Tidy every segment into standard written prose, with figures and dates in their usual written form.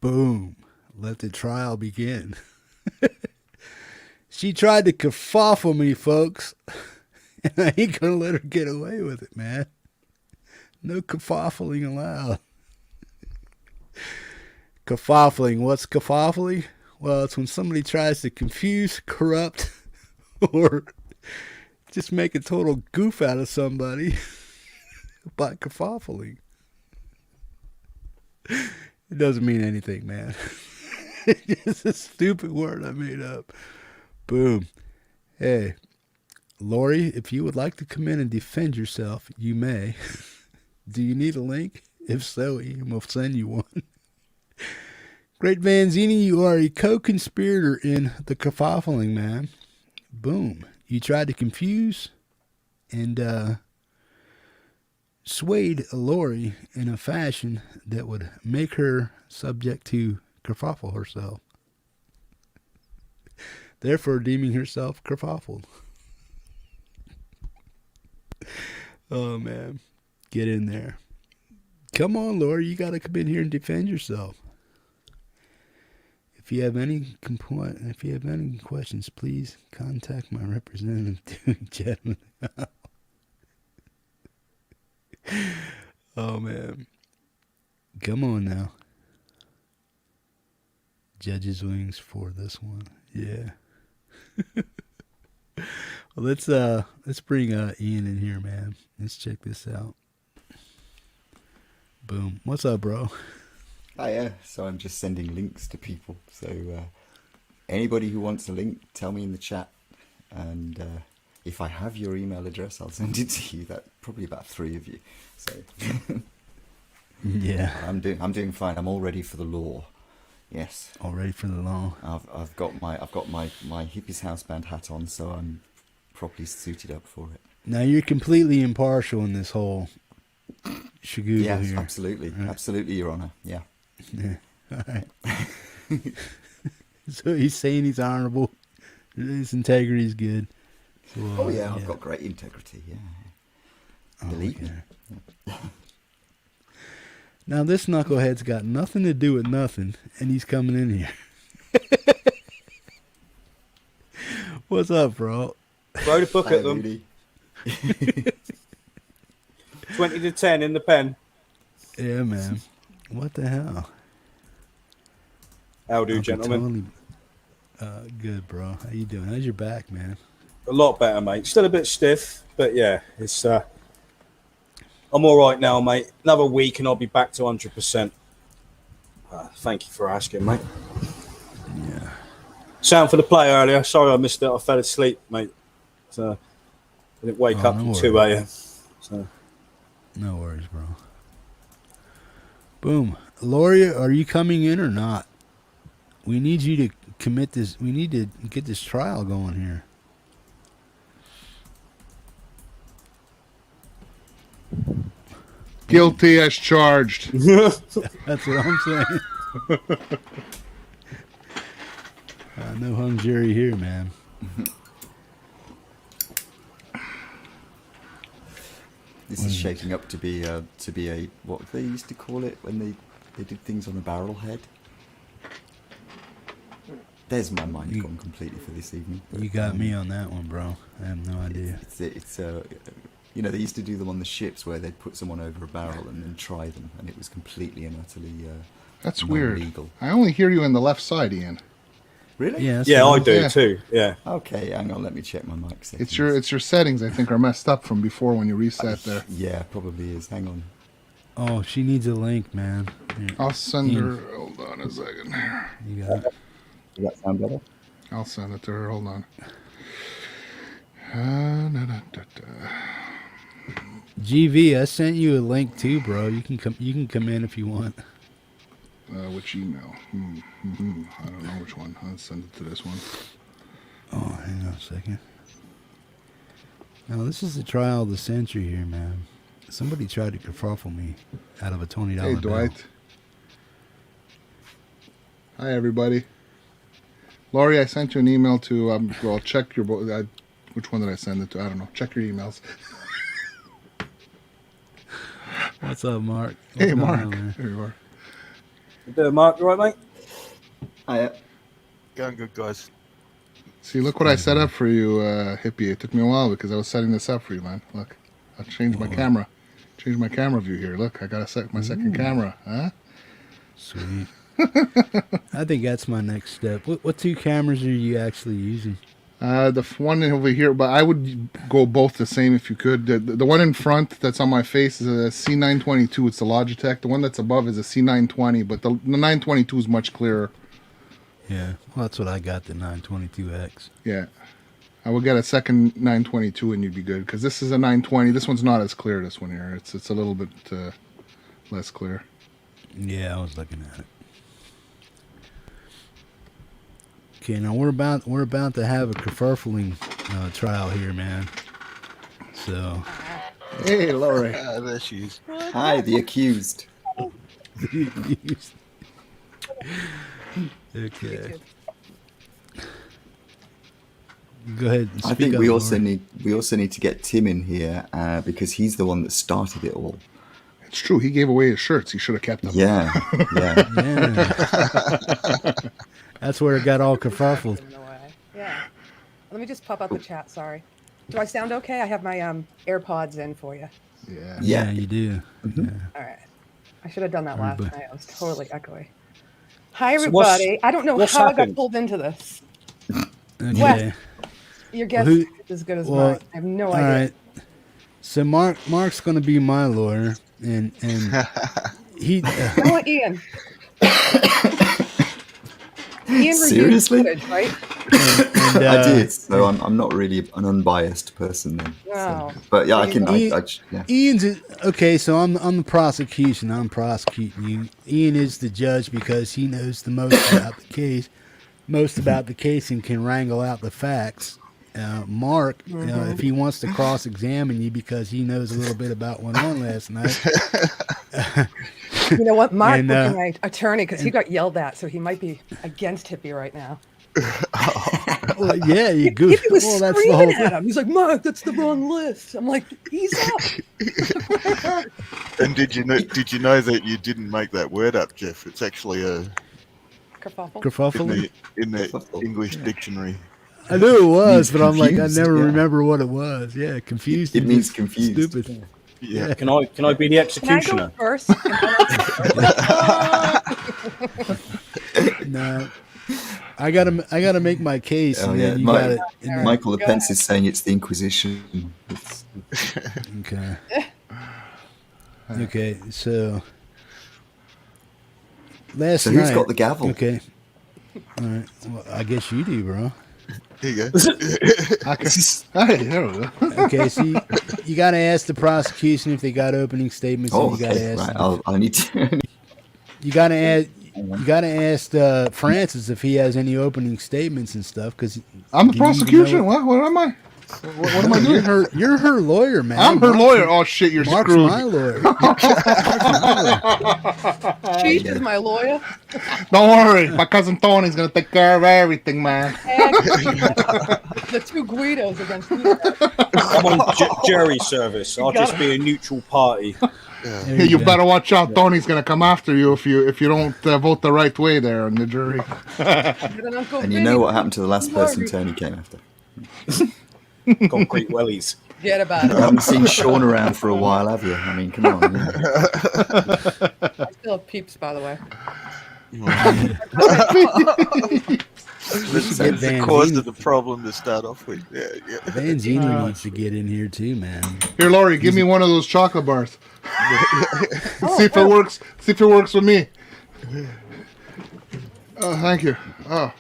Boom. Let the trial begin. She tried to kerfuffle me, folks. And I ain't gonna let her get away with it, man. No kerfuffling allowed. Kerfuffling. What's kerfuffling? Well, it's when somebody tries to confuse, corrupt, or just make a total goof out of somebody by kerfuffling. It doesn't mean anything, man. It's just a stupid word I made up. Boom. Hey, Laurie, if you would like to come in and defend yourself, you may. Do you need a link? If so, Ian will send you one. Greatvanzinni, you are a co-conspirator in the kerfuffling, man. Boom. You tried to confuse and swayed Laurie in a fashion that would make her subject to kerfuffle herself, therefore deeming herself kerfuffled. Oh, man. Get in there. Come on, Laurie. You got to come in here and defend yourself. If you have any questions, please contact my representative, gentlemen. Oh, man. Come on now. Judge's wings for this one. Yeah. Well, let's bring Ian in here, man. Let's check this out. Boom. What's up, bro? Hiya. So I'm just sending links to people. So anybody who wants a link, tell me in the chat. And if I have your email address, I'll send it to you. That probably about 3 of you. So yeah, I'm doing fine. I'm all ready for the law. Yes. All ready for the law. I've got my Hippie's house band hat on, so I'm properly suited up for it. Now you're completely impartial in this whole shagoodle yes, here. Absolutely, right? Absolutely, Your Honor. Yeah. Yeah. All right. So he's saying he's honorable. His integrity is good. So, oh yeah, I've got great integrity. Yeah. Believe me. Now this knucklehead's got nothing to do with nothing, and he's coming in here. What's up, bro? Wrote a book at them. 20 to 10 in the pen. Yeah, man. What the hell? How do, gentlemen? Totally, good, bro. How you doing? How's your back, man? A lot better, mate. Still a bit stiff, but yeah, it's. I'm all right now, mate. Another week and I'll be back to 100%. Thank you for asking, mate. Yeah. Sound for the play earlier. Sorry I missed it. I fell asleep, mate. So I didn't wake up until 2 a.m. So. No worries, bro. Boom. Laurie, are you coming in or not? We need you to commit this. We need to get this trial going here. Guilty as charged. That's what I'm saying. No hung jury here, man. This is shaping up to be a what they used to call it when they did things on a barrel head. There's my mind gone completely for this evening. You got me on that one, bro. I have no idea. It's you know, they used to do them on the ships where they'd put someone over a barrel and then try them, and it was completely and utterly that's weird. Illegal. I only hear you on the left side, Ian. Really? Yeah, I do too. Yeah. Okay, hang on, let me check my mic settings. It's your settings, I think, are messed up from before when you reset there. Yeah, probably is. Hang on. Oh, she needs a link, man. Here. I'll send her. Hold on a second. You got it. Does that sound better? I'll send it to her. Hold on. GV, I sent you a link too, bro. You can come in if you want. Which email? I don't know which one. I'll send it to this one. Oh, hang on a second. Now, this is the trial of the century here, man. Somebody tried to kerfuffle me out of a $20 Hey, Dwight. bill. Hi, everybody. Laurie, I sent you an email to, well, check your, which one did I send it to? I don't know. Check your emails. What's up, Mark? Hey, Mark. There you are. You doing, Mark? You right, mate? Going good, guys. See, look what I set up for you, Hippie. It took me a while because I was setting this up for you, man. Look, I changed my camera. Change my camera view here. Look, I got to set my second camera. Huh? Sweet. I think that's my next step. What two cameras are you actually using? The one over here, but I would go both the same if you could. The one in front that's on my face is a C922. It's the Logitech. The one that's above is a C920, but the 922 is much clearer. Yeah, well, that's what I got, the 922X. Yeah. I would get a second 922 and you'd be good, because this is a 920. This one's not as clear, this one here. It's a little bit less clear. Yeah, I was looking at it. Okay, now we're about to have a kerfuffling trial here, man. So, hey, Laurie. There she is. Hi, the accused. okay. Go ahead. And I speak think up, we also Laurie. need to get Tim in here because he's the one that started it all. It's true. He gave away his shirts. He should have kept them. Yeah, yeah. Yeah. That's where it got all kerfuffled. In the way. Yeah. Let me just pop up the chat. Sorry. Do I sound okay? I have my AirPods in for you. Yeah. Yeah, you do. Mm-hmm. Yeah. All right. I should have done that last Everybody. night. I was totally echoey. Hi, So what's- everybody. I don't know what's how I happened? got pulled into this. Okay. Your guess Who- is as good as well, mine. I have no All idea. right. So Mark's going to be my lawyer, and he. I want Ian. Ian reviewed Seriously? footage, right? and, I did, so I'm not really an unbiased person then. Wow. So. But yeah, I can. Ian- Yeah. Ian's okay. So I'm the prosecution. I'm prosecuting you. Ian is the judge because he knows the most about the case, and can wrangle out the facts. Mark, if he wants to cross-examine you because he knows a little bit about what went on last night. You know what? Mark And, would be my attorney because he got yelled at, so he might be against Hippie right now. Well, yeah, you goof. Hippie was Well, that's the screaming whole at him. He's like, Mark, that's the wrong list. I'm like, he's up. And did you know that you didn't make that word up, Jeff? It's actually Kerfuffle. kerfuffle. in the English dictionary. I knew it was, Means but I'm like, I confused, never yeah. remember what it was. Yeah, confused. It is means just confused. Stupid. Yeah. Can I be the Can I go executioner? first? No, I gotta make my case, Oh, and yeah. then you gotta. and then- Michael the Go Pence ahead. is saying it's the Inquisition. Okay. Okay, so last So night. who's got the gavel? Okay. All right. Well, I guess you do, bro. Here you go. Hey, there we go. Okay, so you got to ask the prosecution if they got opening statements. Oh, and you got to okay. ask. Right. I need to. You got to ask. You got to ask Francis if he has any opening statements and stuff. Because I'm the prosecution. What am I? What am I doing? You're her lawyer, man. I'm her Mark's- lawyer. Oh, shit, you're Mark's screwed. my lawyer. Chief is my lawyer. Don't worry. My cousin Tony's going to take care of everything, man. The two Guidos against you. I'm on jury service. I'll just be a neutral party. There Hey, you go. better watch out. Tony's going to come after you if you don't vote the right way there in the jury. And you know what happened to the last person Tony came after? Concrete wellies. Forget about You it. haven't seen Sean around for a while, have you? I mean, come on. Yeah. I still have peeps, by the way. That's get the Van cause Zini. of the problem to start off with. Yeah, yeah. Vanzini needs to get in here too, man. Here, Laurie, give me one of those chocolate bars. See if it works. See if it works with me. Oh, thank you. Oh,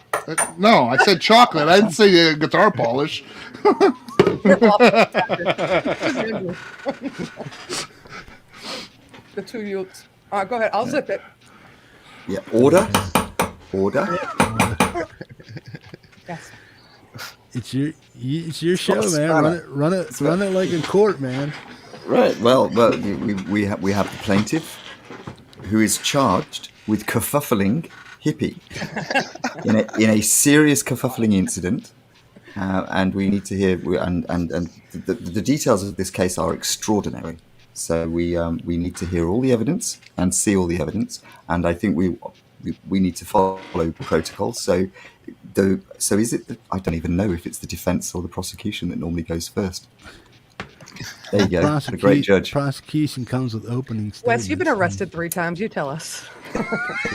no, I said chocolate. I didn't say guitar polish. The two youths. All right, go ahead. I'll zip it. Yeah. Order. Order. Yes. It's your show, What's man. that? Run it like in court, man. Right. Well, we have the plaintiff who is charged with kerfuffling Hippie in a serious kerfuffling incident, and we need to hear. And the details of this case are extraordinary. So we need to hear all the evidence and see all the evidence, and I think we need to follow protocol. So is it? I don't even know if it's the defence or the prosecution that normally goes first. There you go. What a great judge. Prosecution comes with opening statements. Wes, you've been arrested 3 times. You tell us.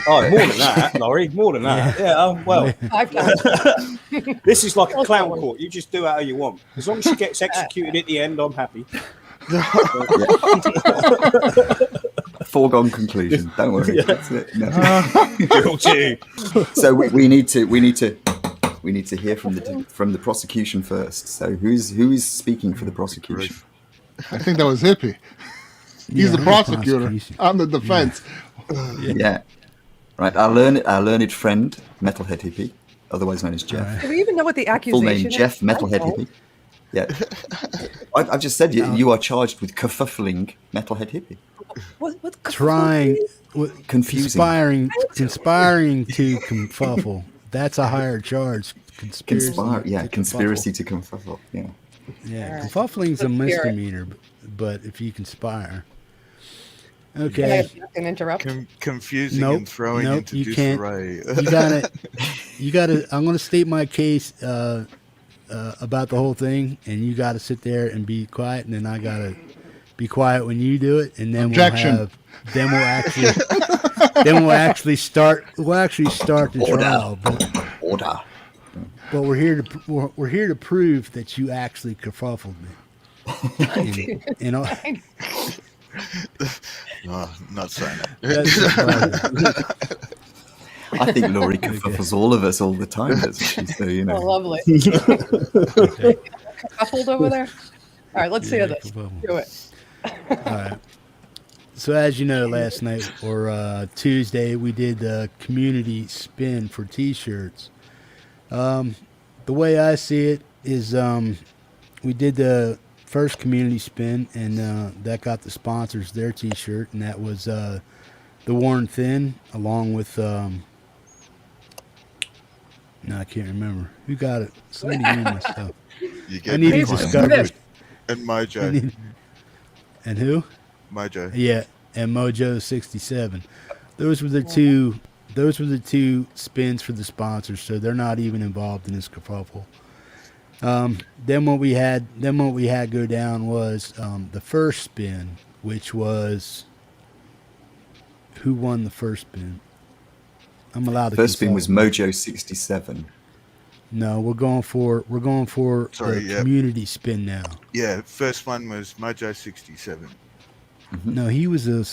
Oh, more than that, Laurie. More than that. Yeah. Well, 5 times. this is like a clown court. You just do it how you want. As long as she gets executed at the end, I'm happy. Foregone conclusion. Don't worry. Yeah. That's it. No. Guilty. So we need to hear from the prosecution first. So who is speaking for the prosecution? I think that was Hippie. He's the I'm prosecutor. prosecution. I'm the defense. Yeah. Right. Our learned friend, Metalhead Hippie, otherwise known as Jeff. Do we even know what the Full accusation name is? Jeff Metalhead I don't. Hippie. Yeah. I've just said you are charged with kerfuffling Metalhead Hippie. What's Trying, Confusing. conspiring to confuffle. That's a higher charge. Conspiracy. Conspiracy to kerfuffle. Yeah. Yeah, Alright. confuffling's a Let's hear it. misdemeanor, but if you conspire. Can I Okay. interrupt? Confusing Nope, and throwing nope, into you can't. disarray. You gotta, I'm gonna state my case about the whole thing, and you gotta sit there and be quiet, and then I gotta be quiet when you do it, and then Objection. we'll actually start the trial. Order. But we're here to prove that you actually kerfuffled me. And Oh, not saying it. that's I think Laurie kerfuffles all of us all the time. So Oh, lovely. Coupled over there. All right, let's hear this. kerfuffle. Do it. All right. So as you know, last night or Tuesday, we did the community spin for T-shirts. The way I see it is we did the first community spin, and that got the sponsors their T-shirt, and that was the Worn Thin, along with no, I can't remember who got it. Somebody gave me my stuff. You I get need to Please discover it. and Mojo. And who? Mojo. Yeah, and Mojo 67. Those were the two. Those were the two spins for the sponsors, so they're not even involved in this kerfuffle. Then what we had go down was the first spin, which was who won the first spin. I'm allowed to. first spin was consult. Mojo 67. No, we're going for Sorry, the yeah. community spin now. Yeah, first one was Mojo 67. No, he was a.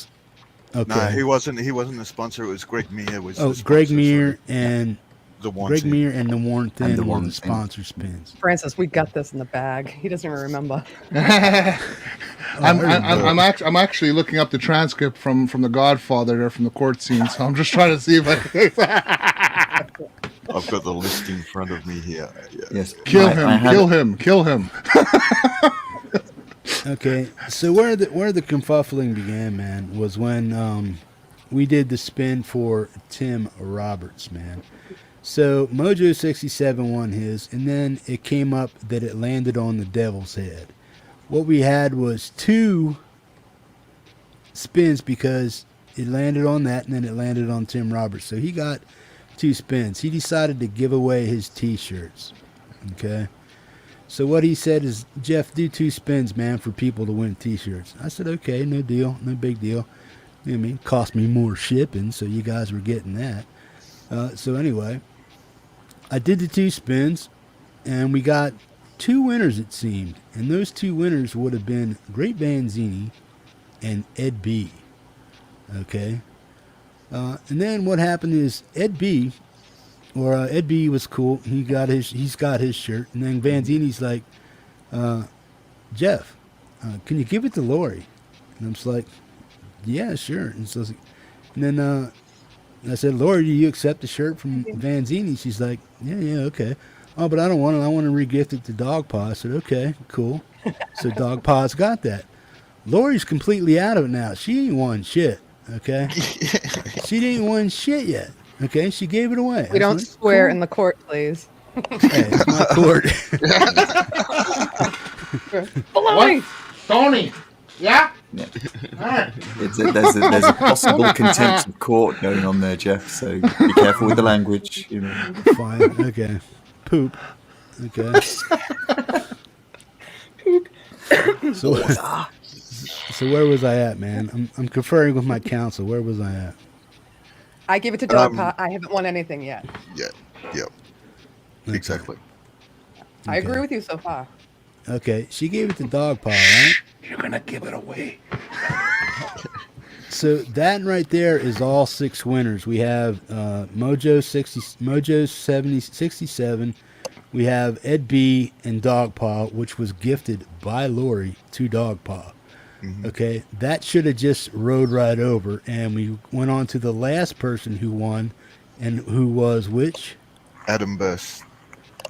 Okay. No, he wasn't a sponsor. It was Greg Meir. Was Oh, the Greg sponsor, Meir sorry. and The one. Greg Meir and the Worn Thin the were Worn the Thin. sponsor spins. Francis, we got this in the bag. He doesn't even remember. I'm actually looking up the transcript from The Godfather there from the court scene, so I'm just trying to see if I can I've got the list in front of me here. Yeah. Yes. kill I him, had kill it. him, kill him. Okay, so where the confuffling began, man, was when we did the spin for Tim Roberts, man. So Mojo 67 won his, and then it came up that it landed on the Devil's Head. What we had was two spins because it landed on that, and then it landed on Tim Roberts. So he got two spins. He decided to give away his T-shirts. Okay. So what he said is, Jeff, do two spins, man, for people to win T-shirts. I said, okay, no deal, no big deal. You know what I mean? Cost me more shipping, so you guys were getting that. So anyway, I did the two spins, and we got two winners, it seemed. And those two winners would have been greatvanzinni and Ed B. Okay? And then what happened is Ed B was cool. He's got his shirt. And then Vanzini's like, Jeff, can you give it to Laurie? And I'm just like, yeah, sure. And so, and then I said, Laurie, do you accept the shirt from Vanzini? She's like, yeah, okay. Oh, but I don't want it. I want to re-gift it to TheDogPa. I said, okay, cool. So TheDogPa's got that. Laurie's completely out of it now. She ain't won shit, okay? She didn't win shit yet, okay? She gave it away. We don't swear in the court, please. Hey, it's my court. Baloney! Tony, yeah? Yeah. There's a possible contempt of court going on there, Jeff. So be careful with the language. You know. Fine. Okay. Poop. Okay. So, so where was I at, man? I'm conferring with my counsel. Where was I at? I gave it to TheDogPa. I haven't won anything yet. Yeah. Yep. Okay. Exactly. I agree with you so far. Okay, she gave it to TheDogPa, right? You're gonna give it away. So that right there is all 6 winners. We have Mojo 67. We have Ed B and TheDogPa, which was gifted by Laurie to TheDogPa. Mm-hmm. Okay, that should have just rode right over, and we went on to the last person who won, and who was which? Adam Burst.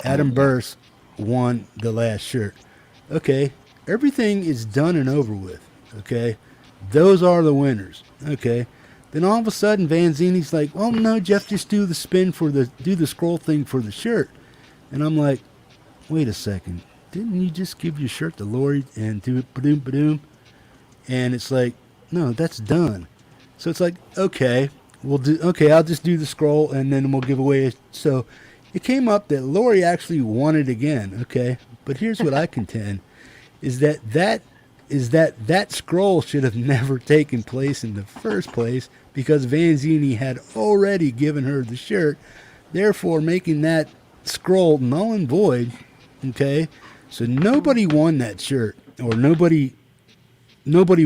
Adam Burst won the last shirt. Okay, everything is done and over with. Okay, those are the winners. Okay, then all of a sudden Vanzini's like, "Well, no, Jeff, just do the scroll thing for the shirt," and I'm like, "Wait a second, didn't you just give your shirt to Laurie and do it ba-doom ba-doom?" And it's like, "No, that's done." So it's like, okay, I'll just do the scroll and then we'll give away. So it came up that Laurie actually won it again. Okay, but here's what I contend is that scroll should have never taken place in the first place because Vanzini had already given her the shirt, therefore making that scroll null and void. Okay, so nobody won that shirt, or nobody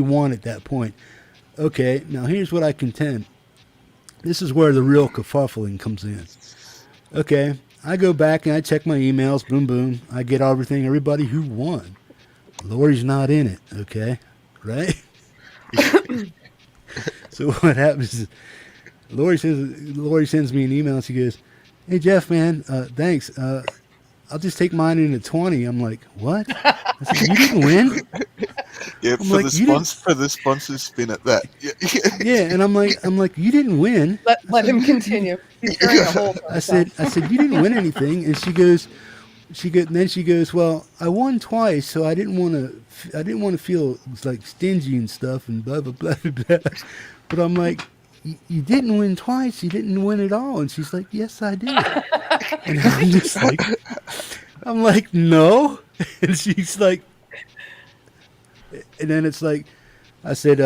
won at that point. Okay, now here's what I contend. This is where the real kerfuffling comes in. Okay, I go back and I check my emails. Boom, boom. I get everybody who won. Laurie's not in it. Okay, right? So what happens is Laurie sends me an email and she goes, "Hey Jeff, man, thanks. I'll just take mine in at 20. I'm like, "What?" I said, "You didn't win?" Yeah, I'm for like, the sponsor spin at that. Yeah. Yeah, and I'm like, "You didn't win." Let him continue. He's carrying a whole. I said, "You didn't win anything." And she goes, "Well, I won twice, so I didn't want to feel like stingy and stuff and blah blah blah blah blah." But I'm like, "You didn't win twice. You didn't win at all." And she's like, "Yes, I did." And I'm like, "No." And she's like, and then it's like, I said,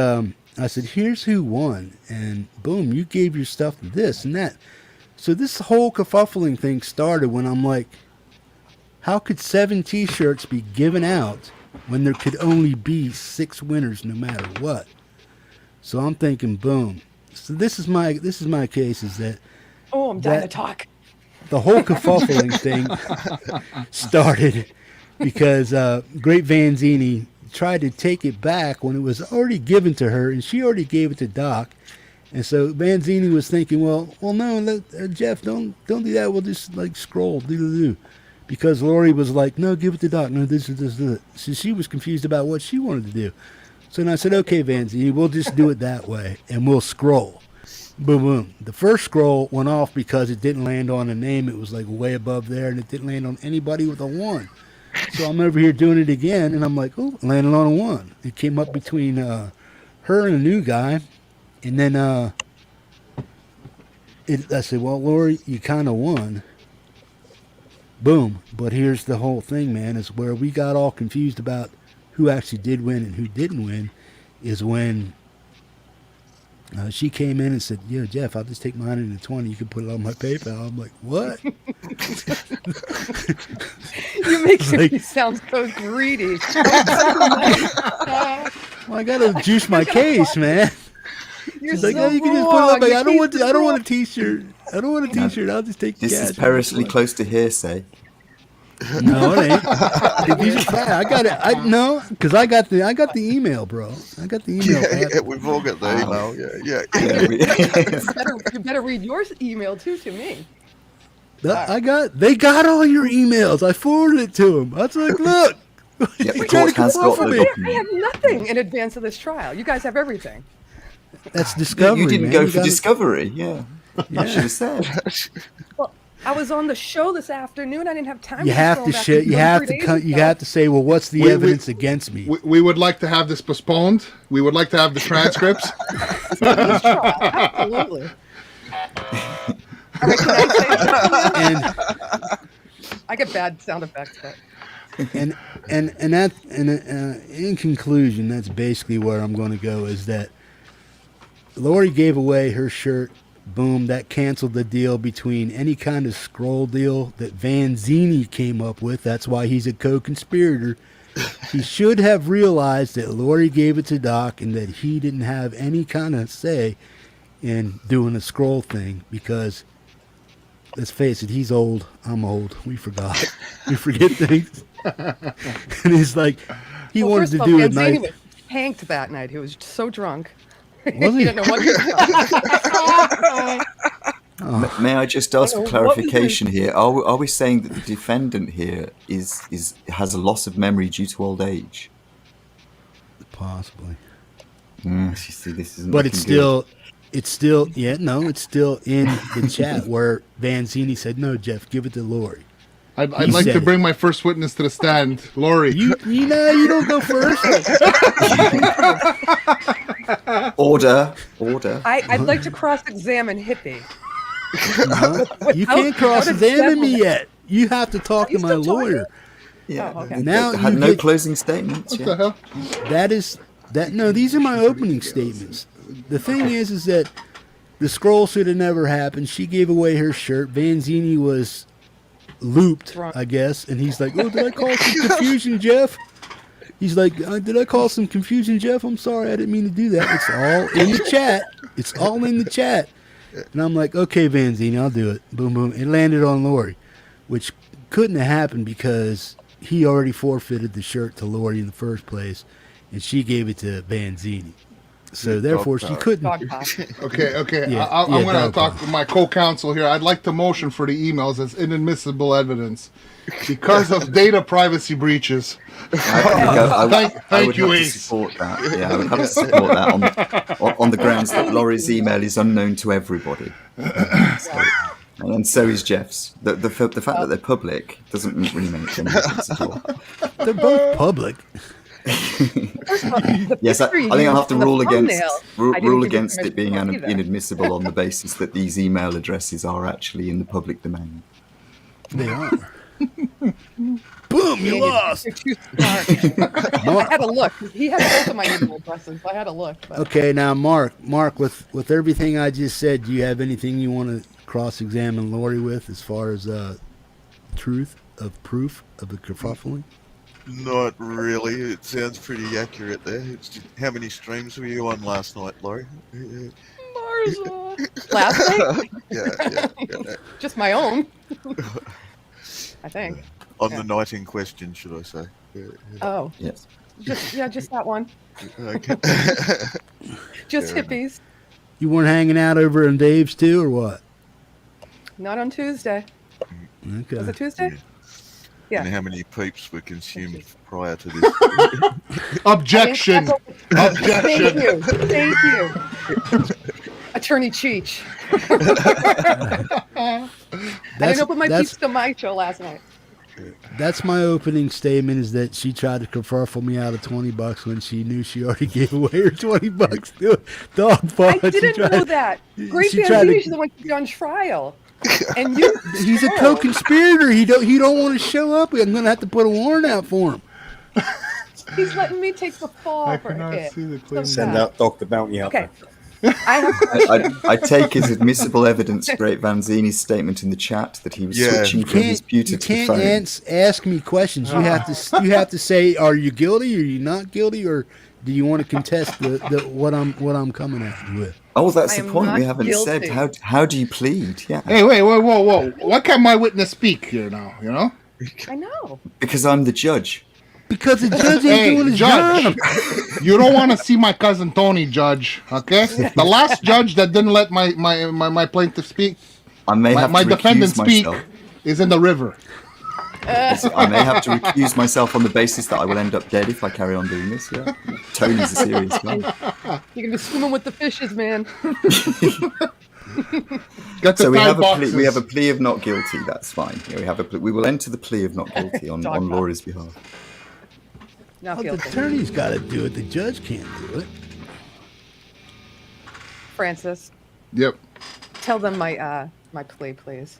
"Here's who won," and boom, you gave your stuff to this and that. So this whole kerfuffling thing started when I'm like, how could 7 T-shirts be given out when there could only be 6 winners no matter what? So I'm thinking, boom. So this is my case is that. Oh, I'm dying to talk. The whole kerfuffling thing started because Great Vanzini tried to take it back when it was already given to her, and she already gave it to Doc. And so Vanzini was thinking, well, no, Jeff, don't do that. We'll just like scroll, do. Because Laurie was like, no, give it to Doc. No, this. So she was confused about what she wanted to do. So then I said, okay, Vanzini, we'll just do it that way, and we'll scroll. Boom, boom. The first scroll went off because it didn't land on a name. It was like way above there, and it didn't land on anybody with a 1. So I'm over here doing it again, and I'm like, oh, landed on a 1. It came up between her and a new guy, and then I said, well, Laurie, you kind of won. Boom. But here's the whole thing, man, is where we got all confused about who actually did win and who didn't win is when she came in and said, "Yeah, Jeff, I'll just take mine in at 20. You can put it on my PayPal." I'm like, "What?" You make me sound so greedy. Well, I gotta juice my case, man. She's like, "Oh, you can just put it up." Like, I don't want a T-shirt. I don't want a T-shirt. I'll just take the cash. This is perilously close to hearsay. No, it ain't. These are fact. I got it. Because I got the email, bro. I got the email. Yeah, we've all got the email. Yeah. You better read your email too to me. They got all your emails. I forwarded it to them. I was like, look. Yeah, You're trying to kerfuffle me. I have nothing in advance of this trial. You guys have everything. That's discovery. You didn't go for discovery. Yeah. Yeah. I should have said. Well, I was on the show this afternoon. I didn't have time. You have to shit. You have to you have to say, well, what's the evidence against me? We would like to have this postponed. We would like to have the transcripts. Absolutely. All right, can I say something? I get bad sound effects, but. And in conclusion, that's basically where I'm going to go. Is that Laurie gave away her shirt. Boom, that canceled the deal between any kind of scroll deal that Vanzini came up with. That's why he's a co-conspirator. He should have realized that Laurie gave it to Doc and that he didn't have any kind of say in doing a scroll thing because, let's face it, he's old. I'm old. We forgot. We forget things. And he's like, he wanted to do it night. He was tanked that night. He was so drunk. Was he? He didn't know what he was Oh. May I just ask for clarification here? Are we saying that the defendant here has a loss of memory due to old age? Possibly. You see, this isn't. But it's still in the chat where Vanzini said, "No, Jeff, give it to Laurie." I'd like to bring my first witness to the stand, Laurie. You don't go first. Order. I'd like to cross-examine Hippie. You can't cross-examine me yet. You have to talk to my lawyer. Yeah. Oh, okay. Now had no closing statements. What the hell? No, these are my opening statements. The thing is that the scroll should have never happened. She gave away her shirt. Vanzini was looped, I guess, and he's like, "Oh, did I cause some confusion, Jeff?" He's like, "Did I cause some confusion, Jeff? I'm sorry, I didn't mean to do that. It's all in the chat. It's all in the chat." And I'm like, "Okay, Vanzini, I'll do it." Boom, boom. It landed on Laurie, which couldn't have happened because he already forfeited the shirt to Laurie in the first place, and she gave it to Vanzini. So therefore, she couldn't. Okay. Yeah, I'm going to dog talk pound. to my co-counsel here. I'd like to motion for the emails as inadmissible evidence because of data privacy breaches. I would you, have to Ace. support that. Yeah, I would have to support that on the grounds that Laurie's email is unknown to everybody. And so is Jeff's. The fact that they're public doesn't really make any sense at all. They're both public. Yes, I think I'll have to rule against it being either. inadmissible on the basis that these email addresses are actually in the public domain. They are. Boom! You lost. You're too smart. I had to look. He had both of my email addresses. I had to look. But. Okay, now Mark, with everything I just said, do you have anything you want to cross-examine Laurie with as far as proof of the kerfuffling? Not really. It sounds pretty accurate there. It's just, how many streams were you on last night, Laurie? Marza. Last night? Yeah. Just my own. I think. On the night in question, should I say? Oh. Yes. Just that one. Okay. Just Fair hippies. You weren't hanging out over in Dave's too, or what? Not on Tuesday. Okay. Was it Tuesday? Yeah. And how many peeps were consumed prior to this? Objection. Objection. Thank you. Attorney Cheech. I didn't open my peeps to my show last night. That's my opening statement, is that she tried to kerfuffle me out of $20 when she knew she already gave away her $20 to TheDogPa. I didn't know that. Great Vanzini is the one to be on trial. And he's a co-conspirator. He don't want to show up. I'm gonna have to put a warrant out for him. He's letting me take the fall for it. Send out Doc the Bounty out there. I take as admissible evidence Great Vanzini's statement in the chat that he was switching from his computer to the phone. You can't ask me questions. You have to say, are you guilty? Are you not guilty? Or do you want to contest what I'm coming at you with? Oh, that's the point. We haven't said how do you plead? Yeah. Hey, wait, whoa! Why can't my witness speak here now? You know? I know. Because I'm the judge. Because the judge ain't doing his job. You don't want to see my cousin Tony, Judge. Okay, the last judge that didn't let my plaintiff speak, my defendant speak, is in the river. I may have to recuse myself on the basis that I will end up dead if I carry on doing this. Yeah, Tony's a serious guy. You're gonna be swimming with the fishes, man. Get the So we Thai have boxes. we have a plea of not guilty. That's fine. Yeah, we will enter the plea of not guilty on Dog Laurie's behalf. Not Well, the guilty. attorney's got to do it. The judge can't do it. Francis, Yep. tell them my my plea, please.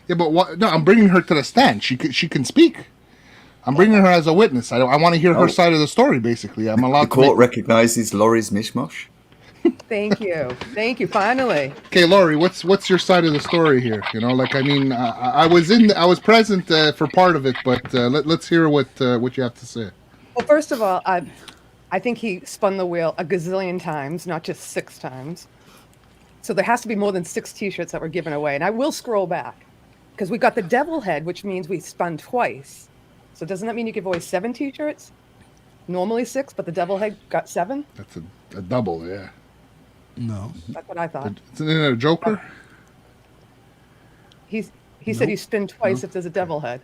Yeah, but what? No, I'm bringing her to the stand. She can speak. I'm bringing her as a witness. I want to hear her side of the story. Basically, I'm allowed The court recognizes Laurie's Mishmosh. Thank you. Thank you. Finally. Okay, Laurie, what's your side of the story here? You know, like I mean, I was present for part of it, but let's hear what you have to say. Well, first of all, I think he spun the wheel a gazillion times, not just 6 times. So there has to be more than 6 T-shirts that were given away. And I will scroll back because we got the devil head, which means we spun twice. So doesn't that mean you give away 7 T-shirts? Normally 6, but the devil head got 7? That's a double, yeah. No. That's what I thought. Isn't it a Joker? He said you spin twice if there's a devil head.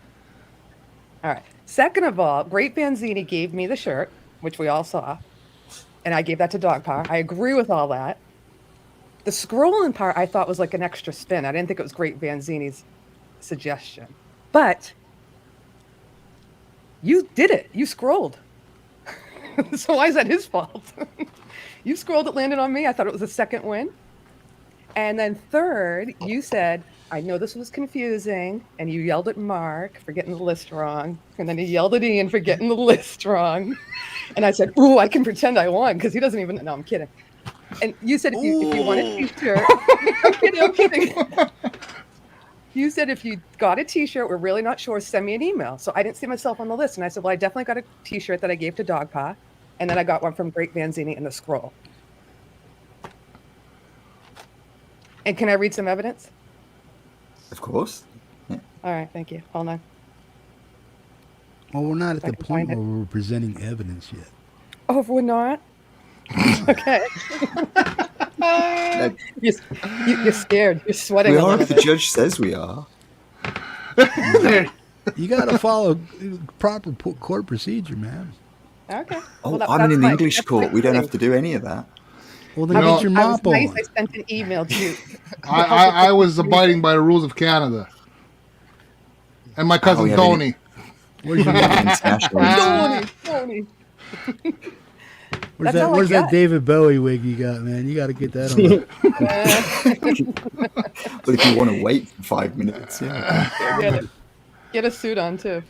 All right. Second of all, Great Vanzinni gave me the shirt, which we all saw, and I gave that to DogPa. I agree with all that. The scrolling part I thought was like an extra spin. I didn't think it was Great Vanzinni's suggestion. But you did it. You scrolled. So why is that his fault? You scrolled, it landed on me. I thought it was a second win. And then third, you said, I know this was confusing, and you yelled at Mark for getting the list wrong. And then you yelled at Ian for getting the list wrong. And I said, ooh, I can pretend I won, because he doesn't even, no, I'm kidding. And you said, if you want a T-shirt, I'm kidding. You said, if you got a T-shirt, we're really not sure, send me an email. So I didn't see myself on the list. And I said, well, I definitely got a T-shirt that I gave to DogPa. And then I got one from Great Vanzinni in the scroll. And can I read some evidence? Of course. Yeah. All right, thank you. Hold on. Well, we're not at I the can point find where we're presenting evidence yet. Oh, if we're not? Okay. You're scared. You're sweating We a are little if the bit. judge says we are. You got to follow proper court procedure, man. Okay. Oh, Well, I'm in that's an my- English that's court. my We don't have thing. to do any of that. Well, then I get was, your I was mop nice. on. I sent an email to I was abiding by the rules of Canada. And my cousin we have any- Tony. Where's your International. Tony. Where's That's all I where's that got. David Bowie wig you got, man? You got to get that on. But if you want to wait for 5 minutes, yeah. Get a suit on too.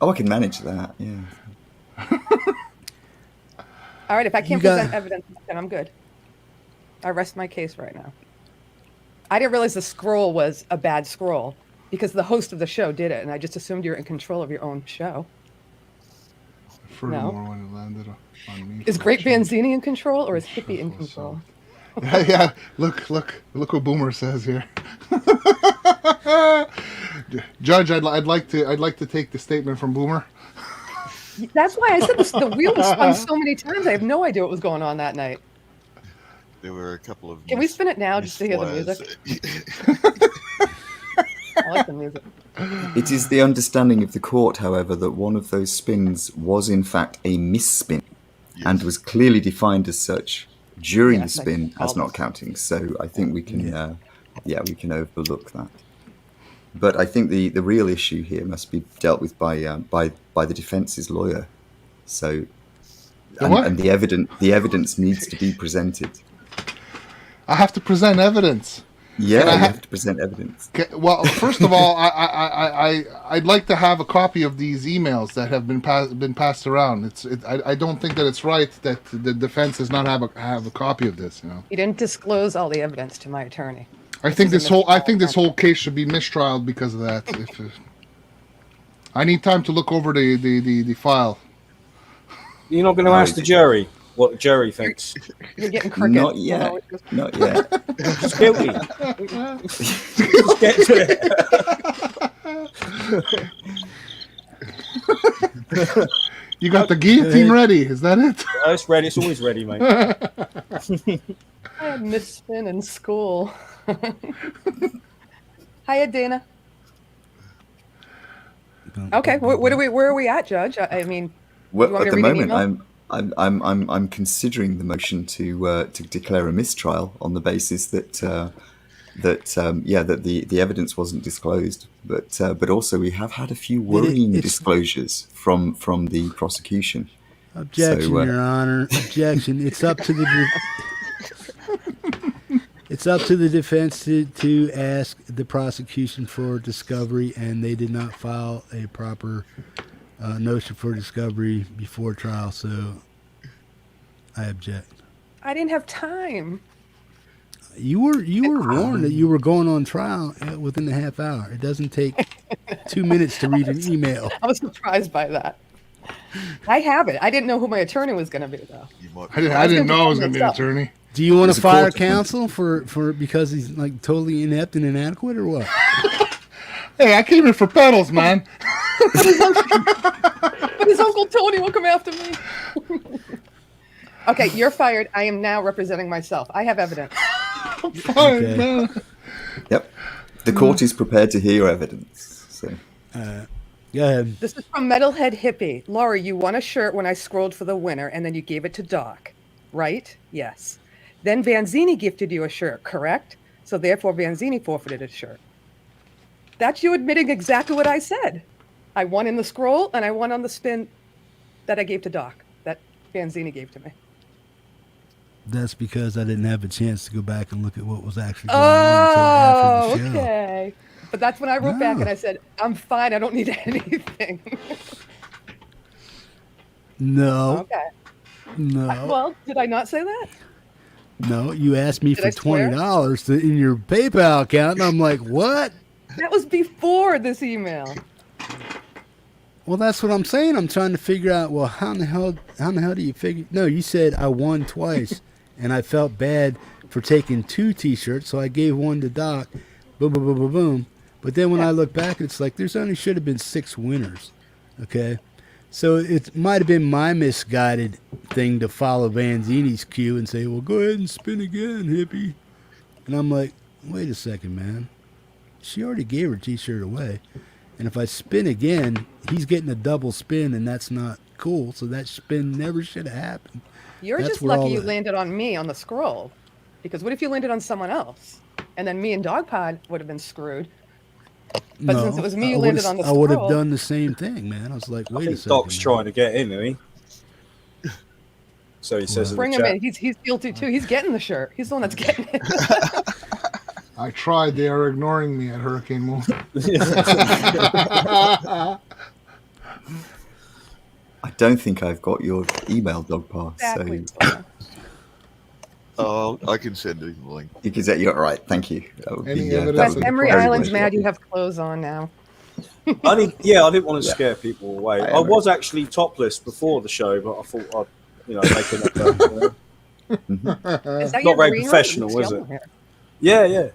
Oh, I can manage that. Yeah. All right. If I can't You got- present evidence, then I'm good. I rest my case right now. I didn't realize the scroll was a bad scroll because the host of the show did it, and I just assumed you're in control of your own show. Furthermore, when it landed on me. Is Great Vanzinni in control or is Hippie in control? Yeah. Look what Boomer says here. Judge, I'd like to take the statement from Boomer. That's why I said this, the wheel was spun so many times. I have no idea what was going on that night. There were a couple of. Can we spin it now just to hear the music? I like the music. It is the understanding of the court, however, that one of those spins was in fact a misspin and was clearly defined as such during the Yes, I spin as called not it. counting. So I think we can, we can overlook that. But I think the real issue here must be dealt with by the defence's lawyer. So, and the evidence needs to be presented. I have to present evidence. Yeah, I you ha- have to present evidence. Okay, well, first of all, I'd like to have a copy of these emails that have been passed around. I don't think that it's right that the defense does not have a copy of this. You know, You didn't disclose all the evidence to my attorney. I think is a this whole case should be mistrialed because of that. I need time to look over the file. You're not going to ask the jury what the jury thinks. You're getting crooked. Not yet. Not yet. It's guilty. Just get to it. You got the guillotine ready? Is that it? Oh, it's ready. It's always ready, mate. I had misspin in school. Hiya, Dana. Okay, where are we at, Judge? I mean, Well, You want at me the to read an moment, I'm considering the motion to declare a mistrial on the basis that that that the evidence wasn't disclosed, but also we have had a few worrying disclosures from the prosecution. Objection, So, Your Honor. Objection. It's up to the it's up to the defense to ask the prosecution for discovery, and they did not file a proper notion for discovery before trial. So I object. I didn't have time. You were warned that you were going on trial within the half hour. It doesn't take 2 minutes to read an email. I was surprised by that. I have it. I didn't know who my attorney was going to be, though. I didn't know I was going to be an attorney. Do you want to fire counsel for because he's like totally inept and inadequate, or what? Hey, I came here for pedals, man. But his Uncle Tony will come after me. Okay, you're fired. I am now representing myself. I have evidence. Okay. Yep. The court is prepared to hear your evidence. So. Go ahead. This is from Metalhead Hippie. Laurie, you won a shirt when I scrolled for the winner, and then you gave it to Doc, right? Yes. Then Vanzini gifted you a shirt, correct? So therefore, Vanzini forfeited a shirt. That's you admitting exactly what I said. I won in the scroll, and I won on the spin that I gave to Doc, that Vanzini gave to me. That's because I didn't have a chance to go back and look at what was actually going on until after the show. Okay. But that's when I wrote back and I said, I'm fine. I don't need anything. No. Okay. No. Well, did I not say that? No, you asked me Did for I swear? $20 in your PayPal account, and I'm like, what? That was before this email. Well, that's what I'm saying. I'm trying to figure out, well, how in the hell do you figure? No, you said I won twice, and I felt bad for taking 2 T-shirts, so I gave one to Doc. Boom, boom, boom, boom, boom. But then when I look back, it's like there's only should have been 6 winners. Okay? So it might have been my misguided thing to follow Vanzini's cue and say, well, go ahead and spin again, hippie. And I'm like, wait a second, man. She already gave her T-shirt away. And if I spin again, he's getting a double spin, and that's not cool. So that spin never should have happened. You're That's just where lucky all you the- landed on me on the scroll. Because what if you landed on someone else? And then me and DogPod would have been screwed. But since it was me who landed on the I would have scroll- done the same thing, man. I was like, I wait a think second. Doc's man. trying to get in, isn't he? So he says Bring in him the in. chat. He's guilty too. He's getting the shirt. He's the one that's getting it. I tried. They are ignoring me at Hurricane Moon. I don't think I've got your email, DogPa. Exactly. So Oh, I can send you the link. you can say you're right. Thank you. That would Any be, evidence that of would the be Emery very Island's much mad you lucky. have clothes on now. I didn't want to scare people away. I I am. was actually topless before the show, but I thought I'd, make it up. Is that Not very green one? professional, It's is yellow it? here. Yeah.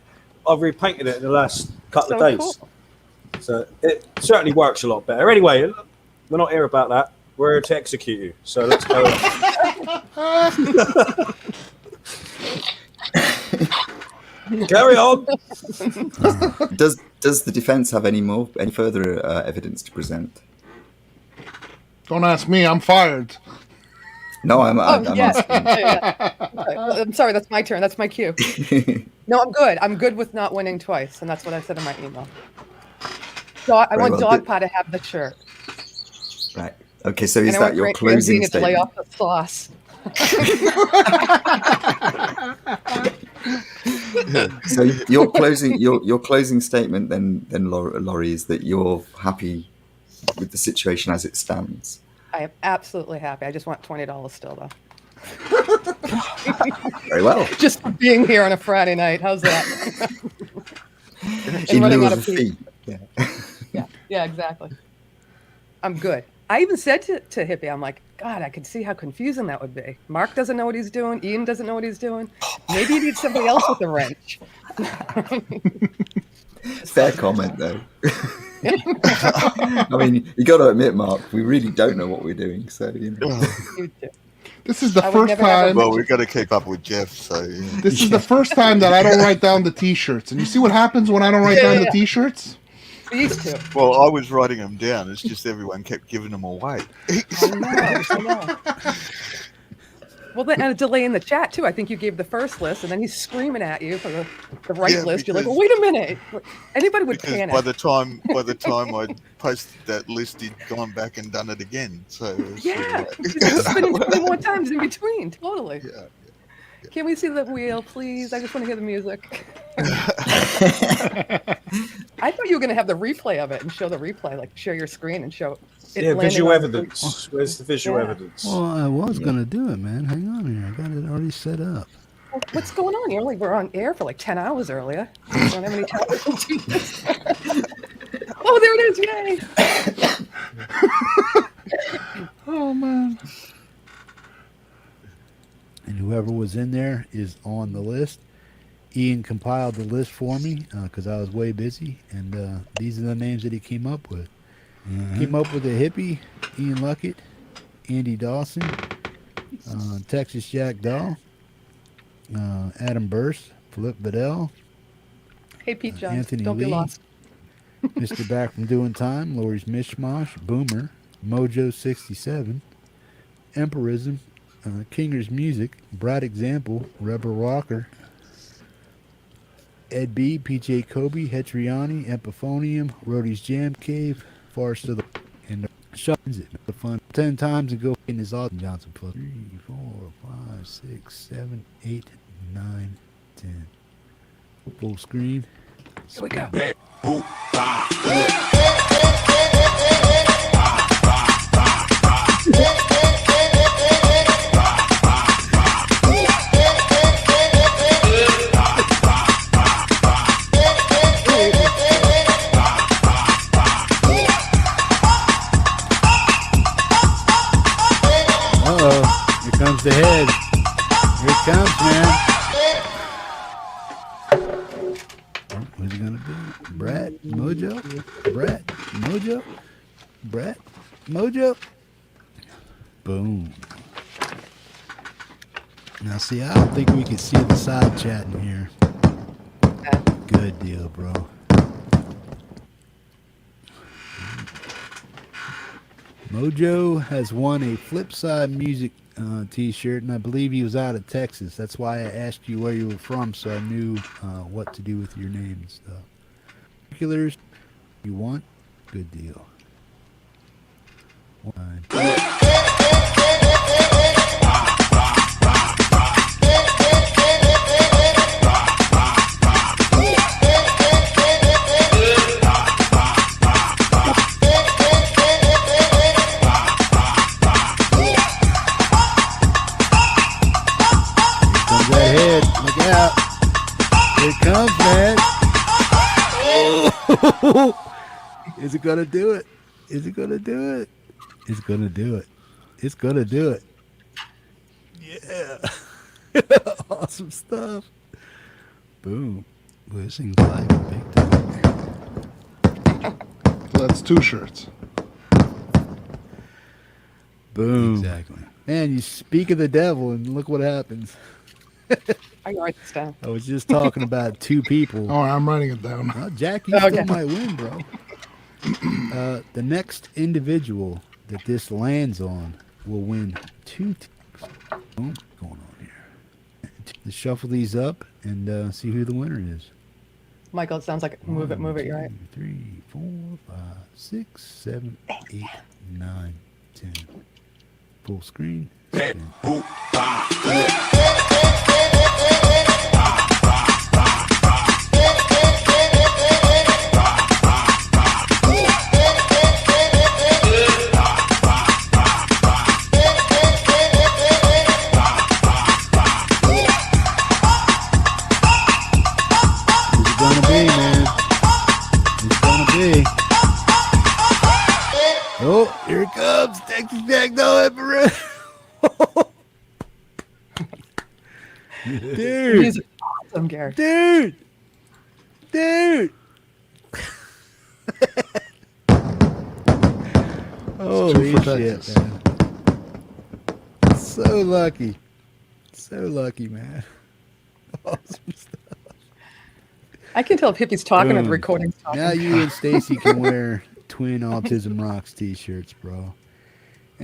I've repainted it in the last couple So of days. cool. So it certainly works a lot better. Anyway, we're not here about that. We're here to execute you. So let's go. Carry on. Does the defense have any further evidence to present? Don't ask me. I'm fired. No, I'm Yeah. asking. Okay. I'm sorry, that's my turn. That's my cue. No, I'm good. I'm good with not winning twice, and that's what I said in my email. I want well, DogPa to have the shirt. Right. Okay, so is And I that want your Grant closing Vanzini to lay statement? off the sauce. So your closing statement then Laurie, is that you're happy with the situation as it stands. I am absolutely happy. I just want $20 still, though. Very well. Just for being here on a Friday night. How's that? In running lieu out of a of fee. Yeah. Yeah, exactly. I'm good. I even said to Hippie, I'm like, God, I could see how confusing that would be. Mark doesn't know what he's doing. Ian doesn't know what he's doing. Maybe he needs somebody else with a wrench. Fair comment though. I mean, you got to admit, Mark, we really don't know what we're doing. So You too. This is the I would first never have a- time. Well, we've got to keep up with Jeff, so yeah. This is the first time that I don't write down the T-shirts. And you see what happens when I don't write down the Yeah. T-shirts? These two. Well, I was writing them down. It's just everyone kept giving them away. I know. Well, then, and a delay in the chat too. I think you gave the first list, and then he's screaming at you for the right Yeah, list. You're like, because- well, wait a minute. Anybody would Because panic. by the time I posted that list, he'd gone back and done it again. So it was sort of Yeah, like- he's like spinning 20 more times in between. Totally. yeah. Can we see the wheel, please? I just want to hear the music. I thought you were going to have the replay of it and show the replay, like share your screen and show it. Yeah, landing visual on- evidence. Where's the visual Yeah. evidence? Well, I was gonna do it, man. Hang on here. I got it already set up. What's going on? We're on air for like 10 hours earlier. We don't have any time to do this. Oh, there it is! Yay! Oh man. And whoever was in there is on the list. Ian compiled the list for me because I was way busy, and these are the names that he came up with. Came up with a hippie, Ian Luckett, Andy Dawson, Texas Jackdaw, Adam Burst, Flip Bedell, Hey, Pete John, Anthony don't be Lee, lost. Mr. Back from Doing Time, Laurie's Mishmosh, Boomer, Mojo67, Emperism, Kinger's Music, Bright Example, Rebel Walker, Ed B, PJ Kobe, Hetriani, Epiphonium, Rhodey's Jam Cave, Forest of the and Shuns it the fun 10 times and go in his Autumn Johnson plus 3, 4, 5, 6, 7, 8, 9, 10. Full screen. Here we go. Uh-oh, here comes the head. Here it comes, man. What's he gonna do? Brett, Mojo, Brett, Mojo, Brett, Mojo. Boom. Now, see, I don't think we can see the side chat in here. Good deal, bro. Mojo has won a Flipside Music t-shirt, and I believe he was out of Texas. That's why I asked you where you were from, so I knew what to do with your name and stuff. Particulars you want? Good deal. Fine. Ahead. Look out. Here it comes, man. Oh. Is it going to do it? Is it going to do it? It's going to do it. It's going to do it. Yeah. Awesome stuff. Boom. Boy, this thing's live big time. So that's 2 shirts. Boom. Exactly. Man, you speak of the devil and look what happens. I can write this down. I was just talking about 2 people. Oh, I'm writing it down. Well, Jack, you Okay. still might win, bro. The next individual that this lands on will win 2 tickets. What's going on here? Let's shuffle these up and see who the winner is. Michael, it sounds like move it, you're right. 3, 4, 5, 6, 7, 8, 9, 10. Full screen. Spin. Oh, here it comes. Texas Jackdaw Emperor. Dude. Music awesome, Gary. Dude. Holy for shit, Texas. man. So lucky. So lucky, man. Awesome stuff. I can tell if Hippie's talking and the Boom. recording's talking. Now you and Stacy can wear Twin Autism Rocks t-shirts, bro.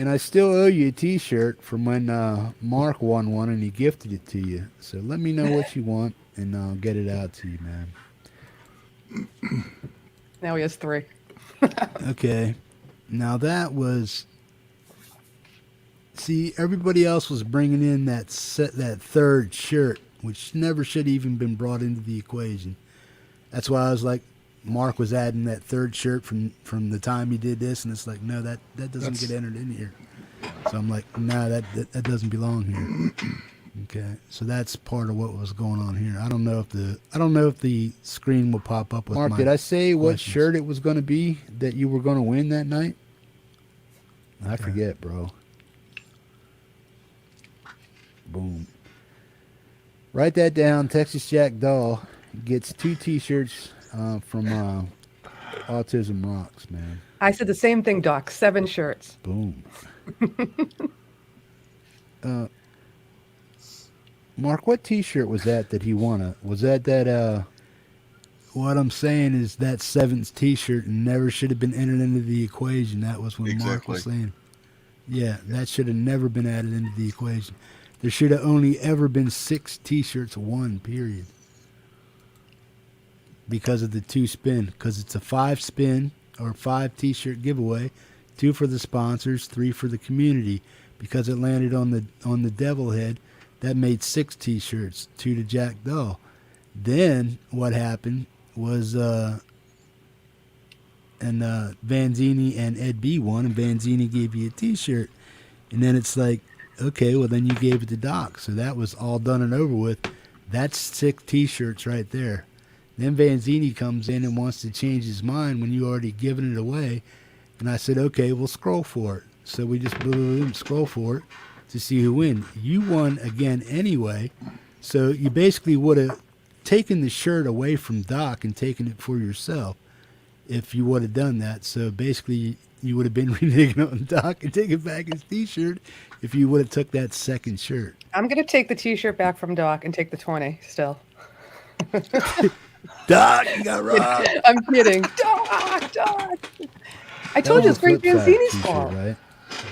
And I still owe you a T-shirt from when Mark won one and he gifted it to you. So let me know what you want, and I'll get it out to you, man. Now he has 3. Okay. Now that was... See, everybody else was bringing in that third shirt, which never should have even been brought into the equation. That's why I was like, Mark was adding that third shirt from the time he did this, and it's like, no, that doesn't get entered in here. So I'm like, no, that doesn't belong here. Okay, so that's part of what was going on here. I don't know if the screen will pop up with Mark. Did I say what shirt it was going to be that you were going to win that night? I forget, bro. Boom. Write that down. Texas Jackdaw gets 2 T-shirts from Autism Rocks, man. I said the same thing, Doc. 7 shirts. Boom. Mark, what T-shirt was that he won? Was that? What I'm saying is that 7th T-shirt never should have been entered into the equation. That was what Mark was saying. Yeah, that should have never been added into the equation. There should have only ever been 6 T-shirts won, period. Because of the 2 spin. Because it's a 5 spin or 5 T-shirt giveaway. 2 for the sponsors, 3 for the community. Because it landed on the Devil Head, that made 6 T-shirts, 2 to Jackdaw. Then what happened was Vanzini and Ed B won, and Vanzini gave you a T-shirt. And then it's like, okay, well then you gave it to Doc. So that was all done and over with. That's 6 T-shirts right there. Then Vanzini comes in and wants to change his mind when you already given it away. And I said, okay, we'll scroll for it. So we just scroll for it to see who wins. You won again anyway. So you basically would have taken the shirt away from Doc and taken it for yourself if you would have done that. So basically you would have been reneging on Doc and taking back his T-shirt if you would have took that 2nd shirt. I'm going to take the T-shirt back from Doc and take the 20 still. Doc, you got robbed. I'm kidding. Doc. I told you it's Great Vanzini's fault. Right?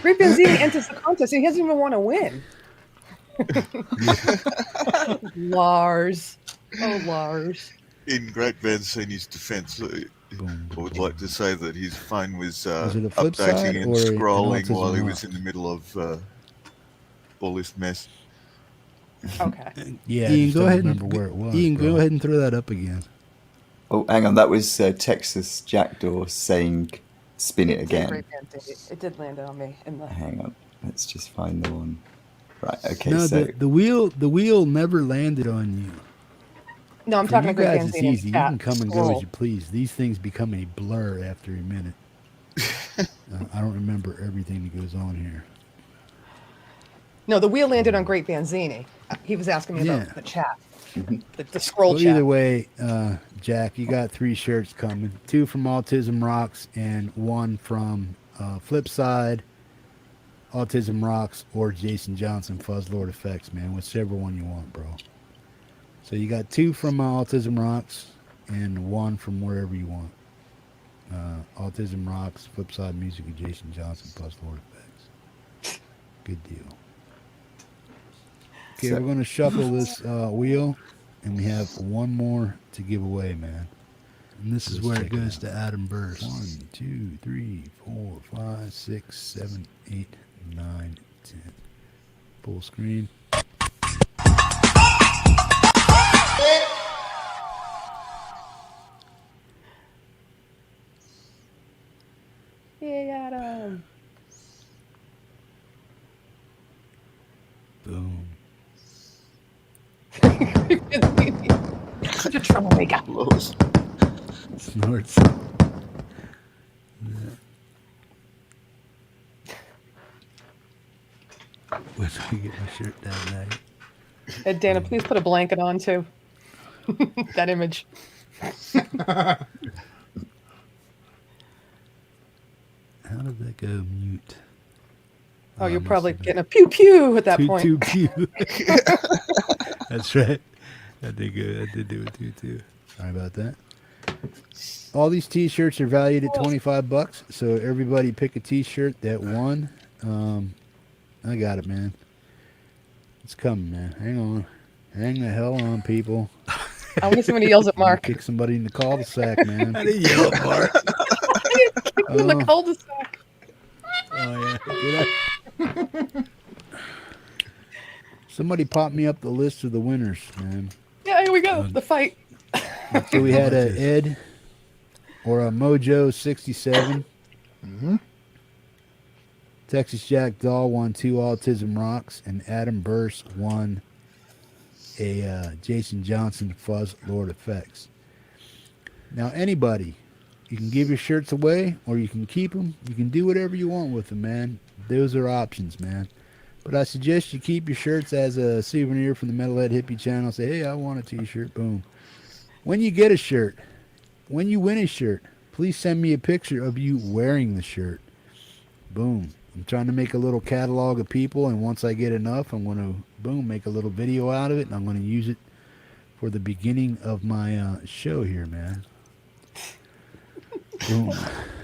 Great Vanzini enters the contest and he doesn't even want to win. Lars. Oh, Lars. In Great Vanzini's defense, I would like to say that his phone was updating and scrolling while he was in the middle of all this mess. Okay. Yeah, Ian, go ahead and where it was. Ian, go ahead and throw that up again. Oh, hang on. That was Texas Jackdaw saying spin it again. It did land on me. Hang on. Let's just find the one. Right, okay. No, so the wheel never landed on you. No, I'm talking about Great Vanzini. It's easy. You can come and go as you please. These things become a blur after a minute. I don't remember everything that goes on here. No, the wheel landed on Great Vanzini. He was asking me about the chat, the scroll chat. Either way, Jack, you got 3 shirts coming. 2 from Autism Rocks and 1 from Flipside, Autism Rocks, or Jason Johnson Fuzz Lord Effects, man. Whichever one you want, bro. So you got 2 from Autism Rocks and 1 from wherever you want. Autism Rocks, Flipside Music, and Jason Johnson Fuzz Lord Effects. Good deal. Okay, we're going to shuffle this wheel, and we have 1 more to give away, man. And this is where it goes to Adam Burst. 1, 2, 3, 4, 5, 6, 7, 8, 9, 10. Full screen. Yay, Adam. Boom. Such a troublemaker. Snorts. When I get my shirt that night. Hey, Dana, please put a blanket on too. That image. How did that go mute? Oh, you're probably getting a pew pew at that point. Pew pew. That's right. That did good. I did do it too. Sorry about that. All these T-shirts are valued at $25, so everybody pick a T-shirt that won I got it, man. It's coming, man. Hang on. Hang the hell on, people. I wonder if somebody yells at Mark. Kick somebody in the cul-de-sac, man. I didn't yell at Mark. Kick him in the cul-de-sac. Oh, yeah. Somebody pop me up the list of the winners, man. Yeah, here we go. The fight. So we had a Ed or a Mojo 67. Mm-hmm. Texas Jackdaw won 2 Autism Rocks, and Adam Burse won a Jason Johnson Fuzz Lord Effects. Now, anybody, you can give your shirts away or you can keep them. You can do whatever you want with them, man. Those are options, man. But I suggest you keep your shirts as a souvenir from the Metalhead Hippie channel. Say, hey, I want a t-shirt. Boom. When you get a shirt, when you win a shirt, please send me a picture of you wearing the shirt. Boom. I'm trying to make a little catalog of people, and once I get enough, I'm going to, boom, make a little video out of it, and I'm going to use it for the beginning of my show here, man. Boom.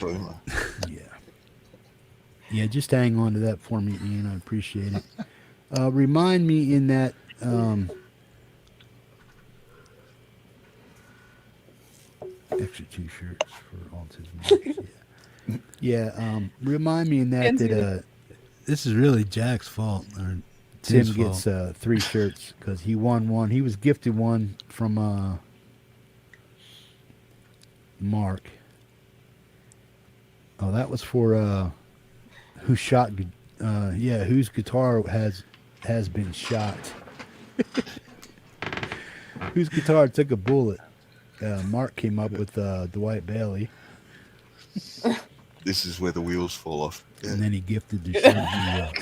Boom. Yeah. Yeah, just hang on to that for me, Ian. I appreciate it. Remind me in that... extra t-shirts for autism. Yeah. Remind me in that this is really Jack's fault. Or Tim Tim's gets 3 shirts because he won one. He was gifted one from Mark. Oh, that was for who shot? Whose guitar has been shot? Whose guitar took a bullet? Mark came up with Dwight Bailey. This is where the wheels fall off. Yeah. And then he gifted the shirt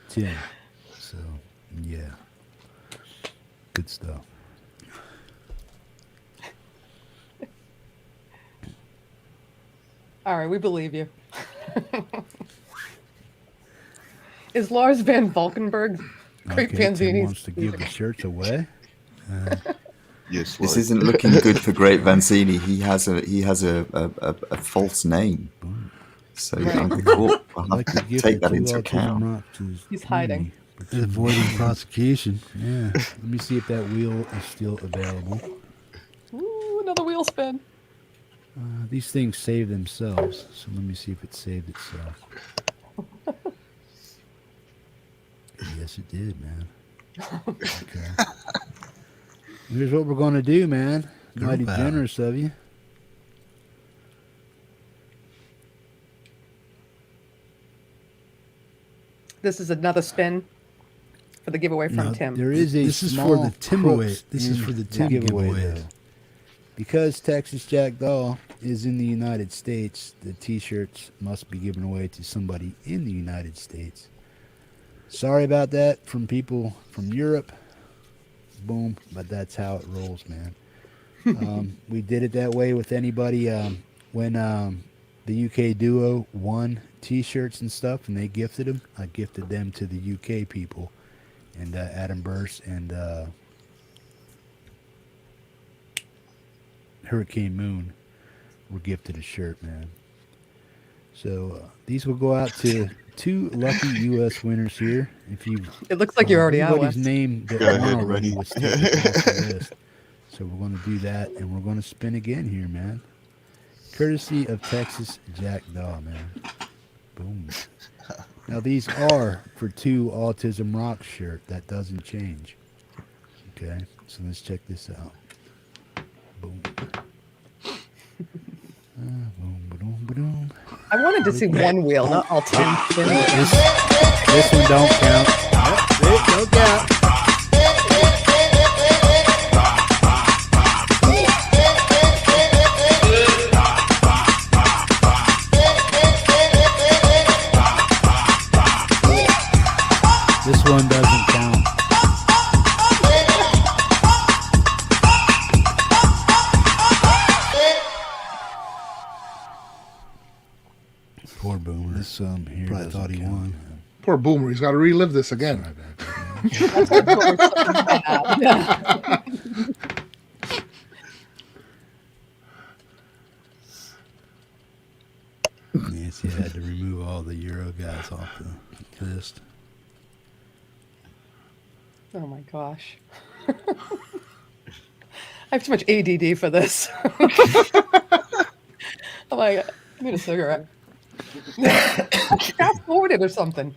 to Tim. So, yeah. Good stuff. All right, we believe you. Is Lars Van Valkenburg Great Tim Vanzinni's? wants to give the shirts away. Yes, This Laurie. isn't looking good for Great Vanzini. He has a false name. So the court will have Like to to give take the that 2 into Autism account. Rocks to He's hiding. avoiding prosecution. Yeah. Let me see if that wheel is still available. Ooh, another wheel spin. These things save themselves, so let me see if it saved itself. Yes, it did, man. Okay. Here's what we're going to do, man. Mighty Wow. generous of you. This is another spin for the giveaway from Now, Tim. there is a This is for small the Timaway. crux This is in for the Tim giveaway, giveaway. though. Because Texas Jackdaw is in the United States, the T-shirts must be given away to somebody in the United States. Sorry about that from people from Europe. Boom, but that's how it rolls, man. We did it that way with anybody when the UK duo won T-shirts and stuff, and they gifted them. I gifted them to the UK people, and Adam Burse and Hurricane Moon were gifted a shirt, man. So these will go out to 2 lucky U.S. winners here. If you, It looks like you're already out. anybody's Wes. name that Go won ahead, already buddy. was taken off the list. So we're going to do that, and we're going to spin again here, man. Courtesy of Texas Jackdaw, man. Boom. Now these are for 2 Autism Rock shirt. That doesn't change. Okay, so let's check this out. Boom. Boom, ba-doom, ba-doom. I wanted to see one wheel, not all 10 spins. This one don't count. Don't count. This one doesn't count. Poor Boomer. This here Probably doesn't thought he count. won. Poor Boomer. He's got to relive this again. That's what we're talking about. Nancy had to remove all the Euro guys off the list. Oh my gosh. I have too much ADD for this. I'm like, I need a cigarette. Fast forwarded or something.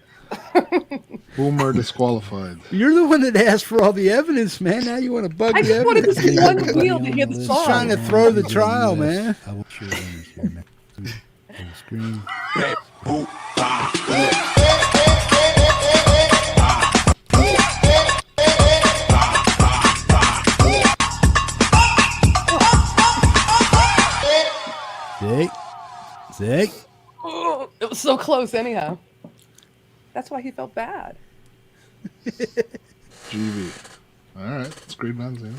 Boomer disqualified. You're the one that asked for all the evidence, man. Now you want to bug I the just wanted evidence. this one wheel to hear the He's song. trying to throw the trial, man. I will show winners here, man. On the screen. See? Oh, it was so close anyhow. That's why he felt bad. GV. All right, it's greatvanzinni.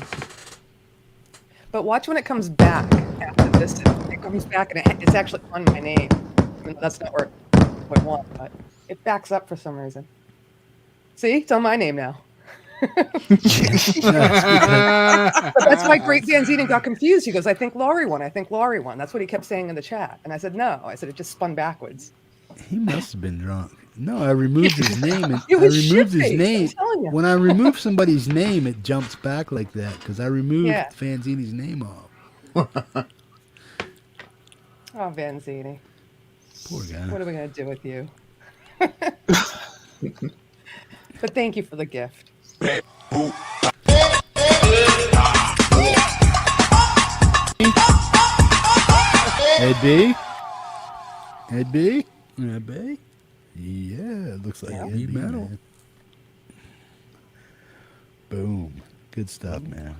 But watch when it comes back after this. It comes back and it's actually on my name. I mean, that's not where I want, but it backs up for some reason. See, it's on my name now. But that's why greatvanzinni got confused. He goes, I think Laurie won. I think Laurie won. That's what he kept saying in the chat. And I said, no. I said, it just spun backwards. He must have been drunk. No, I removed his name. And It I was removed his shit-faced, name. I'm telling you. When I remove somebody's name, it jumps back like that because I removed Yeah. Fanzini's name off. Oh, Vanzini. Poor guy. What are we going to do with you? But thank you for the gift. Hey, B. Hey, B? Hey, B? Yeah, it looks like Yeah. heavy Metal. metal. Boom. Good stuff, man.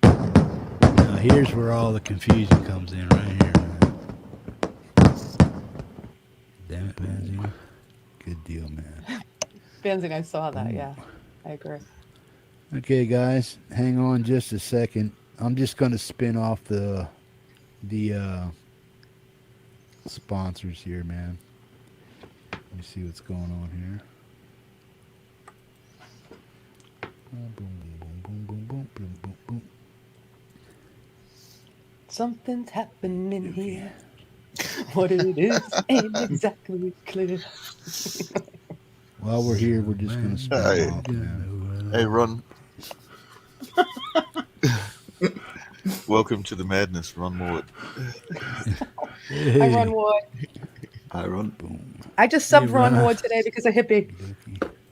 Now, here's where all the confusion comes in right here, man. Damn it, man. Good deal, man. Vanzini, I saw that. Yeah, I agree. Okay, guys, hang on just a second. I'm just going to spin off the sponsors here, man. Let me see what's going on here. Boom, boom, boom, boom, boom, boom, boom, boom, boom. Something's happening here. What it is ain't exactly clear. While we're here, we're just going to spin Hey. off, man. Hey, Ron. Welcome to the madness, Ron Mort. I run Ward. I run. I just subbed Hey, Ron Ron. Ward today because of Hippie.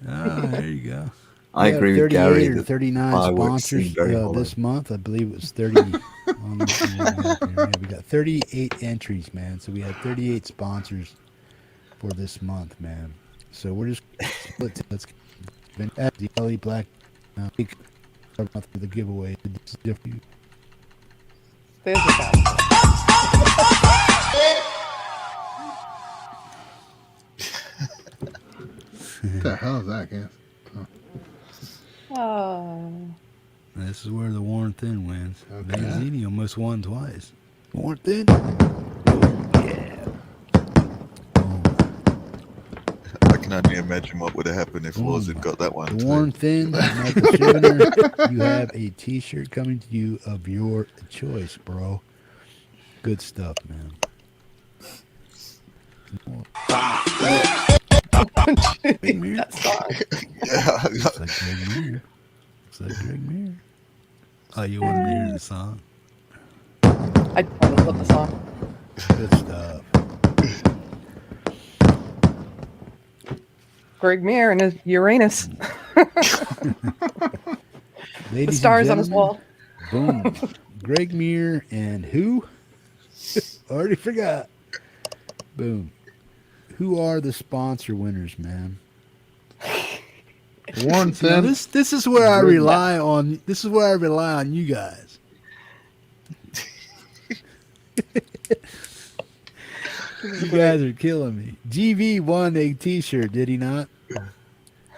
Ah, there you go. I We have agree with 38 Gary. or that 39 fireworks seem sponsors very hollow. this month. I believe it was 30. On this one right here. Yeah, we got 38 entries, man. So we had 38 sponsors for this month, man. So we're just let's at the LE Black for the giveaway. It's different. There's the guy. What the hell is that, Gans? Oh. This is where the worn thin wins. Okay. Vanzini almost won twice. Worn thin. I can only imagine what would have happened if Laws had got that one. The too. worn thin. Michael Schivener, you have a T-shirt coming to you of your choice, bro. Good stuff, man. That song. Yeah. Looks like Greg Meir. Looks like Greg Meir. Oh, you wanted to hear the song? I totally love the song. Good stuff. Greg Meir and his Uranus. The Ladies and stars on his gentlemen, wall. Boom. Greg Meir and who? Already forgot. Boom. Who are the sponsor winners, man? Warren Now, Thin. this is where I rely on. This is where I rely on you guys. You guys are killing me. GV won a T-shirt, did he not?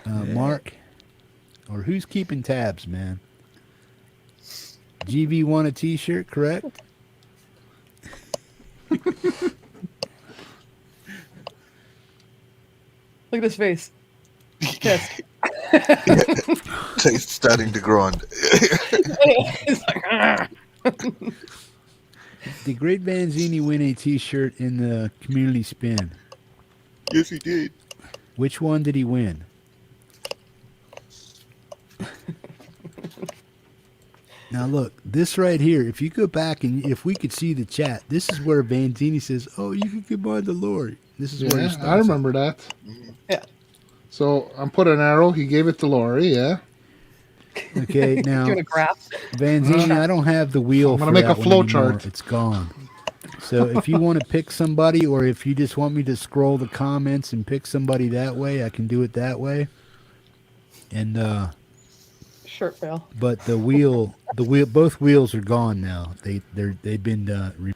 Mark, or who's keeping tabs, man? GV won a T-shirt, correct? Look at his face. Yes. Taste starting to grind. He's like, "Argh." Did Great Vanzini win a T-shirt in the community spin? Yes, he did. Which one did he win? Now look, this right here, if you go back and if we could see the chat, this is where Vanzini says, "Oh, you can combine the Laurie." This is where he starts. I remember that. Yeah. So I'm put an arrow. He gave it to Laurie. Yeah. Okay, now Doing a graph. Vanzini, I don't have the wheel. I'm gonna for make that a flow one anymore. chart. It's gone. So if you want to pick somebody, or if you just want me to scroll the comments and pick somebody that way, I can do it that way. And Shirt fail. but the wheel, both wheels are gone now. They've been.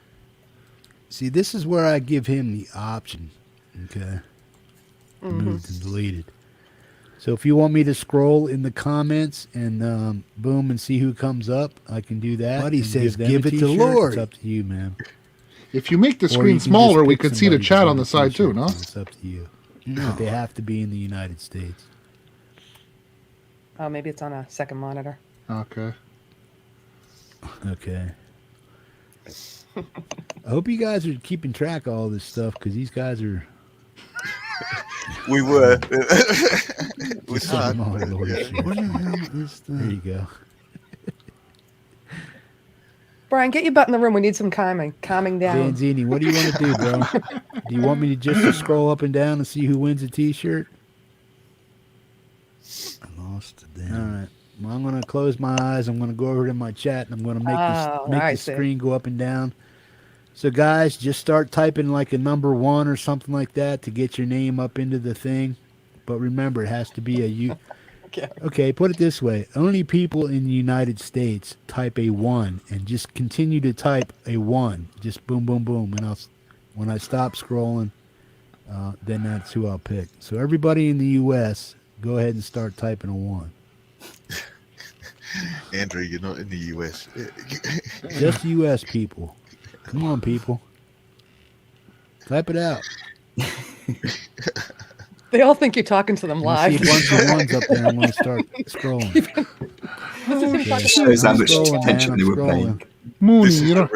See, this is where I give him the option. Okay, removed and deleted. So if you want me to scroll in the comments and boom and see who comes up, I can do that. Buddy says, "Give it to Laurie." It's up to you, man. If you make the Or you screen can smaller, just we pick could see the somebody chat to on the give side too, t-shirt no? to. It's up to you. No. But they have to be in the United States. Oh, maybe it's on a second monitor. Okay. Okay. I hope you guys are keeping track of all this stuff because these guys are. We were. It was hard. Oh, Lord, shit. What the hell is that? There you go. Brian, get your butt in the room. We need some calming down. Vanzini, what do you want to do, bro? Do you want me to just scroll up and down and see who wins a T-shirt? I lost it then. All right. Well, I'm going to close my eyes. I'm going to go over to my chat, and I'm going to make the screen go up and down. So, guys, just start typing like a number 1 or something like that to get your name up into the thing. But remember, it has to be a U. Okay, put it this way. Only people in the United States type a 1 and just continue to type a 1. Just boom, boom, boom. And when I stop scrolling, then that's who I'll pick. So everybody in the U.S., go ahead and start typing a 1. Andrew, you're not in the US. Just U.S. people. Come on, people. Type it out. They all think you're talking to them live. See a bunch of ones up there. I'm going to start scrolling. Shows how much attention they were paying. Mooney, you have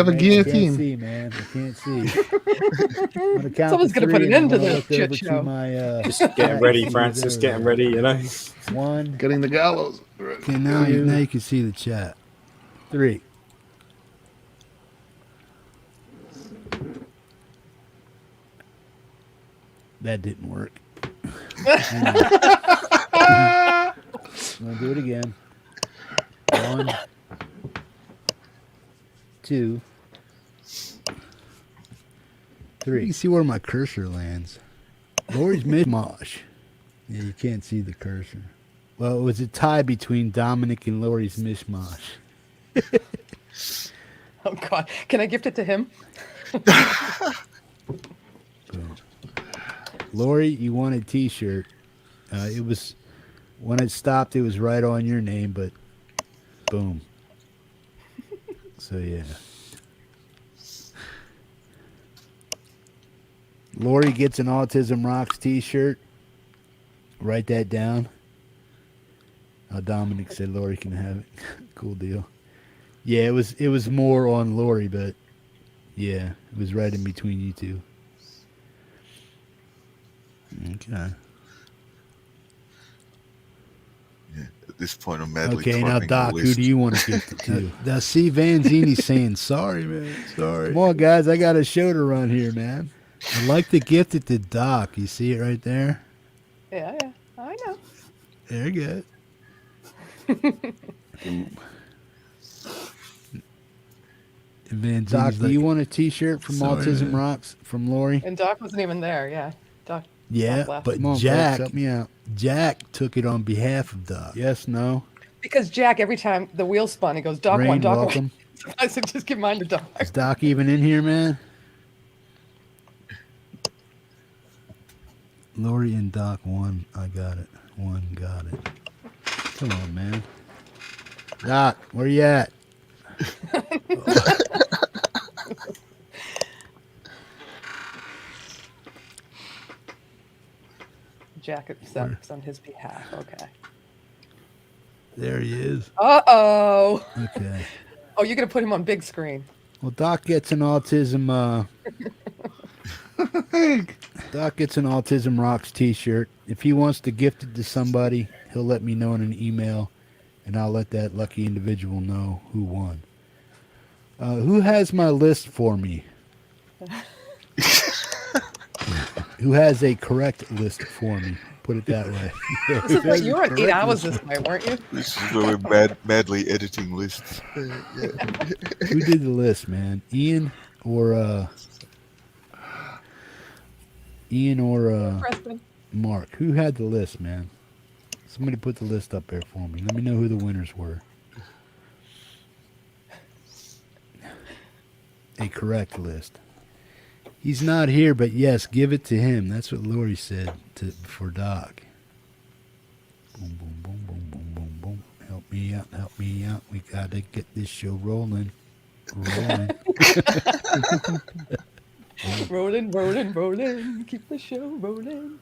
a guillotine. I can't see, man. I can't see. Someone's going to put an end to this shit show. Just getting ready, Francis. Getting ready, you know. 1. Getting the gallows. Okay, now you can see the chat. 3. That didn't work. I'm going to do it again. 1, 2, 3. You can see where my cursor lands. Laurie's Mishmosh. Yeah, you can't see the cursor. Well, it was a tie between Dominic and Laurie's Mishmosh. Oh, God. Can I gift it to him? Laurie, you won a T-shirt. It was when it stopped. It was right on your name, but boom. So yeah, Laurie gets an Autism Rocks T-shirt. Write that down. Dominic said Laurie can have it. Cool deal. Yeah, it was more on Laurie, but yeah, it was right in between you two. Okay. Yeah, at this point, I'm madly Okay, now typing Doc, the who list. do you want to gift it to? Now, see, Vanzini saying, sorry, man, sorry. Come on, guys, I got a show to run here, man. I'd like to gift it to Doc. You see it right there? Yeah, I know. There you go. And Doc, do you want a T-shirt from Autism Rocks from Laurie? And Doc wasn't even there, yeah. Doc left. But Jack, help me out. Jack took it on behalf of Doc. Yes, no? Because Jack, every time the wheel spun, he goes, Doc Rain, one, Doc welcome. one. I said, just give mine to Doc. Is Doc even in here, man? Laurie and Doc, 1. I got it. 1, got it. Come on, man. Doc, where you at? Jack accepts on his behalf. Okay. There he is. Uh-oh. Okay. Oh, you're going to put him on big screen. Well, Doc gets an autism. Doc gets an Autism Rocks T-shirt. If he wants to gift it to somebody, he'll let me know in an email, and I'll let that lucky individual know who won. Who has my list for me? Who has a correct list for me? Put it that way. This is what you were on 8 hours this way, weren't you? This is where we're madly editing lists. Who did the list, man? Ian or Preston. Mark? Who had the list, man? Somebody put the list up there for me. Let me know who the winners were. A correct list. He's not here, but yes, give it to him. That's what Laurie said for Doc. Boom, boom, boom, boom, boom, boom, boom. Help me out, help me out. We got to get this show rolling. Rolling, rolling, rolling. Keep the show rolling.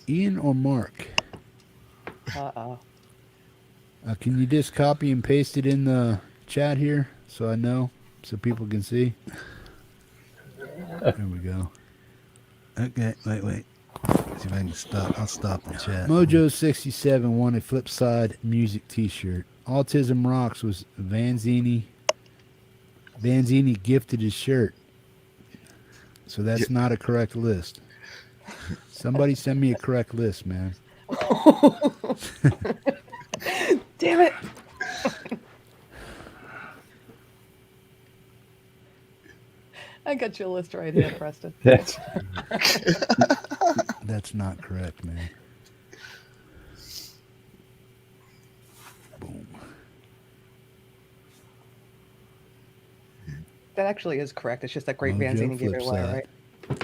Ian or Mark? Uh-oh. Can you just copy and paste it in the chat here so I know, so people can see? There we go. Okay, wait. See if I can stop. I'll stop the chat. Mojo67 won a Flipside music t-shirt. Autism Rocks was Vanzini. Vanzini gifted his shirt. So that's not a correct list. Somebody send me a correct list, man. Damn it. I got your list right here, Preston. That's not correct, man. Boom. That actually is correct. It's just that Great Vanzini gave it away, right?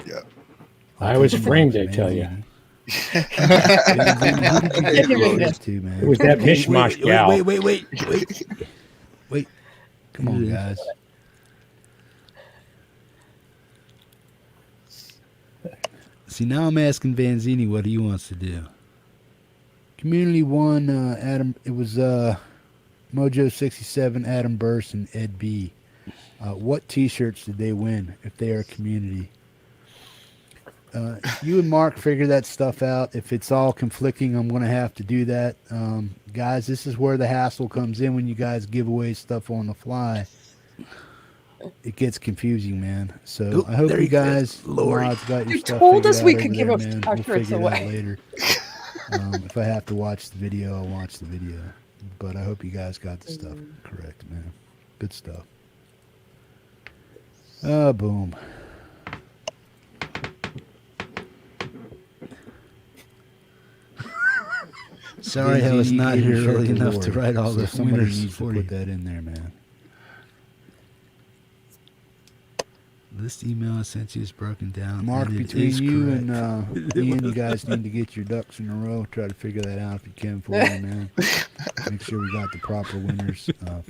Yeah. I was framed, I tell you. It was that Mishmosh gal. Wait. Come on, guys. See, now I'm asking Vanzini what he wants to do. Community won, Adam. It was Mojo67, Adam Burst, and Ed B. What T-shirts did they win if they are community? You and Mark figure that stuff out. If it's all conflicting, I'm going to have to do that. Guys, this is where the hassle comes in when you guys give away stuff on the fly. It gets confusing, man. So I hope you guys, mods, got your stuff told us we figured out could over give there, us man. our We'll shirts figure it out away. later. If I have to watch the video, I'll watch the video. But I hope you guys got the stuff correct, man. Good stuff. Boom. Sorry I was not here early enough to write all the somebody winners needs to for you. put that in there, man. This email I sent you is broken down. Mark, and it between is you correct. and Ian, you guys need to get your ducks in a row. Try to figure that out if you can for me, man. Make sure we got the proper winners figured out.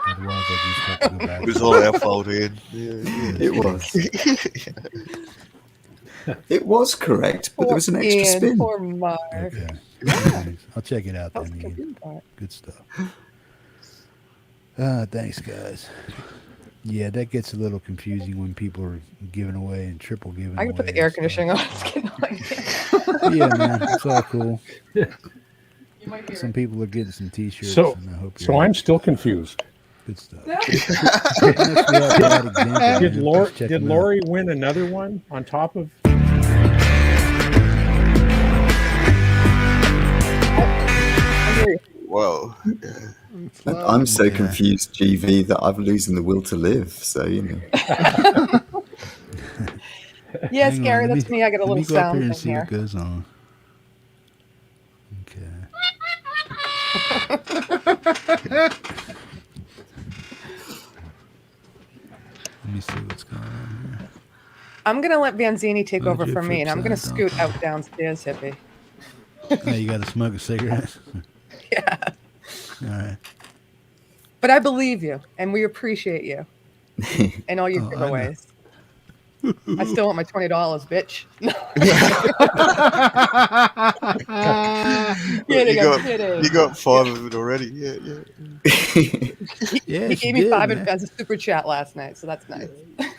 Otherwise, I just have to go back. It was all our fault, Ian. It was. It was correct, but there was an extra Ian, spin. poor Mark. Okay. Thanks. I'll check it out That was then, the Ian. confusing part. Good stuff. Thanks, guys. Yeah, that gets a little confusing when people are giving away and triple giving away. I can put the air conditioning on. It's getting annoying. Yeah, man, it's all cool. You might hear Some it. people are getting some T-shirts. So, and I hope so I'm still confused. good stuff. Did Laurie win another one on top of? Wow. I'm so confused, GV, that I'm losing the will to live. So, you know. Yes, Hang on, Gary, let that's me. I got a let little me go up sound here and thing see here. what goes on. Okay. Let me see what's going on here. I'm going to let Vanzini take over Mojo for me, and I'm going to Flipside, scoot out downstairs, Hippie. Oh, you got to smoke a cigarette? Yeah. All right. But I believe you, and we appreciate you and all your Oh, I know. giveaways. I still want my $20, bitch. You got 5 of it already. Yeah. He gave me 5 as a super chat last night, so that's nice.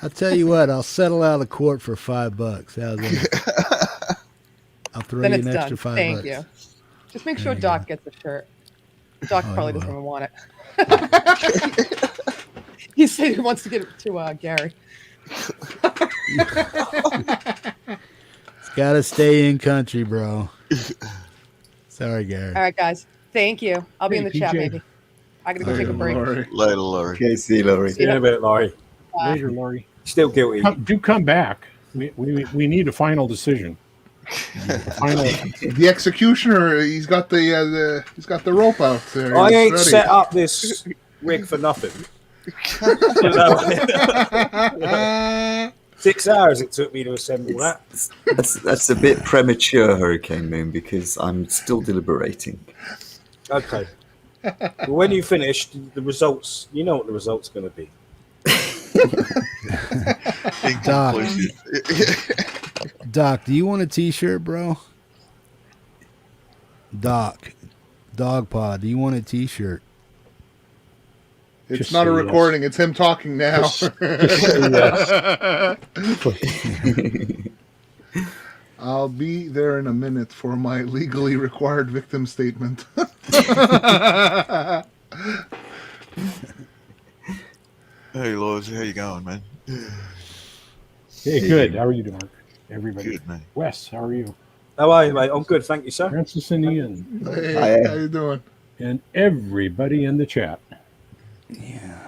I'll tell you what, I'll settle out of court for $5. How's that? I'll throw you an extra $5. Thank you. Just make sure Doc gets the shirt. Doc probably doesn't even want it. He said he wants to get it to Gary. It's got to stay in country, bro. Sorry, Gary. All right, guys. Thank you. I'll be in the chat, maybe. I gotta go take a break. Later, Laurie. Okay, see you, Laurie. See you in a bit, Laurie. Later, Laurie. Still guilty. Do come back. We need a final decision. The executioner, he's got the rope out there. I ain't set up this rig for nothing. 6 hours it took me to assemble that. That's a bit premature, Hurricane Moon, because I'm still deliberating. Okay. Well, when you finish, the results, you know what the result's going to be. Doc, do you want a t-shirt, bro? DogPa, do you want a t-shirt? It's Just not a yes. recording. It's him talking now. Yes. I'll be there in a minute for my legally required victim statement. Hey, Lauries, how you going, man? Hey, good. How are you doing, everybody? Good, man. Wes, how are you? How are you, mate? I'm good, thank you, sir. Francis and Ian. Hey, Hi. how you doing? And everybody in the chat. Yeah.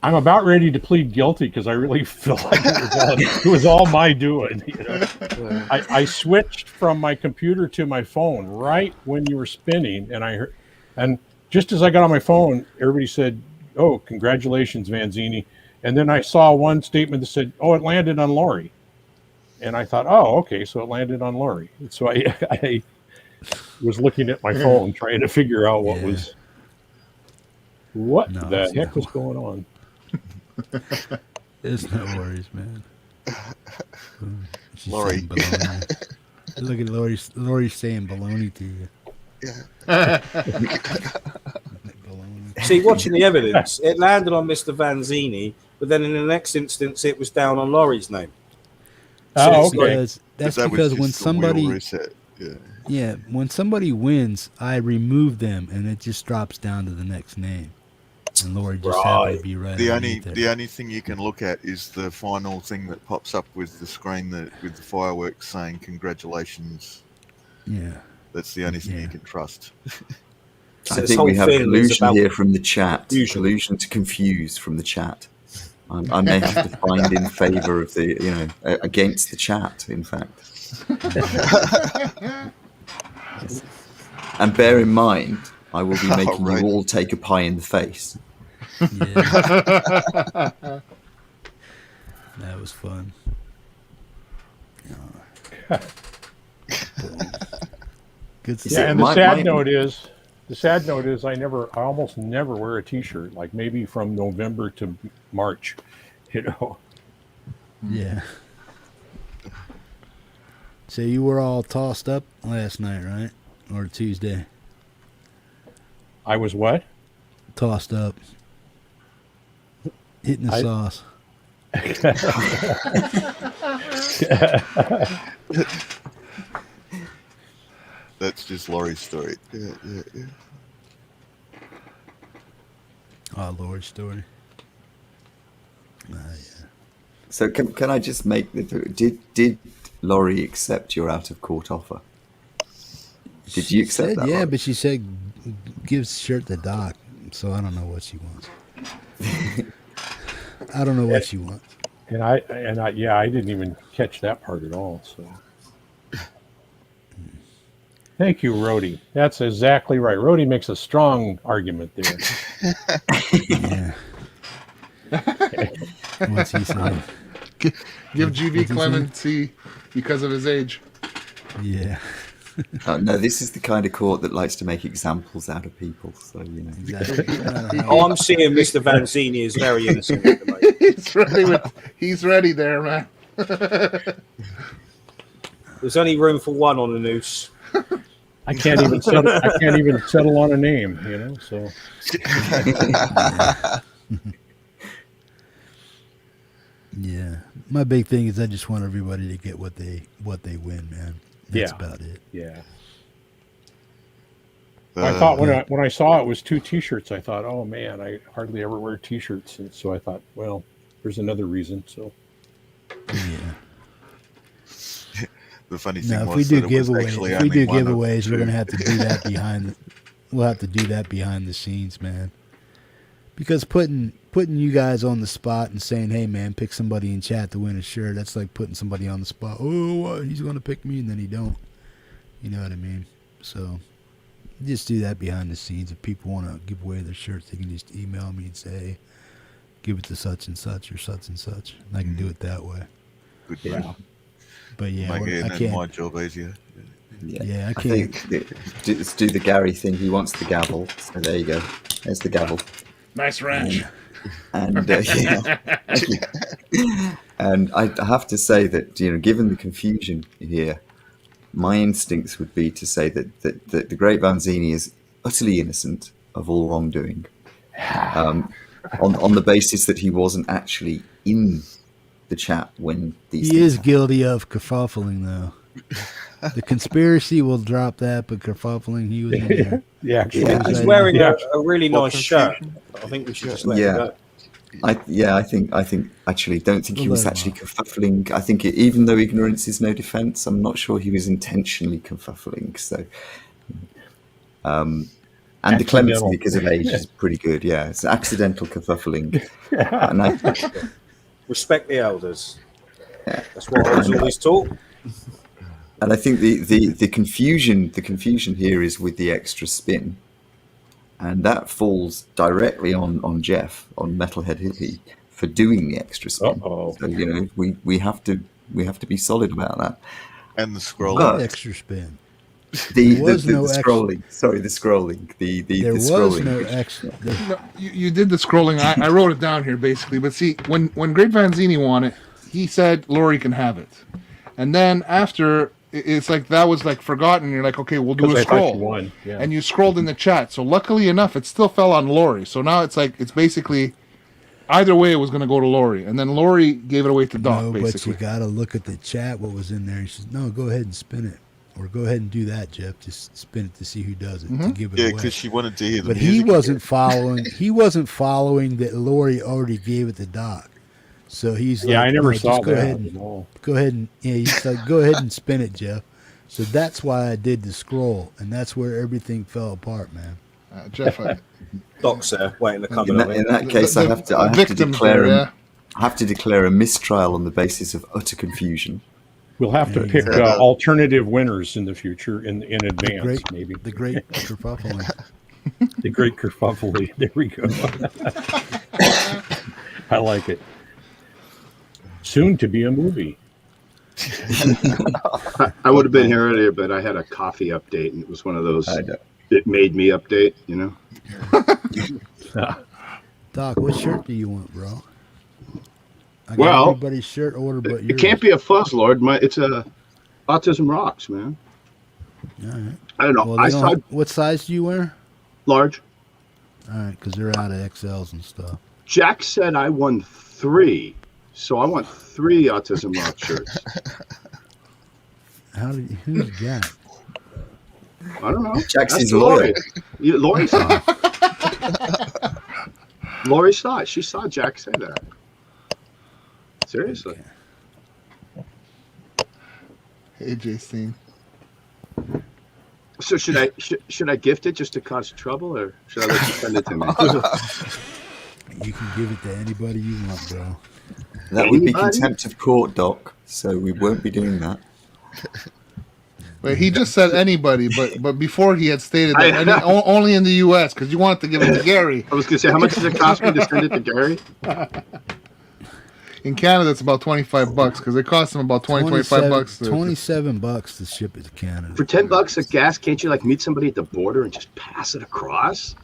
I'm about ready to plead guilty because I really feel like it was all my doing. You know? I switched from my computer to my phone right when you were spinning, and just as I got on my phone, everybody said, "Oh, congratulations, Vanzini," and then I saw one statement that said, "Oh, it landed on Laurie," and I thought, "Oh, okay, so it landed on Laurie." And so I was looking at my phone trying to figure out what the heck was going on. There's no worries, man. Laurie. Look at Laurie's saying baloney to you. Yeah. See, watching the evidence, it landed on Mr. Vanzini, but then in the next instance, it was down on Laurie's name. Oh, So okay. That's because when somebody when somebody wins, I remove them and it just drops down to the next name. And Laurie just happened to be right. The only thing you can look at is the final thing that pops up with the screen with the fireworks saying congratulations. Yeah. That's the only thing you can trust. I think we have collusion here from the chat. Collusion to confuse from the chat. I may have to find in favour of against the chat, in fact. And bear in mind, I will be making you all take a pie in the face. Yeah. That was fun. Good stuff. Yeah, and the sad note is I almost never wear a t-shirt, like maybe from November to March, you know. Yeah. So you were all tossed up last night, right? Or Tuesday? I was what? Tossed up. Hitting the sauce. That's just Laurie's story. Yeah. Oh, Laurie's story. Yeah. So can I just make did Laurie accept your out of court offer? Did you accept that? Yeah, but she said gives shirt to Doc, so I don't know what she wants. I don't know what she wants. And I didn't even catch that part at all. So, thank you, Rhodey. That's exactly right. Rhodey makes a strong argument there. Yeah. What's he saying? Give GV clemency because of his age. Yeah. No, this is the kind of court that likes to make examples out of people. So you know. Exactly. Oh, I'm seeing Mr. Vanzini is very innocent at the moment. He's ready there, man. There's only room for one on the noose. I can't even settle on a name, you know. So Yeah, my big thing is I just want everybody to get what they win, man. That's about it. Yeah. I thought when I saw it was 2 T-shirts, I thought, oh man, I hardly ever wear T-shirts, and so I thought, well, there's another reason. So yeah. The funny thing Now, was if we that do it was giveaways, actually if we only do one of the giveaways, we're two. gonna have to do that behind. We'll have to do that behind the scenes, man. Because putting you guys on the spot and saying, "Hey, man, pick somebody in chat to win a shirt," that's like putting somebody on the spot. Oh, what? He's gonna pick me, and then he don't. You know what I mean? So just do that behind the scenes. If people want to give away their shirts, they can just email me and say, "Hey, give it to such and such or such and such." And I can do it that way. Good yeah. man. But yeah, Make it I can't. my job easier. Yeah, I I can't. think let's do the Gary thing. He wants the gavel. So there you go. There's the gavel. Nice ranch. And and I have to say that given the confusion here, my instincts would be to say that the great Vanzini is utterly innocent of all wrongdoing, on the basis that he wasn't actually in the chat when these. He is guilty of kerfuffling, though. The conspiracy will drop that, but kerfuffling, he was in there. Yeah, He's wearing a really nice shirt. I think we should just let him go. I actually don't think he was actually kerfuffling. I think even though ignorance is no defense, I'm not sure he was intentionally kerfuffling. So, and the clemency because of age is pretty good. Yeah, it's accidental kerfuffling. And respect the elders. Yeah. That's what I was always taught. And I think the confusion here is with the extra spin, and that falls directly on Jeff, on Metalhead Hippie, for doing the extra spin. Uh-oh. So we have to be solid about that. And the scrolling. Extra spin. The scrolling. Sorry, the scrolling. There was scrolling. no extra. No, you did the scrolling. I wrote it down here basically. But see, when Great Vanzini won it, he said Laurie can have it, and then after. It's like that was like forgotten. You're like, okay, we'll do a scroll, and you scrolled in the chat. So luckily enough, it still fell on Laurie. So now it's like it's basically either way it was going to go to Laurie, and then Laurie gave it away to Doc. No, basically. but you got to look at the chat. What was in there? He says, "No, go ahead and spin it, or go ahead and do that, Jeff. Just spin it to see who does it to give it away." Yeah, because she wanted to hear the But music. he wasn't following. He wasn't following that Laurie already gave it to Doc. So he's like, I never saw go that. Go ahead and he's like, go ahead and spin it, Jeff. So that's why I did the scroll, and that's where everything fell apart, man. Jeff, Doc's there waiting to come in that case, I have to declare a mistrial on the basis of utter confusion. We'll have to pick alternative winners in the future in advance, maybe. The great kerfuffle. The great kerfuffle. There we go. I like it. Soon to be a movie. I would have been here earlier, but I had a coffee update, and it was one of those it made me update, Doc, what shirt do you want, bro? I got well, everybody's shirt order, but yours. It can't be a fuzz lord. It's a Autism Rocks, man. All right. I don't know. Well, what size do you wear? Large. All right, because they're out of XLs and stuff. Jack said I won 3, so I want 3 Autism Rock shirts. Who's Jack? I don't know. Jack's his Laurie. Laurie saw it. Laurie saw it. She saw Jack say that. Seriously. Okay. Hey, Jason. So should I gift it just to cause trouble, or should I let you send it to me? You can give it to anybody you want, bro. That would be contempt of court, Doc. So we won't be doing that. But he just said anybody, but before he had stated that only in the U.S. because you wanted to give it to Gary. I was going to say, how much does it cost me to send it to Gary? In Canada, it's about $25 because it costs them about 25 bucks. $27 to ship it to Canada. For $10 of gas, can't you like meet somebody at the border and just pass it across?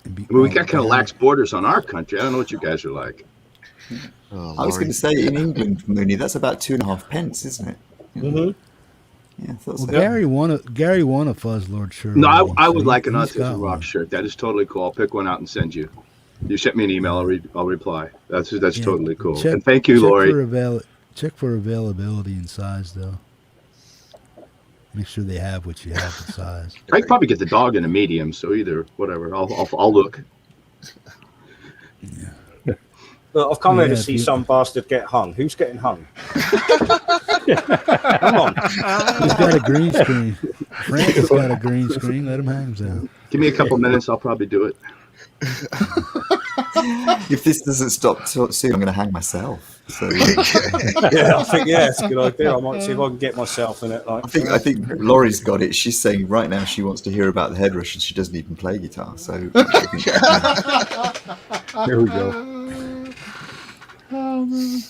I mean, we got kind of lax borders on our country. I don't know what you guys are like. I was going to say, in England, Mooney, that's about 2.5 pence, isn't it? Mm-hmm. Yeah, I thought Well, so. Gary won a Fuzzlord shirt. No, I would like an Autism Rock shirt. That is totally cool. I'll pick one out and send you. You sent me an email. I'll reply. That's totally cool. And thank you, Laurie. Check for availability and size, though. Make sure they have what you have in size. I could probably get the dog in a medium, so either whatever. I'll look. Yeah. Look, I've come here to see some bastard get hung. Who's getting hung? Come on. He's got a green screen. Frank has got a green screen. Let him hang himself. Give me a couple minutes. I'll probably do it. If this doesn't stop soon, I'm going to hang myself. So, yeah, I think it's a good idea. I might see if I can get myself in it. Like, I think Laurie's got it. She's saying right now she wants to hear about the head rush and she doesn't even play guitar. So here we go. Oh, man.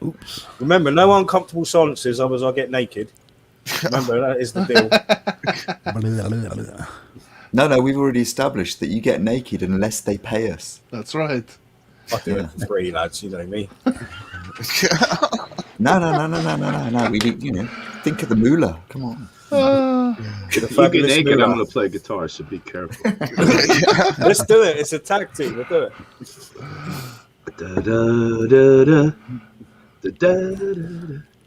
Oops. Remember, no uncomfortable silences, otherwise I'll get naked. Remember, that is the deal. No, we've already established that you get naked unless they pay us. That's right. I do it for free, lads. You know me. No. We need, think of the moolah. Come on. If you get naked, I'm going to play guitar, so be careful. Let's do it. It's a tag team. We'll do it.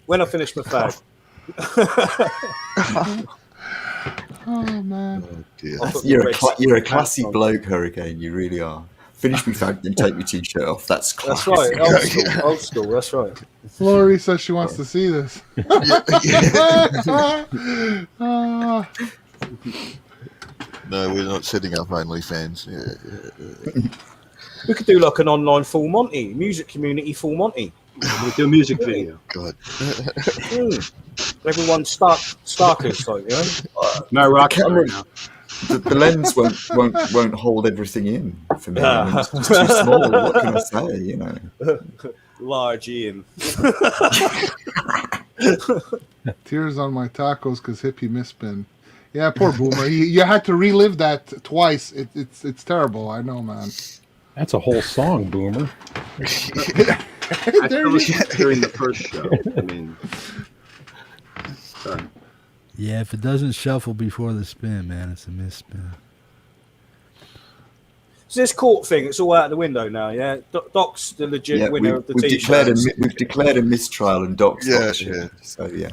When I finish my fag. Oh, man. Oh, dear. You're a classy bloke, Hurricane. You really are. Finish me fag, then take your t-shirt off. That's classy. That's right. Old school. That's right. Laurie says she wants to see this. No, we're not setting up OnlyFans. Yeah. We could do like an online Full Monty, music community Full Monty. We'll do a music video. God. Everyone's stalkers, like, you know. My rock right now. The lens won't hold everything in for me. I mean, it's just too small. What can I say? Large Ian. Tears on my tacos because Hippie misspin. Yeah, poor Boomer. You had to relive that twice. It's terrible. I know, man. That's a whole song, Boomer. I fell asleep during the first show. I mean, sorry. Yeah, if it doesn't shuffle before the spin, man, it's a misspin. So this court thing, it's all out the window now, yeah? Doc's the legit winner of the T-shirts. We've declared a mistrial and Doc's got the Yeah. So, yeah.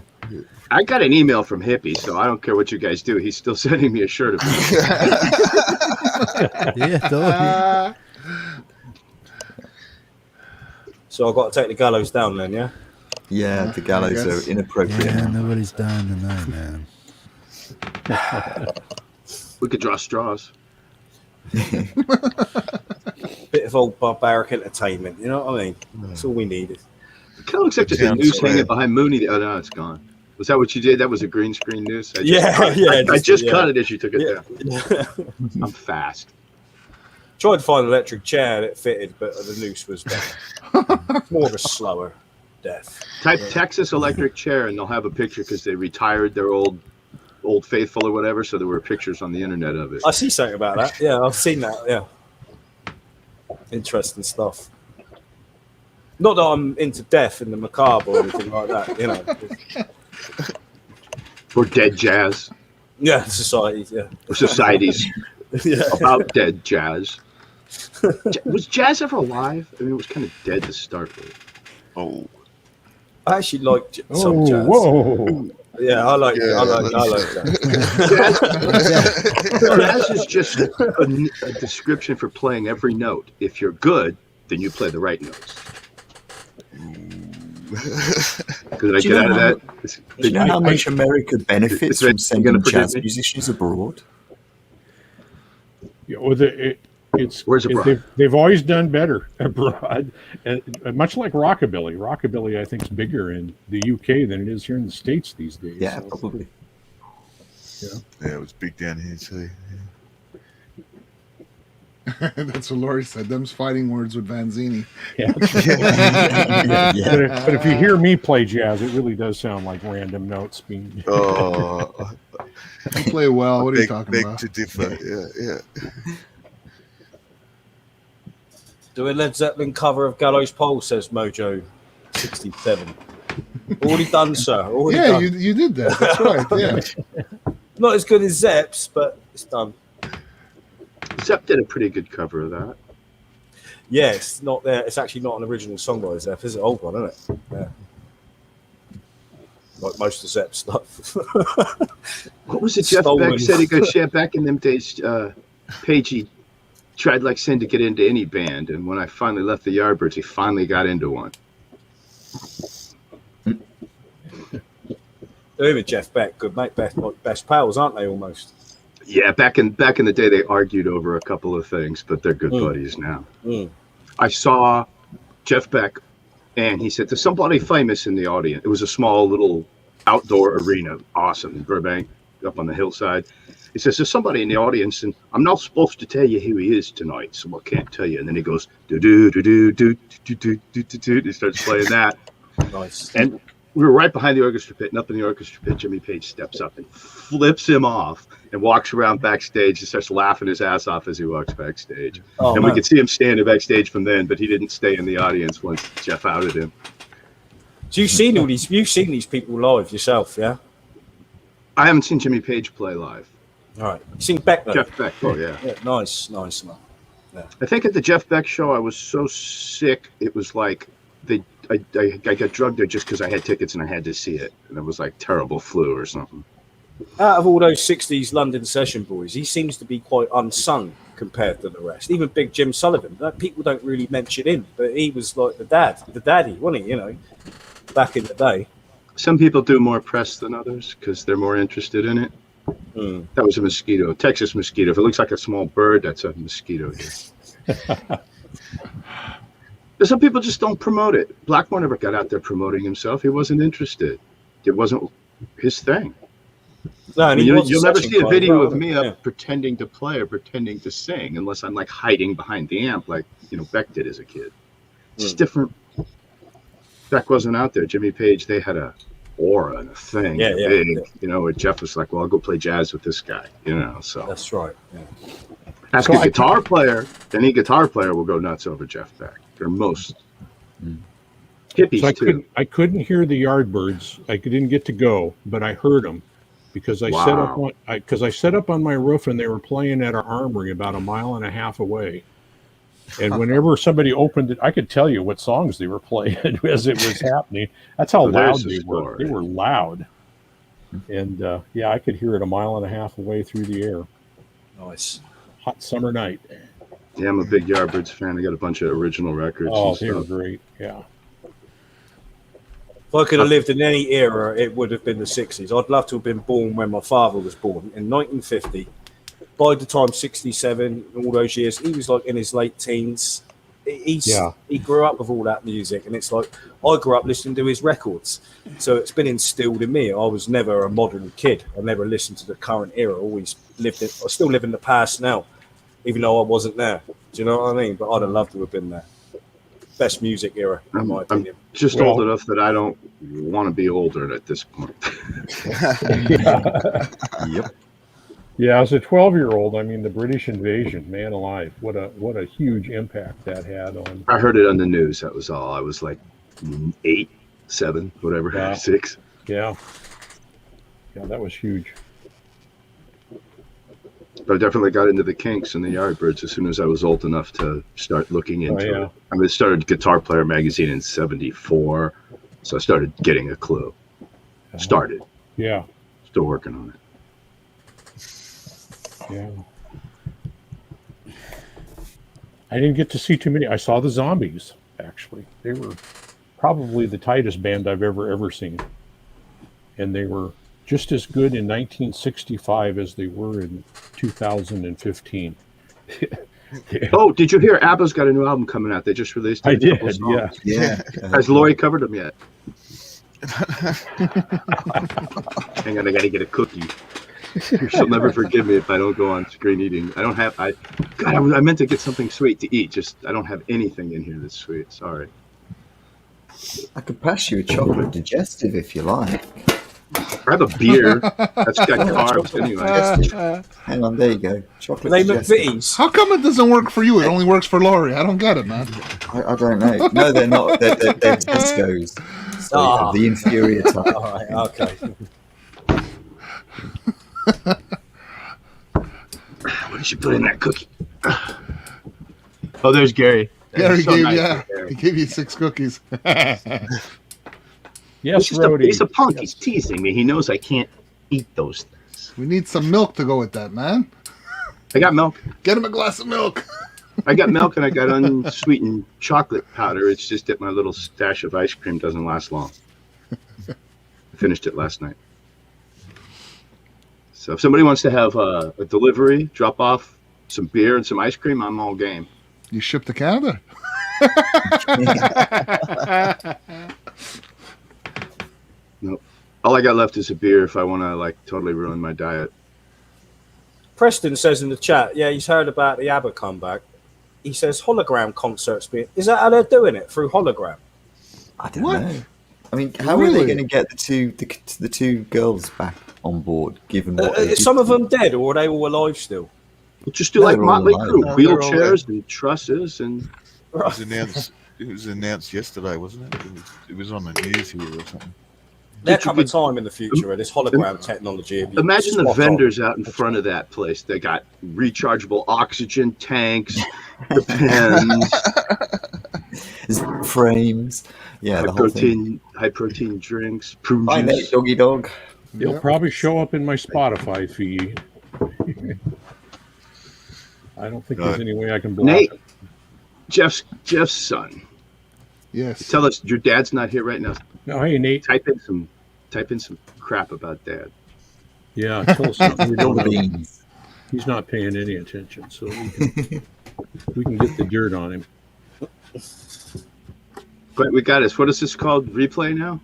I got an email from Hippie, so I don't care what you guys do. He's still sending me a shirt of it. Yeah, totally. So I've got to take the gallows down then, yeah? Yeah, the gallows are inappropriate. Yeah, nobody's dying tonight, man. We could draw straws. Bit of old barbaric entertainment, you know what I mean? That's all we needed. It kind of looks like there's a noose hanging behind Mooney. Oh, no, it's gone. Was that what you did? That was a green screen noose? I just cut it as you took it down. I'm fast. Tried to find an electric chair that fitted, but the noose was better. More of a slower death. Type Texas electric chair, and they'll have a picture because they retired their old Faithful or whatever, so there were pictures on the internet of it. I see something about that. Yeah, I've seen that. Yeah. Interesting stuff. Not that I'm into death and the macabre or anything like that, you know. Or dead jazz. Yeah, society, yeah. Or societies Yeah. about dead jazz. Was jazz ever alive? I mean, it was kind of dead to start with. Oh. I actually like some jazz. Whoa. Yeah, I like that. Jazz is just a description for playing every note. If you're good, then you play the right notes. Could I get out of that? Do you know how much America benefits from sending jazz musicians abroad? Yeah, well, Where's abroad? They've always done better abroad, and much like rockabilly. Rockabilly, I think, is bigger in the UK than it is here in the States these days. Yeah, probably. Yeah, Yeah, it was big down here too. That's what Laurie said. Them's fighting words with Vanzini. Yeah. But if you hear me play jazz, it really does sound like random notes being. Oh, You play well. What are you talking beg about? to differ. Yeah. Do a Led Zeppelin cover of Gallows Pole, says Mojo 67. Already done, sir. Already done. You did that. That's right. Yeah. Not as good as Zepp's, but it's done. Zepp did a pretty good cover of that. Yeah, it's not there. It's actually not an original song by Zepp. It's an old one, isn't it? Yeah. Like most of Zepp stuff. What was it Jeff Beck said? He goes, yeah, back in them days, Pagey tried like sin to get into any band, and when I finally left the Yardbirds, he finally got into one. Him and Jeff Beck, good mate, best pals, aren't they? Almost. Yeah, back in the day, they argued over a couple of things, but they're good buddies now. I saw Jeff Beck, and he said, "There's somebody famous in the audience." It was a small little outdoor arena, awesome in Burbank, up on the hillside. He says, "There's somebody in the audience, and I'm not supposed to tell you who he is tonight, so I can't tell you." And then he goes, "Do do do do do do do do do do." He starts playing that. Nice. And we were right behind the orchestra pit, and up in the orchestra pit, Jimmy Page steps up and flips him off and walks around backstage and starts laughing his ass off as he walks backstage. And we could see him standing backstage from then, but he didn't stay in the audience once Jeff outed him. So you've seen these people live yourself, yeah? I haven't seen Jimmy Page play live. All right. You seen Beck though? Jeff Beck, oh yeah. Nice, man. Yeah. I think at the Jeff Beck show, I was so sick, it was like I got drugged there just because I had tickets and I had to see it. And it was like terrible flu or something. Out of all those 60s London session boys, he seems to be quite unsung compared to the rest. Even Big Jim Sullivan, people don't really mention him, but he was like the daddy, wasn't he? You know, back in the day. Some people do more press than others because they're more interested in it. That was a mosquito, Texas mosquito. If it looks like a small bird, that's a mosquito here. Some people just don't promote it. Blackmore never got out there promoting himself. He wasn't interested. It wasn't his thing. No, and you'll never see a video of me up pretending to play or pretending to sing unless I'm like hiding behind the amp like, Beck did as a kid. It's just different. Beck wasn't out there. Jimmy Page, they had a aura and a thing. Where Jeff was like, well, I'll go play jazz with this guy, so. That's right. Yeah. Ask a guitar player, any guitar player will go nuts over Jeff Beck. Or most hippies too. I couldn't hear the Yardbirds. I didn't get to go, but I heard them because I set up on my roof and they were playing at our armory about 1.5 miles away. And whenever somebody opened it, I could tell you what songs they were playing as it was happening. That's how loud they were. They were loud, and I could hear it 1.5 miles away through the air. Nice, hot summer night. Yeah, I'm a big Yardbirds fan. I got a bunch of original records. Oh, they were great. Yeah. If I could have lived in any era, it would have been the 60s. I'd love to have been born when my father was born in 1950. By the time 67, all those years, he was like in his late teens. He grew up with all that music, and it's like I grew up listening to his records. So it's been instilled in me. I was never a modern kid. I never listened to the current era. I still live in the past now, even though I wasn't there. Do you know what I mean? But I'd have loved to have been there. Best music era, in my opinion. I'm just old enough that I don't want to be older at this point. Yep. Yeah, as a 12-year-old, I mean, the British invasion, man alive, what a huge impact that had on. I heard it on the news. That was all. I was like 8, 7, whatever, 6. Yeah, that was huge. But I definitely got into the Kinks and the Yardbirds as soon as I was old enough to start looking into it. I mean, I started Guitar Player magazine in '74, so I started getting a clue. Started. Yeah. Still working on it. Yeah. I didn't get to see too many. I saw the Zombies, actually. They were probably the tightest band I've ever seen. And they were just as good in 1965 as they were in 2015. Oh, did you hear ABBA's got a new album coming out? They just released it. I did, yeah. Has Laurie covered them yet? Hang on, I got to get a cookie. She'll never forgive me if I don't go on screen eating. I don't have. I meant to get something sweet to eat. Just I don't have anything in here that's sweet. Sorry. I could pass you a chocolate digestive if you like. Grab a beer. That's got carbs anyway. Hang on, there you go. Chocolate They digestive. McVitie's. How come it doesn't work for you? It only works for Laurie. I don't get it, man. I don't know. No, they're not. They're Tesco's. So the inferior type. All right, okay. What did you put in that cookie? Oh, there's Gary. Gary So gave nice, he gave you 6 cookies. Yes, He's Rhodey. a punk. He's teasing me. He knows I can't eat those things. We need some milk to go with that, man. I got milk. Get him a glass of milk. I got milk and I got unsweetened chocolate powder. It's just that my little stash of ice cream doesn't last long. I finished it last night. So if somebody wants to have a delivery, drop off some beer and some ice cream, I'm all game. You ship to Canada? Nope. All I got left is a beer if I want to like totally ruin my diet. Preston says in the chat, yeah, he's heard about the ABBA comeback. He says hologram concerts. Is that how they're doing it, through hologram? I don't know. I mean, how are they going to get the two girls back on board? Given what Some of them dead, or are they all alive still? We'll just do like Motley Crue, No, wheelchairs and trusses and. It was announced yesterday, wasn't it? It was on the news here or something. There come a time in the future where this hologram technology. Imagine the vendors out in front of that place. They got rechargeable oxygen tanks, the pens, frames. Yeah, high protein drinks, prune juice. Nate, doggy dog. It'll probably show up in my Spotify feed. I don't think there's any way I can block Nate, it. Jeff's son. Yes. Tell us your dad's not here right now. No, hey Nate. Type in some crap about Dad. Yeah, tell us something we don't know. Beans. He's not paying any attention, so we can get the dirt on him. But we got this. What is this called? Replay now?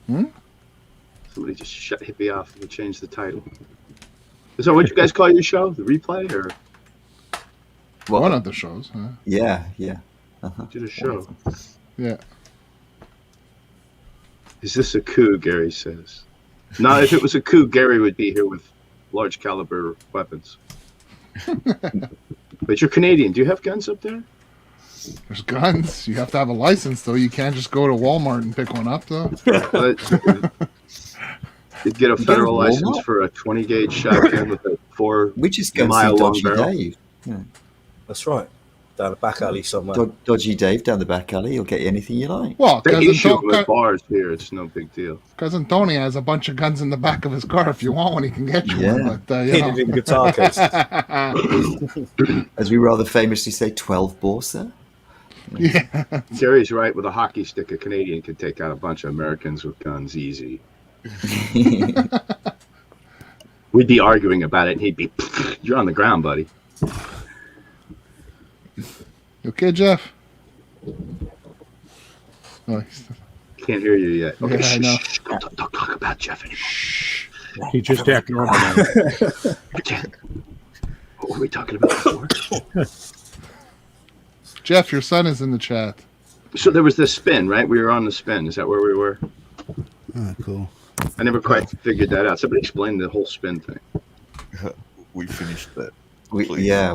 Somebody just shut Hippie off and change the title. Is that what you guys call your show? The Replay or? One of the shows, huh? Yeah. Did a show. Yeah. Is this a coup? Gary says. No, if it was a coup, Gary would be here with large caliber weapons. But you're Canadian. Do you have guns up there? There's guns. You have to have a license, though. You can't just go to Walmart and pick one up, though. You'd get a federal license for a 20 gauge shotgun with a 4 We just go mile see long Dodgy barrel. Dave. Yeah. That's right. Down the back alley somewhere. Dodgy Dave down the back alley. He'll get you anything you like. Well, They issue them at bars here. It's no big deal. Cousin Tony has a bunch of guns in the back of his car. If you want one, he can get you one. But, hidden in guitar cases. As we rather famously say, 12 bore, sir. Yeah. Gary's right. With a hockey stick, a Canadian could take out a bunch of Americans with guns easy. We'd be arguing about it, and he'd be, "You're on the ground, buddy." You okay, Jeff? Oh, Can't hear you yet. Okay, yeah, I know. shh, don't talk about Jeff anymore. Shh. He just acted normal now. What were we talking about before? Jeff, your son is in the chat. So there was this spin, right? We were on the spin. Is that where we were? Oh, cool. I never quite figured that out. Somebody explained the whole spin thing. We finished that. Yeah.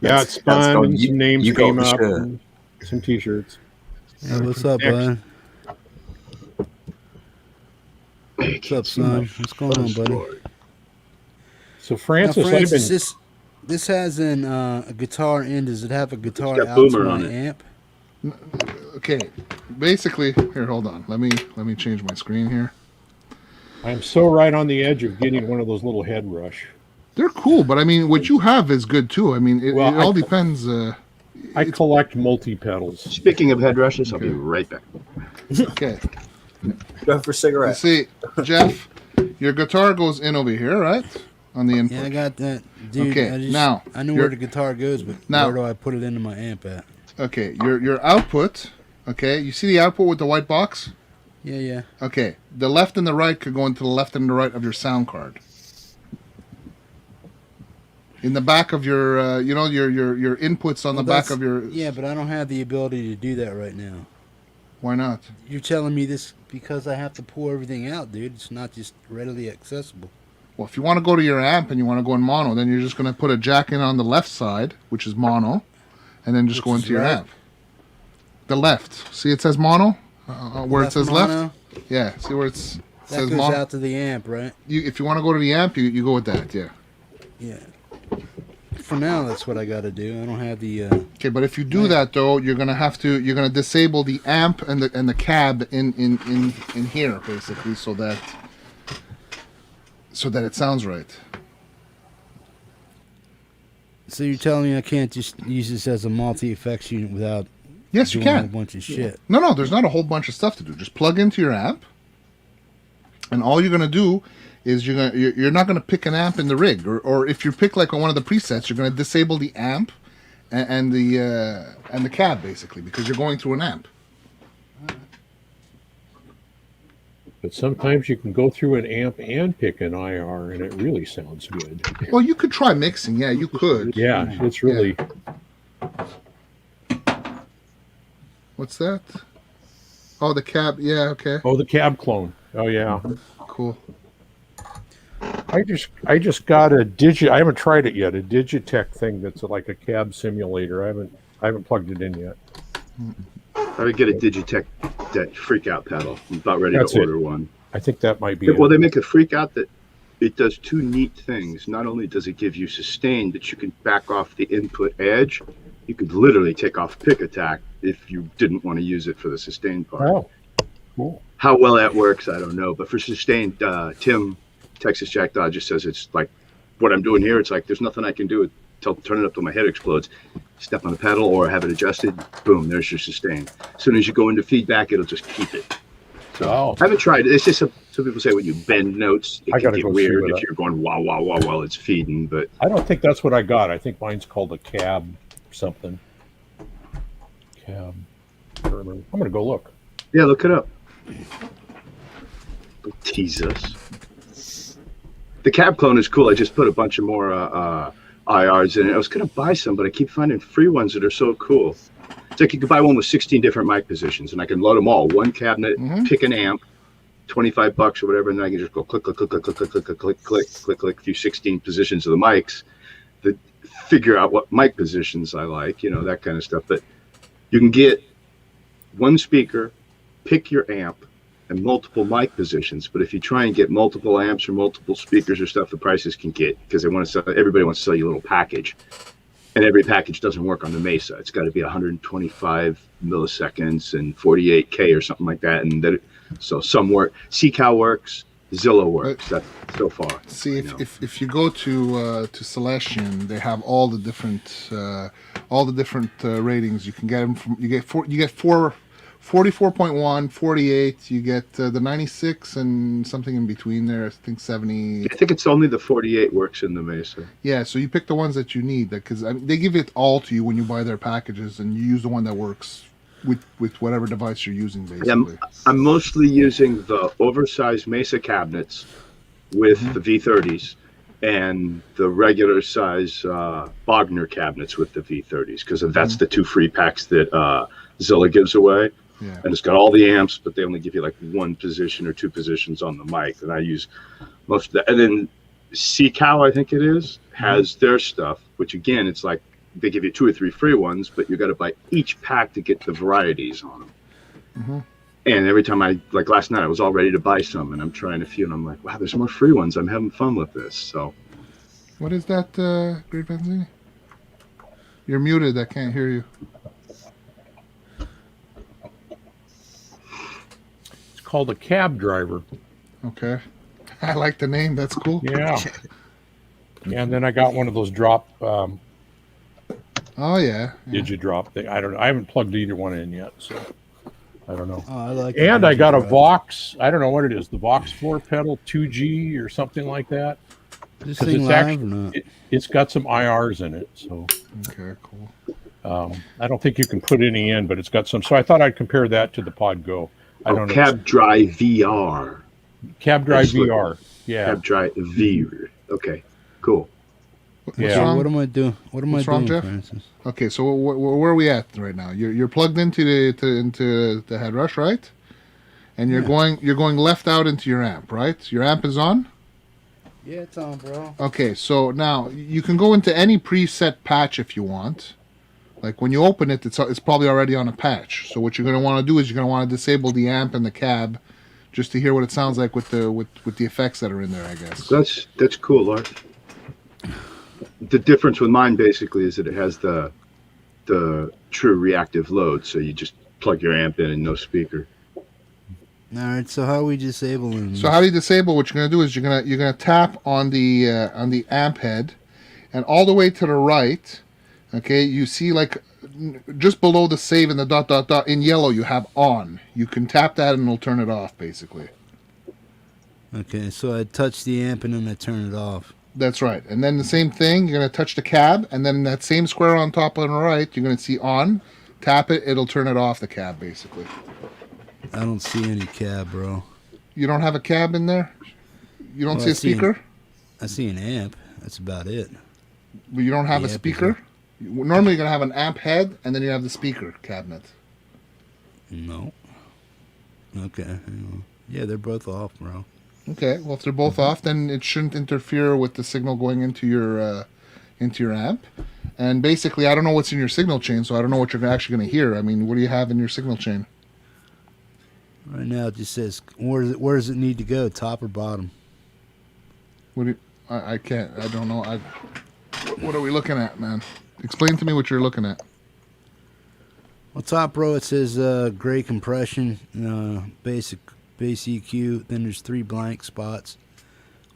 Yeah, it's fun. You- Some names you got came the up. shirt. And some T-shirts. Hey, what's up, bud? What's up, son? What's going on, buddy? So Francis, now, Francis, I've been... this has a guitar in. Does it have a guitar got out boomer to on my it. amp? Okay, basically, here, hold on. Let me change my screen here. I'm so right on the edge of getting one of those little head rush. They're cool, but I mean, what you have is good too. I mean, it all depends. I collect multi-pedals. Speaking of head rushes, I'll be right back. Okay. Go for a cigarette. You see, Jeff, your guitar goes in over here, right? On the input. Yeah, I got that. Dude, Okay, now, I know where the guitar goes, but now- where do I put it into my amp at? Okay, your output. Okay, you see the output with the white box? Yeah. Okay, the left and the right could go into the left and the right of your sound card. In the back of your, your inputs on the back of your. Yeah, but I don't have the ability to do that right now. Why not? You're telling me this because I have to pull everything out, dude. It's not just readily accessible. Well, if you want to go to your amp and you want to go in mono, then you're just going to put a jack in on the left side, which is mono, and then just go into your amp. The left. See, it says mono? Where it says mono? Left? Yeah, see where says mono? That goes out to the amp, right? If you want to go to the amp, you go with that, yeah. Yeah. For now, that's what I got to do. I don't have the... Okay, but if you do that, though, you're going to disable the amp and the cab in here, basically, so that it sounds right. So you're telling me I can't just use this as a multi-effects unit without doing you can. A bunch of shit? No, there's not a whole bunch of stuff to do. Just plug into your amp, and all you're going to do is you're not going to pick an amp in the rig, or if you pick like on one of the presets, you're going to disable the amp and the cab, basically, because you're going through an amp. But sometimes you can go through an amp and pick an IR, and it really sounds good. Well, you could try mixing. Yeah, you could. Yeah, it's really... What's that? Oh, the cab. Yeah, okay. Oh, the cab clone. Oh, yeah. Cool. I just got a I haven't tried it yet, a Digitech thing that's like a cab simulator. I haven't plugged it in yet. I would get a Digitech that freak out pedal. I'm about ready to order one. I think that might be Well, they make a freak out that it does two neat things. Not only does it give you sustain that you can back off the input edge, you could literally take off pick attack if you didn't want to use it for the sustain part. Oh, cool. How well that works, I don't know. But for sustain, Tim, Texas Jackdaw, just says it's like what I'm doing here. It's like there's nothing I can do turn it up till my head explodes. Step on the pedal or have it adjusted. Boom, there's your sustain. As soon as you go into feedback, it'll just keep it. So I haven't tried it. It's just some people say when you bend notes, it can get weird if you're going wah wah wah while it's feeding. But I don't think that's what I got. I think mine's called a cab something. Cab. I don't remember. I'm gonna go look. Yeah, look it up. Don't tease us. The cab clone is cool. I just put a bunch of more IRs in it. I was gonna buy some, but I keep finding free ones that are so cool. It's like you could buy one with 16 different mic positions, and I can load them all. One cabinet, pick an amp, $25 or whatever, and then I can just go click, click, click, click, click, click, click, click, click, click, click, through 16 positions of the mics to figure out what mic positions I like, that kind of stuff. But you can get one speaker, pick your amp, and multiple mic positions. But if you try and get multiple amps or multiple speakers or stuff, the prices can get, because everybody wants to sell you a little package. And every package doesn't work on the Mesa. It's got to be 125 milliseconds and 48K or something like that. And so some work. CCAL works. Zillow works. That's so far. See, if you go to Celestion, they have all the different ratings. You can get them from. You get 44.1, 48. You get the 96 and something in between there. I think 70. I think it's only the 48 works in the Mesa. Yeah, so you pick the ones that you need, because they give it all to you when you buy their packages, and you use the one that works with whatever device you're using, basically. Yeah, I'm mostly using the oversized Mesa cabinets with the V30s and the regular size Bogner cabinets with the V30s, because that's the two free packs that Zilla gives away. Yeah. And it's got all the amps, but they only give you like one position or two positions on the mic. And I use most of that. And then CCAL, I think it is, has their stuff, which again, it's like they give you 2 or 3 free ones, but you got to buy each pack to get the varieties on them. And every time like last night, I was all ready to buy some, and I'm trying a few, and I'm like, wow, there's more free ones. I'm having fun with this. So, what is that, greatvanzinni? You're muted. I can't hear you. Called a cab driver. Okay. I like the name. That's cool. Yeah. And then I got one of those drop Digidrop thing. I don't know. I haven't plugged either one in yet, so I don't know. Oh, I like. And I got a Vox. I don't know what it is. The Vox 4 pedal 2G or something like that. This thing live or not? It's got some IRs in it. So okay, cool. I don't think you can put any in, but it's got some. So I thought I'd compare that to the Pod Go. I don't know. Cab Drive VR. Cab Drive VR. Yeah. Cab Drive VR. Okay, cool. Yeah. Okay, what am I doing? What am What's I wrong, doing, Jeff? Francis? Okay, so where are we at right now? You're plugged into the head rush, right? And you're going left out into your amp, right? Your amp is on? Yeah, it's on, bro. Okay, so now you can go into any preset patch if you want. Like when you open it, it's probably already on a patch. So what you're going to want to do is you're going to want to disable the amp and the cab, just to hear what it sounds like with the effects that are in there, I guess. That's cool, Laurie. The difference with mine basically is that it has the true reactive load, so you just plug your amp in and no speaker. All right, so how are we disabling? So how do you disable? What you're going to do is you're gonna tap on the amp head, and all the way to the right, okay, you see like just below the save and the ... in yellow you have on. You can tap that and it'll turn it off basically. Okay, so I touch the amp and then I turn it off. That's right. And then the same thing, you're going to touch the cab, and then that same square on top on the right, you're going to see on. Tap it, it'll turn it off, the cab, basically. I don't see any cab, bro. You don't have a cab in there? You don't see a speaker? I see an amp. That's about it. But you don't have a speaker? Normally you're going to have an amp head, and then you have the speaker cabinet. No. Okay. Yeah, they're both off, bro. Okay, well, if they're both off, then it shouldn't interfere with the signal going into your amp. And basically, I don't know what's in your signal chain, so I don't know what you're actually going to hear. I mean, what do you have in your signal chain? Right now, it just says, where does it need to go, top or bottom? I can't. I don't know. What are we looking at, man? Explain to me what you're looking at. Well, top, bro, it says gray compression, basic bass EQ, then there's 3 blank spots.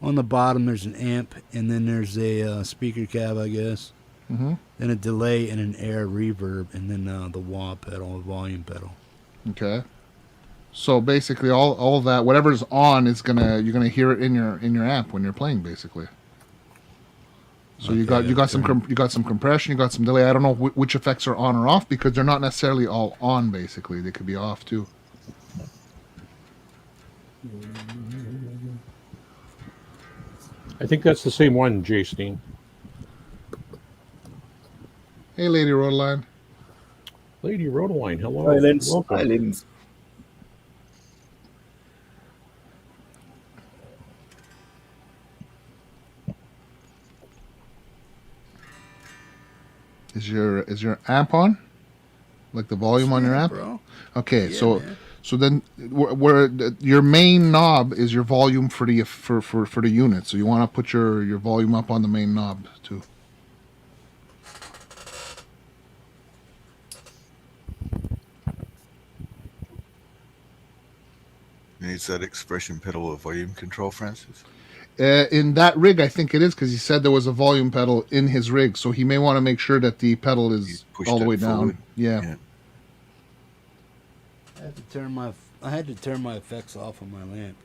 On the bottom there's an amp, and then there's a speaker cab, I guess. Mm-hmm. Then a delay and an air reverb, and then the wah pedal, the volume pedal. Okay. So basically all of that, whatever's on is you're gonna hear it in your amp when you're playing, basically. So you got some compression, you got some delay. I don't know which effects are on or off, because they're not necessarily all on, basically. They could be off too. I think that's the same one, Jay Steen. Hey, Lady Rodeline. Lady Rodeline, hello. Hi, Linz. Welcome. Hi, Linz. Is your amp on? Like the volume on your amp? Bro. Okay, Yeah, so man. so then where your main knob is your volume for the unit. So you want to put your volume up on the main knob too. Needs that expression pedal or volume control, Francis? In that rig, I think it is, because he said there was a volume pedal in his rig, so he may want to make sure that the pedal is all the way down. Yeah. I had to turn my effects off on my lamp.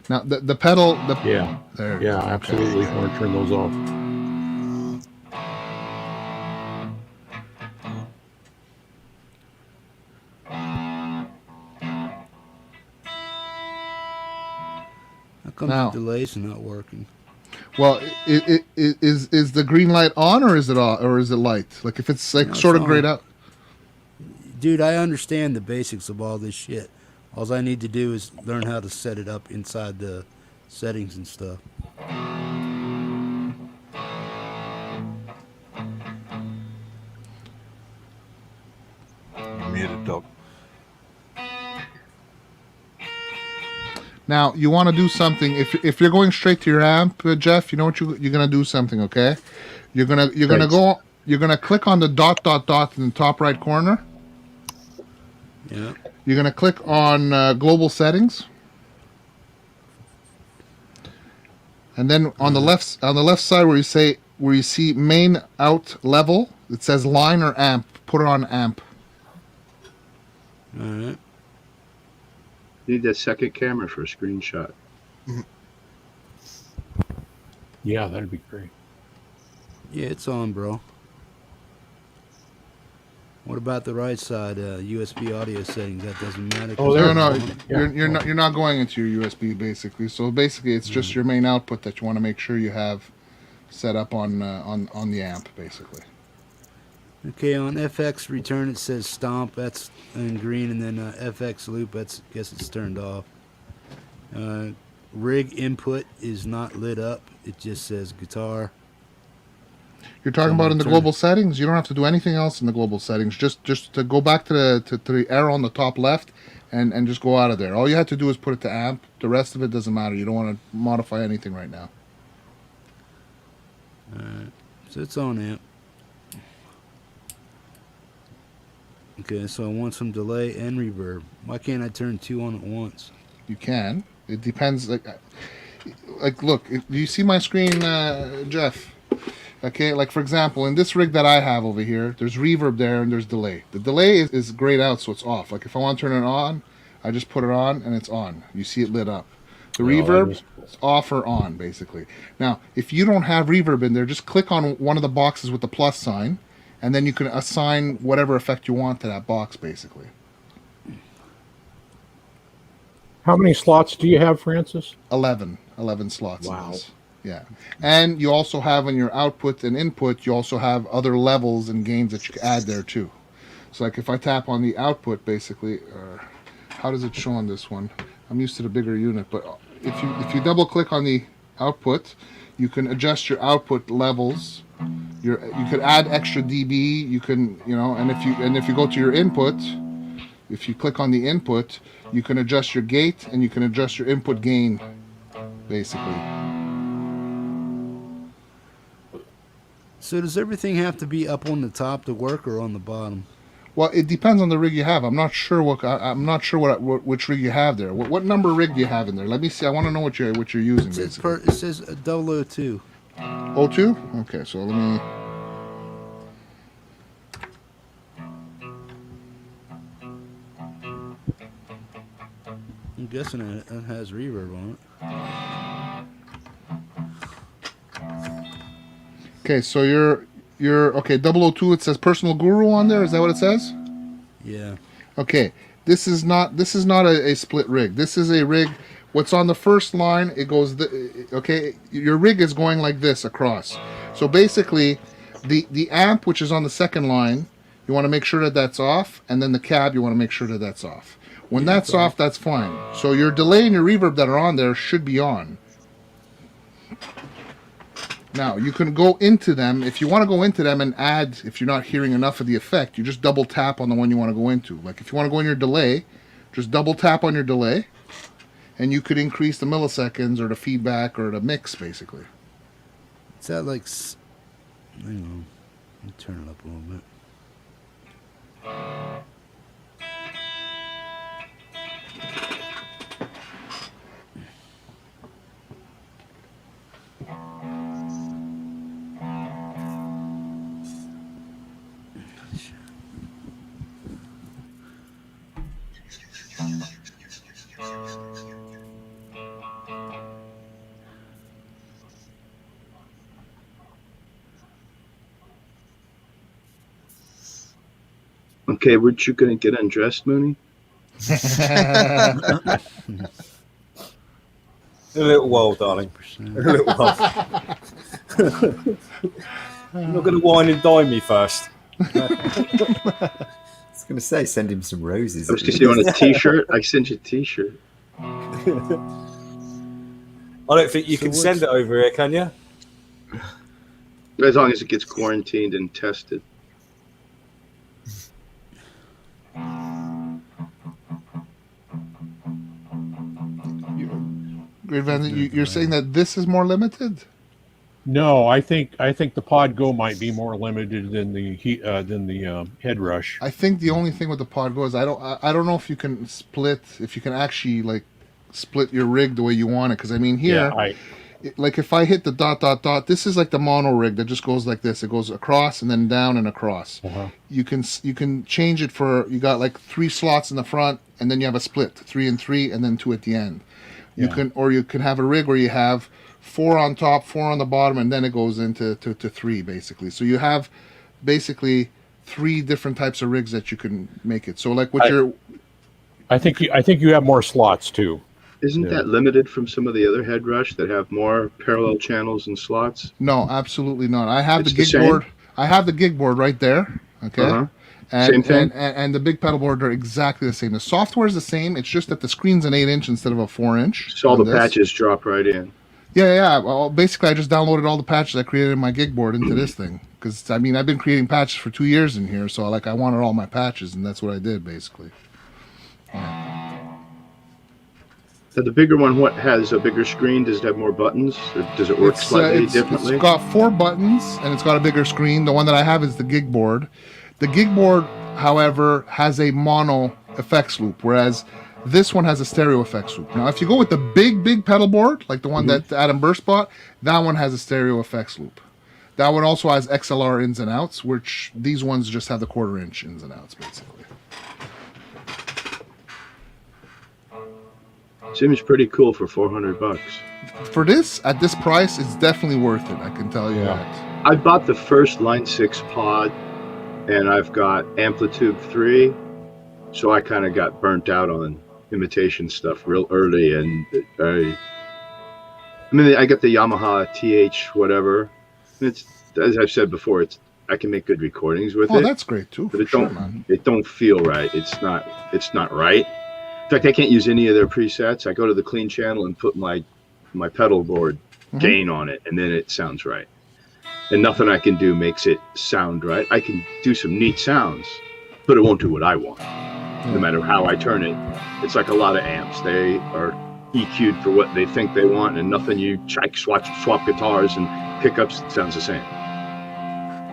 Now the pedal. Yeah. There. Yeah, absolutely. I want to turn those off. How come the delay's not working? Well, is the green light on, or is it off, or is it light? Like if it's like sort of grayed out. Dude, I understand the basics of all this shit. All I need to do is learn how to set it up inside the settings and stuff. Muted, dog. Now you want to do something. If you're going straight to your amp, Jeff, you know what you're gonna do something. Okay, you're gonna click on the ... in the top right corner. Yeah. You're gonna click on global settings, and then on the left side where you see main out level, it says line or amp. Put it on amp. All right. You need that second camera for a screenshot. Yeah, that'd be great. Yeah, it's on, bro. What about the right side, USB audio settings? That doesn't matter. Oh, No, Yeah. you're not going into your USB basically. So basically, it's just your main output that you want to make sure you have set up on the amp, basically. Okay, on FX return it says stomp. That's in green, and then FX loop. That's guess it's turned off. Rig input is not lit up. It just says guitar. You're talking about in the global settings. You don't have to do anything else in the global settings. Just to go back to the arrow on the top left, and just go out of there. All you have to do is put it to amp. The rest of it doesn't matter. You don't want to modify anything right now. Alright, so it's on amp. Okay, so I want some delay and reverb. Why can't I turn 2 on at once? You can. It depends. Like look. Do you see my screen, Jeff? Okay, like for example, in this rig that I have over here, there's reverb there and there's delay. The delay is grayed out, so it's off. Like if I want to turn it on, I just put it on and it's on. You see it lit up. The reverb is off or on, basically. Now, if you don't have reverb in there, just click on one of the boxes with the plus sign, and then you can assign whatever effect you want to that box, basically. How many slots do you have, Francis? 11 slots. Wow. Yeah. And you also have in your output and input, you also have other levels and gains that you can add there too. So like if I tap on the output, basically, how does it show on this one? I'm used to the bigger unit, but if you double click on the output, you can adjust your output levels. You could add extra dB. You can, and if you go to your input, if you click on the input, you can adjust your gate and you can adjust your input gain, basically. So does everything have to be up on the top to work, or on the bottom? Well, it depends on the rig you have. I'm not sure which rig you have there. What number rig do you have in there? Let me see. I want to know what you're using. It says 002. 02? Okay, so let me. I'm guessing it has reverb on it. Okay, so you're okay. 002. It says Personal Guru on there. Is that what it says? Yeah. Okay. This is not a split rig. This is a rig. What's on the first line? It goes. Okay. Your rig is going like this across. So basically, the amp which is on the second line, you want to make sure that that's off, and then the cab you want to make sure that that's off. When that's off, that's fine. So your delay and your reverb that are on there should be on. Now, you can go into them. If you want to go into them and add, if you're not hearing enough of the effect, you just double tap on the one you want to go into. Like if you want to go in your delay, just double tap on your delay, and you could increase the milliseconds or the feedback or the mix, basically. Is that like... Hang on. Let me turn it up a little bit. Okay, weren't you going to get undressed, Mooney? A little while, darling. A little while. I'm not going to wine and dine me first. I was going to say, send him some roses. I was just on a T-shirt. I sent you a T-shirt. I don't think you can send it over here, can you? As long as it gets quarantined and tested. Greatvanzinni, you're saying that this is more limited? No, I think the Pod Go might be more limited than the Head Rush. I think the only thing with the Pod Go is I don't know if you can actually like split your rig the way you want it, because I mean here, like if I hit the ... this is like the mono rig that just goes like this. It goes across and then down and across. Uh-huh. You can change it for, you got like 3 slots in the front and then you have a split, 3 and 3 and then 2 at the end. You can have a rig where you have 4 on top, 4 on the bottom, and then it goes into 3 basically. So you have basically 3 different types of rigs that you can make it. So like what you're... I think you have more slots too. Isn't that limited from some of the other head rush that have more parallel channels and slots? No, absolutely not. I have the gig board. I have the gig board right there. Okay. Same thing. And the big pedal board are exactly the same. The software is the same. It's just that the screen's an 8-inch instead of a 4-inch. So all the patches drop right in. Yeah. Well, basically, I just downloaded all the patches I created in my gig board into this thing. Because, I mean, I've been creating patches for 2 years in here. So, I wanted all my patches, and that's what I did, basically. So the bigger one, what has a bigger screen? Does it have more buttons, or does it work slightly differently? It's got 4 buttons, and it's got a bigger screen. The one that I have is the gig board. The gig board, however, has a mono effects loop, whereas this one has a stereo effects loop. Now, if you go with the big pedal board, like the one that Adam Burst bought, that one has a stereo effects loop. That one also has XLR ins and outs, which these ones just have the 1/4-inch ins and outs, basically. Seems pretty cool for $400. For this, at this price, it's definitely worth it. I can tell you that. I bought the first Line 6 pod, and I've got Amplitude 3, so I kind of got burnt out on imitation stuff real early, and I got the Yamaha TH whatever. It's, as I've said before, I can make good recordings with it. Oh, that's great too. But it don't feel right. It's not right. In fact, I can't use any of their presets. I go to the clean channel and put my pedal board gain on it, and then it sounds right. And nothing I can do makes it sound right. I can do some neat sounds, but it won't do what I want. No matter how I turn it. It's like a lot of amps. They are EQ'd for what they think they want, and nothing you swap guitars and pickups sounds the same.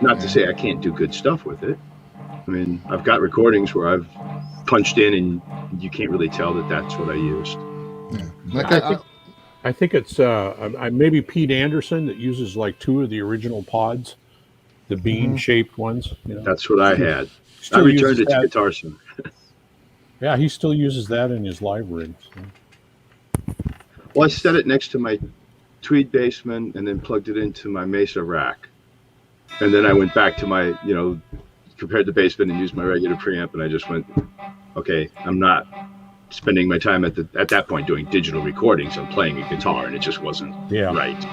Not to say I can't do good stuff with it. I mean, I've got recordings where I've punched in and you can't really tell that that's what I used. I think it's maybe Pete Anderson that uses like 2 of the original pods, the bean-shaped ones. You know? That's what I had. I returned it to Guitar Center. Yeah, he still uses that in his live rig. So. Well, I set it next to my Tweed Bassman and then plugged it into my Mesa rack. And then I went back to my, compared the Bassman and used my regular preamp, and I just went, okay, I'm not spending my time at that point doing digital recordings. I'm playing a guitar, and it just wasn't right.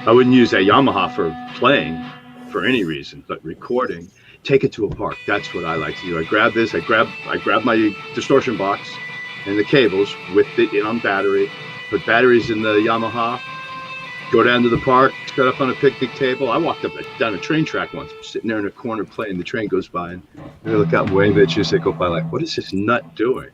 I wouldn't use that Yamaha for playing for any reason, but recording, take it to a park. That's what I like to do. I grab this, I grab my distortion box and the cables with it in on battery, put batteries in the Yamaha, go down to the park, set up on a picnic table. I walked down a train track once, sitting there in a corner playing. The train goes by, and I look out and wave at you as they go by, like, what is this nut doing?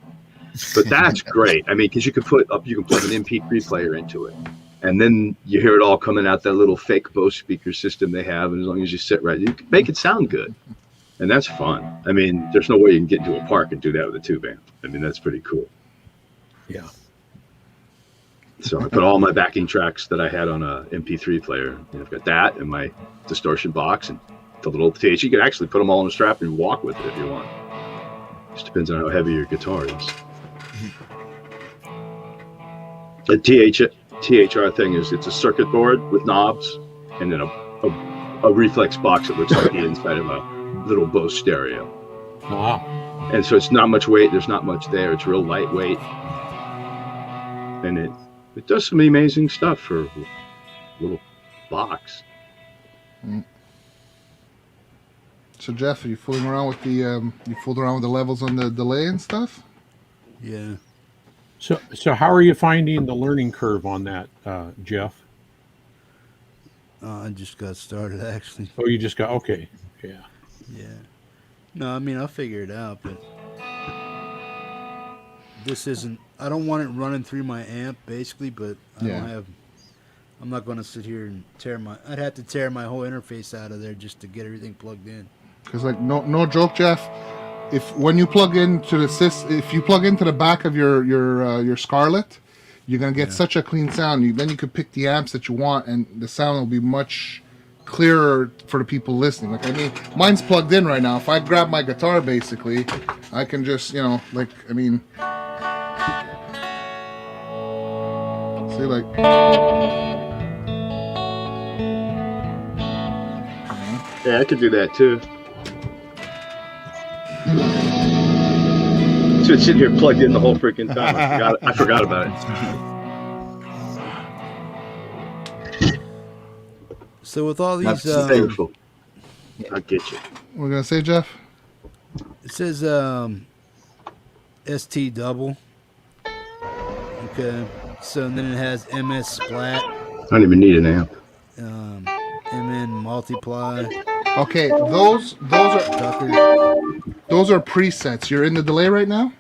But that's great. I mean, because you can plug an MP3 player into it, and then you hear it all coming out that little fake Bose speaker system they have. And as long as you sit right, you can make it sound good, and that's fun. I mean, there's no way you can get into a park and do that with a tube amp. I mean, that's pretty cool. Yeah. So I put all my backing tracks that I had on a MP3 player. I've got that and my distortion box and the little TH. You can actually put them all on a strap and walk with it if you want. Just depends on how heavy your guitar is. The THR thing is it's a circuit board with knobs and then a reflex box that looks like the inside of a little Bose stereo. Wow. And so it's not much weight. There's not much there. It's real lightweight. And it does some amazing stuff for a little box. So Jeff, are you fooling around with the levels on the delay and stuff? Yeah. So how are you finding the learning curve on that, Jeff? I just got started, actually. Oh, you just got, okay. Yeah. Yeah. No, I mean, I'll figure it out, but this isn't, I don't want it running through my amp, basically, but I'm not going to sit here and I'd have to tear my whole interface out of there just to get everything plugged in. Because, like, no joke, Jeff, when you plug into if you plug into the back of your Scarlett, you're going to get such a clean sound. Then you could pick the amps that you want, and the sound will be much clearer for the people listening. Like, I mean, mine's plugged in right now. If I grab my guitar, basically, I can just, see, like... Yeah, I could do that too. So it's sitting here plugged in the whole freaking time. I forgot about it. So with all these, Beautiful. I'll get you. We're gonna say, Jeff. it says ST double. Okay, so then it has MS splat. I don't even need an amp. MN multiply. Okay, those are presets. You're in the delay right now?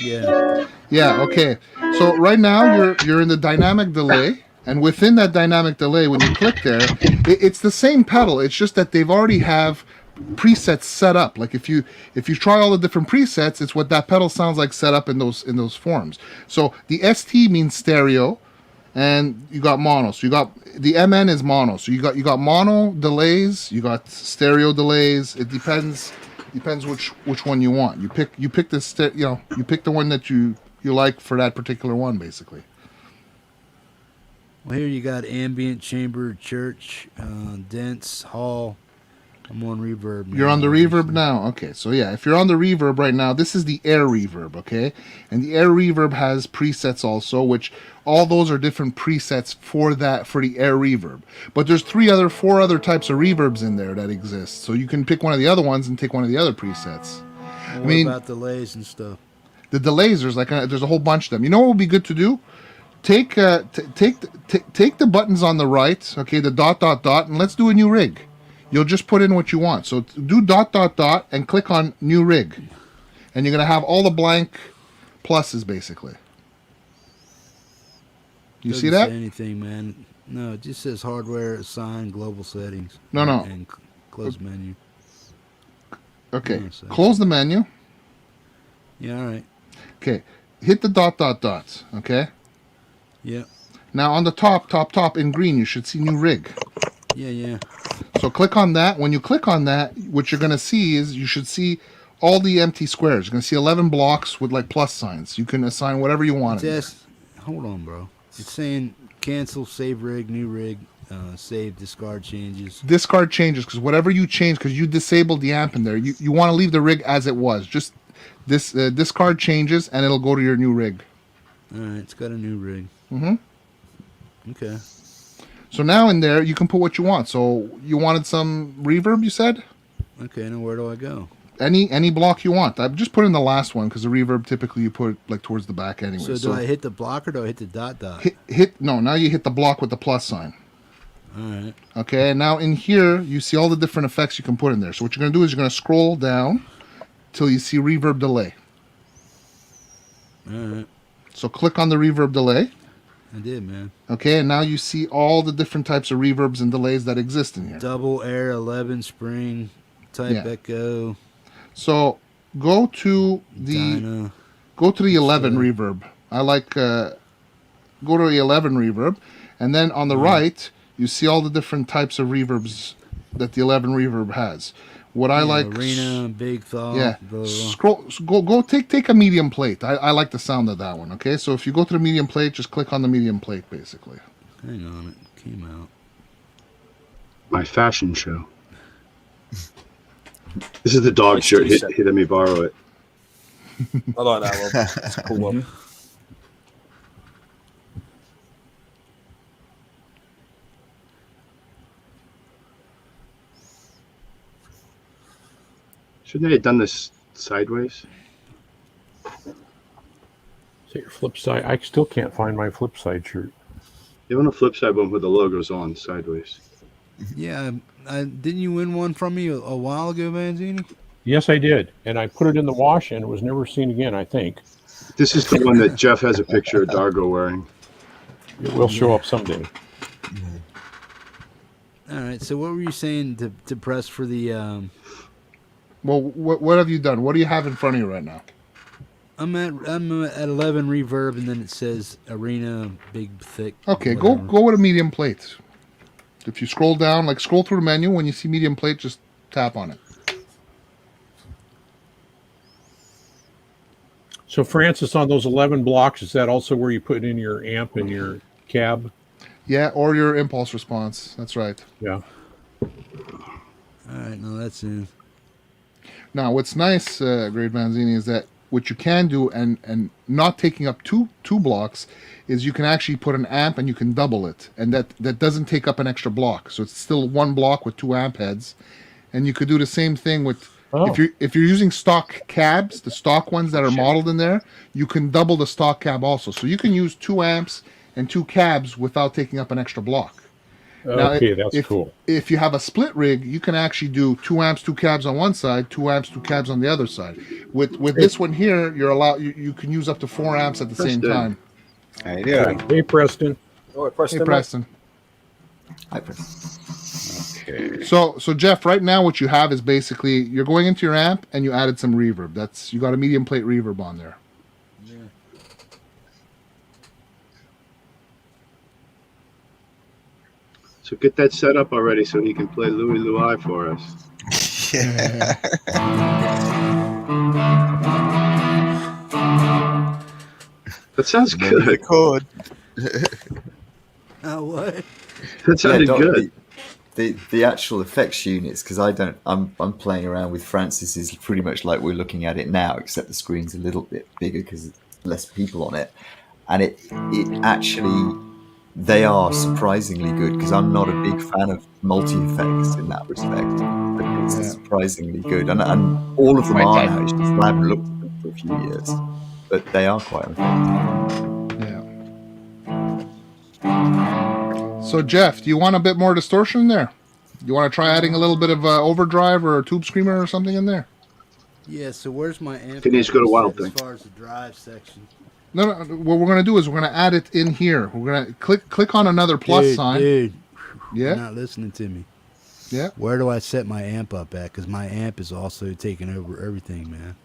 Yeah. Yeah, okay. So right now you're in the dynamic delay, and within that dynamic delay, when you click there, it's the same pedal. It's just that they've already have presets set up. Like if you try all the different presets, it's what that pedal sounds like set up in those forms. So the ST means stereo, and you got mono. So you got the MN is mono. So you got mono delays, you got stereo delays. It depends which one you want. You pick you pick the one that you like for that particular one, basically. Well, here you got ambient, chamber, church, dense, hall. I'm on reverb now. You're on the reverb now? Okay, so yeah, if you're on the reverb right now, this is the air reverb, okay? And the air reverb has presets also, which all those are different presets for the air reverb. But there's 4 other types of reverbs in there that exist. So you can pick one of the other ones and take one of the other presets. Well, what about delays and stuff? The delays, there's a whole bunch of them. You know what would be good to do? Take the buttons on the right, okay, the ... and let's do a new rig. You'll just put in what you want. So do ... and click on new rig. And you're going to have all the blank pluses, basically. You see that? Doesn't say anything, man. No, it just says hardware, assign, global settings. No. And close menu. Okay, close the menu. Yeah, all right. Okay, hit the ... okay? Yeah. Now on the top in green, you should see new rig. Yeah. So click on that. When you click on that, what you're going to see is you should see all the empty squares. You're going to see 11 blocks with like plus signs. You can assign whatever you want. Hold on, bro. It's saying cancel, save rig, new rig, save, discard changes. Discard changes, because whatever you change, because you disabled the amp in there, you want to leave the rig as it was. Just this discard changes, and it'll go to your new rig. All right, it's got a new rig. Mm-hmm. Okay. So now in there, you can put what you want. So you wanted some reverb, you said? Okay, now where do I go? Any block you want. I've just put in the last one because the reverb typically you put like towards the back anyway. So do I hit the block or do I hit the ... No, now you hit the block with the plus sign. All right. Okay, and now in here, you see all the different effects you can put in there. So what you're going to do is you're going to scroll down till you see reverb delay. All right. So click on the reverb delay. I did, man. Okay, and now you see all the different types of reverbs and delays that exist in here. Double, air, 11, spring, type echo. So go to the 11 reverb. I like go to the 11 reverb, and then on the right you see all the different types of reverbs that the 11 reverb has. What I like, arena, big thaw. Yeah, blah, blah. scroll. Go. Take a medium plate. I like the sound of that one. Okay, so if you go to the medium plate, just click on the medium plate, basically. Hang on, it came out. My fashion show. This is the dog shirt. He let me borrow it. I like that one. It's a cool one. Shouldn't they have done this sideways? So your flip side, I still can't find my flip side shirt. They want a flip side one with the logos on sideways. Yeah, didn't you win one from me a while ago, Vanzini? Yes, I did, and I put it in the wash, and it was never seen again. I think this is the one that Jeff has a picture of Dargo wearing. It will show up someday. All right. So what were you saying to press for the? Well, what have you done? What do you have in front of you right now? I'm at 11 reverb, and then it says arena, big, thick. Okay, whatever. go with a medium plate. If you scroll down, scroll through the menu, when you see medium plate, just tap on it. So, Francis, on those 11 blocks, is that also where you put in your amp and your cab? Yeah, or your impulse response. That's right. Yeah. All right, no, that's in. Now, what's nice, Great Vanzini, is that what you can do, and not taking up two blocks, is you can actually put an amp and you can double it, and that doesn't take up an extra block. So it's still one block with 2 amp heads, and you could do the same thing with if you're using stock cabs, the stock ones that are modeled in there, you can double the stock cab also. So you can use 2 amps and 2 cabs without taking up an extra block. Okay, that's cool. If you have a split rig, you can actually do 2 amps, 2 cabs on one side, 2 amps, 2 cabs on the other side. With this one here, you can use up to 4 amps at the same time. How you doing? Hey, Preston. All right, Preston. Hey, Preston. Hi, Preston. Okay. So Jeff, right now what you have is basically you're going into your amp and you added some reverb. You got a medium plate reverb on there. So get that set up already so he can play Louie Louie for us. Yeah. That sounds Maybe the good. chord. What? That sounded good. The actual effects units, because I'm playing around with Francis's pretty much like we're looking at it now, except the screen's a little bit bigger because there's less people on it, and it actually, they are surprisingly good, because I'm not a big fan of multi-effects in that respect, but it's surprisingly good, and all of them are now. It's just I haven't looked at them for a few years, but they are quite effective. Yeah. So Jeff, do you want a bit more distortion in there? You want to try adding a little bit of overdrive or a tube screamer or something in there? Yeah. So where's my amp? He needs to go to Wild as Thing. far as the drive section. No. What we're gonna do is we're gonna add it in here. We're gonna click on another plus sign. Dude, Yeah. you're not listening to me. Yeah. Where do I set my amp up at? Because my amp is also taking over everything, man.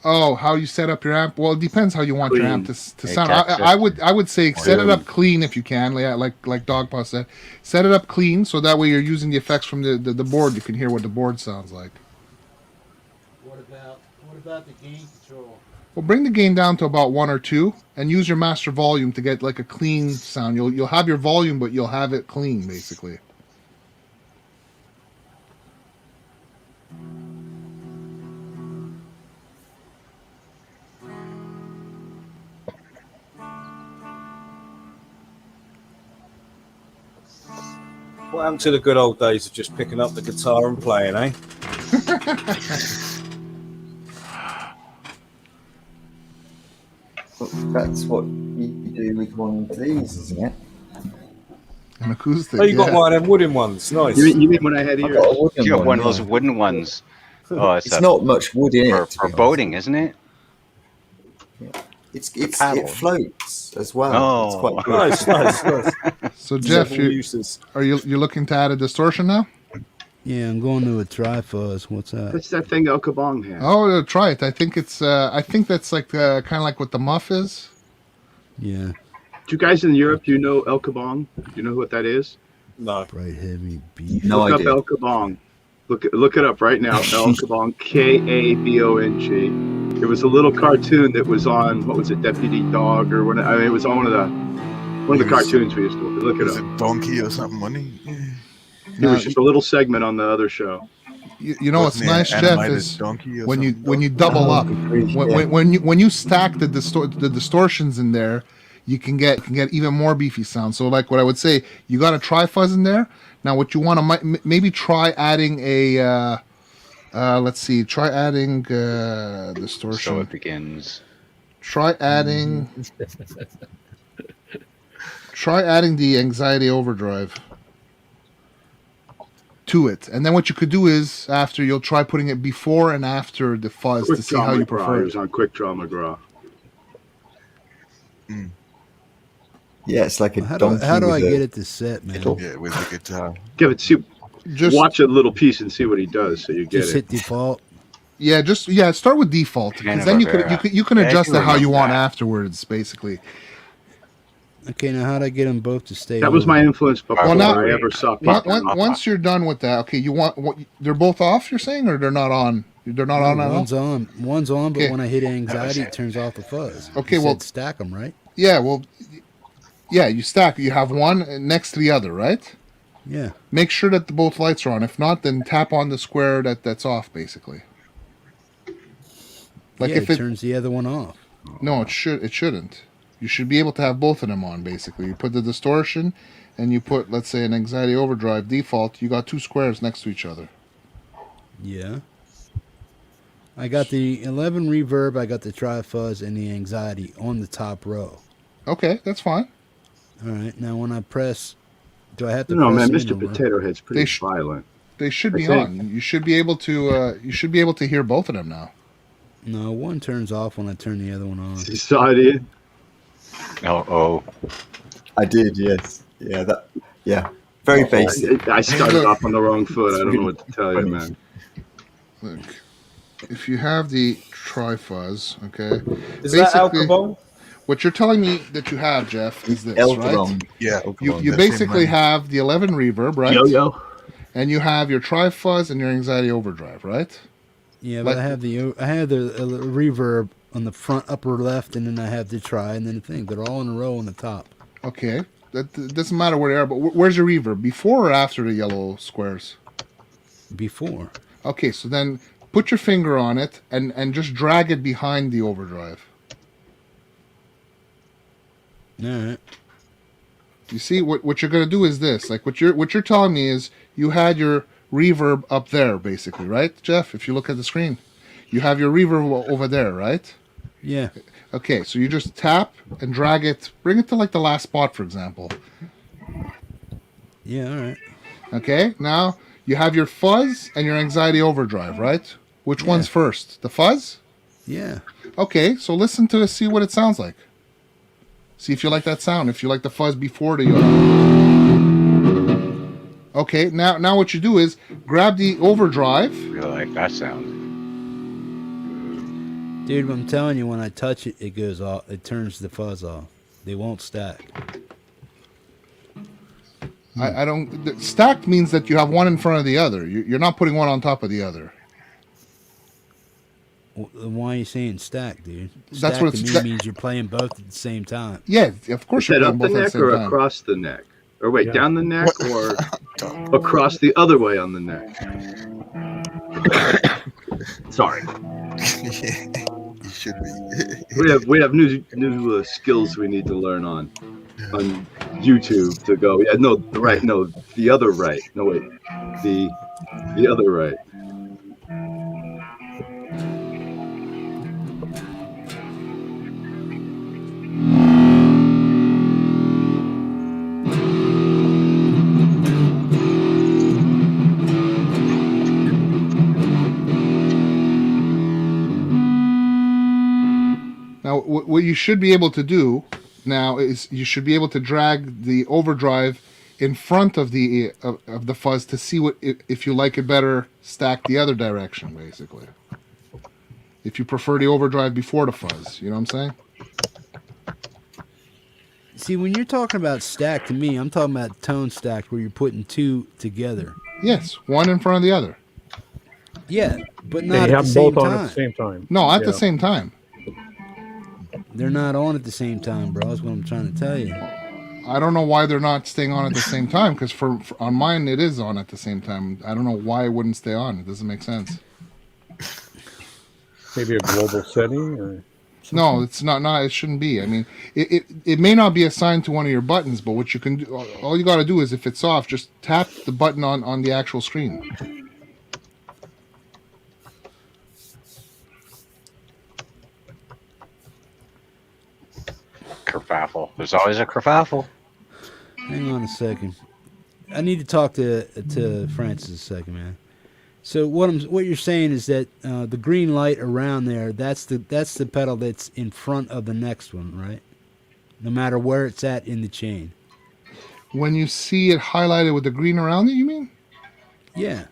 Oh, how you set up your amp? Well, it depends how you want your amp to sound. Exactly. I would say set it up clean if you can. Yeah, like DogPa said, set it up clean so that way you're using the effects from the board. You can hear what the board sounds like. What about the gain control? Well, bring the gain down to about 1 or 2, and use your master volume to get like a clean sound. You'll have your volume, but you'll have it clean basically. What happened to the good old days of just picking up the guitar and playing, eh? That's what you do with one of these, isn't it? An acoustic. Oh, you got one of them wooden ones. Nice. You mean when I had I've here? got a wooden You got one, one of those yeah. wooden ones. Oh, It's not much wood in for, it. to for be honest. boating, isn't it? It floats as well. Oh. It's quite good. Nice. So Jeff, Several uses. you're looking to add a distortion now? Yeah, I'm going to a tri-fuzz. What's that? What's that thing El Kabong has? Oh, try it. I think it's. I think that's like kind of like what the muff is. Yeah, Do you guys in Europe, do you know El Kabong? Do you know what that is? No. bright heavy beef. No Look idea. up El Kabong. Look it up right now. El Kabong, Kabong. It was a little cartoon that was on, what was it, Deputy Dog or what? I mean, it was on one of the cartoons we used to look it Is up. it Donkey or something, money? It was just a little segment on the other show. You know what's nice, Jeff, is Donkey or when you something? double up, when you stack the distortions in there, you can get even more beefy sound. So like what I would say, you got a tri-fuzz in there. Now what you want to maybe try adding a let's see, try adding distortion. So it begins. Try adding the anxiety overdrive to it, and then what you could do is after you'll try putting it before and after the fuzz Quick to see how you prefer It it. was on Quick Draw McGraw. Yeah, it's like a How donkey. do I with a get it to set, man? fiddle. Yeah, with the guitar. Give it, see, Just watch a little piece and see what he does, so you get Just it. hit default. start with default because then you can Yeah, I adjust can it how you remember want that. afterwards, basically. Okay, now how do I get them both to stay? That was my influence before Well, now- I ever saw Once you're done with that, okay, they're both off. You're saying, or they're not on? They're not on at all. One's on, but Okay. when I hit anxiety, it turns off the fuzz. Okay, You well- said stack them, right? Yeah, well, yeah, you stack. You have one next to the other, right? Yeah. Make sure that both lights are on. If not, then tap on the square that's off, basically. Like yeah, if it turns the other one off. No, it shouldn't. You should be able to have both of them on, basically. You put the distortion, and you put, let's say, an anxiety overdrive default. You got two squares next to each other. Yeah. I got the 11 reverb, I got the tri-fuzz, and the anxiety on the top row. Okay, that's fine. All right. Now, when I press, do I have to? No, press man, in Mr. Potato Head's pretty violent. They should be on. You should be able to. You should be able to hear both of them now. No, one turns off when I turn the other one on. You saw it? Oh. I did, yes. Yeah, that. Yeah, very basic. I started off on the wrong foot. I don't know what to tell you, man. Look, if you have the tri-fuzz, okay. Is that alcohol? What you're telling me that you have, Jeff, is this, right? Yeah. You basically have the 11 reverb, right? Yo. And you have your tri-fuzz and your anxiety overdrive, right? Yeah, but I have the reverb on the front upper left, and then I have the tri, and then the thing. They're all in a row on the top. Okay. That doesn't matter where they are, but where's your reverb? Before or after the yellow squares? Before. Okay, so then put your finger on it and just drag it behind the overdrive. All right. You see, what you're gonna do is this. Like what you're telling me is you had your reverb up there, basically, right, Jeff? If you look at the screen, you have your reverb over there, right? Yeah. Okay, so you just tap and drag it, bring it to like the last spot, for example. Yeah, all right. Okay, now you have your fuzz and your anxiety overdrive, right? Which one's first? The fuzz? Yeah. Okay, so listen to it, see what it sounds like. See if you like that sound, if you like the fuzz before the... Okay, now what you do is grab the overdrive. Really like that sound. Dude, I'm telling you, when I touch it, it goes off. It turns the fuzz off. They won't stack. I don't... Stacked means that you have one in front of the other. You're not putting one on top of the other. Why are you saying stack, dude? That's stack what to it's... me means you're playing both at the same time. Yeah, of course you're Is that playing up the both at the neck same or time. across the neck? Or wait, down the neck or across the other way on the neck? Sorry. You should be. we have new skills we need to learn on YouTube to go. Yeah, no, right, no, the other right. No, wait, the other right. Now, what you should be able to do now is you should be able to drag the overdrive in front of the fuzz to see what if you like it better stacked the other direction, basically. If you prefer the overdrive before the fuzz, you know what I'm saying? See, when you're talking about stacked to me, I'm talking about tone stacked where you're putting two together. Yes, one in front of the other. Yeah, but They not at have the same both on time. at the same time. No, at the same time. They're not on at the same time, bro. That's what I'm trying to tell you. I don't know why they're not staying on at the same time, because for on mine it is on at the same time. I don't know why it wouldn't stay on. It doesn't make sense. Maybe a global setting or something? No, it's not. It shouldn't be. I mean, it may not be assigned to one of your buttons, but what you can do, all you got to do is if it's off, just tap the button on the actual screen. Kerfuffle. There's always a kerfuffle. Hang on a second. I need to talk to Francis a second, man. So what you're saying is that the green light around there, that's the pedal that's in front of the next one, right? No matter where it's at in the chain. When you see it highlighted with the green around it, you mean? Yeah.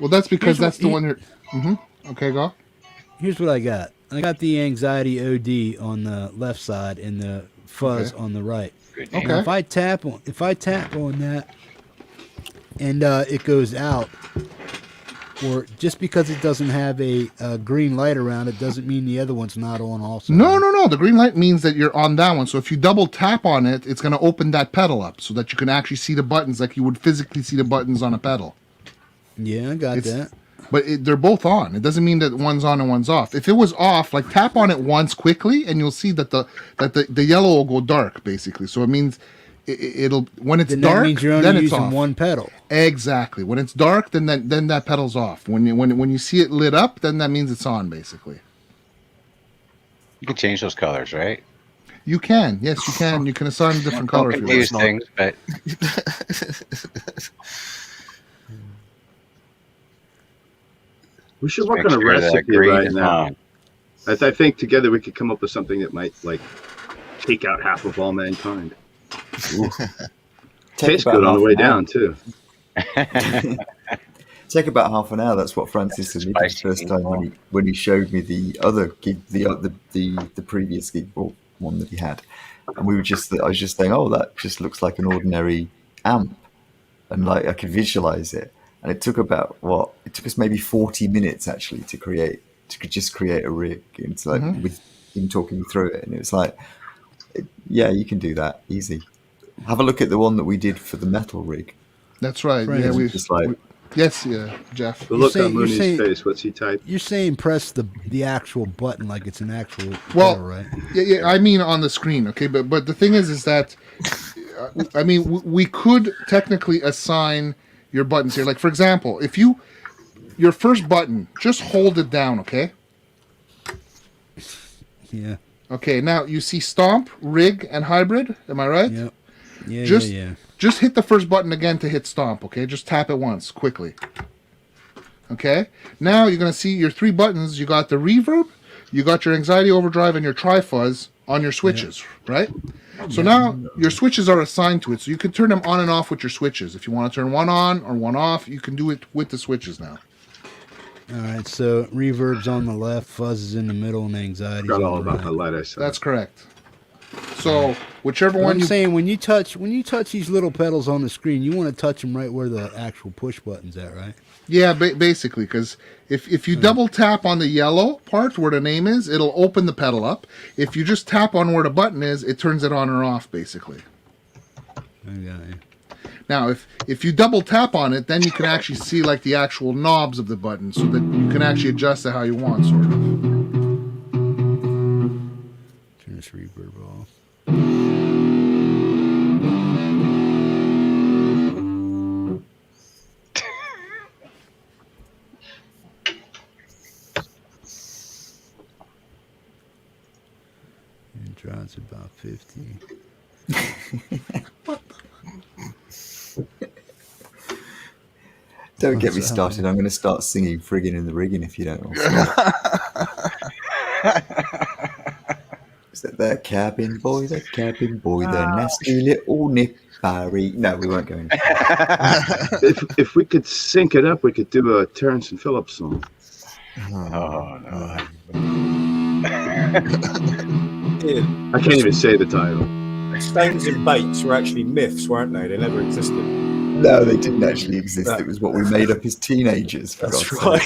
Well, that's because Here's that's the one you're... Mm-hmm. Okay, go. Here's what I got. I got the anxiety OD on the left side and the fuzz on the right. Okay. Now, if I tap on that and it goes out, Or just because it doesn't have a green light around it doesn't mean the other one's not on also. No. The green light means that you're on that one. So if you double tap on it, it's going to open that pedal up so that you can actually see the buttons like you would physically see the buttons on a pedal. Yeah, I got that. But they're both on. It doesn't mean that one's on and one's off. If it was off, like tap on it once quickly, and you'll see that the yellow will go dark, basically. So it means it'll when it's then dark, that means you're then only it's using off. one pedal. Exactly. When it's dark, then that pedal's off. When you see it lit up, then that means it's on, basically. You can change those colors, right? You can. Yes, you can. You can assign a different color. Don't confuse things, but We should work make on a sure that recipe green right is now. on. I think together we could come up with something that might like take out half of all mankind. Tastes good on the way down too. Take about half an hour. That's what Francis said the first time when he showed me the other gig, the previous gig one that he had, and I was just saying, oh, that just looks like an ordinary amp, and like I could visualize it, and it took about it took us maybe 40 minutes actually to just create a rig. And it's like with him talking me through it, and it was like, yeah, you can do that easy. Have a look at the one that we did for the metal rig. That's right. Yeah, yes, Jeff. The look on Mooney's face. What's he type? You're saying press the actual button like it's an actual pedal, right? Yeah. I mean on the screen, okay. But the thing is that, I mean, we could technically assign your buttons here. Like for example, if your first button, just hold it down, okay? Yeah. Okay. Now you see stomp, rig, and hybrid. Am I right? Yep. Yeah. Yeah. Just hit the first button again to hit stomp, okay? Just tap it once, quickly. Okay? Now you're going to see your three buttons. You got the reverb, you got your anxiety overdrive, and your tri-fuzz on your switches, right? So now your switches are assigned to it. So you can turn them on and off with your switches. If you want to turn one on or one off, you can do it with the switches now. All right, so reverb's on the left, fuzz is in the middle, and anxiety's Got on all the about right. the light I saw. That's correct. So whichever But one I'm you saying when you touch these little pedals on the screen, you want to touch them right where the actual push button's at, right? Yeah, basically, because if you double tap on the yellow part where the name is, it'll open the pedal up. If you just tap on where the button is, it turns it on or off, basically. I got you. Now, if you double tap on it, then you can actually see like the actual knobs of the button, so that you can actually adjust it how you want, sort of. Turn this reverb off. And drives about 50. Don't get me started. I'm going to start singing friggin' in the rigging if you don't want to. Is that the cabin boy, the nasty little nippery? No, we won't go in. If we could sync it up, we could do a Terrence and Phillips song. Oh no! I can't even say the title. Stones and baits were actually myths, weren't they? They never existed. No, they didn't actually exist. It was what we made up as teenagers. That's right.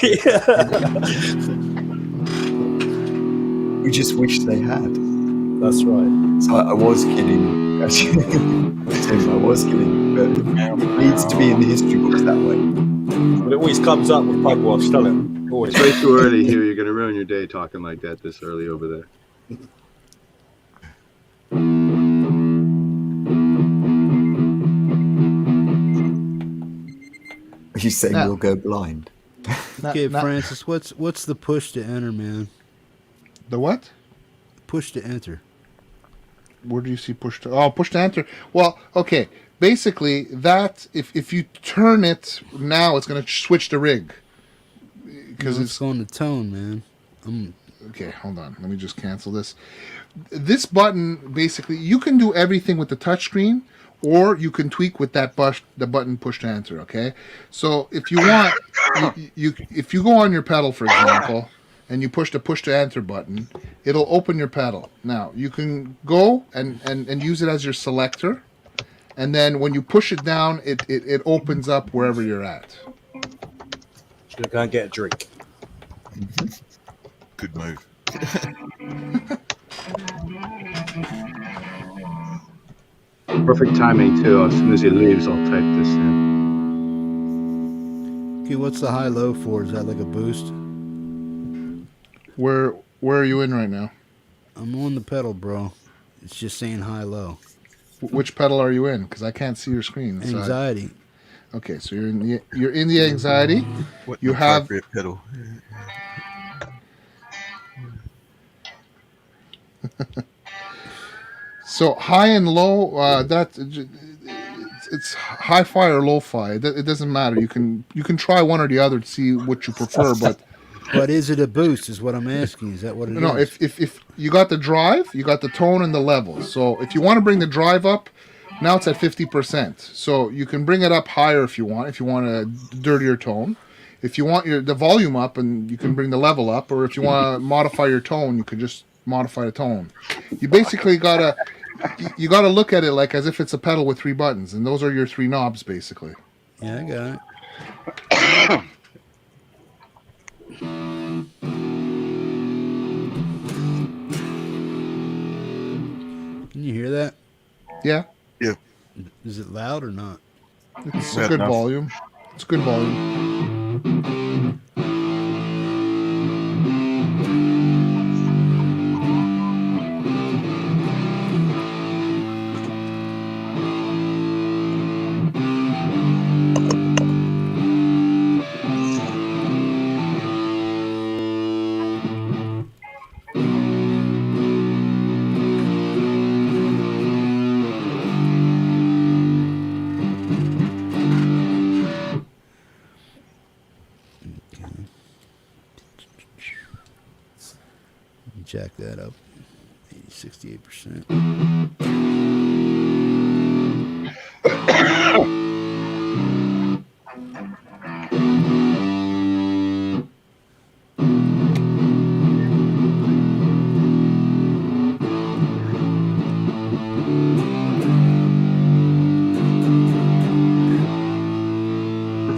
We just wish they had. That's right. So I was kidding. Actually, I was kidding. But it needs to be in the history books that way. But it always comes up with pugwash, doesn't it? Always. It's way too early here. You're going to ruin your day talking like that this early over there. You say we'll go blind. Okay, Francis, what's the push to enter, man? The what? Push to enter. Where do you see push to? Oh, push to enter. Well, okay. Basically, that if you turn it now, it's going to switch the rig because it's on the tone, man. Okay, hold on. Let me just cancel this. This button, basically, you can do everything with the touchscreen, or you can tweak with that the button push to enter. Okay, so if you want, if you go on your pedal, for example, and you push the push to enter button, it'll open your pedal. Now you can go and use it as your selector, and then when you push it down, it opens up wherever you're at. Just gonna go and get a drink. Good move. Perfect timing too. As soon as he leaves, I'll type this in. Okay, what's the high-low for? Is that like a boost? Where are you in right now? I'm on the pedal, bro. It's just saying high-low. Which pedal are you in? Because I can't see your screen. Anxiety. Okay, so you're in the anxiety. What you an have appropriate pedal. So high and low, it's hi-fi or lo-fi. It doesn't matter. You can try one or the other to see what you prefer. But is it a boost? Is what I'm asking. Is that what it is? No, if you got the drive, you got the tone and the level. So if you want to bring the drive up, now it's at 50%. So you can bring it up higher if you want. If you want a dirtier tone, if you want the volume up, and you can bring the level up, or if you want to modify your tone, you could just modify the tone. You basically gotta look at it like as if it's a pedal with 3 buttons, and those are your 3 knobs basically. Yeah, I got it. Can you hear that? Yeah. Yeah. Is it loud or not? It's a good volume. It's good volume. Jack that up. 68%.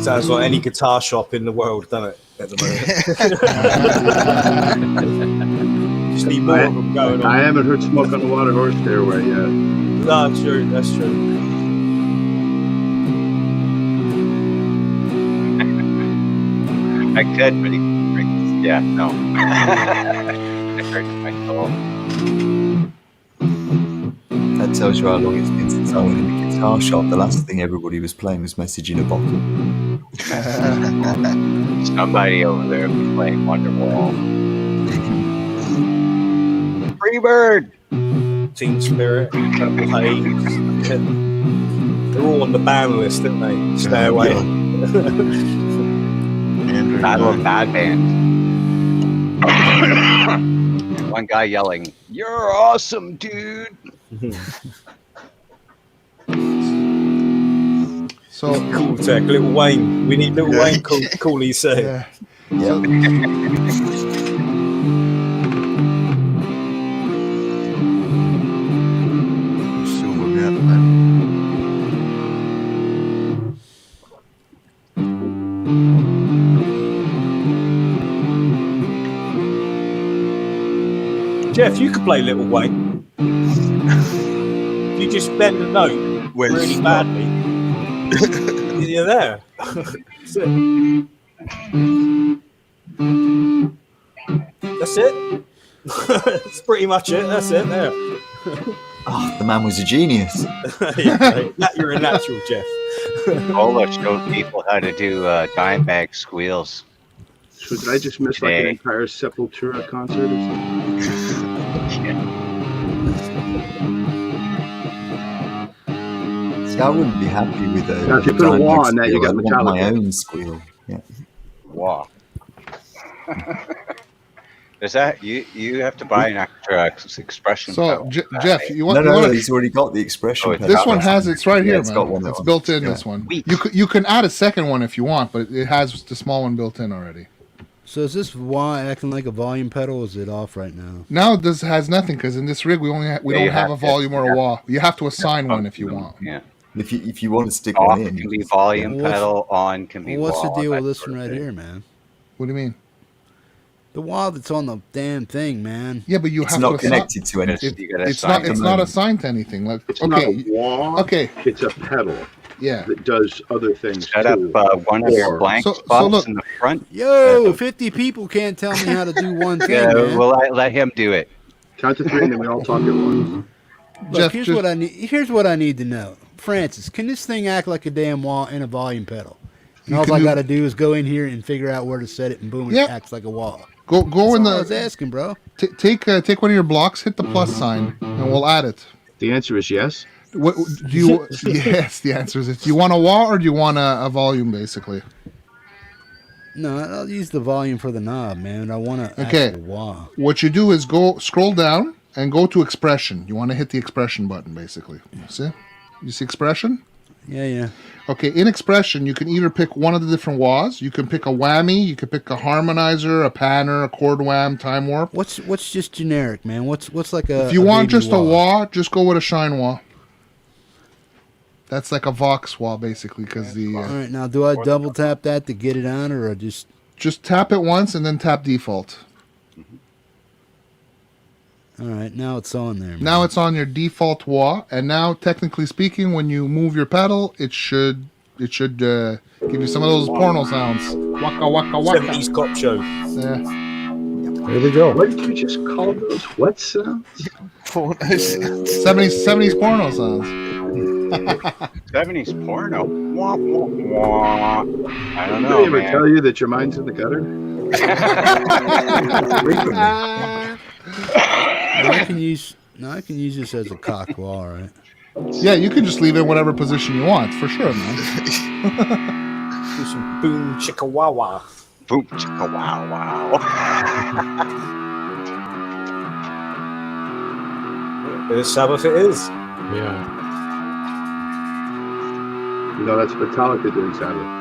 Sounds like any guitar shop in the world, doesn't it? At the moment. Just need more of them going on. I haven't heard Smoke on the Water or Stairway yet. No, that's true. That's true. I could, but yeah, no. It hurts my soul. That tells you how long it's been since I went in the guitar shop. The last thing everybody was playing was Message in a Bottle. Somebody over there was playing Wonderwall. Freebird! Teen Spirit, Purple Haze. They're all on the ban list, aren't they? Stay away. Battle of Bad Band. One guy yelling, "You're awesome, dude!" So cool tech, Little Wayne. We need Little Wayne. Cool, he said. Yeah. Jeff, you could play Little Wayne. You just bend the note really badly. You're there. That's it. That's it. That's pretty much it. That's it. There. Oh, the man was a genius. You're a natural, Jeff. Ola showed people how to do dime bag squeals. So did I just miss like an entire Sepultura concert or something? See, I wouldn't be happy with a. Now, if you put a wah on that, you got my Metallica. own squeal. Yeah. Wah. Is that you have to buy an extra expression? So Jeff, you want? No, he's already got the expression. This one has it's right here, it's man. got one It's built in. This one. You can add a second one if you want, but it has the small one built in already. So is this wah acting like a volume pedal? Or is it off right now? Now this has nothing because in this rig we don't have a volume or a wah. You have to assign one if you want. Yeah. If you want to stick Off one in, can be volume What's- pedal, on can be What's the wah, deal that with this sort one of right thing. here, man? What do you mean? The wall that's on the damn thing, man. Yeah, but you it's have not to connected to anything. You gotta It's assign not. It's it. not assigned to anything. Like It's not okay, a wah. okay, It's a pedal yeah. that does other things Set up too. one of your Or- blank So spots look- in the front. Yo, 50 people can't tell me how to do one thing, Yeah, man. we'll let him do it. Count to 3 and then we all talk at once. Look, Jeff, here's just- what I need. Here's what I need to know. Francis, can this thing act like a damn wall and a volume pedal? And You all can I do- got to do is go in here and figure out where to set it, and boom, Yeah. it acts like a wall. Go That's in all I was the asking, bro. take one of your blocks, hit the plus sign, and we'll add it. The answer is yes. What do you? Yes, the answer is it. Do you want a wah or do you want a volume, basically? No, I'll use the volume for the knob, man. I want to Okay. actual wah. What you do is go scroll down and go to expression. You want to hit the expression button, basically. See? You see expression? Yeah. Okay, in expression, you can either pick one of the different wahs. You can pick a whammy, you can pick a harmonizer, a panner, a chord wham, time warp. What's just generic, man? What's like a? If you a want baby just a wah, just go with a shine wah. That's like a Vox wah, basically, because All right, now do I double tap that to get it on, or I just tap it once and then tap default. All right, now it's on there, man. Now it's on your default wah, and now, technically speaking, when you move your pedal, it should give you some of those porno sounds. Waka waka waka. 70s cop show. Yeah. There we go. What did you just call those? What sounds? 70s porno sounds. 70s porno. Wah, wah, wah. I don't Did know, they ever man. tell you that your mind's in the gutter? I can use this as a cock wall, right? Yeah, you can just leave it in whatever position you want, for sure, man. Do some boom chicka wah wah. Boom, chicka, wow, wow. Bit of Sabbath it is. Yeah. No, that's Metallica doing Sabbath.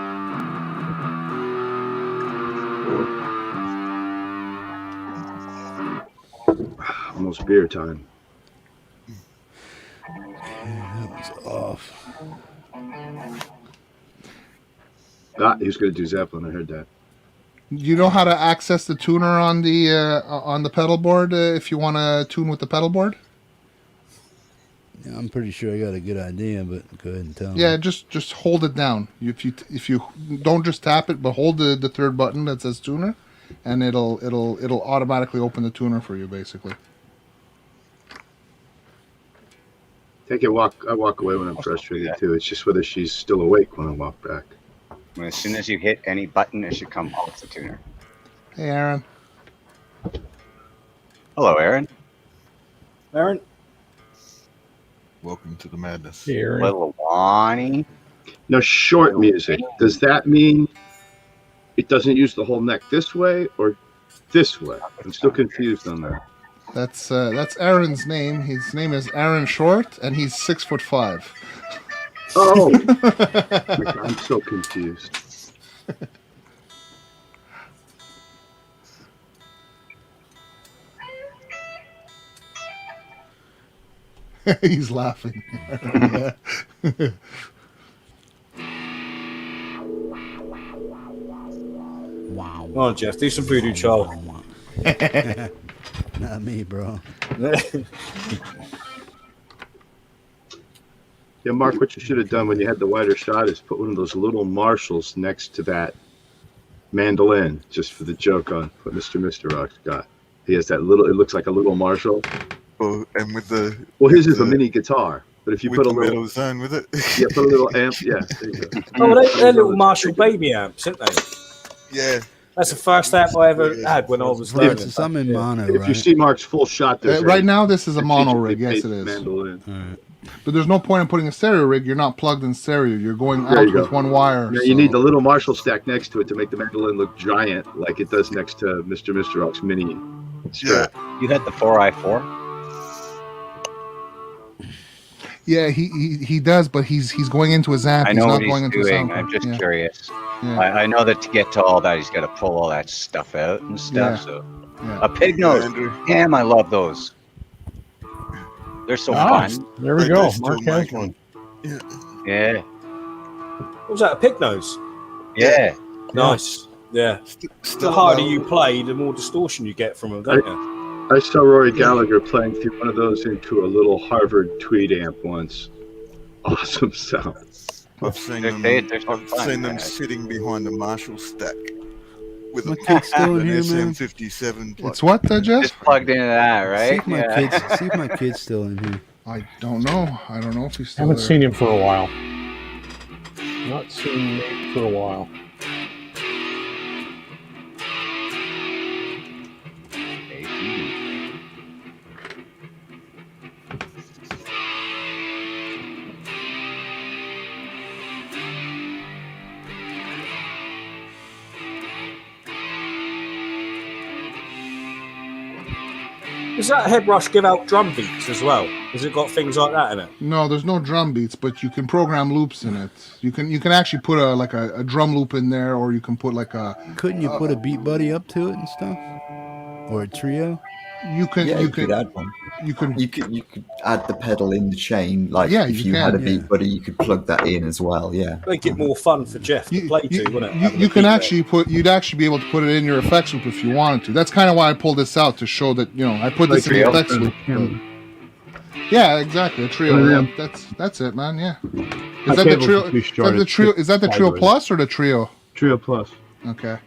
Almost beer time. That was off. Ah, he was going to do Zeppelin. I heard that. You know how to access the tuner on the pedal board if you want to tune with the pedal board? Yeah, I'm pretty sure I got a good idea, but go ahead and tell me. Yeah, just hold it down. If you don't just tap it, but hold the third button that says tuner, and it'll automatically open the tuner for you, basically. I walk away when I'm frustrated too. It's just whether she's still awake when I walk back. As soon as you hit any button, it should come off the tuner. Hey, Aaron. Hello, Aaron. Aaron? Welcome to the madness. Here. Little Lonnie. Now, short music, does that mean it doesn't use the whole neck this way or this way? I'm still confused on that. That's Aaron's name. His name is Aaron Short, and he's 6'5". Oh, I'm so confused. He's laughing. Wow. Come on, Jeff, do some voodoo child. Not me, bro. Yeah, Mark, what you should have done when you had the wider shot is put one of those little Marshalls next to that mandolin, just for the joke on what Mr. Rock's got. He has that little, it looks like a little Marshall. Oh, and with the his is a mini guitar, but if you with put a the little metal zone with it. yeah, put a little amp, yeah. There you go. Oh, they're little Marshall baby amps, aren't they? Yeah. That's the first amp I ever had when I was learning. Francis, I'm in mono, If right? you see Mark's full shot, there's Right a now, this is a mono rig. strategically Yes, it placed is. mandolin. All right. But there's no point in putting a stereo rig. You're not plugged in stereo. You're going There out you go. with one wire. Now so- you need the little Marshall stack next to it to make the mandolin look giant, like it does next to Mr. Rock's mini strap. You had the 4i4? Yeah, he does, but he's going into his amp. I He's know not what he's going into his doing. amp. I'm just Yeah. curious. Yeah. I know that to get to all that, he's got to pull all that stuff out and stuff. Yeah. So Yeah. a pig nose. Damn, I love those. They're so Ah, fun. there we I go. just Mark told has Mike one. Yeah. Yeah. What was that, a pig nose? Yeah. Nice. Yeah. The harder you play, the more distortion you get from them, don't you? I saw Rory Gallagher playing through one of those into a little Harvard Tweed amp once. Awesome sound. I've seen them sitting behind the Marshall stack with My kid's still in here, man. SM57. It's what, Jeff? Just plugged into that, right? See if my kid's still in here. I don't know. I don't know if he's I still haven't there. seen him for a while. Not seen Nate for a while. Does that head rush give out drum beats as well? Has it got things like that in it? No, there's no drum beats, but you can program loops in it. You can actually put a drum loop in there, or you can put like a. Couldn't you put a beat buddy up to it and stuff, or a trio? You can. Yeah, you could add one. You could add the pedal in the chain. Like if you can, had a beat buddy, you could plug that in as well. Yeah, make it more fun for Jeff to play to, wouldn't it? You can actually you'd actually be able to put it in your effects loop if you wanted to. That's kind of why I pulled this out, to show that, I put this in the effects loop. Yeah, exactly. A trio. Yeah, that's it, man. Yeah. Is that the trio? Is that the trio plus or the trio? Trio plus. Okay.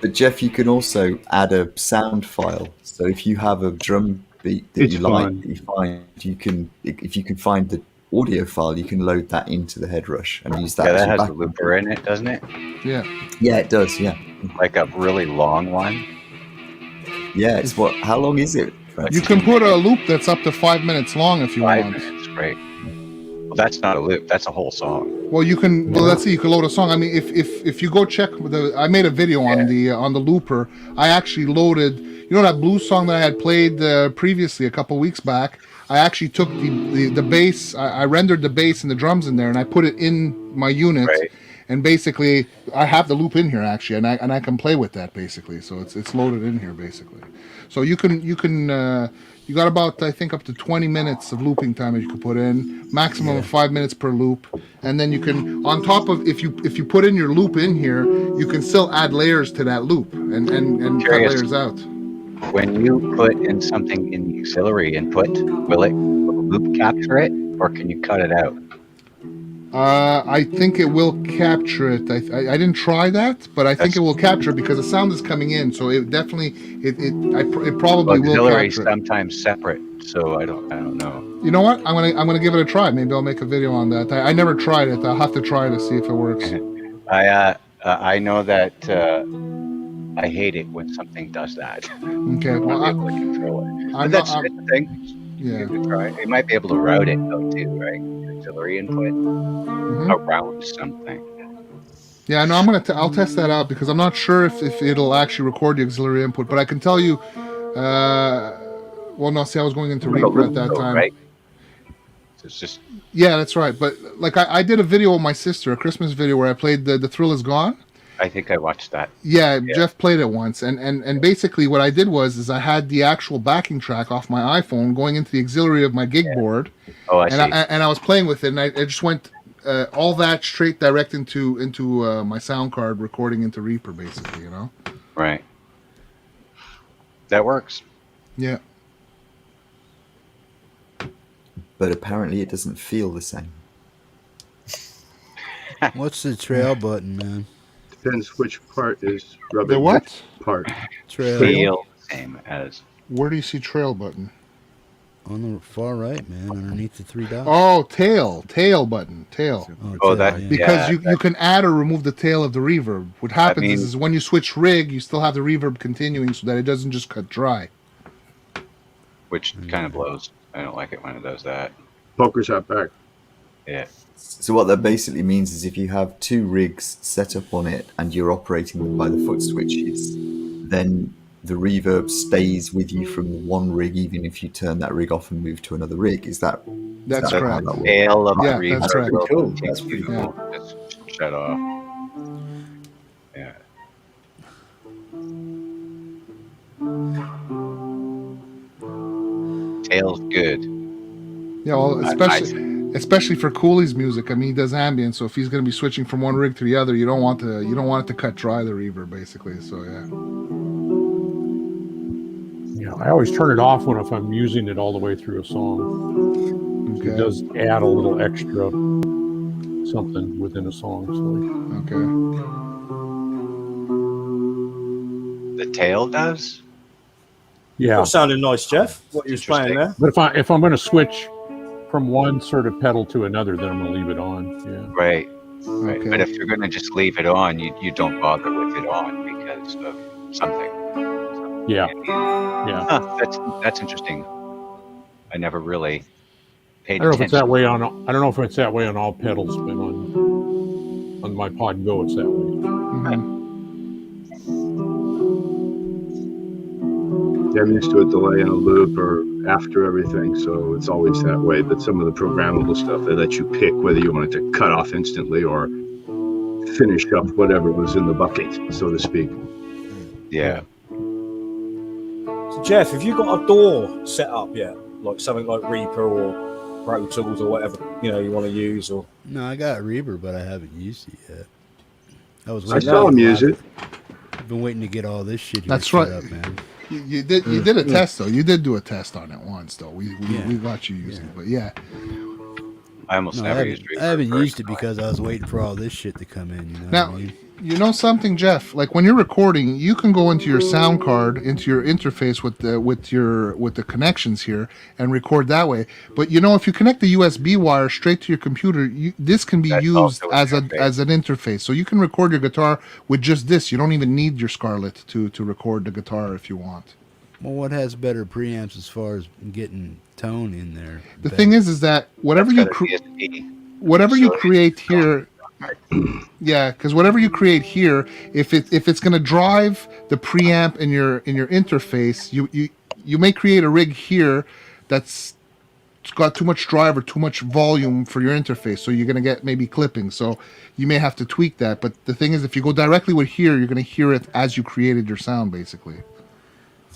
But Jeff, you can also add a sound file. So if you have a drum beat that you like, if you can find the audio file, you can load that into the head rush and use that. Yeah, that has a looper in it, doesn't it? Yeah. Yeah, it does. Yeah. Like a really long one. Yeah, it's what? How long is it? You can put a loop that's up to 5 minutes long if you want. 5 minutes, great. Well, that's not a loop. That's a whole song. Well, you can. Well, let's see. You can load a song. I mean, if you go check I made a video on the looper. I actually loaded. You know that blues song that I had played previously a couple weeks back? I actually took the bass. I rendered the bass and the drums in there, and I put it in my unit. Right. And basically, I have the loop in here actually, and I can play with that basically. So it's loaded in here basically. So you got about, I think, up to 20 minutes of looping time that you can put in, maximum of 5 minutes per loop, and then you can, on top of, if you put in your loop in here, you can still add layers to that loop and cut layers out. When you put in something in the auxiliary input, will the loop capture it, or can you cut it out? I think it will capture it. I didn't try that, but I think it will capture it because the sound is coming in. So it definitely it probably will capture it. Sometimes separate, so I don't know. You know what? I'm gonna give it a try. Maybe I'll make a video on that. I never tried it. I'll have to try to see if it works. I know that I hate it when something does that. Okay, well, I'm able to control it. But that's the thing. Yeah. You might be able to route it though too, right? Auxiliary input around something. Yeah, no, I'll test that out because I'm not sure if it'll actually record the auxiliary input, but I can tell you. Well, no, see, I was going into Reaper at that time. Right? So it's just. Yeah, that's right. But like I did a video with my sister, a Christmas video where I played the Thrill Is Gone. I think I watched that. Yeah, Jeff played it once, and basically what I did was I had the actual backing track off my iPhone going into the auxiliary of my gig board. Oh, I see. And I was playing with it, and I just went all that straight direct into my sound card, recording into Reaper, basically, Right. That works. Yeah. But apparently it doesn't feel the same. What's the trail button, man? Depends which part is rubbing. The what? Part. Trail. Feel the same as. Where do you see trail button? On the far right, man, underneath the 3 dots. Oh, tail button, tail. Oh, that because you can add or remove the tail of the reverb. What happens is when you switch rig, you still have the reverb continuing, so that it doesn't just cut dry. Which kind of blows. I don't like it when it does that. Poker's hat back. Yeah. So what that basically means is if you have 2 rigs set up on it and you're operating them by the foot switches, then the reverb stays with you from one rig even if you turn that rig off and move to another rig. That's correct. The tail of the reverb. That's right. Cool. That's pretty cool. Just shut off. Yeah. Tail's good. Yeah, well, especially especially for Cooley's music. I mean, he does ambient, so if he's going to be switching from one rig to the other, you don't want it to cut dry the reverb, basically. So yeah. Yeah, I always turn it off if I'm using it all the way through a song. Okay. It does add a little extra something within a song. So. Okay. The tail does? Yeah. That sounded nice, Jeff. What you're playing there. But if I'm going to switch from one sort of pedal to another, then I'm going to leave it on. Yeah. Right. Right. Okay. But if you're going to just leave it on, you don't bother with it on because of something. Yeah. Yeah. Huh, that's interesting. I never really paid attention. I don't know if it's that way on. I don't know if it's that way on all pedals, but on my Pod Go, it's that way. Mm-hmm. Yeah, I'm used to a delay and a loop or after everything, so it's always that way. But some of the programmable stuff, they let you pick whether you want it to cut off instantly or finish up whatever was in the bucket, so to speak. Yeah. So Jeff, have you got a door set up yet? Like something like Reaper or Pro Tools or whatever you want to use? Or no, I got Reaper, but I haven't used it yet. I saw him use it. I've been waiting to get all this shit here That's set right. up, man. You did a test though. You did do a test on it once though. We got you using it, but yeah. I almost never used Reaper. I haven't used it because I was waiting for all this shit to come in. You know now, what I mean? You know something, Jeff? Like when you're recording, you can go into your sound card, into your interface with the connections here, and record that way. But if you connect the USB wire straight to your computer, this can be used as an interface. So you can record your guitar with just this. You don't even need your Scarlett to record the guitar if you want. Well, what has better preamps as far as getting tone in there? The thing is that whatever you create here. Yeah, because whatever you create here, if it's going to drive the preamp in your interface, you may create a rig here that's got too much drive or too much volume for your interface, so you're going to get maybe clipping. So you may have to tweak that. But the thing is, if you go directly with here, you're going to hear it as you created your sound, basically.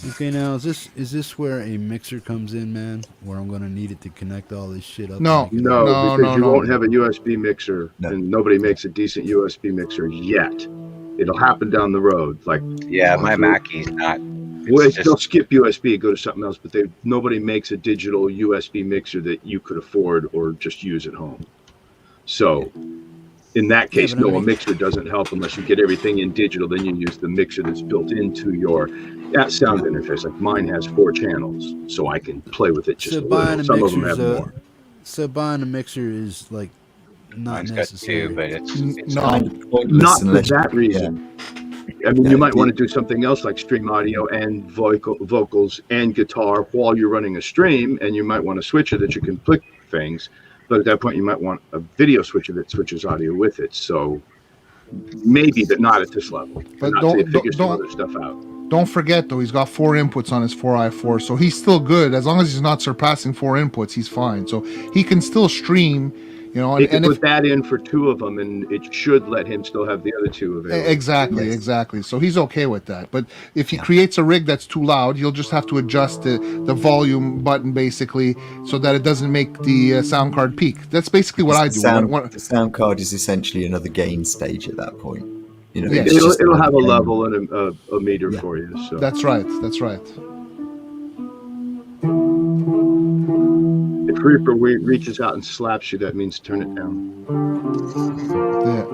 Okay, now is this where a mixer comes in, man? Where I'm gonna need it to connect all this shit up? No, because you won't have a USB mixer, and nobody makes a decent USB mixer yet. It'll happen down the road. Like my Mackie's not. They'll skip USB, go to something else, but nobody makes a digital USB mixer that you could afford or just use at home. So. In that case, a mixer doesn't help unless you get everything in digital. Then you use the mixer that's built into that sound interface. Like mine has 4 channels, so I can play with it just a little. Some of them have more. So buying a mixer is like not necessary. But it's not for that reason. Yeah. I mean, you might want to do something else like stream audio and vocals and guitar while you're running a stream, and you might want a switcher that you can click things. But at that point, you might want a video switcher that switches audio with it. So maybe, but not at this level. But don't other stuff out. Don't forget, though, he's got 4 inputs on his 4i4, so he's still good. As long as he's not surpassing 4 inputs, he's fine. So he can still stream. He can put that in for 2 of them, and it should let him still have the other 2 available. Exactly. So he's okay with that. But if he creates a rig that's too loud, he'll just have to adjust the volume button, basically, so that it doesn't make the sound card peak. That's basically what I do. The sound card is essentially another gain stage at that point. It'll have a level and a meter for you. So. That's right. If Reaper reaches out and slaps you, that means turn it down. Yeah.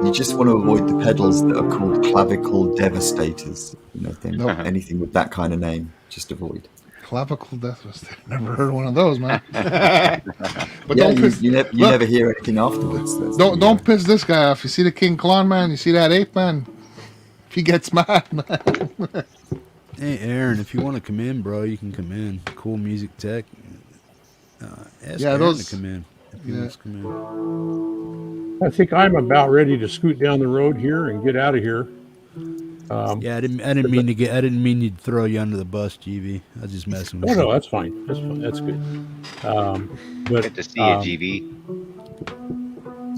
You just want to avoid the pedals that are called clavicle devastators. Anything with that kind of name, just avoid. Clavicle devastator. Never heard one of those, man. But you never hear anything afterwards. Don't piss this guy off. You see the King Klon, man? You see that ape, man? If he gets mad, man. Hey, Aaron, if you want to come in, bro, you can come in. Cool Music Tech. Ask Aaron to come in. If he wants to come in. I think I'm about ready to scoot down the road here and get out of here. I didn't mean to throw you under the bus, GB. I was just messing with you. No, that's fine. That's good. But good to see you, GB.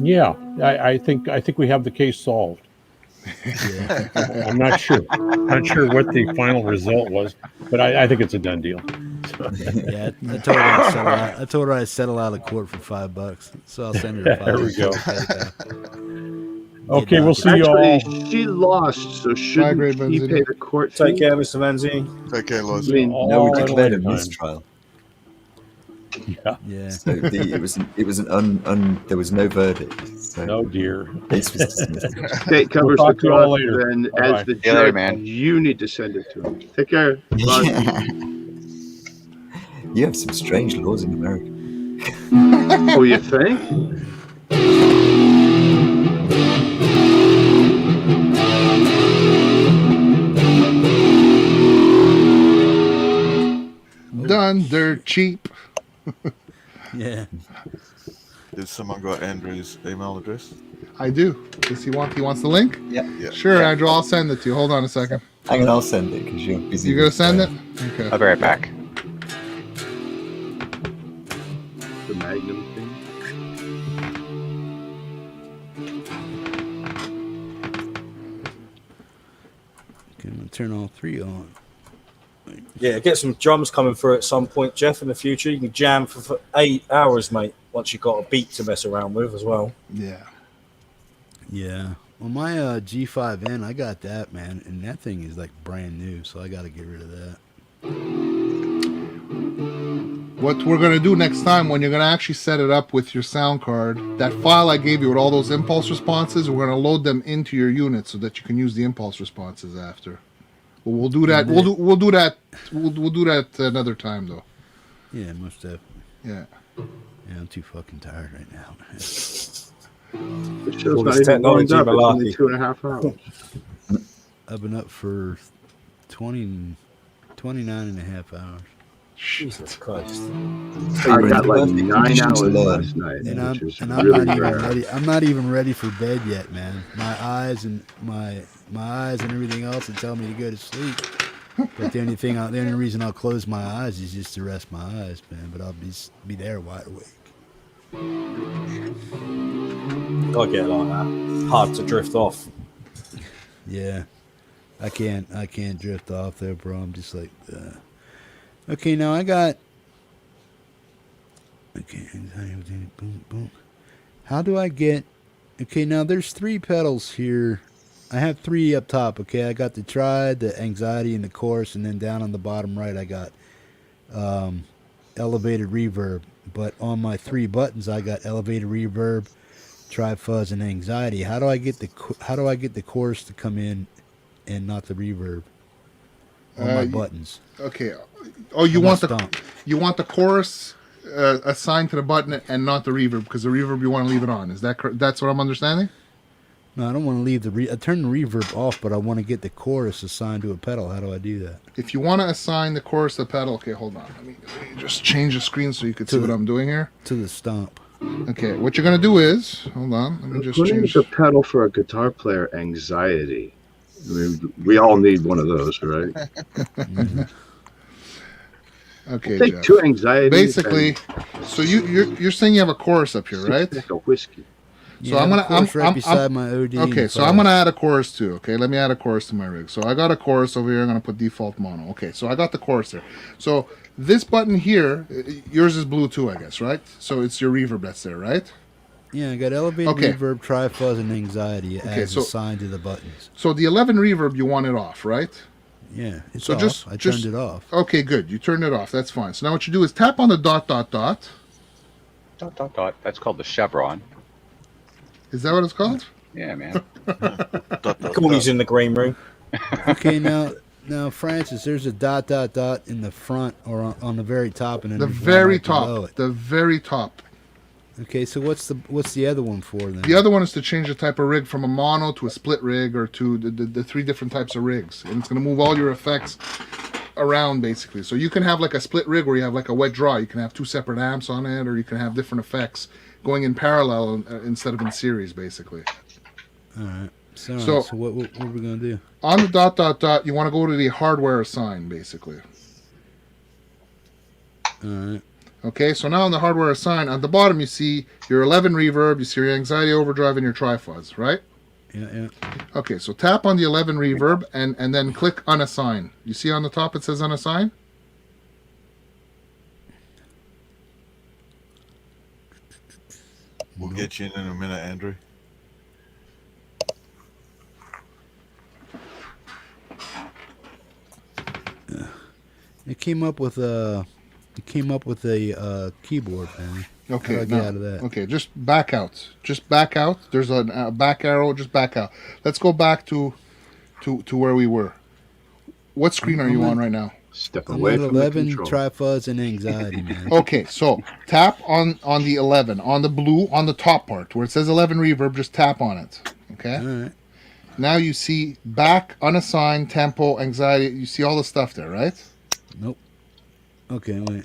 Yeah, I think we have the case solved. Yeah. I'm not sure. Not sure what the final result was, but I think it's a done deal. Yeah, I told her I'd settle out. I told her I'd settle out of court for $5, so I'll send her a There we go. $5. Okay, we'll see you Actually, all. she lost, so shouldn't Great he Vanzinni. pay the court Take fee? care, Mr. Vanzi. Take care, Loz. I mean, No, we All at a declared a later time. mistrial. Yeah. Yeah. So it was there was no verdict. So No, dear. case was dismissed. state covers We'll the talk to you all cost, later. and Bye-bye. as the See you later, judge, man. you need to send it to him. Take care. Bye. You have some strange laws in America. Oh, you think? Done dirt cheap. Yeah. Has someone got Andrew's email address? I do. Does he want the link? Yeah. Yeah. Sure, Andrew. I'll send it to you. Hold on a second. Hang on, I'll send it because you're busy. You gonna with, send it? Okay. I'll be right back. The Magnum thing. Can turn all three on. Yeah, get some drums coming through at some point, Jeff, in the future. You can jam for 8 hours, mate, once you've got a beat to mess around with as well. Yeah. Yeah. Well, my G5N, I got that, man, and that thing is like brand new, so I got to get rid of that. What we're gonna do next time, when you're gonna actually set it up with your sound card, that file I gave you with all those impulse responses, we're gonna load them into your unit so that you can use the impulse responses after. But we'll do that. We'll do that. We'll do that another time, though. Yeah, most definitely. Yeah. Yeah, I'm too fucking tired right now. The show's All not this even warmed technology up. It's only malarkey. 2.5 hours. I've been up for 29 and a half hours. Jesus Christ. I got like 9 conditions hours to learn. last night, And which is I'm really not even rare. ready. I'm not even ready for bed yet, man. My eyes and everything else would tell me to go to sleep. But the only reason I'll close my eyes is just to rest my eyes, man. But I'll be there wide awake. I get like that. Hard to drift off. Yeah, I can't drift off there, bro. I'm just like, okay. Now I got. Okay, boom, boom. How do I get? Okay, now there's 3 pedals here. I have 3 up top. Okay, I got the Triad, the Anxiety, and the Chorus, and then down on the bottom right, I got Elevated Reverb. But on my 3 buttons, I got Elevated Reverb, Tri Fuzz, and Anxiety. How do I get the Chorus to come in, and not the reverb on my buttons? Okay. Oh, you want the chorus assigned to the button and not the reverb, because the reverb you want to leave it on. Is that correct? That's what I'm understanding? No, I don't want to leave I turn the reverb off, but I want to get the chorus assigned to a pedal. How do I do that? If you want to assign the chorus to the pedal, okay, hold on. Let me just change the screen so you can see what I'm doing here. To the stomp. Okay, what you're going to do is, hold on, let me just Putting change. the pedal for a guitar player, Anxiety. I mean, we all need one of those, right? Okay, Take Jeff. 2 Anxiety. Basically, so you're saying you have a chorus up here, right? Like a whiskey. So I'm right beside my OD. Okay, so I'm gonna add a chorus too. Okay, let me add a chorus to my rig. So I got a chorus over here. I'm gonna put default mono. Okay, so I got the chorus there. So this button here, yours is blue too, I guess, right? So it's your reverb that's there, right? Yeah, I got Elevated Reverb, Tri Fuzz, and Anxiety as assigned to the buttons. So the 11 reverb, you want it off, right? Yeah, it's so off. I turned it off. Okay, good. You turned it off. That's fine. So now what you do is tap on the dot, dot, dot. Dot, dot, dot. That's called the chevron. Is that what it's called? Yeah, man. Corny's in the green room. Okay, now, Francis, there's a dot, dot, dot in the front or on the very top, and then The there's one very right below top. it. The very top. Okay, so what's the other one for then? The other one is to change the type of rig from a mono to a split rig or to the 3 different types of rigs. And it's going to move all your effects around, basically. So you can have like a split rig where you have like a wet draw. You can have 2 separate amps on it, or you can have different effects going in parallel instead of in series, basically. All right. So what are we going to do? On the dot, dot, dot, you want to go to the hardware assign, basically. All right. Okay, so now on the hardware assign, at the bottom you see your 11 reverb, you see your Anxiety Overdrive, and your Tri-Fuzz, right? Yeah. Okay, so tap on the 11 reverb and then click unassign. You see on the top it says unassign? We'll get you in a minute, Andrew. It came up with a keyboard, man. Okay, How do I get out of that? Okay, just back out. Just back out. There's a back arrow. Just back out. Let's go back to where we were. What screen are you on right now? Step I'm away on from 11, the control. Tri-Fuzz, and anxiety, man. Okay, so tap on the 11, on the blue, on the top part, where it says 11 reverb, just tap on it. Okay? All right. Now you see back, unassigned, tempo, anxiety. You see all the stuff there, right? Nope. Okay, wait.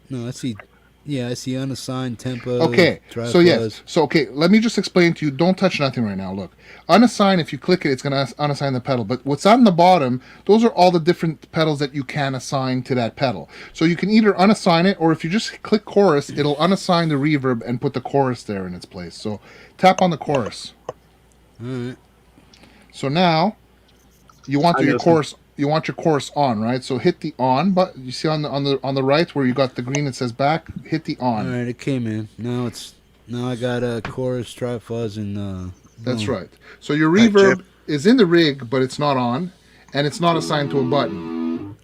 No, I see. Yeah, I see unassigned tempo. Okay, Tri-Fuzz. so yes. So, okay, let me just explain to you. Don't touch nothing right now. Look. Unassign, if you click it, it's going to unassign the pedal. But what's on the bottom, those are all the different pedals that you can assign to that pedal. So you can either unassign it, or if you just click chorus, it'll unassign the reverb and put the chorus there in its place. So tap on the chorus. All right. So now you want your chorus. You want your chorus on, right? So hit the on, but you see on the right where you got the green that says back. Hit the on. All right, it came in. Now I got a chorus, Tri-Fuzz, and That's boom. right. So your reverb is in the rig, but it's not on, and it's not assigned to a button.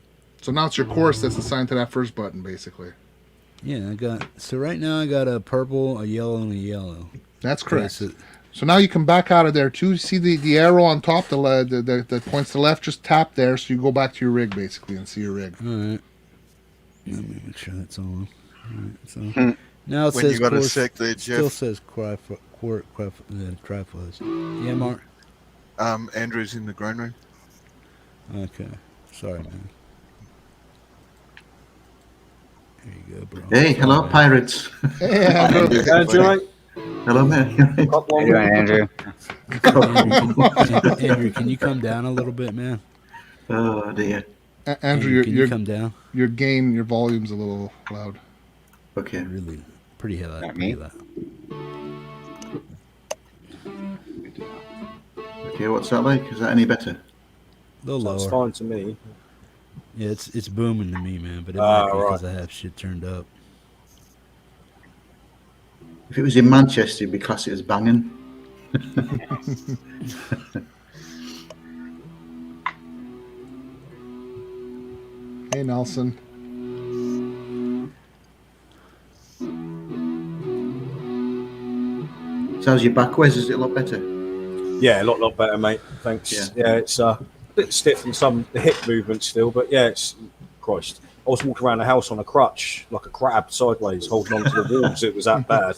So now it's your chorus that's assigned to that first button, basically. Yeah, so right now I got a purple, a yellow, and a yellow. That's correct. Okay, so now you can back out of there too. See the arrow on top that points to the left? Just tap there so you go back to your rig, basically, and see your rig. All right. Let me make sure that's on. All right, so now it When says you got a chorus, sec there, still Jeff. says Tri-Fuzz. Yeah, Mark? Andrew's in the green room. Okay. Sorry, man. There you go, bro. Hey, hello, man. pirates. Hey, Andrew. Andrew, Hello, man. How you doing, Andrew? Andrew, can you come down a little bit, man? Oh dear. Andrew, can you come down? Your gain, your volume's a little loud. Okay. Really, pretty loud. Not me. Pretty loud. Okay, what's that like? Is that any better? A little Sounds lower. fine to me. Yeah, it's booming to me, man. But it might be because I have shit turned up. If it was in Manchester, you'd be classed as banging. Hey, Nelson. So how's your back, Wes? Is it a lot better? Yeah, a lot better, mate. Thanks. Yeah, it's a bit stiff in some hip movements still, but yeah, it's Christ. I was walking around the house on a crutch like a crab sideways, holding on to the walls. It was that bad.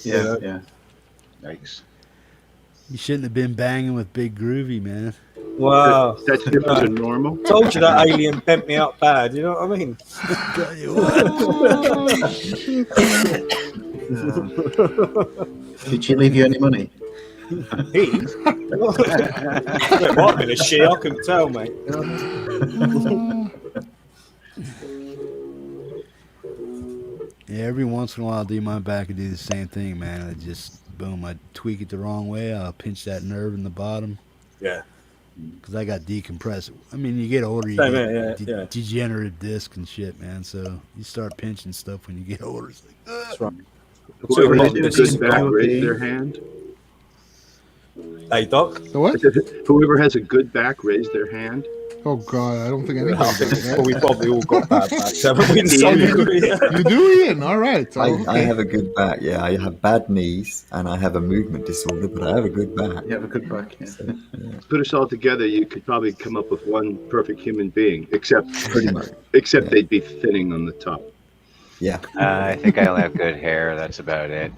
Yeah, yeah. Yikes. You shouldn't have been banging with Big Groovy, man. Wow. That's different than normal. Told you that alien bent me up bad. You know what I mean? Tell you what. Did she leave you any money? He? It might have been a she. I couldn't tell, mate. Yeah, every once in a while I do my back and do the same thing, man. I just, boom, I tweak it the wrong way. I'll pinch that nerve in the bottom. Yeah. Because I got decompressed. I mean, you get older, you Same get here, yeah. degenerative disc and shit, man. So you start pinching stuff when you get older. It's like, That's right. Whoever has a good back, raise their hand. Hey, Doc. The what? Whoever has a good back, raise their hand. Oh God, I don't think anybody I does think that. we probably all got bad backs, haven't we? in some You degree? do, Ian. All right. I have a good back. Yeah, I have bad knees and I have a movement disorder, but I have a good back. You have a good back, yeah. So, yeah. Put us all together, you could probably come up with one perfect human being, except Pretty much. except they'd be thinning on the top. Yeah. I think I only have good hair. That's about it.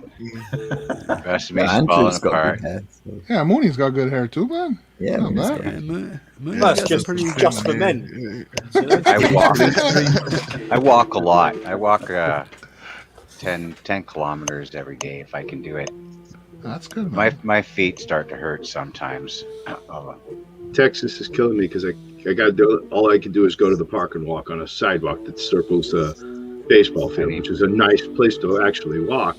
The rest of me's Andrew's falling got apart. good hair. So. Yeah, Mooney's got good hair too, man. Yeah, Not Mooney's bad. got- yeah, man. That's just for men. I walk a lot. I walk 10 kilometers every day if I can do it. That's good, man. My feet start to hurt sometimes. Texas is killing me because I got to do all I can do is go to the park and walk on a sidewalk that circles the baseball field, which is a nice place to actually walk.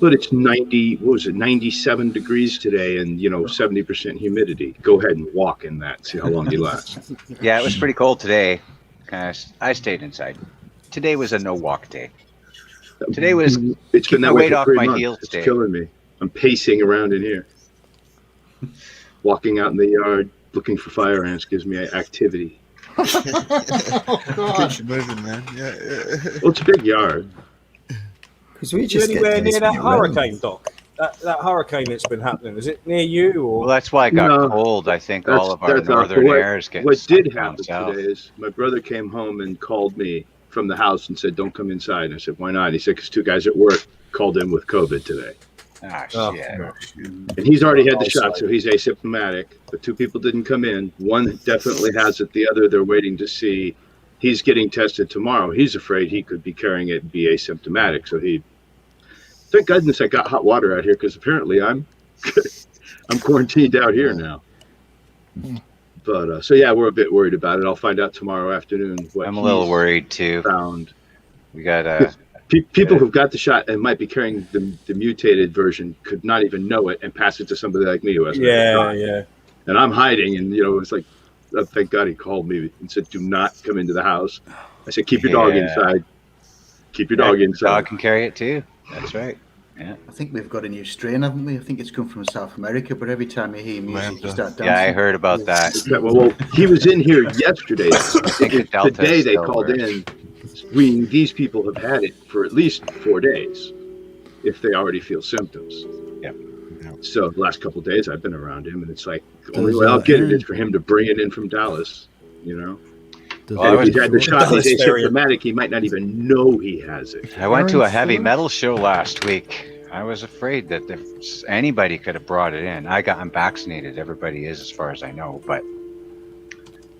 But it's 97 degrees today and, 70% humidity. Go ahead and walk in that. See how long you last. Yeah, it was pretty cold today. I stayed inside. Today was a no walk day. Today was it's been keep that the way weight for off 3 my months. heels It's day. killing me. I'm pacing around in here. Walking out in the yard, looking for fire ants gives me activity. Keeps you moving, man. Yeah. Well, it's a big yard. Because we just anywhere near that hurricane, Doc? That hurricane that's been happening, is it near you? Or? Well, that's why it got cold. I think all of our northern air is getting What did down happen south. today is my brother came home and called me from the house and said, "Don't come inside." And I said, "Why not?" And he said, "Because 2 guys at work called in with COVID today." Ah, shit. And he's already had the shot, so he's asymptomatic. But 2 people didn't come in. One definitely has it. The other, they're waiting to see. He's getting tested tomorrow. He's afraid he could be carrying it and be asymptomatic. So thank goodness I got hot water out here, because apparently I'm quarantined out here now. But so yeah, we're a bit worried about it. I'll find out tomorrow afternoon what I'm a little worried too. Found. We got people who've got the shot and might be carrying the mutated version could not even know it and pass it to somebody like me who hasn't. Yeah. And I'm hiding, and it's like, thank God he called me and said, "Do not come into the house." I said, "Keep your dog inside. Keep your dog inside." Dog can carry it too. That's right. Yeah. I think we've got a new strain, haven't we? I think it's come from South America, but every time you hear music, you start dancing. Yeah, I heard about that. Well, he was in here yesterday. Today they still called works. in. These people have had it for at least 4 days, if they already feel symptoms. Yeah. So the last couple of days I've been around him, and it's like the only way I'll get it is for him to bring it in from Dallas. And if he's had the shot, he's asymptomatic. He might not even know he has it. I went to a heavy metal show last week. I was afraid that if anybody could have brought it in. I'm vaccinated. Everybody is, as far as I know. But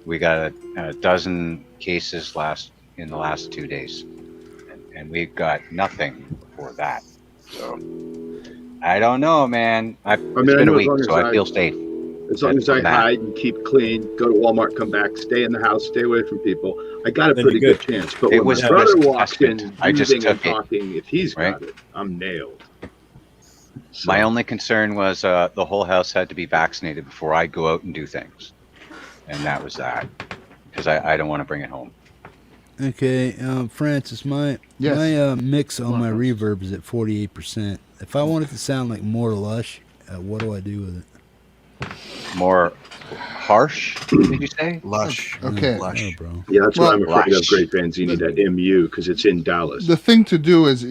we got a dozen cases in the last 2 days, and we got nothing before that. So I don't know, man. It's been a week, so I feel safe. As long as I hide and keep clean, go to Walmart, come back, stay in the house, stay away from people, I got a pretty good chance. But when my brother walks in, I just and took talking, if he's got it, I'm nailed. So. My only concern was the whole house had to be vaccinated before I go out and do things, and that was that, because I don't want to bring it home. Okay, Francis, my mix on my reverb is at 48%. If I want it to sound like more lush, what do I do with it? More harsh, did you say? Lush. Okay. Lush. Oh, bro. Yeah, that's why I'm afraid of Great Vanzini, that MU, because it's in Dallas. The thing to do is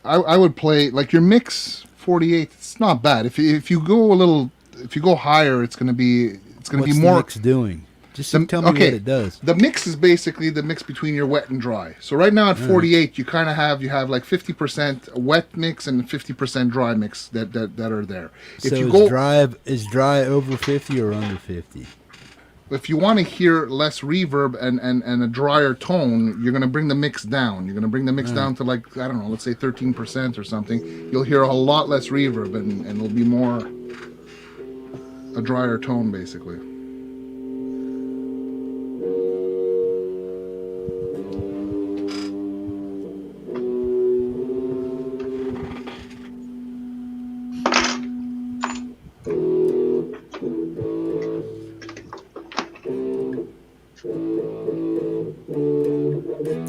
I would play like your mix 48. It's not bad. If you go higher, it's gonna be more. What's the mix doing? Just tell me what it does. The mix is basically the mix between your wet and dry. So right now at 48, you kind of have like 50% wet mix and 50% dry mix that are there. So is dry over 50 or under 50? If you want to hear less reverb and a drier tone, you're going to bring the mix down. You're going to bring the mix down to like, I don't know, let's say 13% or something. You'll hear a lot less reverb and it'll be more a drier tone basically.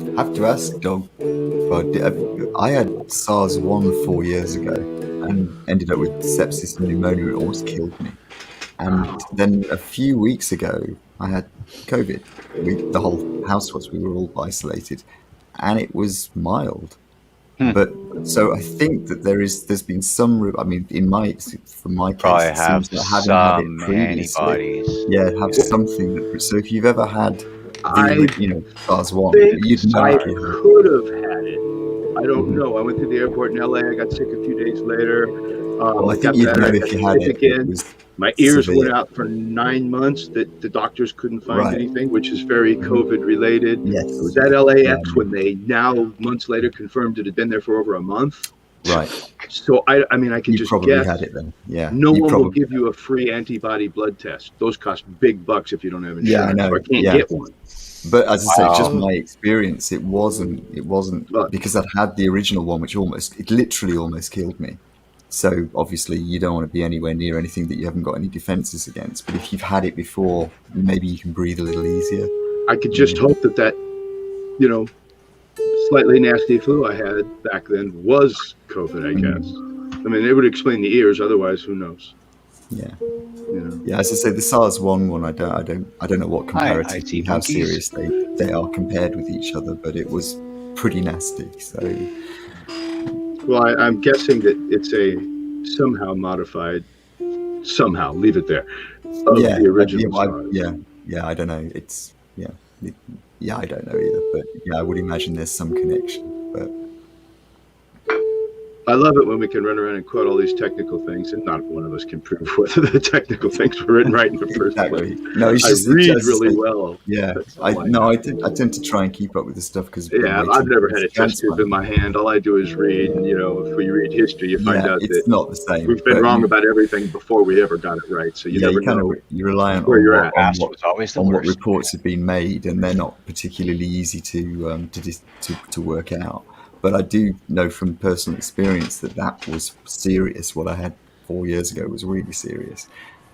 I have to ask, Dog, I had SARS-1 4 years ago and ended up with sepsis and pneumonia. It almost killed me. And then a few weeks ago, I had COVID. The whole house we were all isolated, and it was mild. But so I think that there's been some. I mean, from my case, probably it have seems that having had it some previously, antibodies. have something. So if you've ever had SARS-1, I could have had it. I don't know. I went to the airport in LA. I got sick a few days later. Well, I think you'd know if you had it. Again. My ears went out for 9 months. That the doctors couldn't find anything, which is very COVID related. Yes. It was at LAX when they now months later confirmed it had been there for over a month. Right. So I mean, I can just probably guess. had it then. Yeah. No one will give you a free antibody blood test. Those cost big bucks if you don't have insurance. Yeah, I know. Or can't get one. But as I say, just my experience, it wasn't because I'd had the original one, which it literally almost killed me. So obviously you don't want to be anywhere near anything that you haven't got any defenses against. But if you've had it before, maybe you can breathe a little easier. I could just hope that slightly nasty flu I had back then was COVID, I guess. I mean, it would explain the ears. Otherwise, who knows? Yeah. Yeah, as I say, the SARS-1 one, I don't know what comparatively how serious they are compared with each other, but it was pretty nasty. So, well, I'm guessing that it's a somehow modified, leave it there, of the original SARS. Yeah, I don't know. I don't know either, but yeah, I would imagine there's some connection. But I love it when we can run around and quote all these technical things, and not one of us can prove whether the technical things were written right in the first place. No, I read really well. Yeah, I tend to try and keep up with the stuff because I've never had a test tube in my hand. All I do is read, and if we read history, you find out it's not the same. We've been wrong about everything before we ever got it right. So you never know. You rely on where you're at. On what reports have been made, and they're not particularly easy to work out. But I do know from personal experience that was serious. What I had 4 years ago was really serious,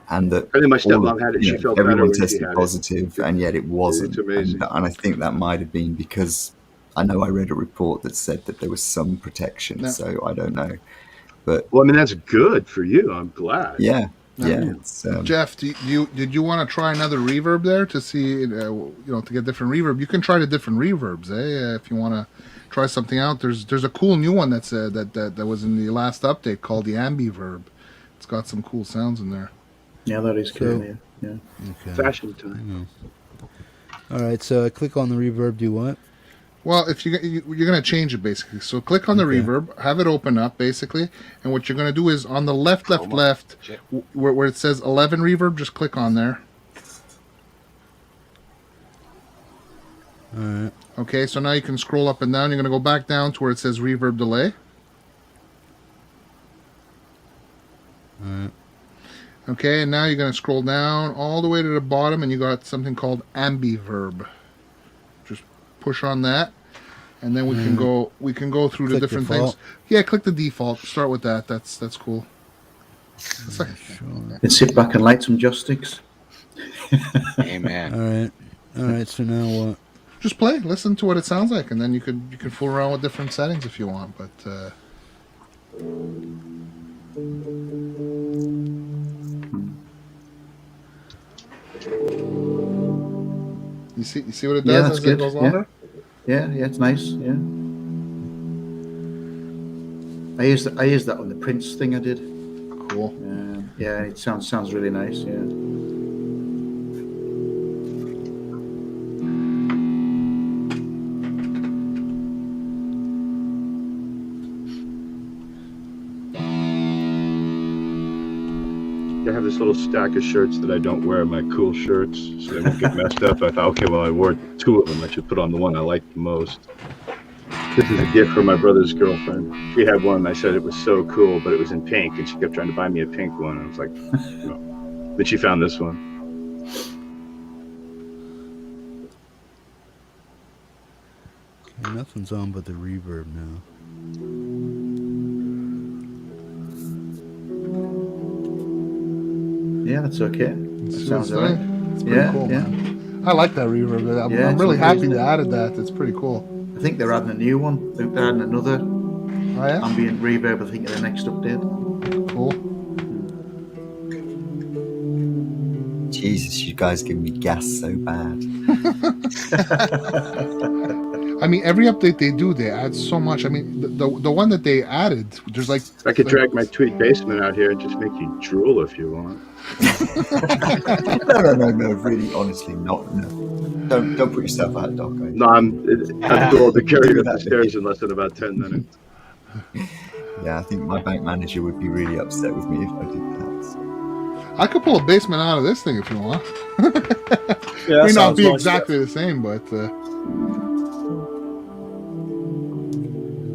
and that I think my stepmom had it. She felt better everyone when tested she had positive, and yet it wasn't. It's amazing. And I think that might have been because I know I read a report that said that there was some protection. So I don't know, but well, I mean that's good for you. I'm glad. Yeah. Jeff, did you want to try another reverb there to see to get different reverb? You can try the different reverbs, if you want to try something out. There's a cool new one that was in the last update called the Ambiverb. It's got some cool sounds in there. Yeah, that is cool. Yeah. Okay. Fashion time. All right, so I click on the reverb. Do what? Well, if you're going to change it basically, so click on the reverb, have it open up basically, and what you're going to do is on the left, where it says 11 reverb, just click on there. All right. Okay, so now you can scroll up and down. You're going to go back down to where it says reverb delay. All right. Okay, and now you're going to scroll down all the way to the bottom, and you got something called Ambiverb. Just push on that, and then we can go. We can go through the different things. Yeah, click the default. Start with that. That's cool. And sit back and light some joysticks. Amen. All right. So now what? Just play, listen to what it sounds like, and then you could fool around with different settings if you want. But you see what it does that's as good. it goes longer? Yeah, it's nice. Yeah. I used that on the Prince thing I did. Cool. Yeah, it sounds really nice. Yeah. I have this little stack of shirts that I don't wear, my cool shirts, so they won't get messed up. I thought, okay, well, I wore 2 of them. I should put on the one I like the most. This is a gift from my brother's girlfriend. She had one, and I said it was so cool, but it was in pink, and she kept trying to buy me a pink one. And I was like, no. Then she found this one. Okay, nothing's on but the reverb now. Yeah, that's okay. That sounds alright. It's pretty cool, man. I like that reverb. I'm really happy they added that. It's pretty cool. I think they're adding a new one. They're adding another ambient reverb, I think, in the next update. Cool. Jesus, you guys give me gas so bad. I mean, every update they do, they add so much. I mean, the one that they added, there's like... I could drag my tweet basement out here and just make you drool if you want. No, really, honestly, not. No. Don't put yourself out, Doc. No, I'm too old to carry you up the stairs in less than about 10 minutes. Yeah, I think my bank manager would be really upset with me if I did that. So. I could pull a basement out of this thing if you want. Yeah, may not be exactly the same, but...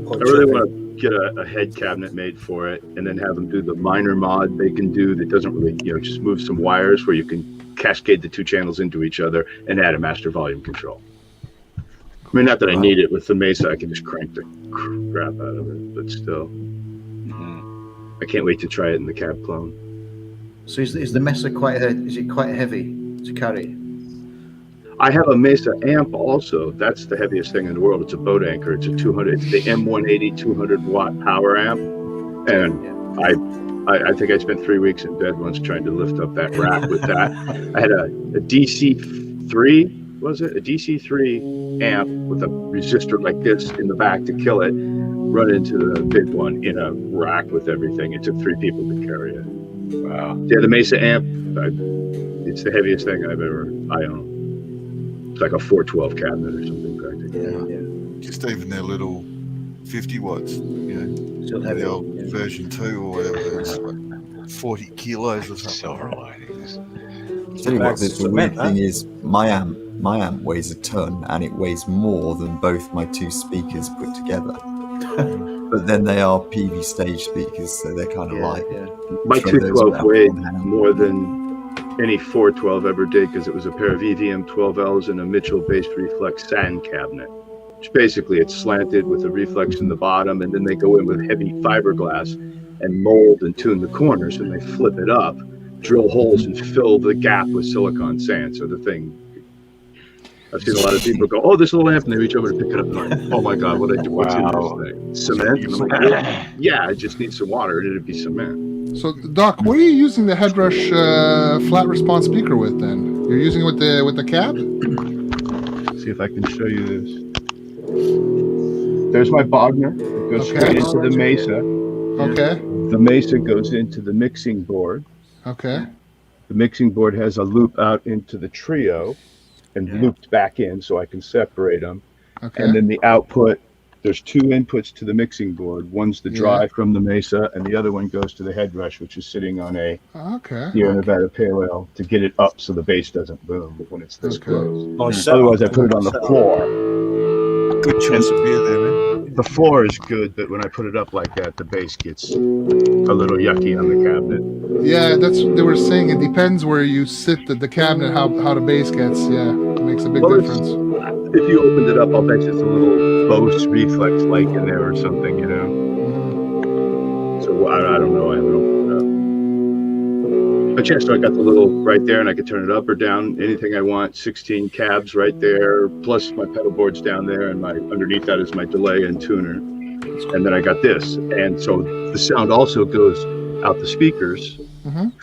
I really want to get a head cabinet made for it, and then have them do the minor mod they can do that doesn't really, just move some wires where you can cascade the two channels into each other, and add a master volume control. I mean, not that I need it. With the Mesa, I can just crank the crap out of it, but still. I can't wait to try it in the cab clone. So is the Mesa quite heavy to carry? I have a Mesa amp also. That's the heaviest thing in the world. It's a boat anchor. It's a 200. It's the M180 200 watt power amp, and I think I spent 3 weeks in bed once trying to lift up that rack with that. I had a DC3. Was it a DC3 amp with a resistor like this in the back to kill it, run into the big one in a rack with everything. It took 3 people to carry it. Wow. Yeah, the Mesa amp, it's the heaviest thing I own. It's like a 412 cabinet or something practically. Yeah. Just even their little 50 watts, still have the old version 2 or whatever, it's like 40 kilos or something. Silver linings. Tell you what, the weird thing is, my amp weighs a ton, and it weighs more than both my 2 speakers put together. But then they are PV stage speakers, so they're kind of light. Yeah. My 212 weighed more than any 412 ever did, because it was a pair of EVM 12Ls and a Mitchell bass reflex sand cabinet. Which basically it's slanted with a reflex in the bottom, and then they go in with heavy fiberglass and mold and tune the corners, and they flip it up, drill holes and fill the gap with silicon sand. So the thing, I've seen a lot of people go, "Oh, this little amp," and they reach over to pick it up and like, "Oh my God, what's in this thing? Cement?" And I'm like, "Yeah, I just need some water, and it'd be cement." So, Doc, what are you using the Headrush flat response speaker with then? You're using it with the cab? See if I can show you this. There's my Bogner. It goes straight into the Mesa. Okay. The Mesa goes into the mixing board. Okay. The mixing board has a loop out into the trio and looped back in so I can separate them. Okay. And then the output, there's 2 inputs to the mixing board. One's the drive from the Mesa, and the other one goes to the Headrush, which is sitting on a Sierra Nevada Pale Ale to get it up so the bass doesn't boom when it's this close. Otherwise, I put it on the floor. Good choice of beer there, man. The floor is good, but when I put it up like that, the bass gets a little yucky on the cabinet. Yeah, that's what they were saying. It depends where you sit the cabinet, how the bass gets. Yeah, it makes a big difference. If you opened it up, I'll bet it's a little Bose reflex light in there or something, So I don't know. I haven't opened it up. But yeah, so I got the little right there, and I could turn it up or down, anything I want. 16 cabs right there, plus my pedal board's down there, and underneath that is my delay and tuner. And then I got this, and so the sound also goes out the speakers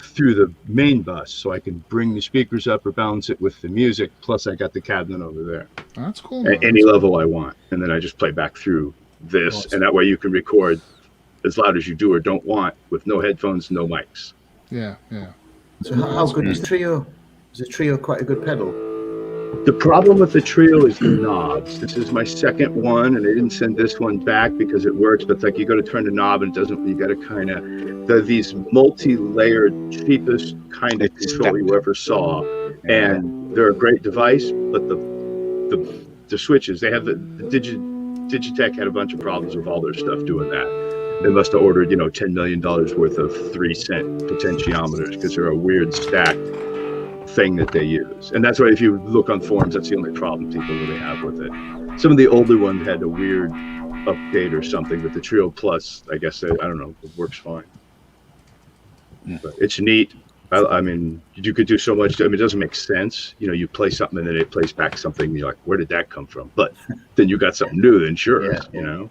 through the main bus, so I can bring the speakers up or balance it with the music. Plus, I got the cabinet over there. That's cool. At any level I want, and then I just play back through this, and that way you can record as loud as you do or don't want with no headphones, no mics. Yeah. So how good is the trio? Is the trio quite a good pedal? The problem with the trio is the knobs. This is my second one, and I didn't send this one back because it works, but it's like you go to turn the knob and it doesn't, you got to kind of, these multi-layered, cheapest kind of control you ever saw. And they're a great device, but the switches, they have the Digitech had a bunch of problems with all their stuff doing that. They must have ordered, $10 million worth of 3-cent potentiometers because they're a weird stacked thing that they use. And that's why if you look on forums, that's the only problem people really have with it. Some of the older ones had a weird update or something, but the Trio Plus, I guess, I don't know, it works fine. But it's neat. I mean, you could do so much. I mean, it doesn't make sense. You play something and then it plays back something. And you're like, where did that come from? But then you got something new, then sure, Yeah.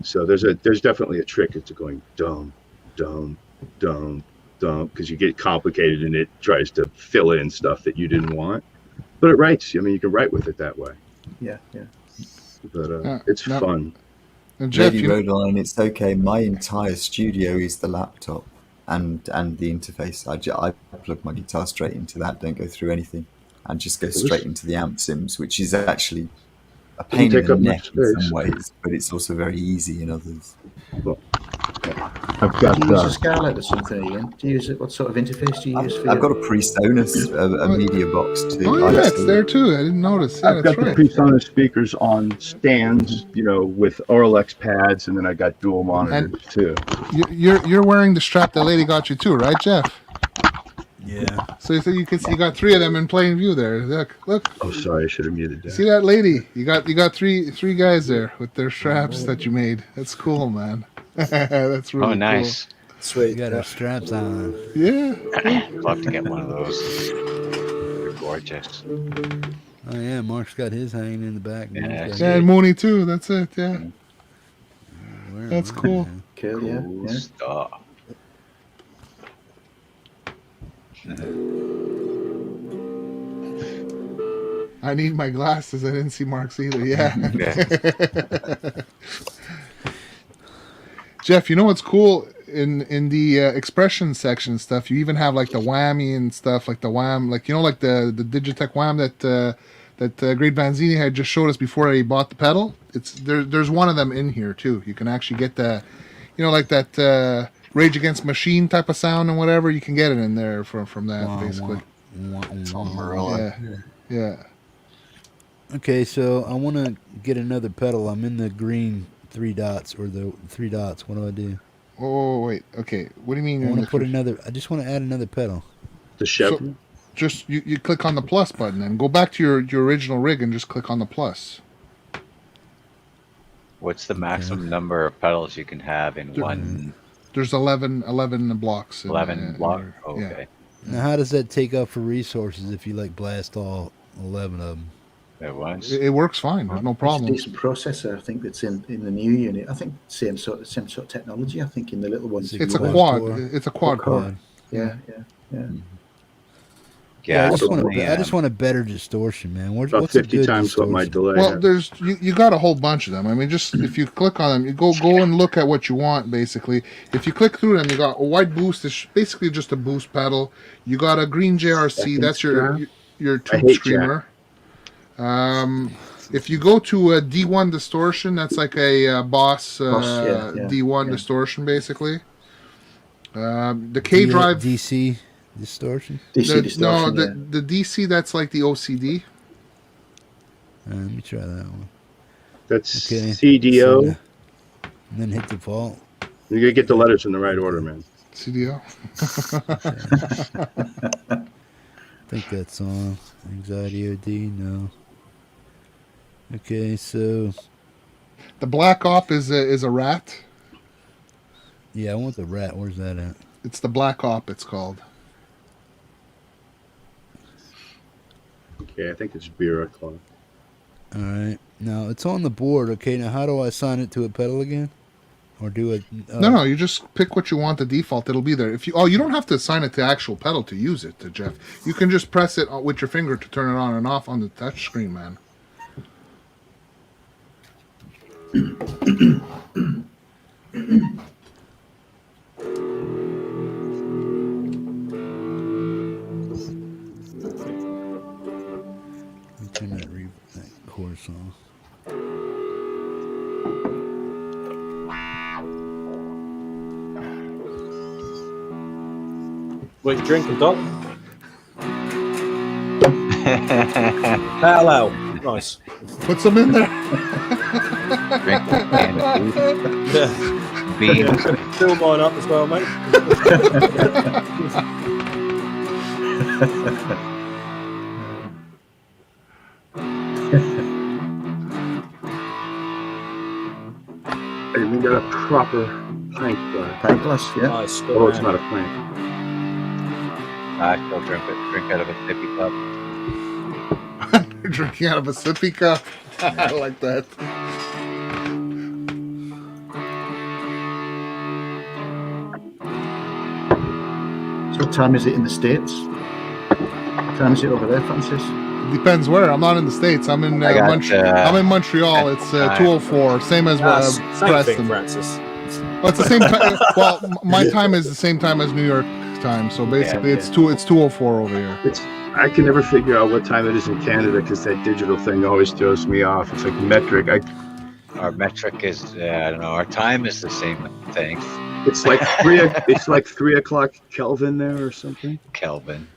So there's definitely a trick into going dum, dum, dum, dum, because you get complicated and it tries to fill in stuff that you didn't want. But it writes. I mean, you can write with it that way. Yeah. But it's fun. Jeff, Lady Rodeline, it's okay. My entire studio is the laptop and the interface. I plug my guitar straight into that, don't go through anything, and just go straight into the amp sims, which is actually a pain in the neck in some ways, but it's also very easy in others. I've got. Do you use a Scarlett or something, Ian? Do you use it? What sort of interface do you use? I've got a PreSonus, a media box too. Oh yeah, it's there too. I didn't notice. Yeah, I've got the PreSonus speakers on stands, with Auralex pads, and then I got dual monitors too. You're wearing the strap that lady got you too, right, Jeff? Yeah. So you can see you got 3 of them in plain view there. Look. Oh, sorry, I should have muted that. See that lady? You got three guys there with their straps that you made. That's cool, man. That's really nice. cool. Sweet. You got our straps on. Yeah. Love to get one of those. They're gorgeous. Oh yeah, Mark's got his hanging in the back. Yeah, and Mooney too. That's it. Yeah. That's cool. Cool, Cool stuff. I need my glasses. I didn't see Mark's either. Yeah. Jeff, you know what's cool in the expression section and stuff? You even have like the whammy and stuff, like the wham, like like the Digitech wham that Great Vanzinni had just showed us before he bought the pedal. It's there's one of them in here too. You can actually get the, like that Rage Against Machine type of sound and whatever. You can get it in there from that basically. Yeah. Okay, so I want to get another pedal. I'm in the green 3 dots or the 3 dots. What do I do? Oh wait. Okay. What do you mean? I want to put another. I just want to add another pedal. The Chevy. Just you click on the plus button and go back to your original rig and just click on the plus. What's the maximum number of pedals you can have in one? There's 11 blocks. 11 blocks? Okay. Now, how does that take up for resources if you blast all 11 of them? It works fine. There's no problem. It's a decent processor, I think, that's in the new unit. I think same sort of technology. I think in the little ones. It's a quad. It's a quad core. Yeah. Yeah, I just want a better distortion, man. About 50 times what my delay. Well, there's you got a whole bunch of them. I mean, just if you click on them, you go and look at what you want. Basically, if you click through them, you got a white boost. It's basically just a boost pedal. You got a green JRC. That's your tube screamer. If you go to a D1 distortion, that's like a Boss D1 distortion, basically. The K drive DC distortion. DC distortion. The DC, that's like the OCD. Let me try that one. That's CDO. And then hit default. You gotta get the letters in the right order, man. CDO. I think that's on. Anxiety OD, no. Okay, so the Black Op is a rat. Yeah, I want the rat. Where's that at? It's the Black Op. It's called. Okay, I think it's Bureau Club. All right, now it's on the board. Okay, now how do I assign it to a pedal again, or do it? No, you just pick what you want. The default, it'll be there. If you don't have to assign it to actual pedal to use it, Jeff. You can just press it with your finger to turn it on and off on the touch screen, man. Turn that chorus on. What you drinking, Doc? Pale ale. Nice. Put some in there. Beans. Fill mine up as well, mate. We got a proper pint glass. Pint glass, yeah. Nice. Oh, it's not a pint. I still drink out of a sippy cup. Drinking out of a sippy cup. I like that. So what time is it in the States? What time is it over there, Francis? Depends where. I'm not in the States. I'm in I'm in Montreal. It's 2:04, same as Preston. Francis. Well, it's the same time. Well, my time is the same time as New York time. So basically, it's 2:04 over here. I can never figure out what time it is in Canada because that digital thing always throws me off. It's like metric. Our metric is I don't know. Our time is the same thing. It's like 3 o'clock Kelvin there or something. Kelvin.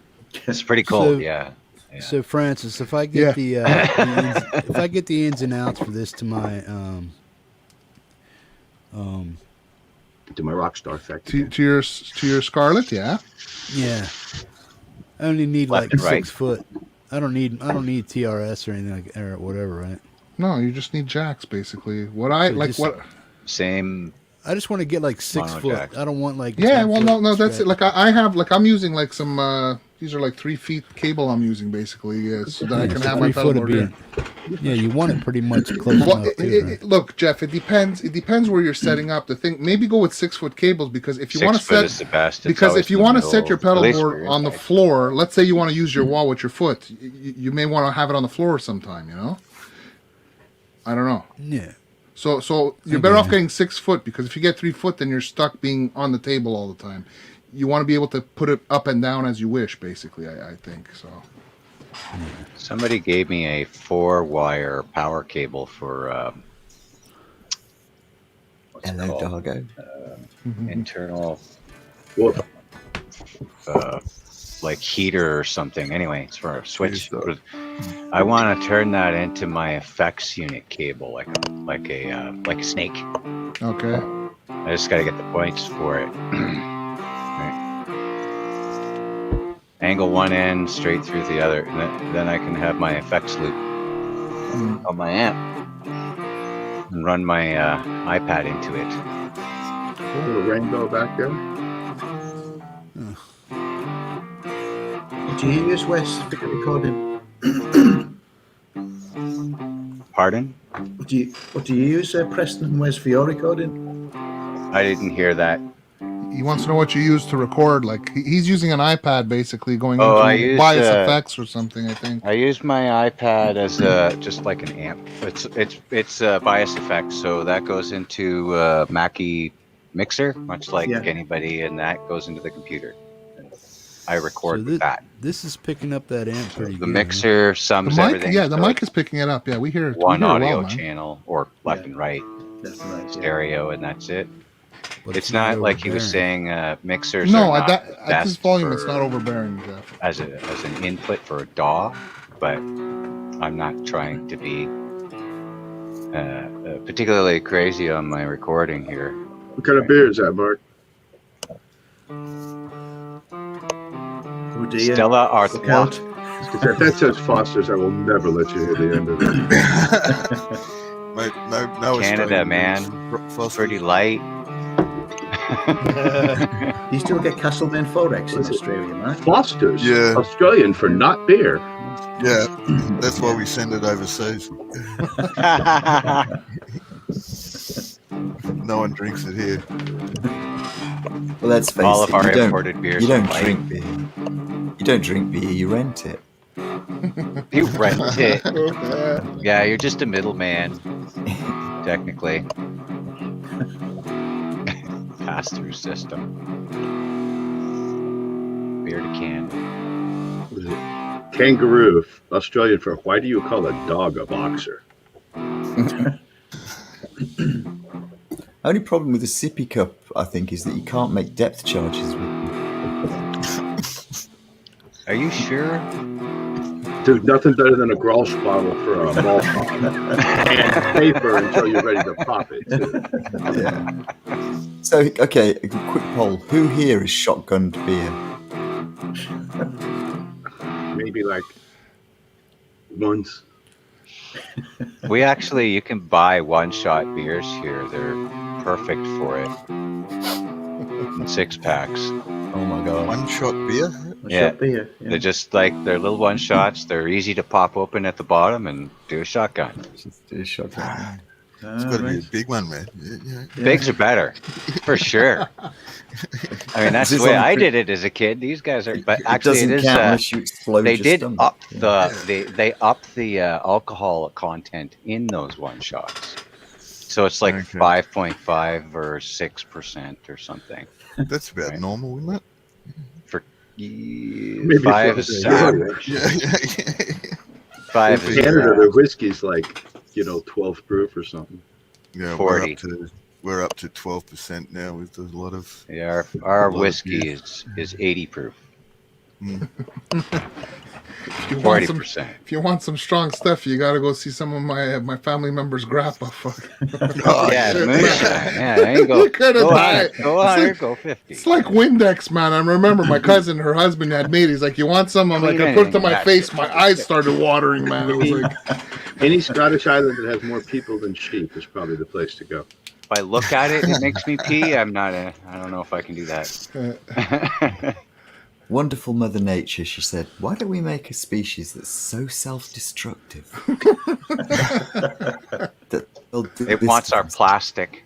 It's pretty cold. Yeah. So Francis, if I get if I get the ins and outs for this to my to my Rockstar effect to your Scarlett, yeah. I only need Left like and right. 6 foot. I don't need TRS or anything like, or whatever, right? No, you just need jacks basically. Same. I just want to get like 6 Mono foot. jacks. I don't want like Yeah, 10 well, foot no, that's it. stretch. Like I have, like I'm using like some. These are like 3 feet cable I'm using basically, so that I can have my 3 foot pedal of board. Yeah, you want it pretty much close Well, enough too, right? look, Jeff, it depends. It depends where you're setting up the thing. Maybe go with 6 foot cables because if you want to 6 foot set, is the best. It's because always if you in the want to middle, set your at pedal least for board your on the bike. floor, let's say you want to use your wall with your foot, you may want to have it on the floor sometime. You know, I don't know. Yeah. So you're better off getting 6 foot because if you get 3 foot, then you're stuck being on the table all the time. You want to be able to put it up and down as you wish, basically. I think so. Somebody gave me a 4-wire power cable for Hello, doggo. internal like heater or something. Anyway, it's for a switch. I want to turn that into my effects unit cable, like a snake. Okay. I just got to get the points for it. Right. Angle one end straight through the other, and then I can have my effects loop on my amp and run my iPad into it. A little rainbow back there. Do you use Wes for your recording? Pardon? What do you use Preston and Wes for your recording? I didn't hear that. He wants to know what you use to record. Like he's using an iPad, basically going I into use, bias effects or something. I think. I use my iPad as just like an amp. It's bias effects, so that goes into Mackie mixer, much like anybody, and that goes into the computer. I record with that. This is picking up that amp pretty good. The mixer sums the mic, everything. yeah, the so mic is picking it up. Yeah, we hear it. one we hear audio it well, man. channel or left and right, stereo, and that's it. But it's not like he was saying mixers. No, are at not this best volume, it's for- not overbearing, Jeff. as an input for a DAW, but I'm not trying to be particularly crazy on my recording here. What kind of beer is that, Mark? Stella Artois. If that says Foster's, I will never let you hear the end of it. No, Canada, man. Pretty light. You still get Castlemaine Forex in Australia, man. Foster's? Yeah. Australian for not beer. Yeah, that's why we send it overseas. No one drinks it here. Well, let's face All it. of our you don't- imported beers You don't are drink beer. You don't drink beer. You rent it. You rent it. Yeah, you're just a middleman, technically. Pass-through system. Beer to can. What is it? Kangaroo, Australian for why do you call a dog a boxer? Only problem with the sippy cup, I think, is that you can't make depth charges with them. Are you sure? There's nothing better than a Grolsch bottle for a malt and paper until you're ready to pop it. Too. Yeah. So, okay, a quick poll. Who here has shotgunned beer? Maybe like once. You can buy one-shot beers here. They're perfect for it. In 6-packs. Oh my god. One-shot beer? Yeah. Beer, They're just like, they're little one-shots. They're easy to pop open at the bottom and do a shotgun. Just do a shotgun. It's got to be a big one, man. Yeah. Bigs are better, for sure. I mean, that's the way I did it as a kid. These guys are, but actually, it is. They did up they upped the alcohol content in those one shots, so it's like 5.5 or 6% or something. That's about normal, isn't it? For Maybe 5 is average. Yeah. 5 In is Canada, the whiskey's like 12 proof or something. Yeah, 40. We're up to 12% now with a lot of. Yeah, our whiskey is 80 proof. If you want some, 40%. if you want some strong stuff, you got to go see some of my family members' grappa. Fuck. Yeah, shit, moonshine. Yeah, there you go. You could have Go died. 100, go 100, go 50. It's like Windex, man. I remember my cousin, her husband had made. He's like, "You want some?" I'm like, Clean I put it to anything, my that face. shit. My eyes started watering, man. It was like, Any Scottish island that has more people than sheep is probably the place to go. If I look at it, it makes me pee. I don't know if I can do that. Wonderful Mother Nature, she said, why don't we make a species that's so self-destructive? It wants our plastic.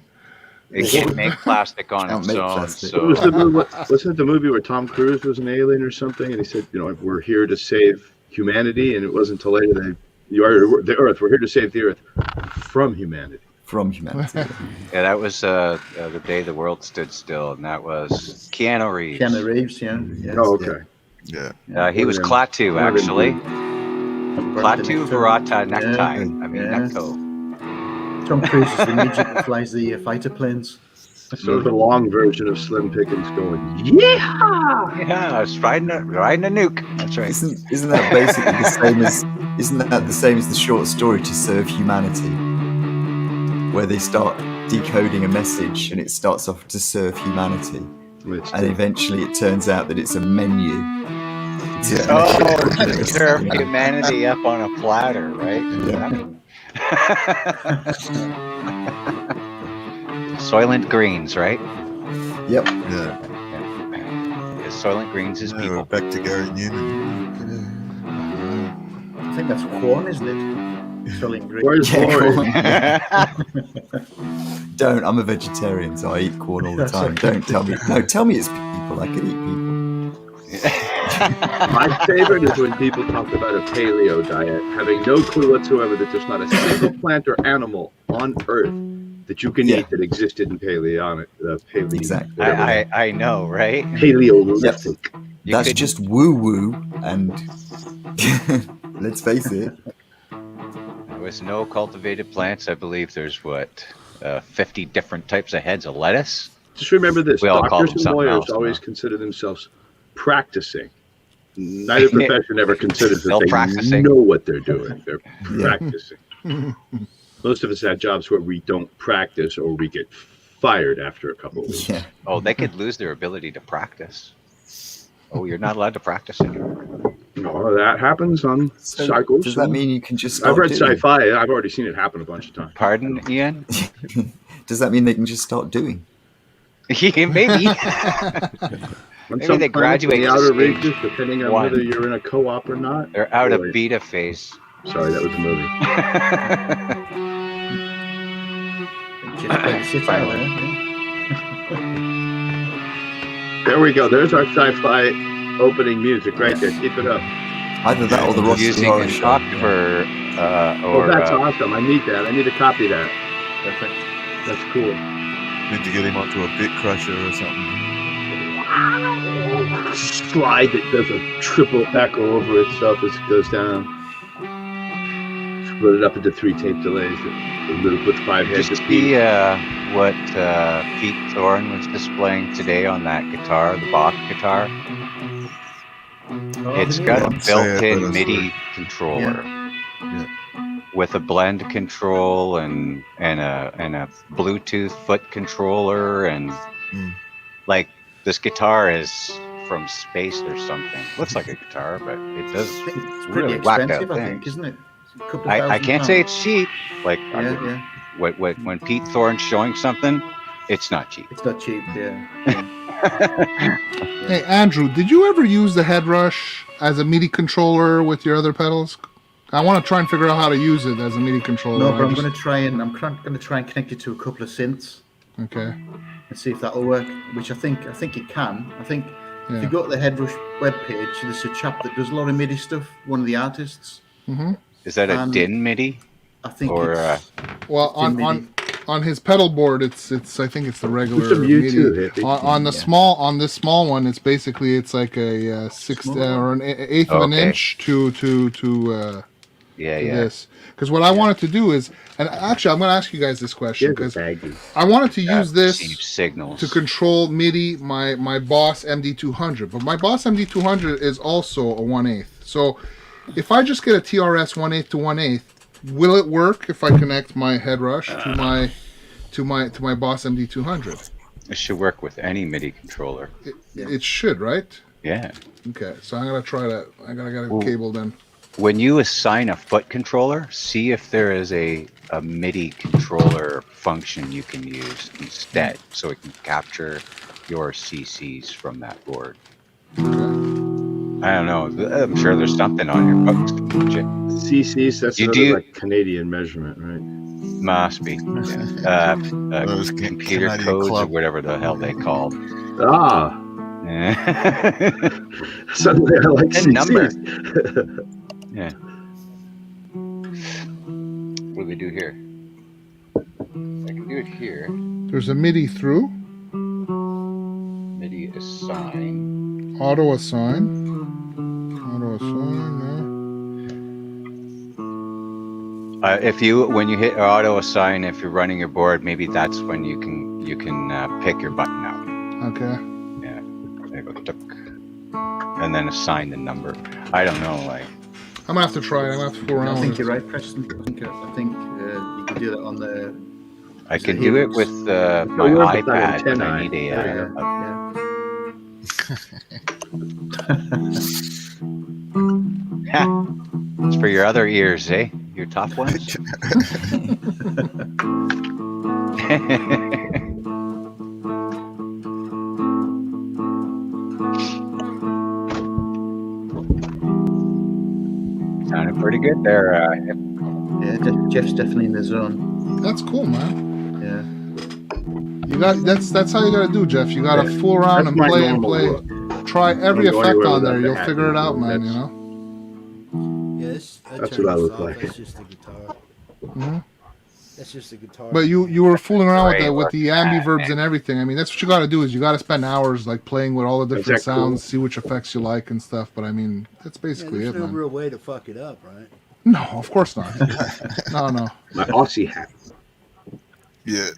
It can't make plastic on its own. Plastic. So. Wasn't it the movie where Tom Cruise was an alien or something? And he said, we're here to save humanity. And it wasn't until later the Earth. We're here to save the Earth from humanity. From humanity. Yeah, that was the day the world stood still, and that was Keanu Reeves. Keanu Reeves, yeah. Yes. Oh, okay. Yeah. He was Klaatu, actually. Klaatu Barata Necktie. Necto. Tom Cruise is the midget that flies the fighter planes. So the long version of Slim Pickens going, yeah! Yeah, it's riding a nuke. That's right. Isn't that basically the same as? Isn't that the same as the short story To Serve Humanity, where they start decoding a message and it starts off to serve humanity, and eventually it turns out that it's a menu. To serve humanity up on a platter, right? Yeah. Soylent Greens, right? Yep. Yeah. Soylent Greens is people. We're back to Gary Newman. I think that's corn, isn't it? Soylent Green. Where's Laurie? Don't. I'm a vegetarian, so I eat corn all the time. Don't tell me. No, tell me it's people. I can eat people. My favorite is when people talk about a paleo diet, having no clue whatsoever that there's not a single plant or animal on Earth that you can eat that existed in paleo. Exactly. I know, right? Paleolithic. That's just woo-woo, and let's face it. There was no cultivated plants. I believe there's 50 different types of heads of lettuce. Just remember this: We all call doctors them and something lawyers else, always consider themselves practicing. Neither profession ever considers that they practicing. know what they're doing. They're practicing. Most of us have jobs where we don't practice or we get fired after a couple of weeks. Yeah. Oh, they could lose their ability to practice. Oh, you're not allowed to practice anymore. No, that happens on cycles. Does that mean you can just start I've read doing? sci-fi. I've already seen it happen a bunch of times. Pardon, Ian? Does that mean they can just start doing? Maybe. Maybe they graduate the to outer stage reaches, depending on 1. whether you're in a co-op or not. They're out of beta phase. Sorry, that was a movie. There we go. There's our sci-fi opening music right there. Keep it up. Either that or the Ross Using Horror an Show. octave Oh, that's awesome. I need that. I need to copy that. Perfect. That's cool. Need to get him onto a bit crusher or something. Slide that does a triple echo over itself as it goes down. Split it up into 3 tape delays. With 5 heads. Just see what Pete Thorne was displaying today on that guitar, the Bach guitar. It's got a built-in MIDI controller with a blend control and a Bluetooth foot controller, and like this guitar is from space or something. Looks like a guitar, but it does It's really pretty whacked out expensive, I think, things. isn't it? I can't say it's cheap. Like Yeah. when Pete Thorne's showing something, it's not cheap. It's not cheap, yeah. hey, Andrew, did you ever use the Head Rush as a MIDI controller with your other pedals? I want to try and figure out how to use it as a MIDI controller. No, but I'm going to try and connect it to a couple of synths. Okay. And see if that'll work. Which I think it can. I think if you go to the Head Rush webpage, there's a chap that does a lot of MIDI stuff. One of the artists. Mm-hmm. Is that a DIN MIDI? I think. Or well, on his pedal board, it's I think it's the regular Some YouTube MIDI. hippie. On this small one, it's basically like a sixth or an eighth of an inch to this. Because what I wanted to do is, and actually I'm going to ask you guys this question because I wanted to use this signals to control MIDI my Boss MD200, but my Boss MD200 is also a 1/8. So if I just get a TRS 1/8 to 1/8, will it work if I connect my head rush to my Boss MD200? It should work with any MIDI controller. It should, right? Yeah. Okay, so I'm gonna try that. I gotta get a cable then. When you assign a foot controller, see if there is a MIDI controller function you can use instead, so it can capture your CCs from that board. I don't know. I'm sure there's something on your books. CCs, that's another like Canadian measurement, right? Must be. Computer Canadian codes club. or whatever the hell they called. Ah. Suddenly I like CCs. Number. Yeah. What do we do here? I can do it here. There's a MIDI through. MIDI assign. Auto assign. Auto assign. If you when you hit auto assign, if you're running your board, maybe that's when you can pick your button out. Okay. Yeah. There you go. Tuck. And then assign the number. I don't know. Like. I'm gonna have to try it. I'm gonna have to fool around. I think with you're it. right, Preston. I think you can do that on the. I can do it with my iPad when I need It's for your other ears, eh? Your top ones? Sounded pretty good there. Yeah, Jeff's definitely in the zone. That's cool, man. Yeah. You got that's how you gotta do, Jeff. You gotta fool around and play and play. Try every effect on there. You'll figure it out, man. You know. Yes, that's what I look like. That's just the guitar. Mm-hmm. That's just the guitar. But you were fooling around with the ambiverbs and everything. I mean, that's what you got to do is you got to spend hours like playing with all the different sounds, see which effects you like and stuff. But I mean, that's basically there's it, no man. real way to fuck it up, right? No, of course not. No. My Aussie hat. Yeah.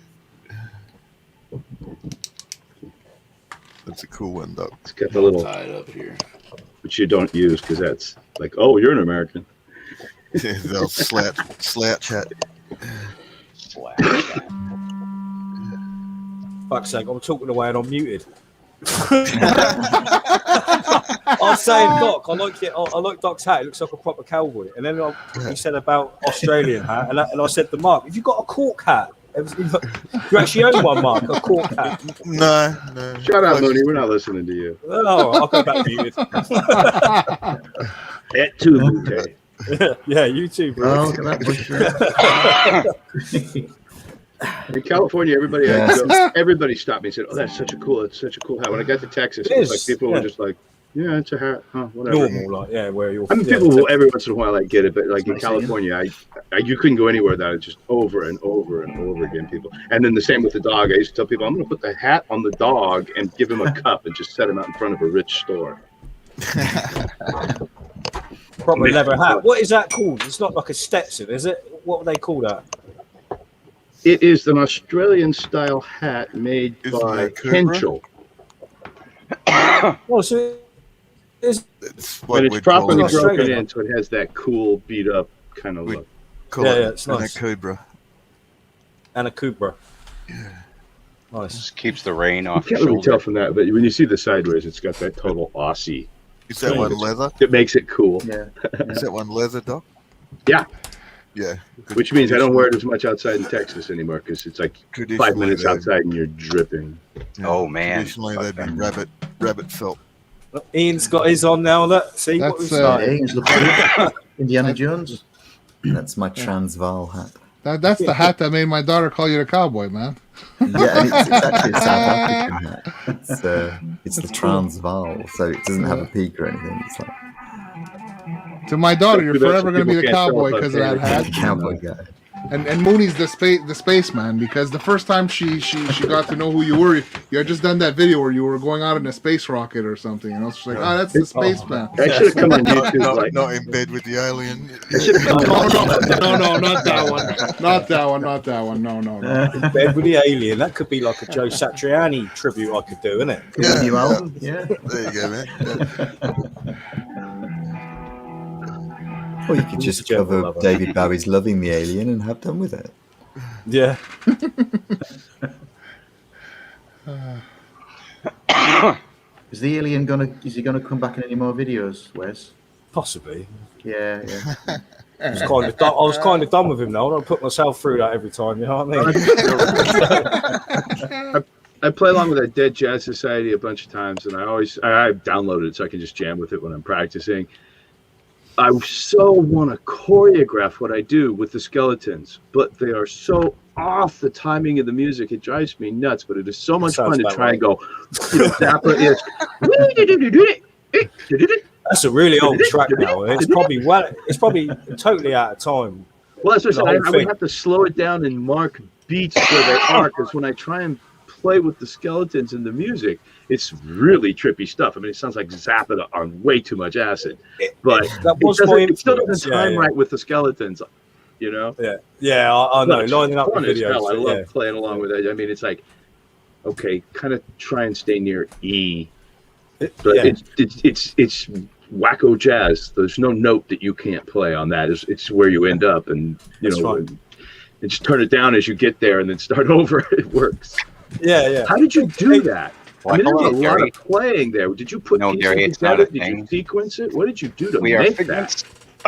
That's a cool one, Doc. It's got the little tie it up here, which you don't use because that's like, oh, you're an American. Yeah, they'll slouch hat. Fuck's sake, I'm talking away and I'm muted. I was saying, Doc, I like Doc's hat. It looks like a proper cowboy. And then he said about Australian hat, and I said to Mark, "Have you got a cork hat? Do you actually own one, Mark? A cork hat?" No. Shut up, Mooney. We're not listening to you. Oh, I'll go back muted. Et tu, Boutte. Yeah, you too, bro. Oh, look at that bush. In California, everybody stopped me and said, "Oh, that's such a cool hat." When I got to Texas, it was like people were just like, "Yeah, it's a hat, huh? Whatever." Normal, like where you're. I mean, people will every once in a while like get it, but like in California, you couldn't go anywhere without it. Just over and over and over again, people. And then the same with the dog. I used to tell people, "I'm going to put the hat on the dog and give him a cup and just set him out in front of a rich store." Proper leather hat. What is that called? It's not like a Stetson, is it? What would they call that? It is an Australian-style hat made by Henschel. Oh, so it's properly broken in, so it has that cool, beat-up kind of look. It's nice. And a Cobra. Yeah. Nice. Just keeps the rain off. You can't really tell from that, but when you see the sideways, it's got that total Aussie. Is that one leather? It makes it cool. Yeah. Is that one leather, Doc? Yeah. Yeah. Which means I don't wear it as much outside in Texas anymore because it's like 5 minutes outside and you're dripping. Oh man! Traditionally, they'd be rabbit felt. Ian's got his on now. Look, see what we've started. Ian's looking Indiana Jones. That's my Transvaal hat. That's the hat that made my daughter call you a cowboy, man. Yeah, and it's actually a South African hat. It's the Transvaal, so it doesn't have a peak or anything. It's like to my daughter, you're forever going to be the cowboy because of that hat. Cowboy guy. And Mooney's the spaceman because the first time she got to know who you were, you had just done that video where you were going out in a space rocket or something, and I was just like, "Oh, that's the spaceman." I should have come on YouTube, not in bed with the alien. No, not that one. Not that one. No. In bed with the alien. That could be like a Joe Satriani tribute I could do, isn't it? Yeah. New album. Yeah. There you go, man. Or you could just cover David Bowie's "Loving the Alien" and have done with it. Yeah. Is the alien gonna come back in any more videos, Wes? Possibly. Yeah. I was kind of done with him now. I don't put myself through that every time. You know what I mean? I play along with that Dead Jazz Society a bunch of times, and I downloaded it so I can just jam with it when I'm practicing. I so want to choreograph what I do with the skeletons, but they are so off the timing of the music. It drives me nuts, but it is so much fun to try and go. That's a really old track now. It's probably totally out of time. Well, that's what I would have to slow it down and mark beats where they are, because when I try and play with the skeletons and the music, it's really trippy stuff. I mean, it sounds like Zappa on way too much acid, but it still doesn't time right with the skeletons, you know? Yeah, I know. Lining up the videos. I love playing along with it. I mean, it's like, okay, kind of try and stay near E, but it's wacko jazz. There's no note that you can't play on that. It's where you end up, and and just turn it down as you get there, and then start over. It works. Yeah. How did you do that? I mean, there's a lot of playing there. Did you put pieces together? Did you sequence it? What did you do to make that?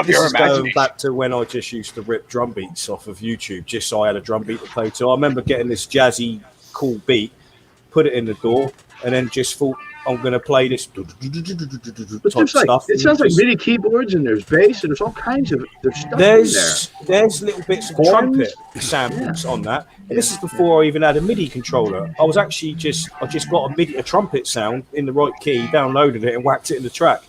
This is going back to when I just used to rip drum beats off of YouTube, just so I had a drum beat to play to. I remember getting this jazzy, cool beat, put it in the door, and then just thought, I'm going to play this type stuff. It sounds like MIDI keyboards, and there's bass, and there's all kinds of stuff in there. There's little bits of trumpet samples on that. And this is before I even had a MIDI controller. I was actually I just got a trumpet sound in the right key, downloaded it, and whacked it in the track.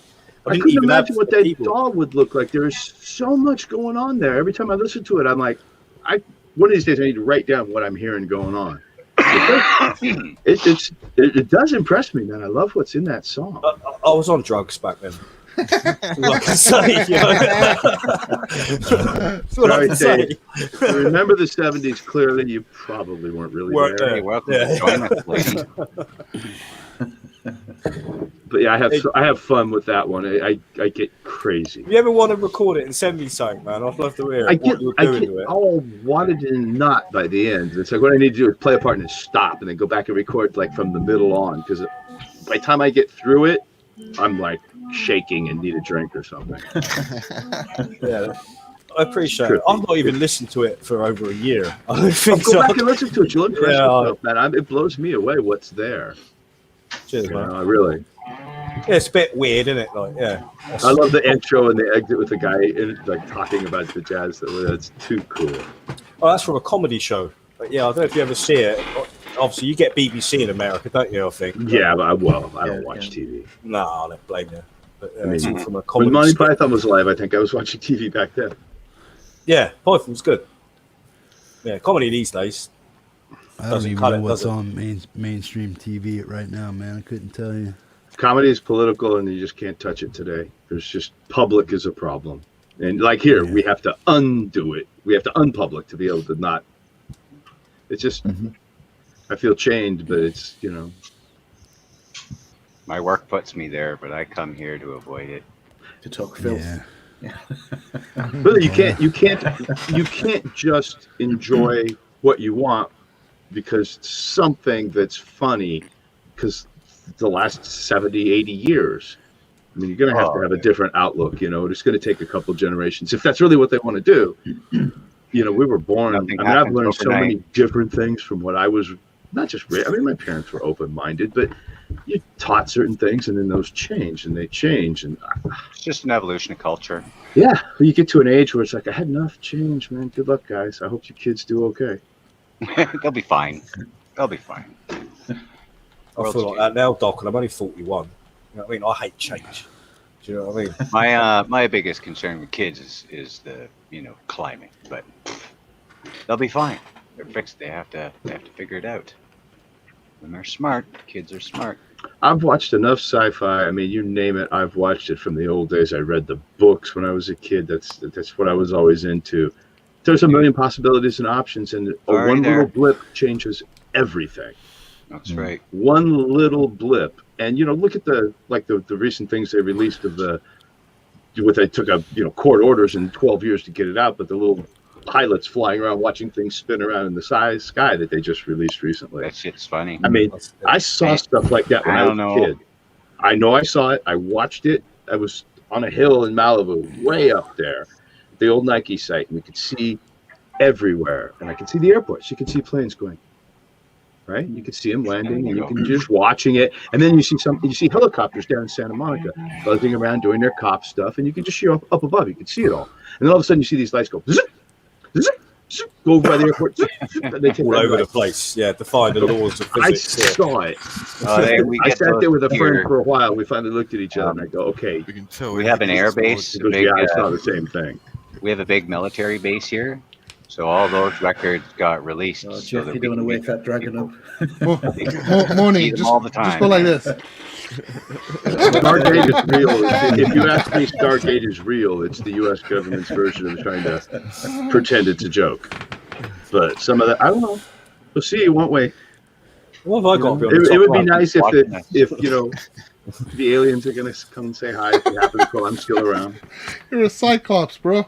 I couldn't imagine what that DAW would look like. There's so much going on there. Every time I listen to it, I'm like, one of these days I need to write down what I'm hearing going on. It does impress me, man. I love what's in that song. I was on drugs back then. Like I say, you know. That's what I say. Remember the 70s clearly. You probably weren't really there. You're welcome to join us. But yeah, I have fun with that one. I get crazy. If you ever want to record it and send me something, man, I'd love to hear I get all wanted and not by the end. It's like what I need to do is play a part and then stop and then go back and record like from the middle on, because by the time I get through it, I'm like shaking and need a drink or something. Yeah. I appreciate it. I've not even listened to it for over a year. I don't think go back and listen to it. You'll impress yourself, man. It blows me away what's there. Cheers, man. Really. Yeah, it's a bit weird, isn't it? Like, yeah. I love the intro and the exit with the guy like talking about the jazz. That's too cool. Oh, that's from a comedy show. But yeah, I don't know if you ever see it. Obviously, you get BBC in America, don't you? I think. Yeah, but I don't watch TV. No, I don't blame you. But, I mean, it's from a comedy when Monty Python was alive, I think I was watching TV back then. Yeah, Python's good. Yeah, comedy these days. I don't even know what's on mainstream TV right now, man. I couldn't tell you. Comedy is political, and you just can't touch it today. There's just public is a problem, and like here, we have to undo it. We have to unpublic to be able to not. It's just, I feel chained, but it's My work puts me there, but I come here to avoid it. To talk filth. Yeah. Really, you can't just enjoy what you want because something that's funny, because the last 70, 80 years, I mean, you're going to have a different outlook, It's going to take a couple generations. If that's really what they want to do, we were born. I've learned so many different things from what I was, not just, my parents were open-minded, but you taught certain things and then those change and they change. And it's just an evolution of culture. Yeah. You get to an age where it's like, I had enough change, man. Good luck, guys. I hope you kids do okay. They'll be fine. They'll be fine. I feel like that now, Doc, and I'm only 41. You know what I mean? I hate change. Do you know what I mean? My biggest concern with kids is the climate, but they'll be fine. They're fixed. They have to figure it out. When they're smart, kids are smart. I've watched enough sci-fi. I mean, you name it, I've watched it from the old days. I read the books when I was a kid. That's what I was always into. There's a million possibilities and options, and one little blip changes everything. That's right. One little blip, and look at the recent things they released of the It took court orders and 12 years to get it out, but the little pilots flying around watching things spin around in the sky that they just released recently. That shit's funny. I mean, I saw stuff like that when I was a kid. I know I saw it. I watched it. I was on a hill in Malibu, way up there, the old Nike site, and we could see everywhere. And I could see the airports. You could see planes going, right? You could see them landing, and you can just watching it. And then you see helicopters down in Santa Monica buzzing around doing their cop stuff, and you can just see up above. You can see it all. And then all of a sudden you see these lights go, zzz, zzz, zzz, go over by the airport. Zzz, zzz, and they take all over the place. Yeah, defy the laws of physics. I saw it. I sat there with a friend for a while. We finally looked at each other, and I go, okay. We have an air base. I saw the same thing. We have a big military base here. So all those records got released. Oh, Jeff, you don't want to wake that dragon up. Moni, just go like this. Stargate is real. If you ask me, Stargate is real. It's the U.S. government's version of trying to pretend it's a joke. But some of that, I don't know. We'll see, won't we? What have I got? It would be nice if the aliens are going to come and say hi if it happens while I'm still around. You're a Cyclops, bro.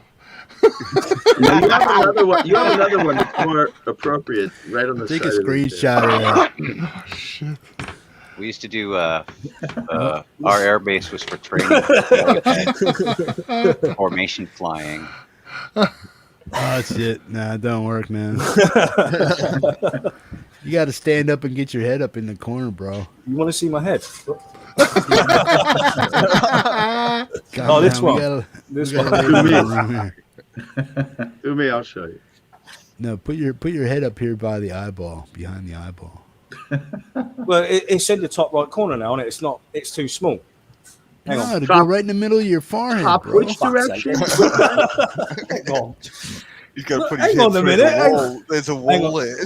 You have another one. You have another one that's more appropriate, right on the Take side. a screenshot of that. Oh, shit. We used to do our air base was for training, formation flying. Oh shit! Nah, it don't work, man. You got to stand up and get your head up in the corner, bro. You want to see my head? This one. This one. Do me, I'll show you. No, put your head up here by the eyeball, behind the eyeball. Well, it's in the top right corner now, and it's not. It's too small. Hang no, on. to go right in the middle of your forehead. Top bro. which direction? Hang on. He's got to put his Hang head on a through minute. the wall. There's a wall there.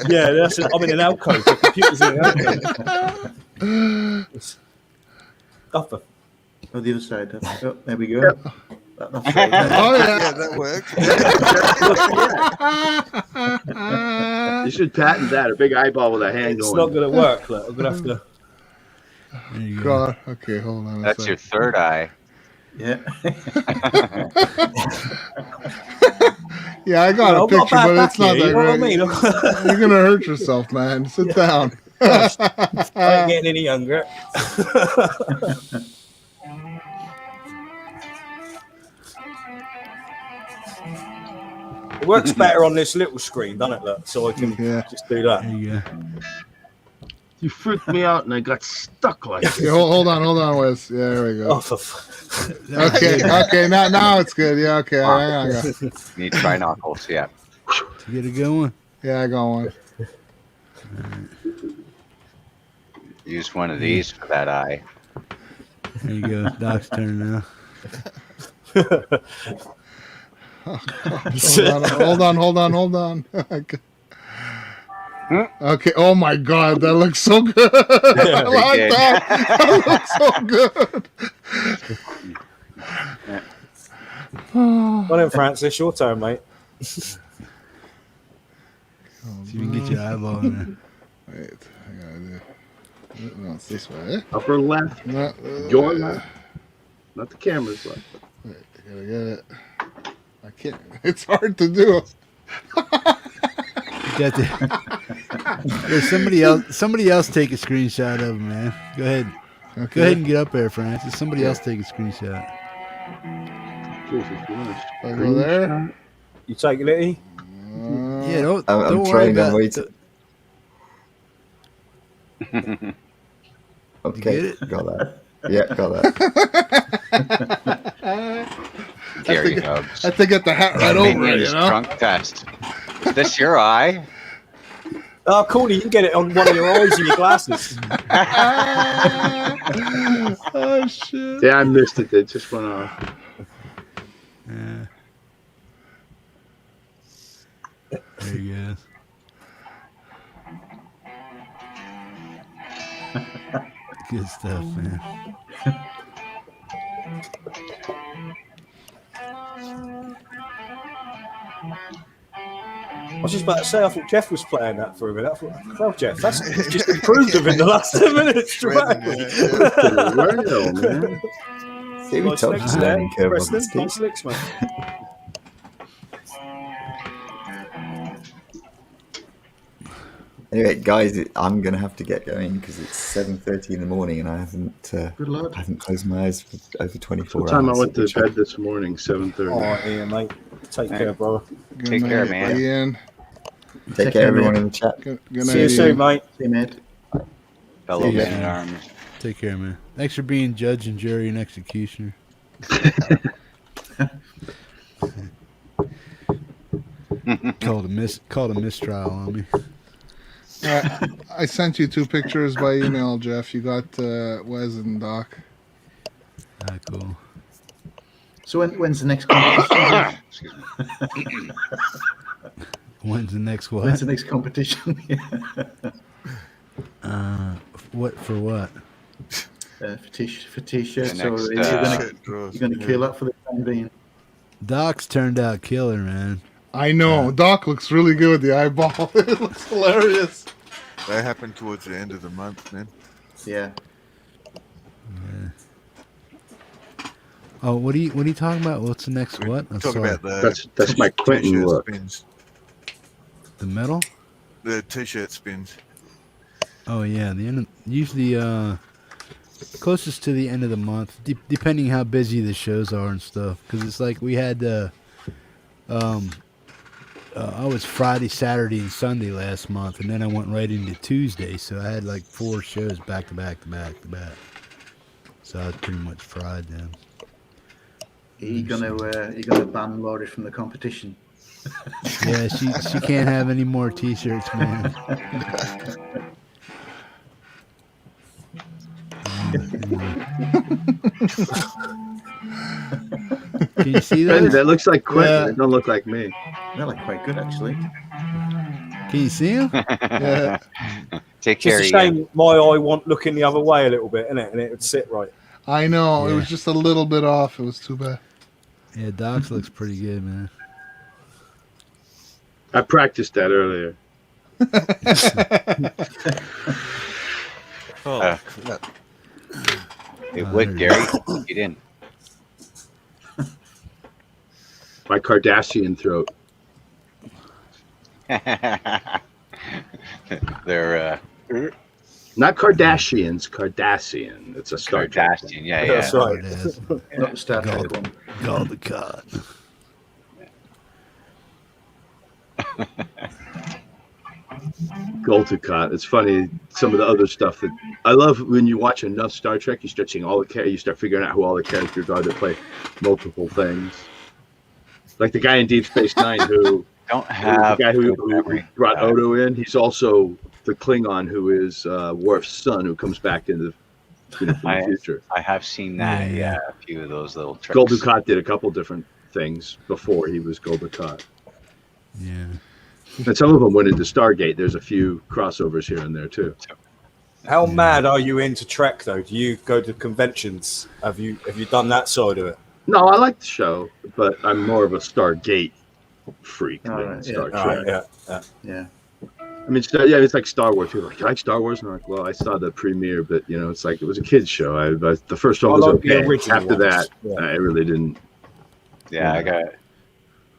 Yeah, I'm in an alcove. The computer's in an alcove. Upper. Oh, the other side. Oh, there we go. Yep. That's right. Oh, Yeah, that works. You should patent that. A big eyeball with a hand It's going. not going to work. Look, I'm going to have to. There you go. God. Okay, hold on. That's your third eye. Yeah. Yeah, I got a picture, but it's not that you know what I great. mean? You're gonna hurt yourself, man. Sit down. I ain't getting any younger. It works better on this little screen, doesn't it? Look, so I can just do that. There you go. You freaked me out, and I got stuck like this. Yeah, hold on, Wes. Yeah, there we go. Oh, Okay, now it's good. Yeah, okay. I got it. Need trinocles, yeah. To get it going. Yeah, I got one. Use one of these for that eye. There you go. Doc's turn now. Hold on. Okay. Oh my God, that looks so good. I like that. That looks so good. Well then, Francis, your turn, mate. See if you can get your eyeball in there. Wait, I gotta do. No, it's this way. Upper left. No, Your left. Not the camera's left. Wait, I gotta get it. I can't. It's hard to do. You got to. There's somebody else take a screenshot of him, man. Go ahead. Okay. Go ahead and get up there, Francis. Somebody else take a screenshot. I go there. You take it, Litty? Yeah, don't I'm worry trying about to wait. it. Okay, got that. Yeah, got that. Gary Hubbs. I have to get the hat right over it, Minions you know? Drunk test. Is this your eye? Oh, cool. You can get it on one of your eyes and your glasses. Oh, shit. Yeah, I missed it. It just went off. Yeah. There you go. Good stuff, man. I was just about to say, I thought Jeff was playing that for a minute. I thought, well, Jeff, that's just improved within the last 10 minutes. Dramatically. Well, man. See, we Nice told legs you there, learning curve on Preston. this, Steve. Nice legs, mate. Anyway, guys, I'm gonna have to get going because it's 7:30 in the morning and I haven't closed my eyes for over 24 What hours. time I went to bed this morning? 7:30. All right, Ian, mate. Take care, brother. Take care, man. Ian. Take care, everyone in the chat. Good night. See you soon, mate. See you, mate. Fellow See ya. men at arms. Take care, man. Thanks for being judge and jury and executioner. Called a mistrial on me. I sent you 2 pictures by email, Jeff. You got Wes and Doc. Cool. So when's the next competition? Excuse me. When's the next what? When's the next competition? What for what? For t-shirts. The next, So you're going to kill that for the time being. Doc's turned out killer, man. I know. Doc looks really good with the eyeball. It looks hilarious. That happened towards the end of the month, man. Yeah. Oh, what are you talking about? What's the next what? I'm Talk sorry. about the That's my Quentin t-shirt look. spins. The metal? The t-shirt spins. Oh yeah, the end. Usually, closest to the end of the month, depending how busy the shows are and stuff. Because it's like we had, I was Friday, Saturday, and Sunday last month, and then I went right into Tuesday, so I had like 4 shows back to back to back to back. So I was pretty much fried then. Are you gonna ban Laurie from the competition? Yeah, she can't have any more T-shirts, man. Can you see that? That looks like Quentin. Yeah. It don't look like me. They look quite good, actually. Can you see him? Yeah. Take care, Just a Ian. shame my eye won't looking the other way a little bit, innit? And it would sit right. I know. It Yeah. was just a little bit off. It was too bad. Yeah, Doc's looks pretty good, man. I practiced that earlier. It would, Gary. You didn't. My Kardashian throat. They're Not Kardashians, Cardassian. It's a Star Trek. Kardashian. Yeah, That's yeah. right. It is. Not the Star Trek one. Call the cut. Golticott. It's funny. Some of the other stuff that I love when you watch enough Star Trek, you start seeing all the you start figuring out who all the characters are that play multiple things. Like the guy in Deep Space Nine who Don't have the guy who good memory. brought Odo in. He's also the Klingon who is Worf's son, who comes back into from the future. I have seen that. Yeah, Yeah, yeah. a few of those little tricks. Goldukat did a couple different things before he was Goldukat. Yeah. And some of them went into Stargate. There's a few crossovers here and there too. How mad are you into Trek though? Do you go to conventions? Have you done that side of it? No, I like the show, but I'm more of a Stargate freak than Alright, yeah. Star Trek. All right, yeah. Yeah. I mean, it's like Star Wars. People are like, you like Star Wars? And I'm like, well, I saw the premiere, but it's like it was a kid's show. The first one I was like the okay. original After ones. that, Yeah. I really didn't. Yeah, I got.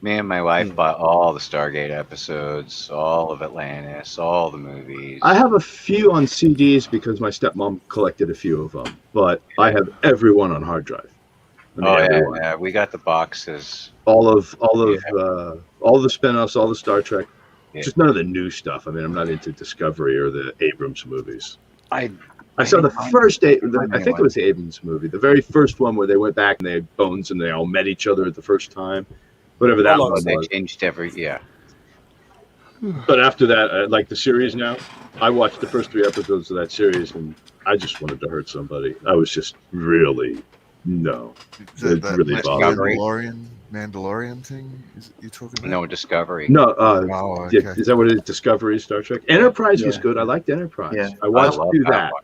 Me and my wife bought all the Stargate episodes, all of Atlantis, all the movies. I have a few on CDs because my stepmom collected a few of them, but I have every one on hard drive. I mean, everyone. Yeah, we got the boxes. All the spin-offs, all the Star Trek. Yeah. Just none of the new stuff. I mean, I'm not into Discovery or the Abrams movies. I saw the first I think one. it was the Abrams movie, the very first one where they went back and they had bones and they all met each other at the first time. Whatever that one They was. changed yeah. But after that, like the series now, I watched the first 3 episodes of that series and I just wanted to hurt somebody. I was just really, no. Is that, It really bothered me. Mandalorian thing you're talking about? No, Discovery. No, Oh, okay. is that what it is? Discovery, Star Trek? Enterprise was good. I liked Enterprise. Yeah. I watched love through that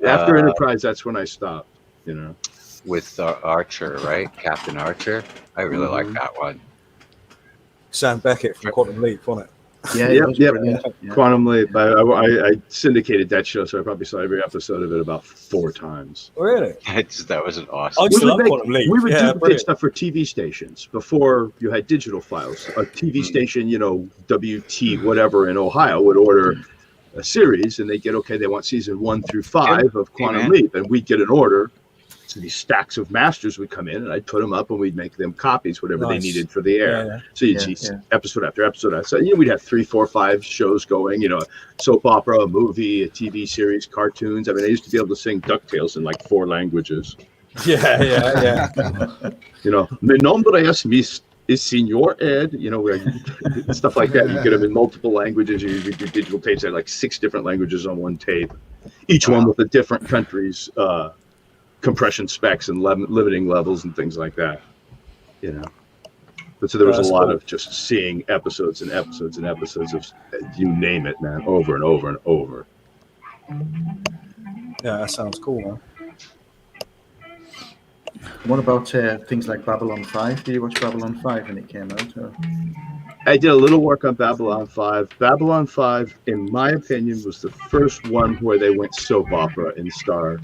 that. After Enterprise, that's when I stopped, With Archer, right? Captain Archer. I really like that one. Sam Beckett from Quantum Leap, wasn't it? Yeah, Quantum Leap. I syndicated that show, so I probably saw every episode of it about 4 times. Really? That was an awesome. I used to love Quantum Leap. We would Yeah, duplicate stuff for TV stations before you had digital files. A TV station, WT whatever in Ohio would order a series, and they get they want season 1 through 5 of Quantum Leap, and we'd get an order. So these stacks of masters would come in, and I'd put them up, and we'd make them copies, whatever they needed for the air. Yeah. So you'd see episode after episode. So we'd have 3, 4, 5 shows going. A soap opera, a movie, a TV series, cartoons. I mean, I used to be able to sing DuckTales in like 4 languages. Yeah. Mi nombre es Senor Ed. Stuff like that. You get them in multiple languages. You do digital tapes. They had like 6 different languages on one tape, each one with a different country's compression specs and limiting levels and things like that. But so there was a lot of just seeing episodes and episodes and episodes of you name it, man, over and over and over. Yeah, that sounds cool, man. What about things like Babylon 5? Did you watch Babylon 5 when it came out? Or? I did a little work on Babylon 5. Babylon 5, in my opinion, was the first one where they went soap opera in sci-fi.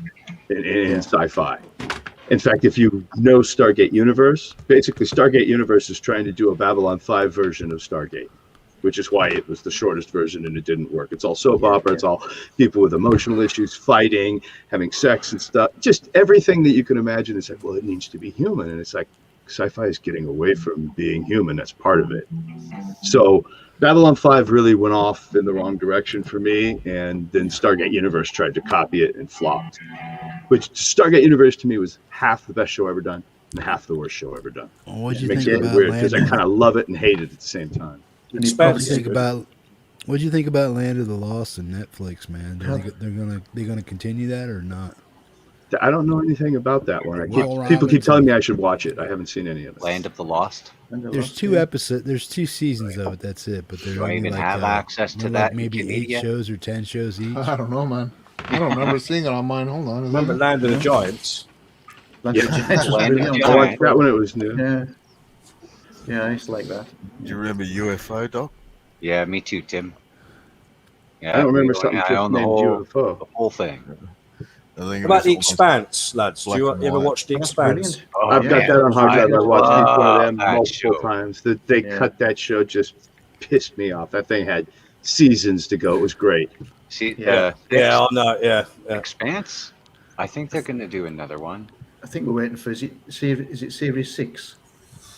In fact, if you know Stargate Universe, basically Stargate Universe is trying to do a Babylon 5 version of Stargate, which is why it was the shortest version and it didn't work. It's all soap opera. It's all people with emotional issues, fighting, having sex and stuff. Just everything that you can imagine is like, well, it needs to be human. And it's like, sci-fi is getting away from being human. That's part of it. So Babylon 5 really went off in the wrong direction for me. And then Stargate Universe tried to copy it and flopped. Which Stargate Universe to me was half the best show ever done and half the worst show ever done. Well, what'd you makes think it about weird because I kind of love it and hate it at the same time. What'd you think about Land of the Lost and Netflix, man? They're gonna continue that or not? I don't know anything about that one. People keep telling me I should watch it. I haven't seen any of it. Land of the Lost. There's 2 episodes. There's 2 seasons of it. That's it. But do I even have access to that? Maybe 8 shows or 10 shows each. I don't know, man. I don't remember seeing it on mine. Hold on. Remember Land of the Giants? Land of the Giants. I watched that when it was new. Yeah, I used to like that. Do you remember UFO, Doc? Yeah, me too, Tim. Yeah, I don't remember something named UFO. The whole thing. What about The Expanse, lads? Do you ever watch The Expanse? I've got that on hard drive. I watched each one of them multiple times. They cut that show just pissed me off. That thing had seasons to go. It was great. See, I know. Yeah. Expanse. I think they're going to do another one. I think we're waiting for. Is it series 6?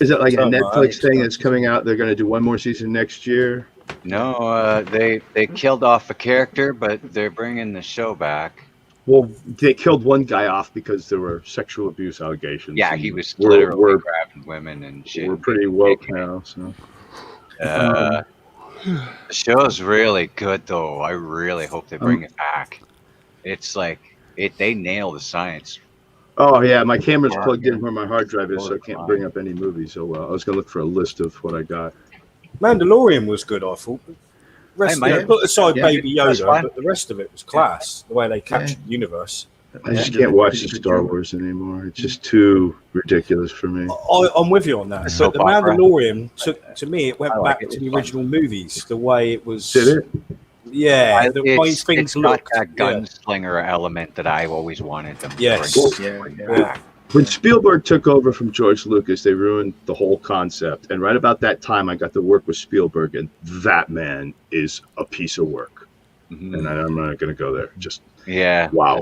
Is it like a Netflix thing that's coming out? They're going to do one more season next year. No, they killed off a character, but they're bringing the show back. Well, they killed one guy off because there were sexual abuse allegations. Yeah, he was literally grabbing women and shit. We're pretty woke now, so. The show's really good, though. I really hope they bring it back. It's like they nail the science. Oh yeah, my camera's plugged in where my hard drive is, so I can't bring up any movies. So I was gonna look for a list of what I got. Mandalorian was good, I thought. Put aside Baby Yoda, but the rest of it was class. The way they captured the universe. I just can't watch the Star Wars anymore. It's just too ridiculous for me. I'm with you on that. But the Mandalorian, to me, it went back to the original movies. The way it was. Did it? Yeah, the way things looked. That gunslinger element that I always wanted them. Yes. When Spielberg took over from George Lucas, they ruined the whole concept. And right about that time, I got to work with Spielberg, and that man is a piece of work. Mm-hmm. And I'm not going to go there. Just wow.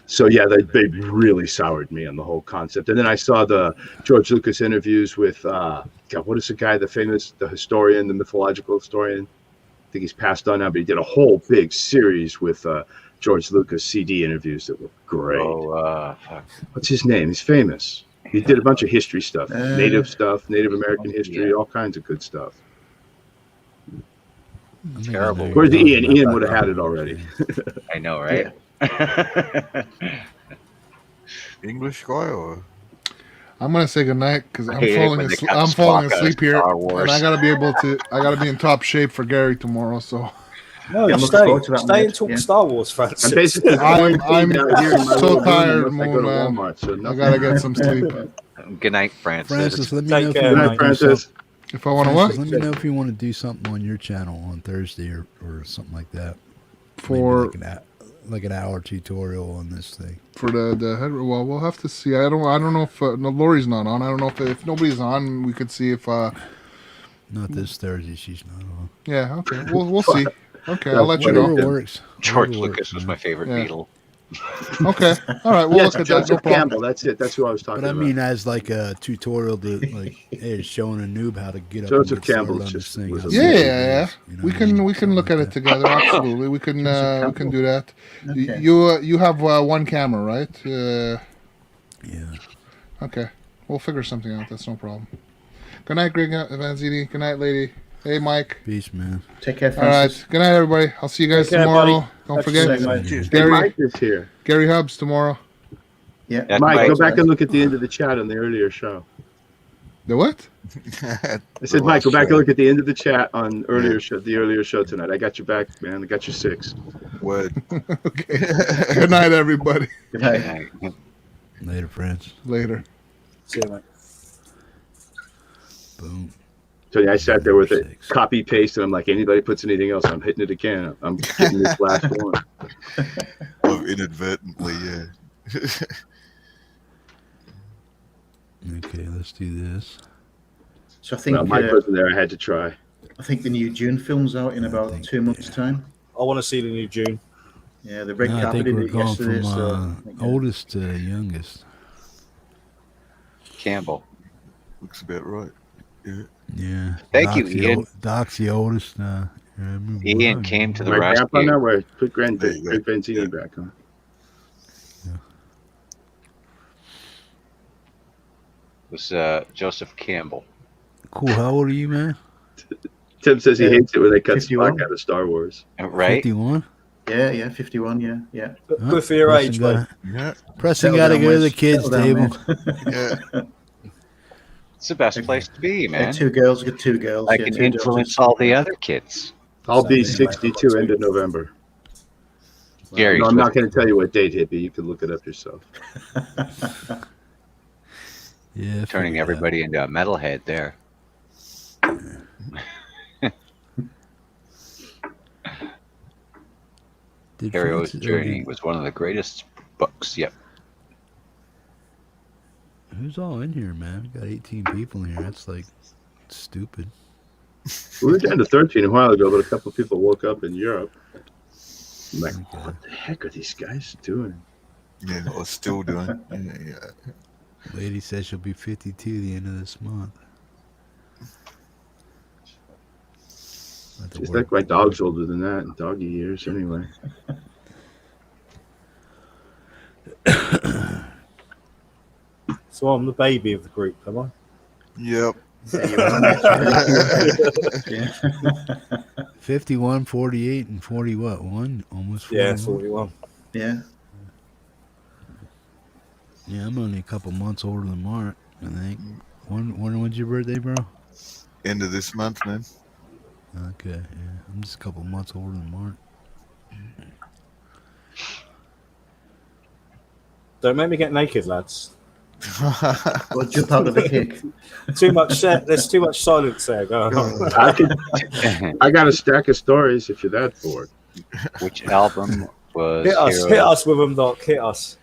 So yeah, they really soured me on the whole concept. And then I saw the George Lucas interviews with what is the guy, the historian, the mythological historian? I think he's passed on now, but he did a whole big series with George Lucas CD interviews that were great. What's his name? He's famous. He did a bunch of history stuff, Native American history, all kinds of good stuff. Terrible. Where's Ian? Ian would have had it already. I know, right? English guy or? I'm gonna say goodnight because I'm falling asleep here, and I gotta be in top shape for Gary tomorrow. So. No, stay and talk Star Wars, Francis. I'm so tired, man. I gotta get some sleep. Good night, Francis. Francis, let me Good night, Francis. If I want to what? Let me know if you want to do something on your channel on Thursday or something like that. For like an hour tutorial on this thing. For the head. Well, we'll have to see. I don't know if no, Laurie's not on. I don't know if nobody's on, we could see if. Not this Thursday. She's not on. Yeah. Okay. We'll see. Okay, I'll let you know. Works. George Lucas was my favorite Beatle. Okay. All right. We'll look at that. No problem. Campbell. That's it. That's who I was talking about. But I mean, as like a tutorial to like, hey, showing a noob how to get up. Joseph Campbell just thing. Yeah. We can look at it together. Absolutely, we can do that. Okay. You have one camera, right? Yeah. Okay, we'll figure something out. That's no problem. Good night, greatvanzinni. Good night, lady. Hey, Mike. Peace, man. Take care, Francis. All right. Good night, everybody. I'll see you guys tomorrow. Don't forget. Gary Mike is here. Gary Hubbs tomorrow. Yeah. Mike, go back and look at the end of the chat on the earlier show. The what? I said, Mike, go back and look at the end of the chat on the earlier show tonight. I got your back, man. I got your 6. Word. Okay. Good night, everybody. Good night. Later, friends. Later. See you, mate. Boom. So yeah, I sat there with it, copy paste, and I'm like, anybody puts anything else, I'm hitting it again. I'm getting this last one. Oh, inadvertently, yeah. Okay, let's do this. So I think Mike wasn't there. I had to try. I think the new June film's out in about 2 months' time. I want to see the new June. Yeah, the red I carpet think did we're it going yesterday. from oldest to youngest. Campbell. Looks about right. Yeah. Yeah. Thank you, Ian. Doc's the oldest. Ian came to the My rescue. grandpa now, where put greatvanzinni back on. It was Joseph Campbell. Cool. How old are you, man? Tim says he hates it when they cut 51. Spock out of Star Wars. Right? 51? Yeah, 51, yeah. Good for your age, mate. Yeah. Preston got to go to the kids' table. Yeah. It's the best place to be, man. 2 girls, got 2 girls. I can influence all the other kids. I'll be 62 end of November. Gary, No, I'm not going to tell you what date, Hippie. You can look it up yourself. Yeah. Turning everybody into a metalhead there. Harry's Journey was one of the greatest books yet. Who's all in here, man? We got 18 people in here. That's like stupid. We were down to 13 a while ago, but a couple of people woke up in Europe. I'm like, what the heck are these guys doing? Yeah, or still doing. Yeah. Lady says she'll be 52 the end of this month. She's like my dog's older than that in doggy years anyway. So I'm the baby of the group, am I? Yep. 51, 48, and 40 what? One? Almost 41? Yeah, 41. Yeah. Yeah, I'm only a couple months older than Mark, I think. When's your birthday, bro? End of this month, man. Okay, yeah. I'm just a couple months older than Mark. Don't make me get naked, lads. Well, jump out of the cake. There's too much silence there. Go on. I got a stack of stories if you're that bored. Which album was Hit us with them, Doc. Hit us.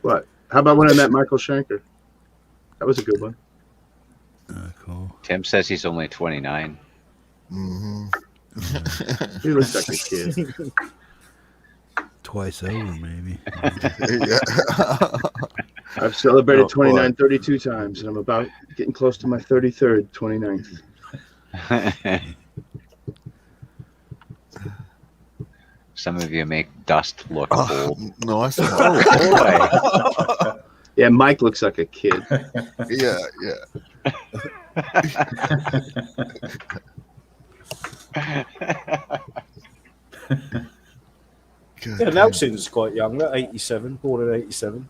What? How about when I met Michael Schenker? That was a good one. Cool. Tim says he's only 29. Mm-hmm. He looks like a kid. Twice over, maybe. I've celebrated 29 32 times, and I'm about getting close to my 33rd 29th. Some of you make dust look old. Nice. Oh, boy. Yeah, Mike looks like a kid. Yeah. Yeah, Nelson's quite young. 87, born in 87.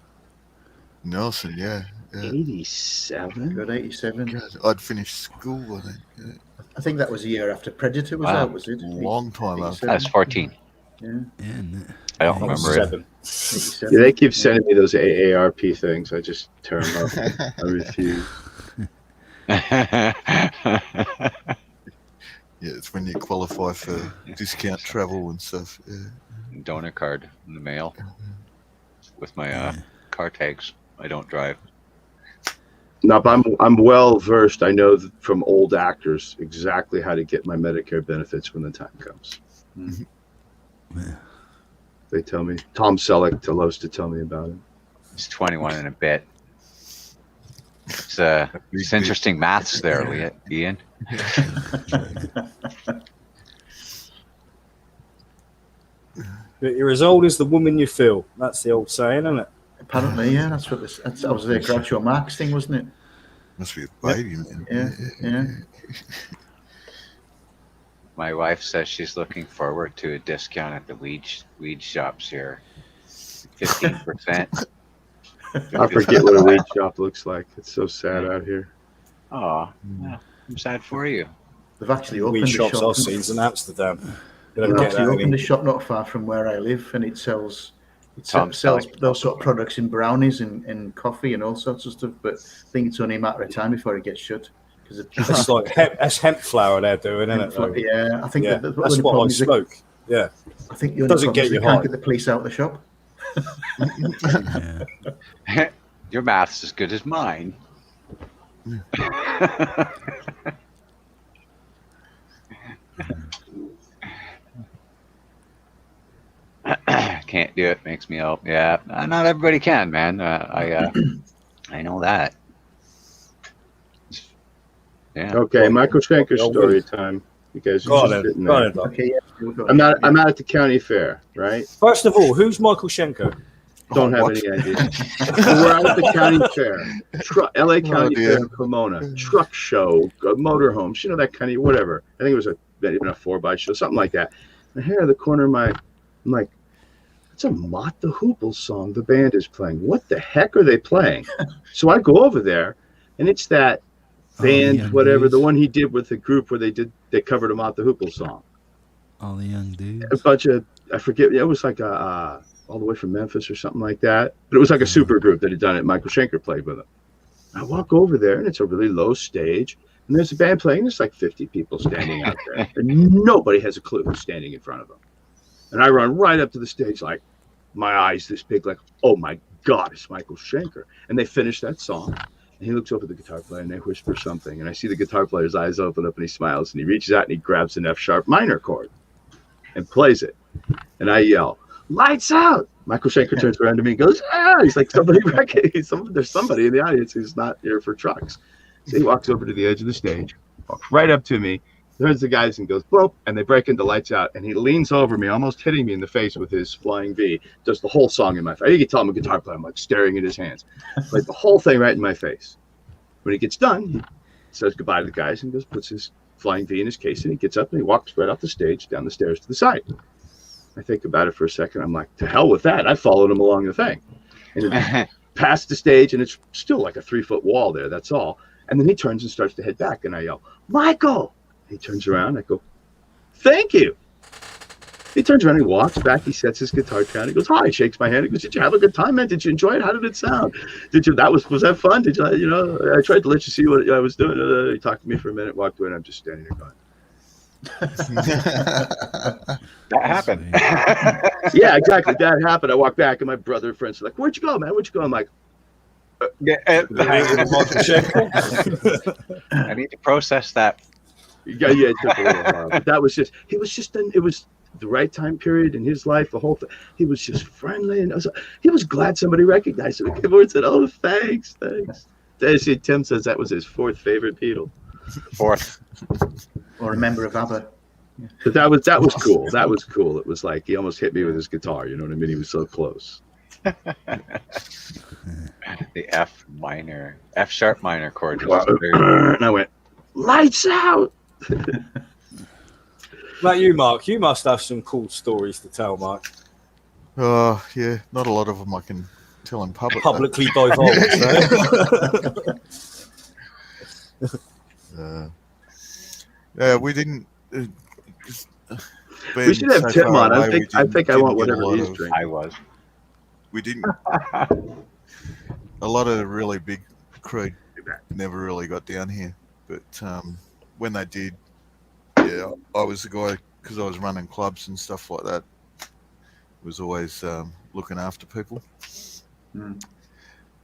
Nelson, yeah. 87? Got 87. God, I'd finished school, I think. Yeah. I think that was a year after Predator was out, was it? Long time after. I was 14. Yeah. I don't remember it. Yeah, they keep sending me those AARP things. I just turn them off. I refuse. Yeah, it's when you qualify for discount travel and stuff. Yeah. Donor card in the mail with my car tags. I don't drive. No, but I'm well versed. I know from old actors exactly how to get my Medicare benefits when the time comes. Mm-hmm. They tell me. Tom Selleck loves to tell me about it. It's 21 and a bit. It's interesting maths there, Ian. You're as old as the woman you feel. That's the old saying, isn't it? Apparently, yeah. That was the Groucho Marx thing, wasn't it? Must be a baby, man. Yeah. My wife says she's looking forward to a discount at the weed shops here. 15%. I forget what a weed shop looks like. It's so sad out here. Oh, yeah. I'm sad for you. They've actually opened Weed a shops shop. are seen in Amsterdam. They've actually opened a shop not far from where I live, and it sells those sort of products in brownies and coffee and all sorts of stuff. But I think it's only a matter of time before it gets shut. It's like that's hemp flower they're doing, isn't it? Yeah, I think that's what I smoke. Yeah, I think the only problem is they can't get the police out of the shop. Your math's as good as mine. Can't do it. Makes me help. Yeah, not everybody can, man. I know that. Yeah. Okay, Michael Schenker story time. You guys are just sitting there. Okay, I'm out at the county fair, right? First of all, who's Michael Schenker? Don't have any idea. We're out at the county fair, LA County Fair in Pomona, truck show, motorhomes, that kind of whatever. I think it was even a 4x show, something like that. And here in the corner of I'm like, it's a Mott the Hoople song the band is playing. What the heck are they playing? So I go over there, and it's that band, whatever, the one he did with the group where they covered a Mott the Hoople song. All the young dudes. A bunch of, I forget, it was like all the way from Memphis or something like that. But it was like a super group that had done it. Michael Schenker played with them. I walk over there, and it's a really low stage, and there's a band playing. There's like 50 people standing out there, and nobody has a clue who's standing in front of them. And I run right up to the stage, like my eyes this big, like, oh my God, it's Michael Schenker. And they finish that song, and he looks over at the guitar player, and they whisper something, and I see the guitar player's eyes open up, and he smiles, and he reaches out, and he grabs an F sharp minor chord and plays it. And I yell, "Lights out!" Michael Schenker turns around to me and goes, "Ah!" He's like, there's somebody in the audience who's not here for trucks. So he walks over to the edge of the stage, walks right up to me, turns the guys and goes, "Boop," and they break into Lights Out. And he leans over me, almost hitting me in the face with his flying V, does the whole song in my face. You can tell I'm a guitar player. I'm like staring at his hands, like the whole thing right in my face. When he gets done, he says goodbye to the guys and goes, puts his flying V in his case, and he gets up and he walks right off the stage, down the stairs to the side. I think about it for a second. I'm like, to hell with that. I followed him along the thing. And past the stage, and it's still like a 3-foot wall there. That's all. And then he turns and starts to head back. And I yell, "Michael!" He turns around. I go, "Thank you." He turns around. He walks back. He sets his guitar down. He goes, "Hi." He shakes my hand. He goes, "Did you have a good time, man? Did you enjoy it? How did it sound? Was that fun? Did you, I tried to let you see what I was doing." He talked to me for a minute, walked away, and I'm just standing there going, that happened. Yeah, exactly. That happened. I walked back, and my brother and friends are like, "Where'd you go, man? Where'd you go?" I'm like, I need to process that. Yeah, it took a little while. But that was just, it was the right time period in his life, the whole thing. He was just friendly, and he was glad somebody recognized him. He came over and said, "Oh, thanks." Tim says that was his 4th favorite Beatle. 4th. Or a member of ABBA. But that was cool. That was cool. It was like he almost hit me with his guitar. You know what I mean? He was so close. The F sharp minor chord. And I went, "Lights out." Like you, Mark, you must have some cool stories to tell, Mark. Yeah, not a lot of them I can tell in public. Publicly divulged. Yeah, we didn't. We should have Tim on. I think I want whatever he's drinking. I was. We didn't. A lot of really big crude never really got down here. But when they did, yeah, I was the guy, because I was running clubs and stuff like that, was always looking after people.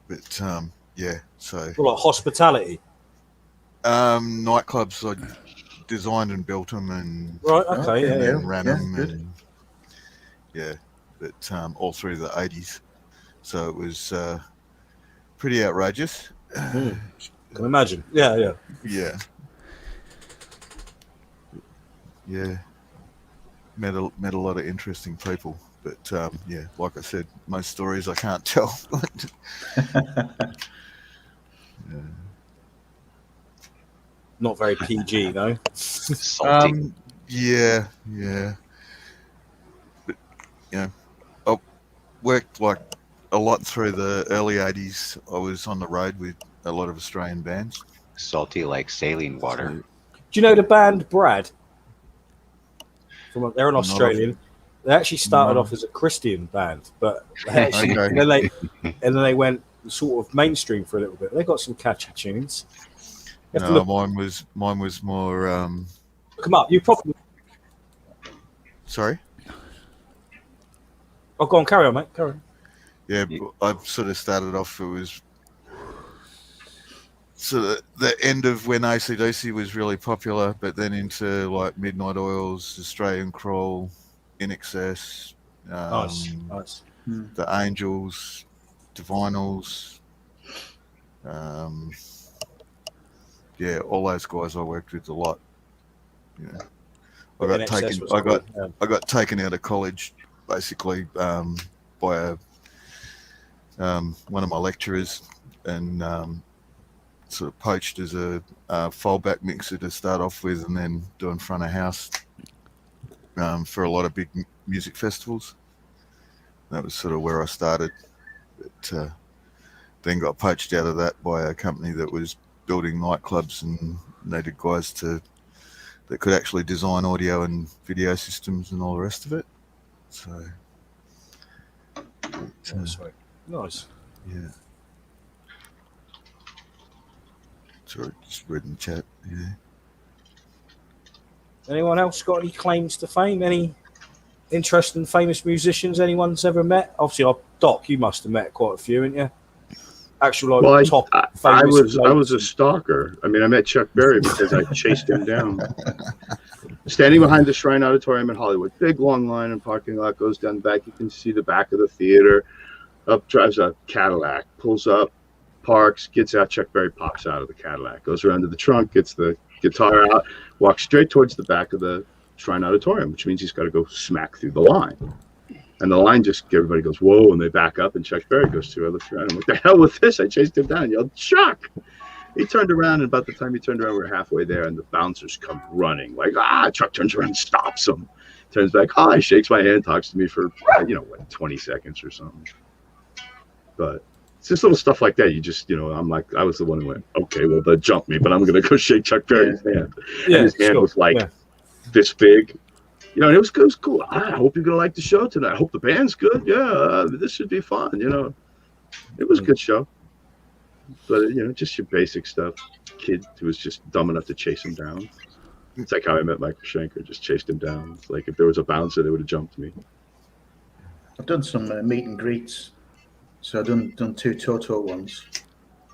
But yeah, so Well, like hospitality. Nightclubs, I designed and built them, and right, okay, and then yeah, ran yeah, them, good. and yeah, but all through the 80s, so it was pretty outrageous. Can imagine. Yeah. Met a lot of interesting people, but yeah, like I said, most stories I can't tell. Yeah. Not very PG though. Salty. Yeah. But you know, I worked like a lot through the early 80s. I was on the road with a lot of Australian bands. Salty like saline water. Do you know the band Brad? They're an Not Australian. They actually started off as a Christian band, but they actually, and then they went sort of mainstream for a little bit. They got some catchy tunes. No, mine was more. Come up, you probably. Sorry. Oh, go on, carry on, mate. Carry on. Yeah, I sort of started off. It was so the end of when AC/DC was really popular, but then into like Midnight Oils, Australian Crawl, In Excess, Nice. the Angels, Divinals, yeah, all those guys I worked with a lot. Yeah, I got taken out of college basically by one of my lecturers, and sort of poached as a foldback mixer to start off with, and then doing front of house for a lot of big music festivals. That was sort of where I started, but then got poached out of that by a company that was building nightclubs and needed guys that could actually design audio and video systems and all the rest of it. So nice. Yeah. Sorry, just reading the chat. Yeah. Anyone else got any claims to fame? Any interesting, famous musicians anyone's ever met? Obviously, Doc, you must have met quite a few, haven't you? Actual top. I was a stalker. I mean, I met Chuck Berry because I chased him down. Standing behind the Shrine Auditorium in Hollywood, big long line and parking lot goes down the back. You can see the back of the theater. Up drives a Cadillac, pulls up, parks, gets out. Chuck Berry pops out of the Cadillac, goes around to the trunk, gets the guitar out, walks straight towards the back of the Shrine Auditorium, which means he's got to go smack through the line. And the line everybody goes, whoa, and they back up, and Chuck Berry goes through. I looked around, I'm like, the hell with this? I chased him down and yelled, Chuck! He turned around, and about the time he turned around, we were halfway there, and the bouncers come running. Like, Chuck turns around and stops him. Turns back, hi, shakes my hand, talks to me for, 20 seconds or something. But it's just little stuff like that. You just, I'm like, I was the one who went, okay, well, they jumped me, but I'm going to go shake Chuck Berry's hand. Yeah, and his hand was like this big. And it was cool. I hope you're going to like the show tonight. I hope the band's good. Yeah, this should be fun, It was a good show. But, just your basic stuff. Kid who was just dumb enough to chase him down. It's like how I met Michael Schenker, just chased him down. It's like if there was a bouncer, they would have jumped me. I've done some meet and greets. So I've done 2 Toto ones.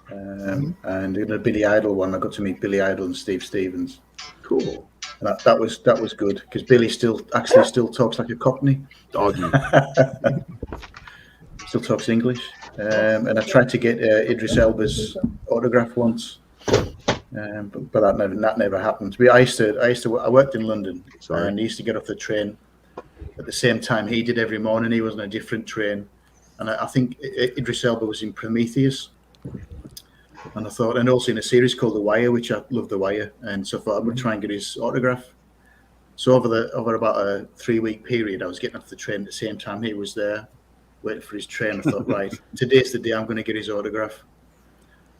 And in a Billy Idol one, I got to meet Billy Idol and Steve Stevens. Cool. And that was good because Billy still talks like a Cockney. Doggy. Still talks English. And I tried to get Idris Elba's autograph once, but that never happened. I worked in London, and I used to get off the train at the same time he did every morning. He was on a different train, and I think Idris Elba was in Prometheus. And I thought, and also in a series called The Wire, which I love The Wire, and so I thought I would try and get his autograph. So over about a 3-week period, I was getting off the train at the same time he was there, waiting for his train. I thought, right, today's the day I'm going to get his autograph.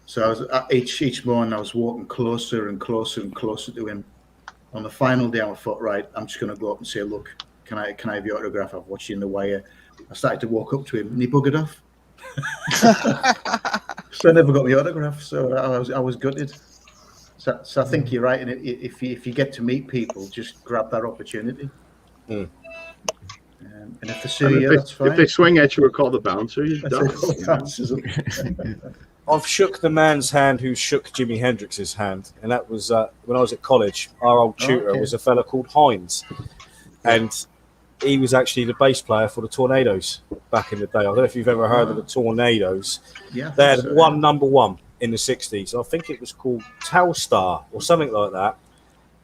So I was each morning I was walking closer and closer and closer to him. On the final day, I thought, right, I'm just going to go up and say, look, can I have your autograph? I've watched you in The Wire. I started to walk up to him, and he buggered off. So I never got my autograph, so I was gutted. So I think you're right. And if you get to meet people, just grab that opportunity. Mm. And if they sue you, that's fine. If they swing at you or call the bouncer, you're done. I've shook the man's hand who shook Jimi Hendrix's hand, and that was when I was at college. Our old tutor was a fella called Hines, and he was actually the bass player for the Tornadoes back in the day. I don't know if you've ever heard of the Tornadoes. Yeah, they had one number one in the 60s. I think it was called Telstar or something like that,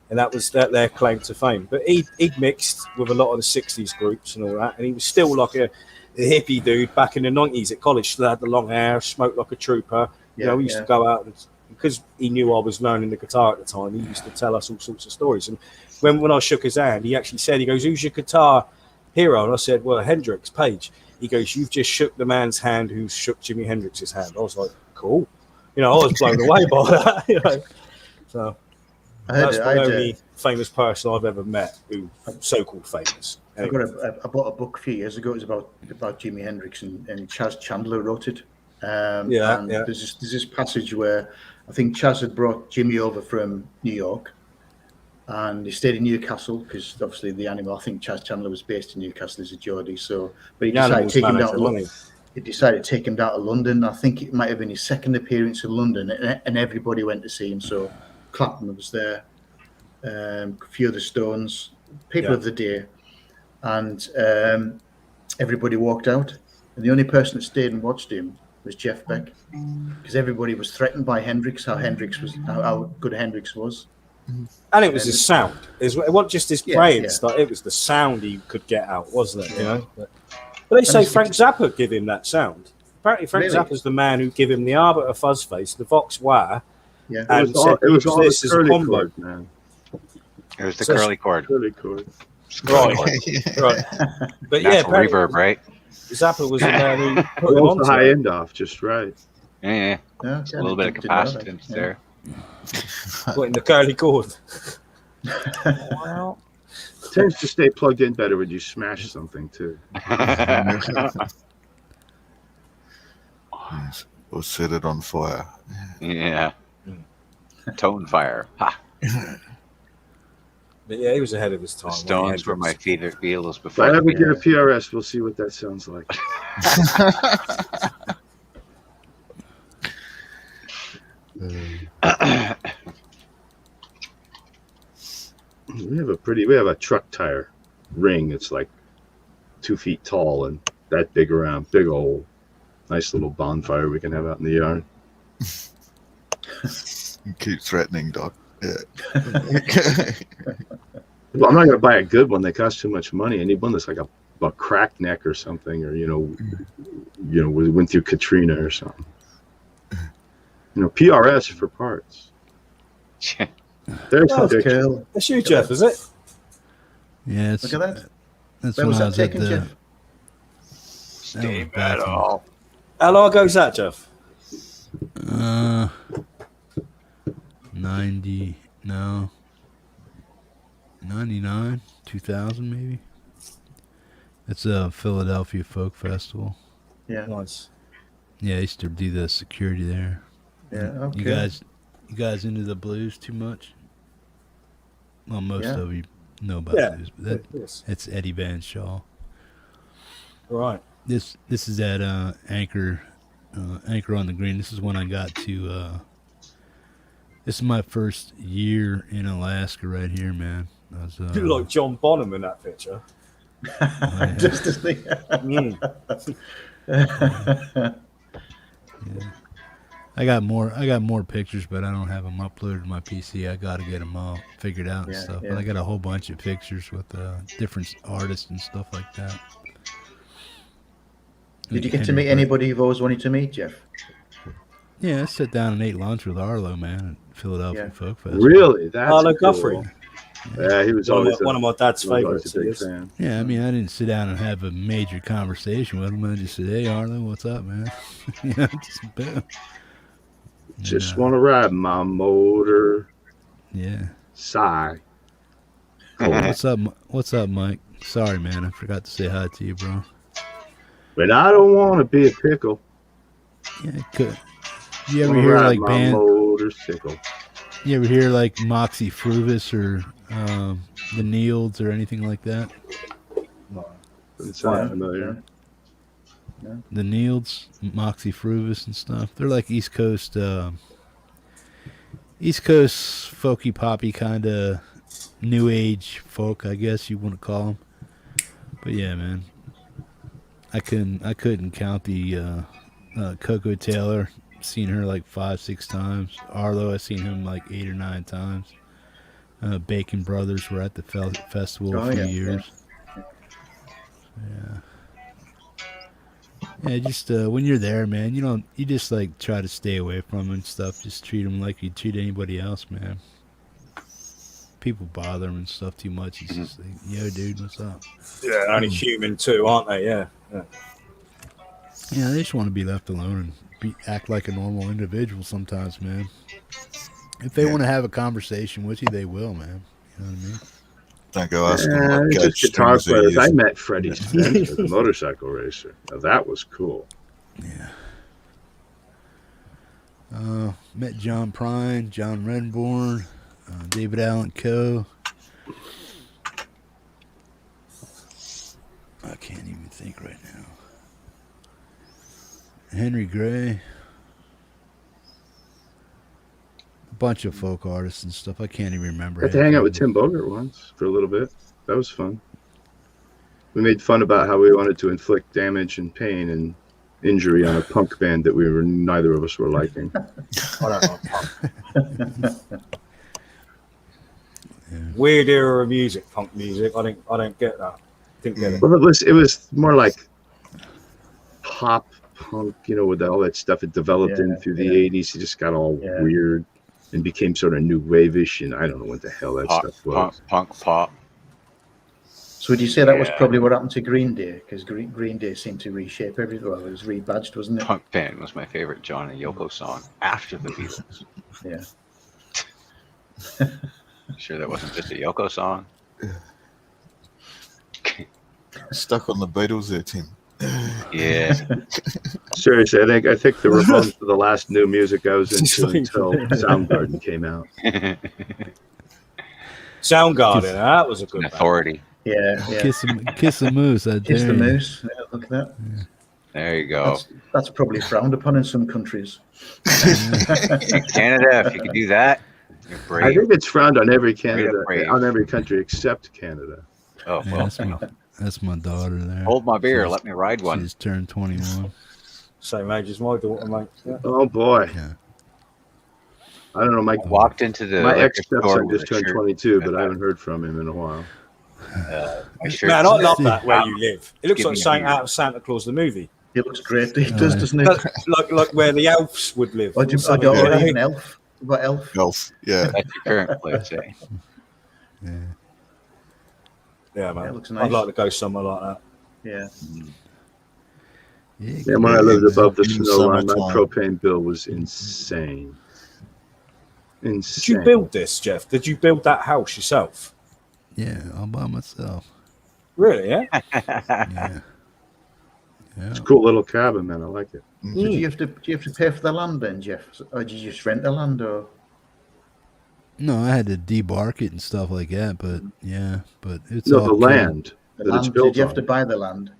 and that was their claim to fame. But he'd mixed with a lot of the 60s groups and all that, and he was still like a hippie dude back in the 90s at college. Still had the long hair, smoked like a trooper. You know, we used to go out, and because he knew I was learning the guitar at the time, he used to tell us all sorts of stories. And when I shook his hand, he actually said, he goes, "Who's your guitar hero?" And I said, "Well, Hendrix, Page." He goes, "You've just shook the man's hand who shook Jimi Hendrix's hand." I was like, cool. You know, I was blown away by that. You know, so that's the only famous person I've ever met who so-called famous. Anyway. I bought a book a few years ago. It was about Jimi Hendrix, and Chaz Chandler wrote it. There's this passage where I think Chaz had brought Jimmy over from New York, and he stayed in Newcastle because obviously the animal. I think Chaz Chandler was based in Newcastle as a Geordie. So, but he decided to take him down to London. He decided to take him down to London. I think it might have been his second appearance in London, and everybody went to see him. So Clapton was there, a few of the Stones, people of the day, and everybody walked out. And the only person that stayed and watched him was Jeff Beck, because everybody was threatened by Hendrix, how good Hendrix was. And it was his sound. It wasn't just his playing stuff. It was the sound he could get out, wasn't it? You know. But they say Frank Zappa gave him that sound. Apparently, Frank Zappa's the man who gave him the Arbiter Fuzzface, the Vox Wah. Yeah, and it was all this the as a curly combo. cord, man. It was the curly cord. Curly cord. Right. Right. But Natural reverb, right? Zappa was the man who put him the on high end off just right. Yeah. A little bit of capacitance there. Putting the curly cord. Well, it tends to stay plugged in better when you smash something too. Or set it on fire. Yeah. Tone fire. Ha. But yeah, he was ahead of his time. The Stones were my favorite Beatles If before. I ever get a PRS, we'll see what that sounds like. We have a truck tire ring. It's like 2 feet tall and that big around, big old, nice little bonfire we can have out in the yard. You keep threatening, Doc. Yeah. Well, I'm not going to buy a good one. They cost too much money. I need one that's like a cracked neck or something, or we went through Katrina or something. PRS for parts. There's cool. That's you, Jeff, is it? Yeah, look at that. That's Where when was I that was taken, at Jeff? Stay metal. How long ago is that, Jeff? 99, 2000 maybe. It's a Philadelphia Folk Festival. Yeah. Nice. Yeah, I used to do the security there. Yeah, okay. You guys into the blues too much? Well, most of you know about blues, but it's Eddie Van Shaw. Right. This is at Anchor on the Green. This is when I got to. This is my first year in Alaska right here, man. I was, You look like John Bonham in that picture. Just to think. Yeah. I got more pictures, but I don't have them uploaded to my PC. I got to get them all figured out and stuff. But I got a whole bunch of pictures with different artists and stuff like that. Did you get to meet anybody you've always wanted to meet, Jeff? Yeah, I sat down and ate lunch with Arlo, man, at Philadelphia Folk Festival. Really? That's Arlo cool. Guthrie. Yeah, he was always one of my dad's favorites. A big fan. Yeah, I mean, I didn't sit down and have a major conversation with him. I just said, "Hey, Arlo, what's up, man?" Just boom. Just want to ride my motor. Yeah. Sigh. Oh, what's up, Mike? Sorry, man, I forgot to say hi to you, bro. But I don't want to be a pickle. Yeah, You ever Wanna hear ride like my band? motorcycle. You ever hear like Moxie Fruvis or the Neilds or anything like that? Doesn't sound Yeah, familiar. The Neilds, Moxie Fruvis and stuff. They're like East Coast folky poppy kind of new age folk, I guess you want to call them. But yeah, man, I couldn't count the Coco Taylor. Seen her like 5-6 times. Arlo, I seen him like 8 or 9 times. Bacon Brothers were at the festival a Oh, few yeah, years. Yeah, just when you're there, man, you just like try to stay away from them and stuff. Just treat them like you treat anybody else, man. People bother them and stuff too much. It's just like, yo, dude, what's up? Yeah, only human too, aren't they? Yeah. Yeah, they just want to be left alone and act like a normal individual sometimes, man. If they want to have a conversation with you, they will, man. You know what I mean? Don't go asking what It's gauge just guitar strings they're players. I using. met Freddie Spencer, the motorcycle racer. Now that was cool. Met John Prine, John Renborn, David Allen Coe. I can't even think right now. Henry Gray. A bunch of folk artists and stuff. I can't even remember. Got to hang out with Tim Bogert once for a little bit. That was fun. We made fun about how we wanted to inflict damage and pain and injury on a punk band that neither of us were liking. I don't know. Weird era of music, punk music. I don't get that. Didn't get it. Well, it was more like pop punk, with all that stuff it developed in through the 80s. It just got all weird and became sort of new wave-ish, and I don't know what the hell that stuff was. Punk pop. So would you say that was probably what happened to Green Day? Because Green Day seemed to reshape everything. Well, it was rebadged, wasn't it? Punk Band was my favorite John and Yoko song after the Beatles. Yeah. Sure that wasn't just a Yoko song? Stuck on the Beatles there, Tim. Yeah. Seriously, I think the Ramones were the last new music I was into until Soundgarden came out. Soundgarden, that was a good Authority. Yeah. Kiss the Moose. Kiss the Moose. Yeah, look at that. Yeah. There you go. That's probably frowned upon in some countries. In Canada, if you could do that, you're brave. I think it's frowned on every country except Canada. Oh, well. That's my daughter there. Hold my beer. Let me ride one. She's turned 21. Same age as my daughter, mate. Yeah. Oh, boy. Yeah. I don't know. I walked into the my liquor ex-stepson store with just a turned shirt. 22, but I haven't heard from him in a while. Man, I love that where you live. It looks Give like me something a out of Santa Claus the movie. It looks great. It does, doesn't it? Like where the elves would live. I don't even elf. What elf? Elf, yeah. That's your current place, eh? Yeah, man. Yeah, it looks nice. I'd like to go somewhere like that. Yeah. Yeah, when I lived above the In the snow line, my summertime. propane bill was insane. Did you build this, Jeff? Did you build that house yourself? Yeah, all by myself. Really, yeah? Yeah. It's a cool little cabin, man. I like it. So do you have to pay for the land then, Jeff? Or do you just rent the land, or? No, I had to debark it and stuff like that, but it's No, all the cool. land The that it's land, built did you have on. to buy the land?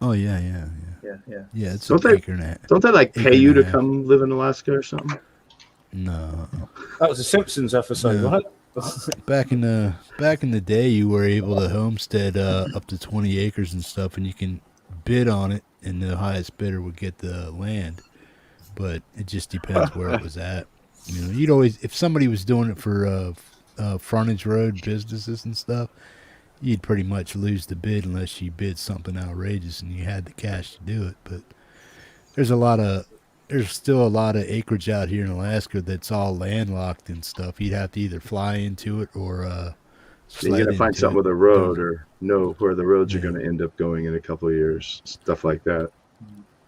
Oh yeah. Yeah. Yeah, it's Don't an they- acre and a half. Don't they like Acre pay you and to a half. come live in Alaska or something? No. That was a Simpsons episode, No. right? Back in the day, you were able to homestead up to 20 acres and stuff, and you can bid on it, and the highest bidder would get the land. But it just depends where it was at. You'd always, if somebody was doing it for frontage road businesses and stuff, you'd pretty much lose the bid unless you bid something outrageous and you had the cash to do it. But there's still a lot of acreage out here in Alaska that's all landlocked and stuff. You'd have to either fly into it or You sled gotta find into something it. with a road or know where the roads are going to end up going in a couple of years. Stuff like that.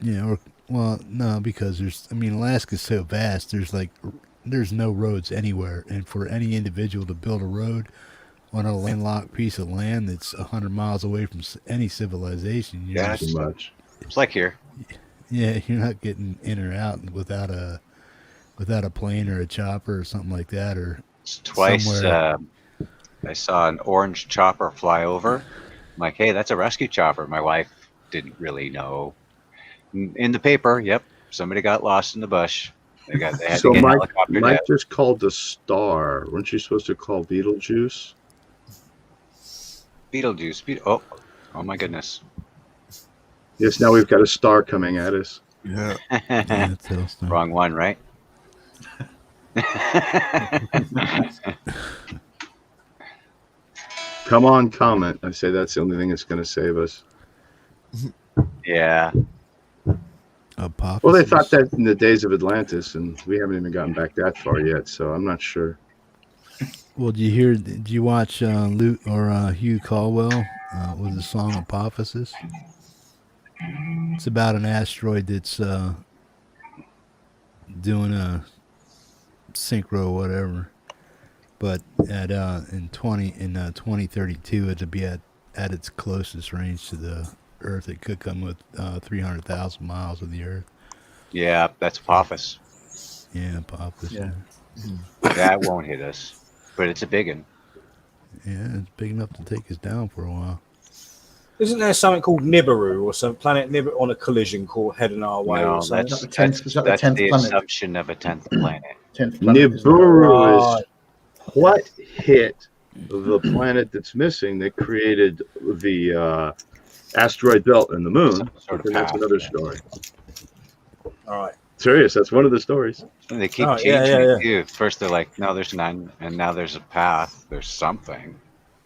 Yeah, no, because Alaska's so vast. There's no roads anywhere, and for any individual to build a road on a landlocked piece of land that's 100 miles away from any civilization, Yeah, Too much. It's like here. yeah, you're not getting in or out without a without a plane or a chopper or something like that, or Twice somewhere. I saw an orange chopper fly over. I'm like, hey, that's a rescue chopper. My wife didn't really know. In the paper, yep, somebody got lost in the bush. They had So to get Mike, helicoptered Mike out. just called the star. Weren't you supposed to call Beetlejuice? Beetlejuice. Oh my goodness. Yes, now we've got a star coming at us. Yeah. Yeah, it's Hellstar. Wrong one, right? Come on, comment. I say that's the only thing that's going to save us. Yeah. Apophysis. Well, they thought that in the days of Atlantis, and we haven't even gotten back that far yet, so I'm not sure. Well, did you watch Luke or Hugh Caldwell with the song Apophysis? It's about an asteroid that's doing a synchro whatever, but in 2032 it'll be at its closest range to the Earth. It could come with 300,000 miles of the Earth. Yeah, that's Apophis. Yeah, Apophysis. Yeah. That won't hit us, but it's a big one. Yeah, it's big enough to take us down for a while. Isn't there something called Nibiru or some planet Nibiru on a collision course heading our way? No, or something? that's Is that the 10th- is that the that's 10th the planet? assumption of a 10th planet. 10th planet, isn't it? Nibiru is what hit the planet that's missing that created the asteroid belt and the moon. Some sort of And that's path, another yeah. story. All right. Serious, that's one of the stories. And they keep Oh, changing yeah. it too. First they're like, no, there's none, and now there's a path. There's something.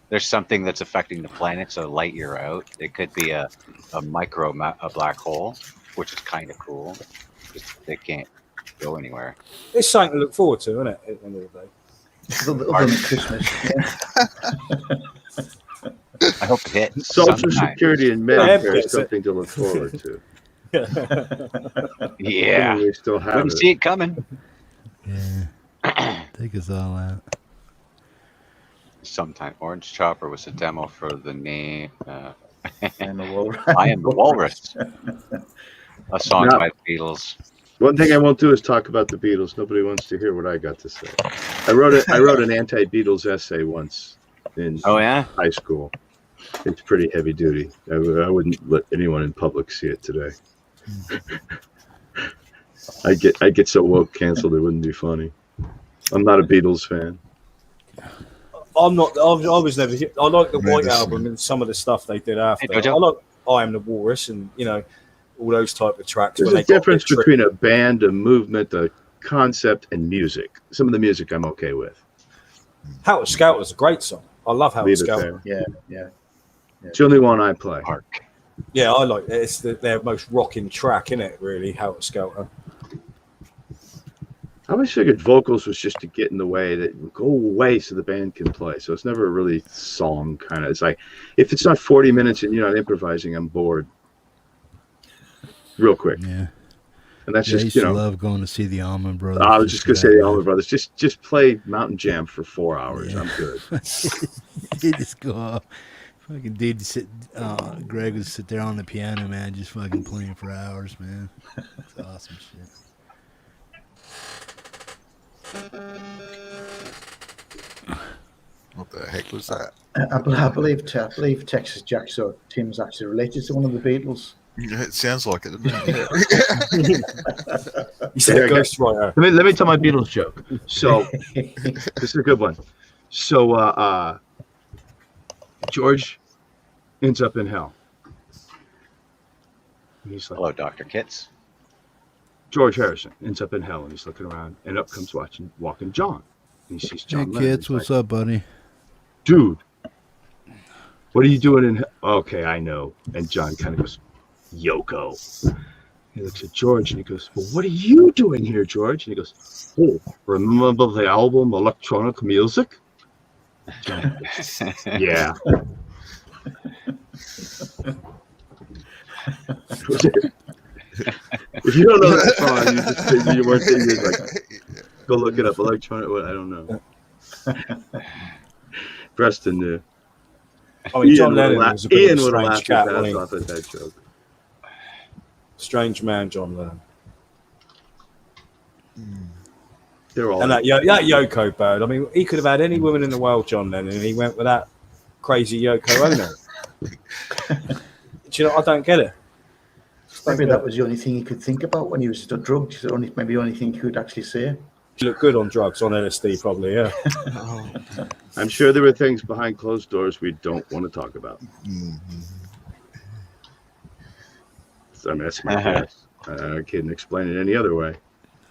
There's something that's affecting the planets a light year out. It could be a black hole, which is kind of cool. They can't go anywhere. It's something to look forward to, isn't it? At the end of the day. Other than Christmas. Yeah. I hope it hits. Social sometime. Security and Yeah, Medicare it's is something to look forward to. Yeah. We still have Wouldn't it. see it coming. Yeah, take us all out. Sometime. Orange Chopper was a demo for the name. And the Walrus. I Am the Walrus. A song No. by the Beatles. One thing I won't do is talk about the Beatles. Nobody wants to hear what I got to say. I wrote an anti-Beatles essay once in Oh yeah. high school. It's pretty heavy duty. I wouldn't let anyone in public see it today. I get so woke canceled it wouldn't be funny. I'm not a Beatles fan. I'm not. I was never. I like the White Never Album seen and some of the stuff they did after. Hey, Jojo. I like I Am the Walrus and all those type of tracks. There's when a they got difference the between a band, a movement, a concept, and music. Some of the music I'm okay with. Howard Scout was a great song. I love Howard Leave it Scout. there. Yeah. It's the only one I play. Park. Yeah, I like it. It's their most rocking track, isn't it? Really, Howard Scout. I always figured vocals was just to get in the way, that go away so the band can play. So it's never a really song kind of. It's like, if it's not 40 minutes and you're not improvising, I'm bored. Real quick. Yeah. And that's I just, used to love going to see the Allman Brothers. I was just going to say for the that, Allman man. Brothers. Just play Mountain Jam for 4 hours. Yeah. I'm good. You just go off. Fucking dude, Greg would sit there on the piano, man, just fucking playing for hours, man. It's awesome shit. What the heck was that? I believe Texas Jackdaw Tim's actually related to one of the Beatles. Yeah, it sounds like it. Doesn't it? You said Ghostwriter. Let me tell my Beatles joke. So this is a good one. So George ends up in hell. And he's like, Hello, Dr. Kitts. George Harrison ends up in hell, and he's looking around, and up comes walking John. And he sees John Hey, Lennon. kids, He's what's like, up, buddy? Dude, what are you doing in hell? Okay, I know. And John kind of goes, Yoko. He looks at George, and he goes, well, what are you doing here, George? And he goes, oh, remember the album Electronic Music? John goes, yeah. If you don't know that song, you just think you weren't thinking, like, go look it up. Electronic, I don't know. Preston knew. I mean, John Lennon was a bit Ian of a would have strange laughed cat, his ass wasn't off at that joke. he? Strange man, John Lennon. They're all And that Yoko bird. I mean, he could have had any woman in the world, John Lennon, and he went with that crazy Yoko Ono. Do you know? I don't get it. Maybe that was the only thing he could think about when he was drugged. Maybe the only thing he could actually say. You look good on drugs, on LSD, probably. Yeah. I'm sure there were things behind closed doors we don't want to talk about. So, I mean, that's my guess. I can't explain it any other way.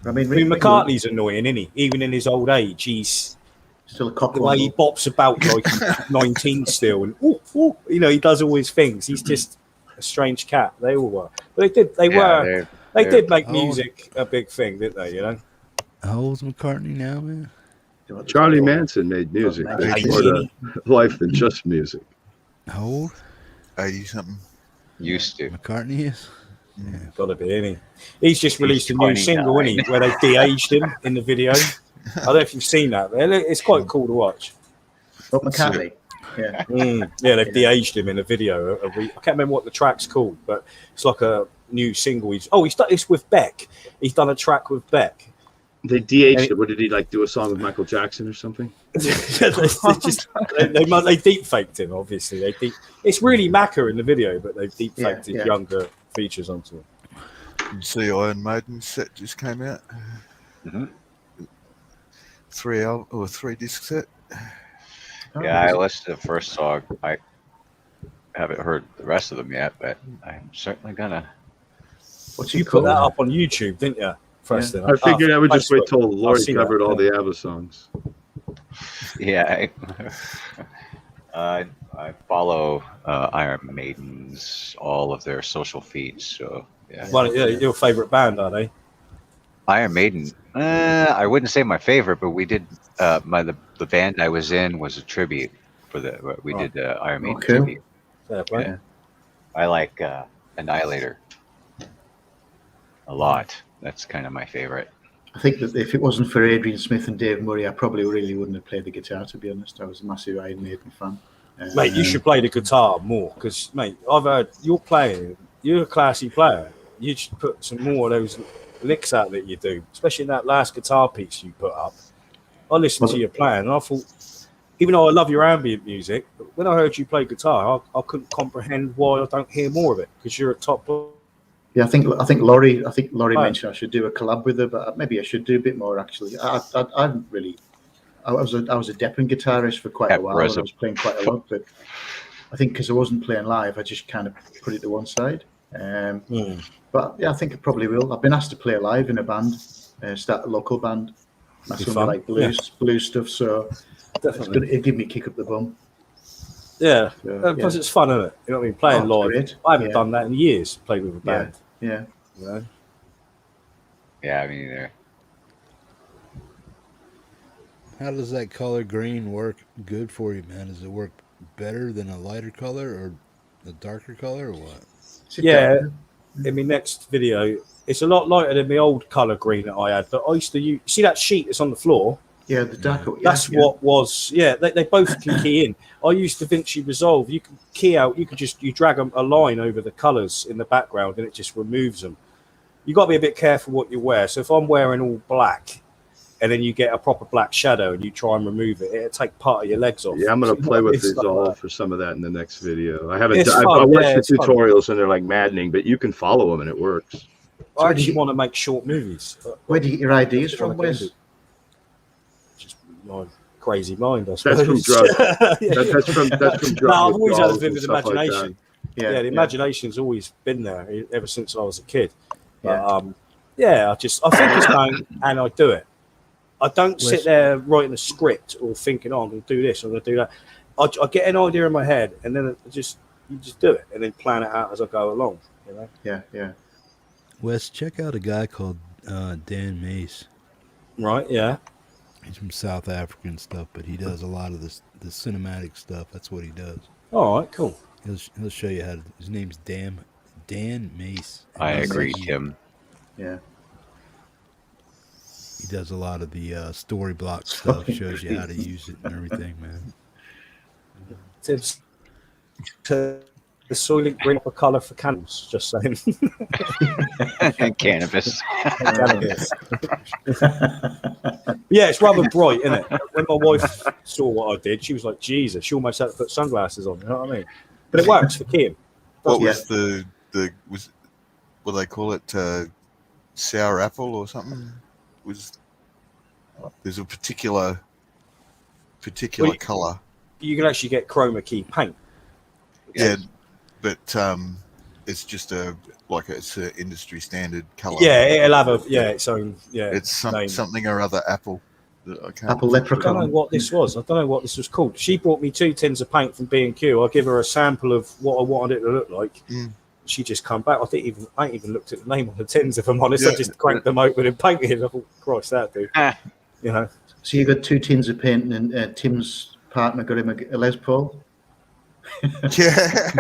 I mean, McCartney's annoying, isn't he? Even in his old age, he's still a cock. The way he bops about like he's 19 still, and you know, he does all his things. He's just a strange cat. They all were, but they did make music a big thing, didn't they? You know. How old's McCartney now, man? Charlie Manson made music. There's more to life than just music. How old? 80-something. Used to. McCartney is? Yeah, gotta be, isn't he? He's just released a new single, isn't he? Where they de-aged him in the video. I don't know if you've seen that. It's quite cool to watch. But McCartney. Yeah. Yeah, they've de-aged him in a video. I can't remember what the track's called, but it's like a new single. He's done this with Beck. He's done a track with Beck. They de-aged it. What did he do a song with Michael Jackson or something? they deep faked him. Obviously, it's really Macca in the video, but they deep faked his younger features onto it. Did you see Iron Maiden's set just came out? Mm-hmm. 3 disc set. Yeah, I listened to the first song. I haven't heard the rest of them yet, but I'm certainly gonna. You put that up on YouTube, didn't you? First, I figured I would just wait till Laurie covered all the ABBA songs. Yeah, I follow Iron Maiden's all of their social feeds. So yeah. Well, yeah, your favorite band, are they? Iron Maiden. I wouldn't say my favorite, but we did. The band I was in was a tribute for we did Iron Maiden tribute. Yeah. I like Annihilator a lot. That's kind of my favorite. I think that if it wasn't for Adrian Smith and Dave Murray, I probably really wouldn't have played the guitar, to be honest. I was a massive Iron Maiden fan. Mate, you should play the guitar more because, mate, I've heard you're a classy player. You should put some more of those licks out that you do, especially in that last guitar piece you put up. I listened to your playing and I thought, even though I love your ambient music, but when I heard you play guitar, I couldn't comprehend why I don't hear more of it because you're a top player. Yeah, I think Laurie mentioned I should do a collab with her, but maybe I should do a bit more actually. I was a Deppen guitarist for quite a while. I was playing quite a lot, but I think because I wasn't playing live, I just kind of put it to one side. But yeah, I think I probably will. I've been asked to play live in a band, start a local band. That's something like blues stuff. So it'll give me a kick up the bum. Yeah, because it's fun, isn't it? You know what I mean? Playing live. Great. I haven't done that in years. Played with a band. Yeah. You know? Yeah, I mean, either. How does that color green work good for you, man? Does it work better than a lighter color or a darker color or what? Yeah, in my next video, it's a lot lighter than the old color green that I had. But I used to see that sheet that's on the floor. Yeah, the darker. That's what was. Yeah, they both can key in. I used DaVinci Resolve. You can key out. You drag a line over the colors in the background, and it just removes them. You got to be a bit careful what you wear. So if I'm wearing all black, and then you get a proper black shadow, and you try and remove it, it'll take part of your legs off. Yeah, I'm going to play with Resolve for some of that in the next video. I haven't. I watched the tutorials, and they're like maddening, but you can follow them, and it works. I actually want to make short movies. Where do you get your ideas from, Wes? Just my crazy mind, I suppose. That's from drugs. That's from drugs. No, I've always had a vivid imagination. Like the imagination's always been there ever since I was a kid. But I think it's going, and I do it. I don't sit there writing a script or thinking, I'm going to do this, I'm going to do that. I get an idea in my head, and then you just do it, and then plan it out as I go along. You know? Yeah. Wes, check out a guy called Dan Mace. Right, yeah. He's from South Africa and stuff, but he does a lot of the cinematic stuff. That's what he does. All right, cool. He'll show you how to. His name's Dan Mace. I agree, Tim. Yeah. He does a lot of the story block stuff. Shows you how to use it and everything, man. Tips. The Soylent Green up a colour for candles. Just saying. Cannabis. Cannabis. Yeah, it's rather bright, isn't it? When my wife saw what I did, she was like, Jesus, she almost had to put sunglasses on, you know what I mean? But it works for Kim. What was the was what do they call it? Sour apple or something? There's a particular colour. You can actually get chroma key paint. Yeah, but it's just it's an industry standard colour. Yeah, it'll have its own It's name. something or other apple. Apple I don't leprechaun. know what this was. I don't know what this was called. She brought me 2 tins of paint from B&Q. I give her a sample of what I wanted it to look like. She just come back. I ain't even looked at the name on the tins, if I'm honest. Yeah. I just cranked them open and painted. I thought, Christ, that dude. You know. So you got 2 tins of paint, and Tim's partner got him a Les Paul. Yeah.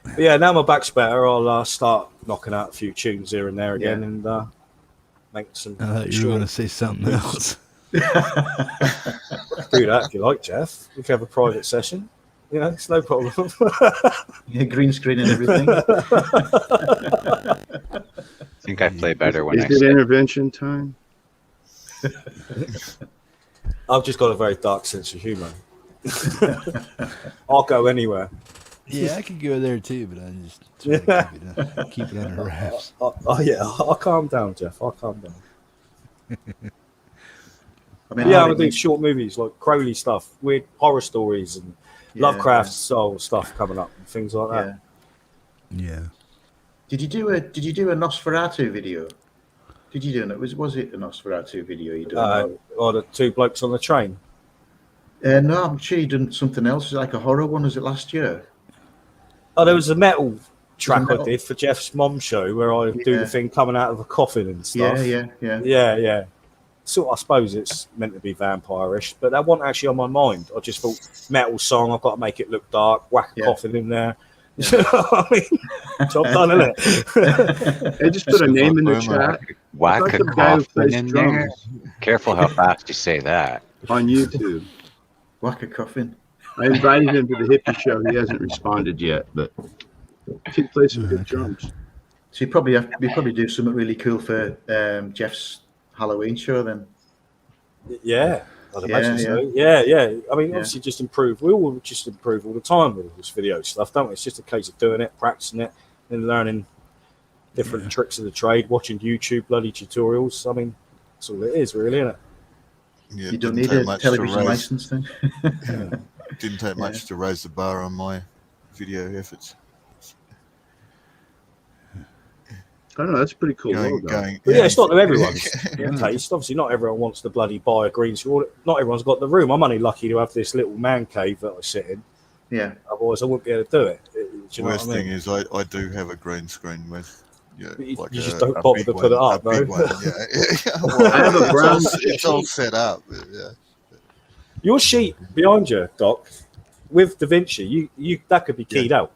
But yeah, now my back's better. I'll start knocking out a few tunes here and there again, and make some. I thought you were going to say something else. Do that if you like, Jeff. We can have a private session. You know, it's no problem. Yeah, green screen and everything. I think I play better when Is it intervention time? I've just got a very dark sense of humour. I'll go anywhere. Yeah, I could go there too, but I just try to keep it under wraps. I'll calm down, Jeff. I'll calm down. I mean, I'm doing short movies like Crowley stuff, weird horror stories, and Lovecraft style stuff coming up and things like that. Yeah. Did you do a Nosferatu video? Did you do it? Was it a Nosferatu video you done? Or the 2 blokes on the train? No, I'm sure you done something else. Like a horror one. Was it last year? Oh, there was a metal track I did for Jeff's mom show where I do the thing coming out of a coffin and stuff. Yeah. So I suppose it's meant to be vampire-ish, but that wasn't actually on my mind. I just thought metal song, I've got to make it look dark, whack a coffin in there. You know what I mean? Job done, isn't it? I just put a name in the chat. Whack a coffin in there. Careful how fast you say that. On YouTube. Whack a coffin. I invited him to the Hippie show. He hasn't responded yet, but he plays some good drums. So you probably do something really cool for Jeff's Halloween show then. Yeah, I'd imagine so. Yeah. I mean, obviously, just improve. We all just improve all the time with this video stuff, don't we? It's just a case of doing it, practicing it, and learning different tricks of the trade, watching YouTube bloody tutorials. I mean, that's all it is, really, isn't it? Yeah, you don't need a television license thing. Didn't take much to raise the bar on my video efforts. I don't know, that's pretty cool. It's not to everyone's taste. Obviously, not everyone wants to bloody buy a green screen. Not everyone's got the room. I'm only lucky to have this little man cave that I sit in. Yeah. Otherwise, I wouldn't be able to do it. The worst thing is I do have a green screen with... you just don't bother to put it up, no? I have a brown... It's all set up. Yeah. Your sheet behind you, Doc, with DaVinci, you that could be keyed out.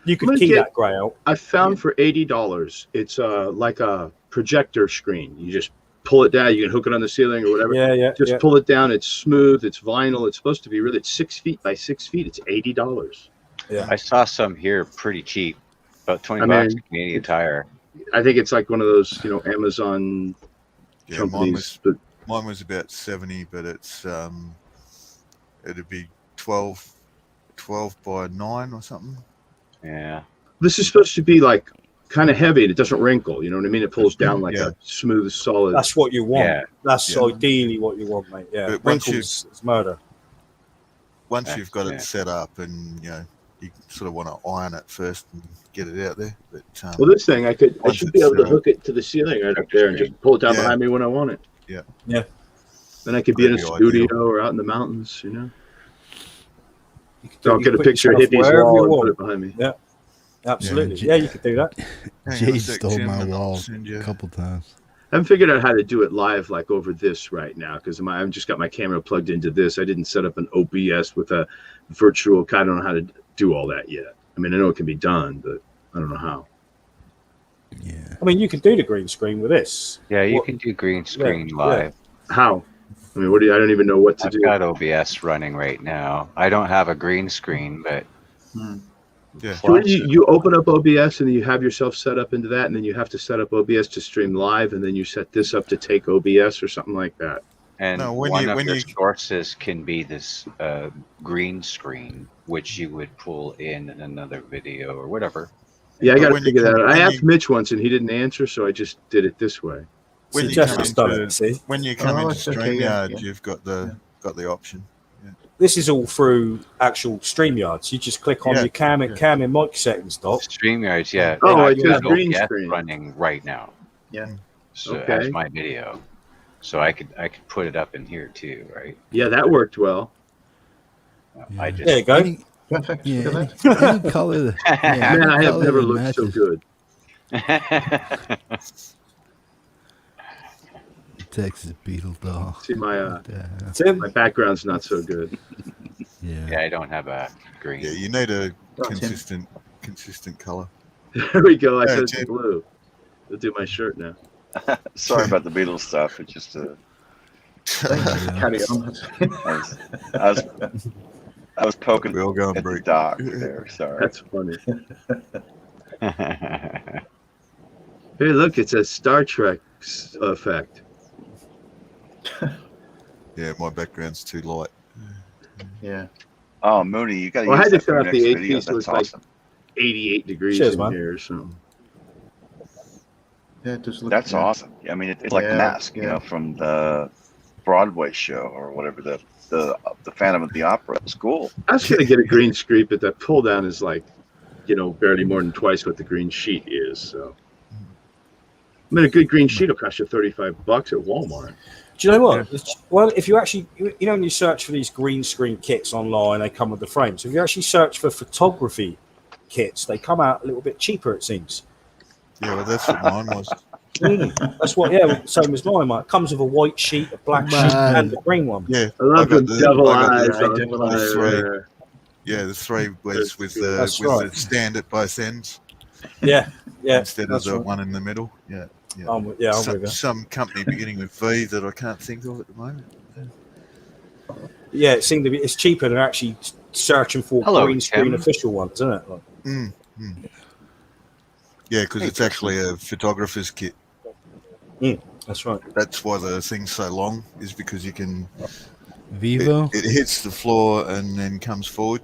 You could key that grey out. I found for $80. It's like a projector screen. You just pull it down. You can hook it on the ceiling or whatever. Just pull it down. It's smooth. It's vinyl. It's supposed to be really. It's 6 feet by 6 feet. It's $80. Yeah, I saw some here pretty cheap, about $20 Canadian Tire. I think it's like one of those, Amazon companies. Mine was about 70, but it's it'd be 12 by 9 or something. Yeah. This is supposed to be like kind of heavy and it doesn't wrinkle. You know what I mean? It pulls down like a smooth, solid. That's what you want. Yeah. That's ideally what you want, mate. Yeah. But Wrinkles is murder. Once you've got it set up and, you sort of want to iron it first and get it out there. But well, this thing, I should be able to hook it to the ceiling right up there and just pull it down behind me when I want it. Yeah. Yeah. Then I could be in a studio or out in the mountains, So I'll get a picture of Hippie's wall and put it behind me. Yeah, absolutely. Yeah, you could do that. Jade stole my wall a couple times. I haven't figured out how to do it live like over this right now because I've just got my camera plugged into this. I didn't set up an OBS with a virtual. I don't know how to do all that yet. I mean, I know it can be done, but I don't know how. Yeah. I mean, you can do the green screen with this. Yeah, you can do green screen live. How? I mean, I don't even know what to I've do. got OBS running right now. I don't have a green screen, but Yeah. So you open up OBS and you have yourself set up into that, and then you have to set up OBS to stream live, and then you set this up to take OBS or something like that. and No, one of your sources can be this green screen, which you would pull in another video or whatever. Yeah, I But got to when you figure that come- out. I when asked you- Mitch once, and he didn't answer, so I just did it this way. When See, you Jeff come has done into it, see? when you come Oh, into that's okay, yeah, StreamYard, yeah. you've got the option. Yeah. This is all through actual StreamYards. You just click on Yeah, your cam and mic settings, Doc. StreamYards, yeah. Oh, I it says have green OBS screen. running right now. Yeah. So Okay. as my video, so I could put it up in here too, right? Yeah, that worked well. I just There you go. Perfect. Yeah, Look at that. any color. Yeah, Man, any I have color never that looked so matches good. Texas Beetle doll. See, my Tim? my background's not so good. Yeah. yeah, I don't have a green. Yeah, you need a Oh, Tim. consistent color. There we go. I Yeah, said it's Tim. blue. I'll do my shirt now. Sorry about the Beatles stuff. It just Carry on. I was poking We all go and at the break. dock there. Sorry. That's funny. Hey, look, it's a Star Trek effect. Yeah, my background's too light. Yeah. Oh, Mooney, you got to Well, I use had to that for turn your off next the video. AC so That's it's like awesome. 88 degrees Cheers, in man. here. So Yeah, it does look. That's awesome. I mean, it's like Yeah, Mask, you yeah. know, from the Broadway show or whatever, the Phantom of the Opera. It's cool. I was going to get a green screen, but that pull down is like, barely more than twice what the green sheet is. So, I mean, a good green sheet will cost you $35 at Walmart. Do you know what? Well, if you actually, when you search for these green screen kits online, they come with the frames. If you actually search for photography kits, they come out a little bit cheaper, it seems. Yeah, well, that's what mine was. That's what, yeah, same as mine, mate. It comes with a white sheet, a black sheet, and a green one. Yeah, I love got the devil I got eyes the- on devil the eyes. three. Yeah, the three with That's the right. stand at both ends Yeah, yeah. instead of that's the right. one in the middle. Yeah, yeah. I'm with you. Some company beginning with V that I can't think of at the moment. Yeah, it seemed to be. It's cheaper than actually searching for Hello, green screen Tim. official ones, isn't it? Like, Yeah, because it's actually a photographer's kit. that's right. That's why the thing's so long, is because you can. Vivo. It hits the floor and then comes forward.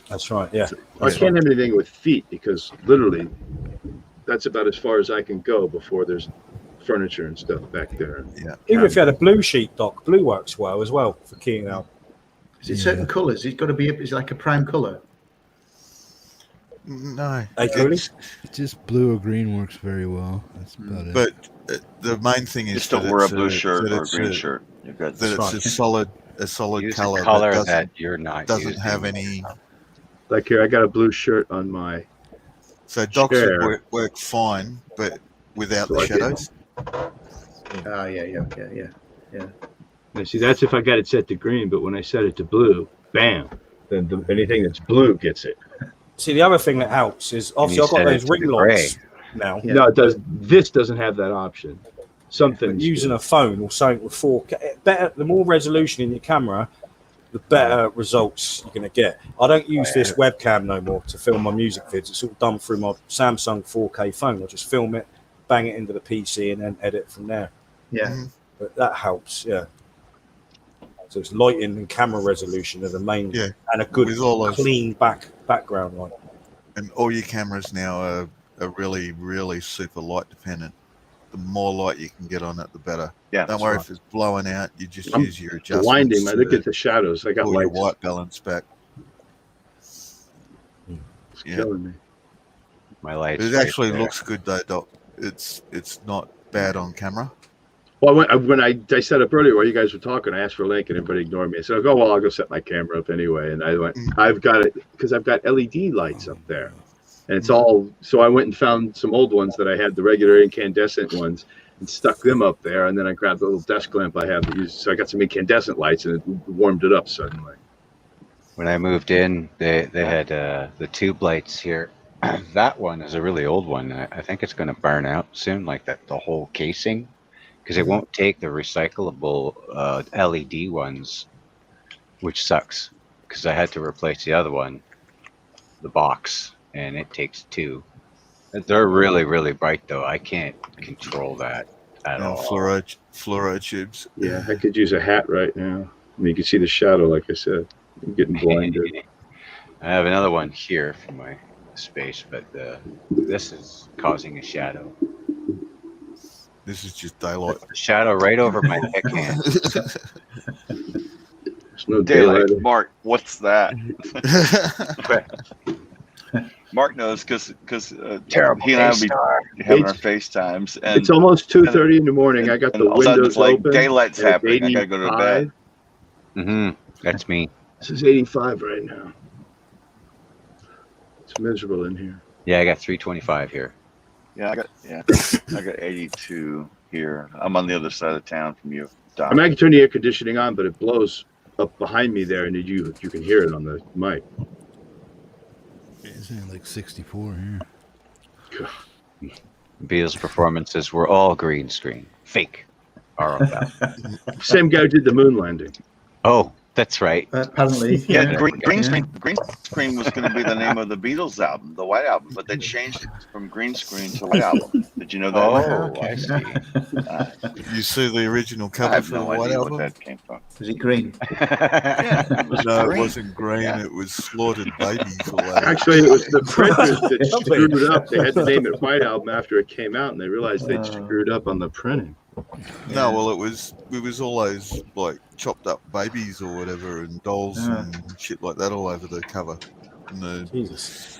That's right. Yeah. I can't have anything with feet because literally that's about as far as I can go before there's furniture and stuff back there. Yeah. Even if you had a blue sheet, Doc, blue works well as well for keying out. Is it certain colours? It's got to be. Is it like a prime colour? No, Hey, Cooley? it's- Just blue or green works very well. That's about it. but the main thing is Just don't that wear a it's blue shirt that or a it's green shirt. You're good. That it's a solid Use color, a color that that you're not doesn't using. have any. Like here, I got a blue shirt on my. So docs Sure. would work fine, but without So the I didn't. shadows. Ah, yeah. Now, see, that's if I got it set to green, but when I set it to blue, bam, then anything that's blue gets it. See, the other thing that helps is obviously I've got set it those to ring the lights now. Yeah. No, it does. This doesn't have that option. Something But using a phone or something with 4K, better. The more resolution in your camera, the better results you're going to get. I don't use this webcam no more to film my music vids. It's all done through my Samsung 4K phone. I just film it, bang it into the PC, and then edit from there. Yeah. But that helps, yeah. So it's lighting and camera resolution are the main, Yeah. and a good With all those- clean background light. And all your cameras now are really, really super light dependent. The more light you can get on it, the better. Yeah, Don't worry if it's blowing out. You just I'm use your adjustments. blinding. I look to at the shadows. I got pull your lights. white balance back. It's Yeah. killing me. My lights. It right actually there. looks good though, Doc. It's not bad on camera. Well, when I set up earlier while you guys were talking, I asked for a link and everybody ignored me. I said, "Oh well, I'll go set my camera up anyway." And I went, "I've got it because I've got LED lights up there, and it's all." So I went and found some old ones that I had, the regular incandescent ones, and stuck them up there. And then I grabbed the little desk lamp I have that uses. So I got some incandescent lights, and it warmed it up suddenly. When I moved in, they had the tube lights here. That one is a really old one. I think it's going to burn out soon, like the whole casing, because it won't take the recyclable LED ones, which sucks because I had to replace the other one, the box, and it takes 2. They're really, really bright though. I can't control that at all. Fluoro tubes. Yeah, I could use a hat right now. I mean, you can see the shadow, like I said. I'm getting blinded. I have another one here for my space, but this is causing a shadow. This is just daylight. A shadow right over my pick hand. There's no Daylight. daylight. Mark, what's that? Mark knows because Terrible he and I will be having our It's- FaceTimes. And It's almost 2:30 in the morning. I got and the all of a sudden windows it's like open. daylight's and it's happening. I gotta go to bed. 85. That's me. This is 85 right now. It's miserable in here. Yeah, I got 325 here. Yeah, I got 82 here. I'm on the other side of town from you, Doc. I mean, I can turn the air conditioning on, but it blows up behind me there, and you can hear it on the mic. It's saying like 64 here. Beatles performances were all green screen. Fake. Same guy who did the moon landing. Oh, that's right. Apparently, Yeah, green screen was going to be the name of the Beatles album, the White Album, but they changed it from green screen to White Album. Did you know that? Oh, okay. I see. You see the original I cover have for the no White idea Album? what that came from. Is it green? Yeah, it was No, green. it wasn't green. Yeah. It was slaughtered babies. Or whatever. Actually, it was the printers that screwed up. They had to name it White Album after it came out, and they realized they'd screwed up on the printing. No, well, it was all those like chopped up babies or whatever, and dolls and shit like that all over the cover. And the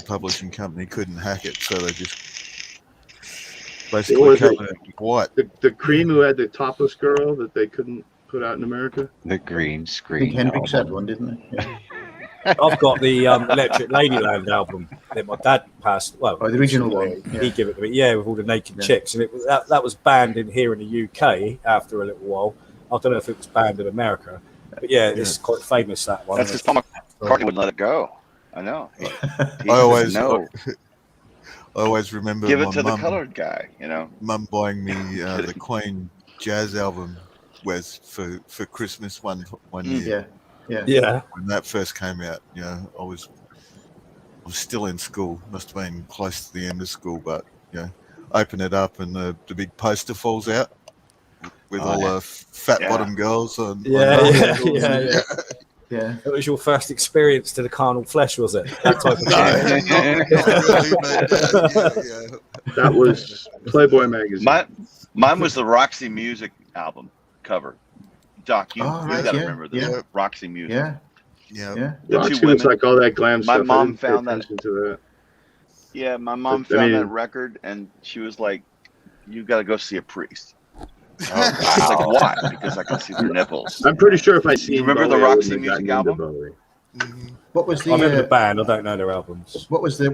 publishing company couldn't hack it, so they just basically was it? covered it with white. The Cream who had the topless girl that they couldn't put out in America. The green I screen. think Hendrix had one, didn't he? Yeah. I've got the Electric Ladyland album that my dad passed. Well, Oh, the original one. He gave it to me. Yeah, with all the naked chicks, and it was that was banned in here in the UK after a little while. I don't know if it was banned in America, but yeah, it's quite famous that one. That's because Paul McCartney wouldn't let it go. I know. He I always no. I always remember Give my it to the mum, colored guy. You know. mum buying me the Queen jazz album for Christmas one year. Yeah. When that first came out, I was still in school. Must have been close to the end of school, but open it up and the big poster falls out with all the fat bottom girls on. Yeah. Yeah. It was your first experience to the carnal flesh, was it? That type of That was Playboy magazine. Mine was the Roxy Music album cover. Doc, you right, got to yeah, remember this. yeah. Roxy Music. Yeah. The Roxy two was women. like all that glam My stuff. mom I didn't pay found that. attention to that. Yeah, my mom But, I found mean- that record, and she was like, "You got to go see a priest." Oh, I was like, "Why?" Because I can see their nipples. I'm pretty sure if I see You remember the Roxy Music album? What was the? I remember the band. I don't know their albums. What was the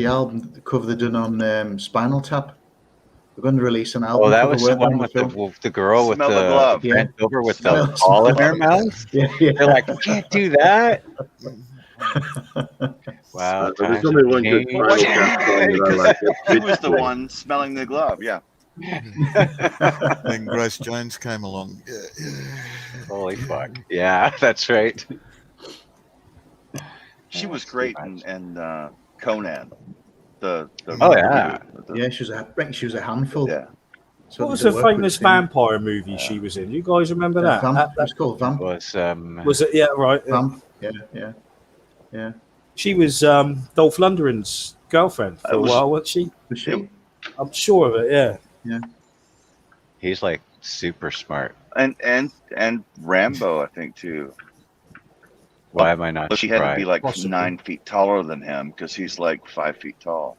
album the cover they done on Spinal Tap? They're going to release an album. Oh, that cover, was the weren't they, one on with film? the girl with Smell the the glove. bent over with Smell- the ball in her smell- mouth. Yeah. They're like, you can't do that. Wow. There's times only have one good changed. Spinal Tap song that I like. He was the one smelling the glove. Yeah. Then Grace Jones came along. Holy fuck. Yeah, that's right. She was great in Conan. The Oh, yeah. Yeah, she was a handful. Yeah. So What was they the worked with famous him. vampire movie she was in? You guys remember that? Vamp. It was called Vamp. Was it? Yeah, right. Vamp. Yeah. She was Dolph Lundgren's girlfriend for a while, wasn't she? Was she? I'm sure of it. Yeah. He's like super smart. And Rambo, I think too. Why am I not But she had to be like Possibly. 9 feet taller than him because he's like 5 feet tall.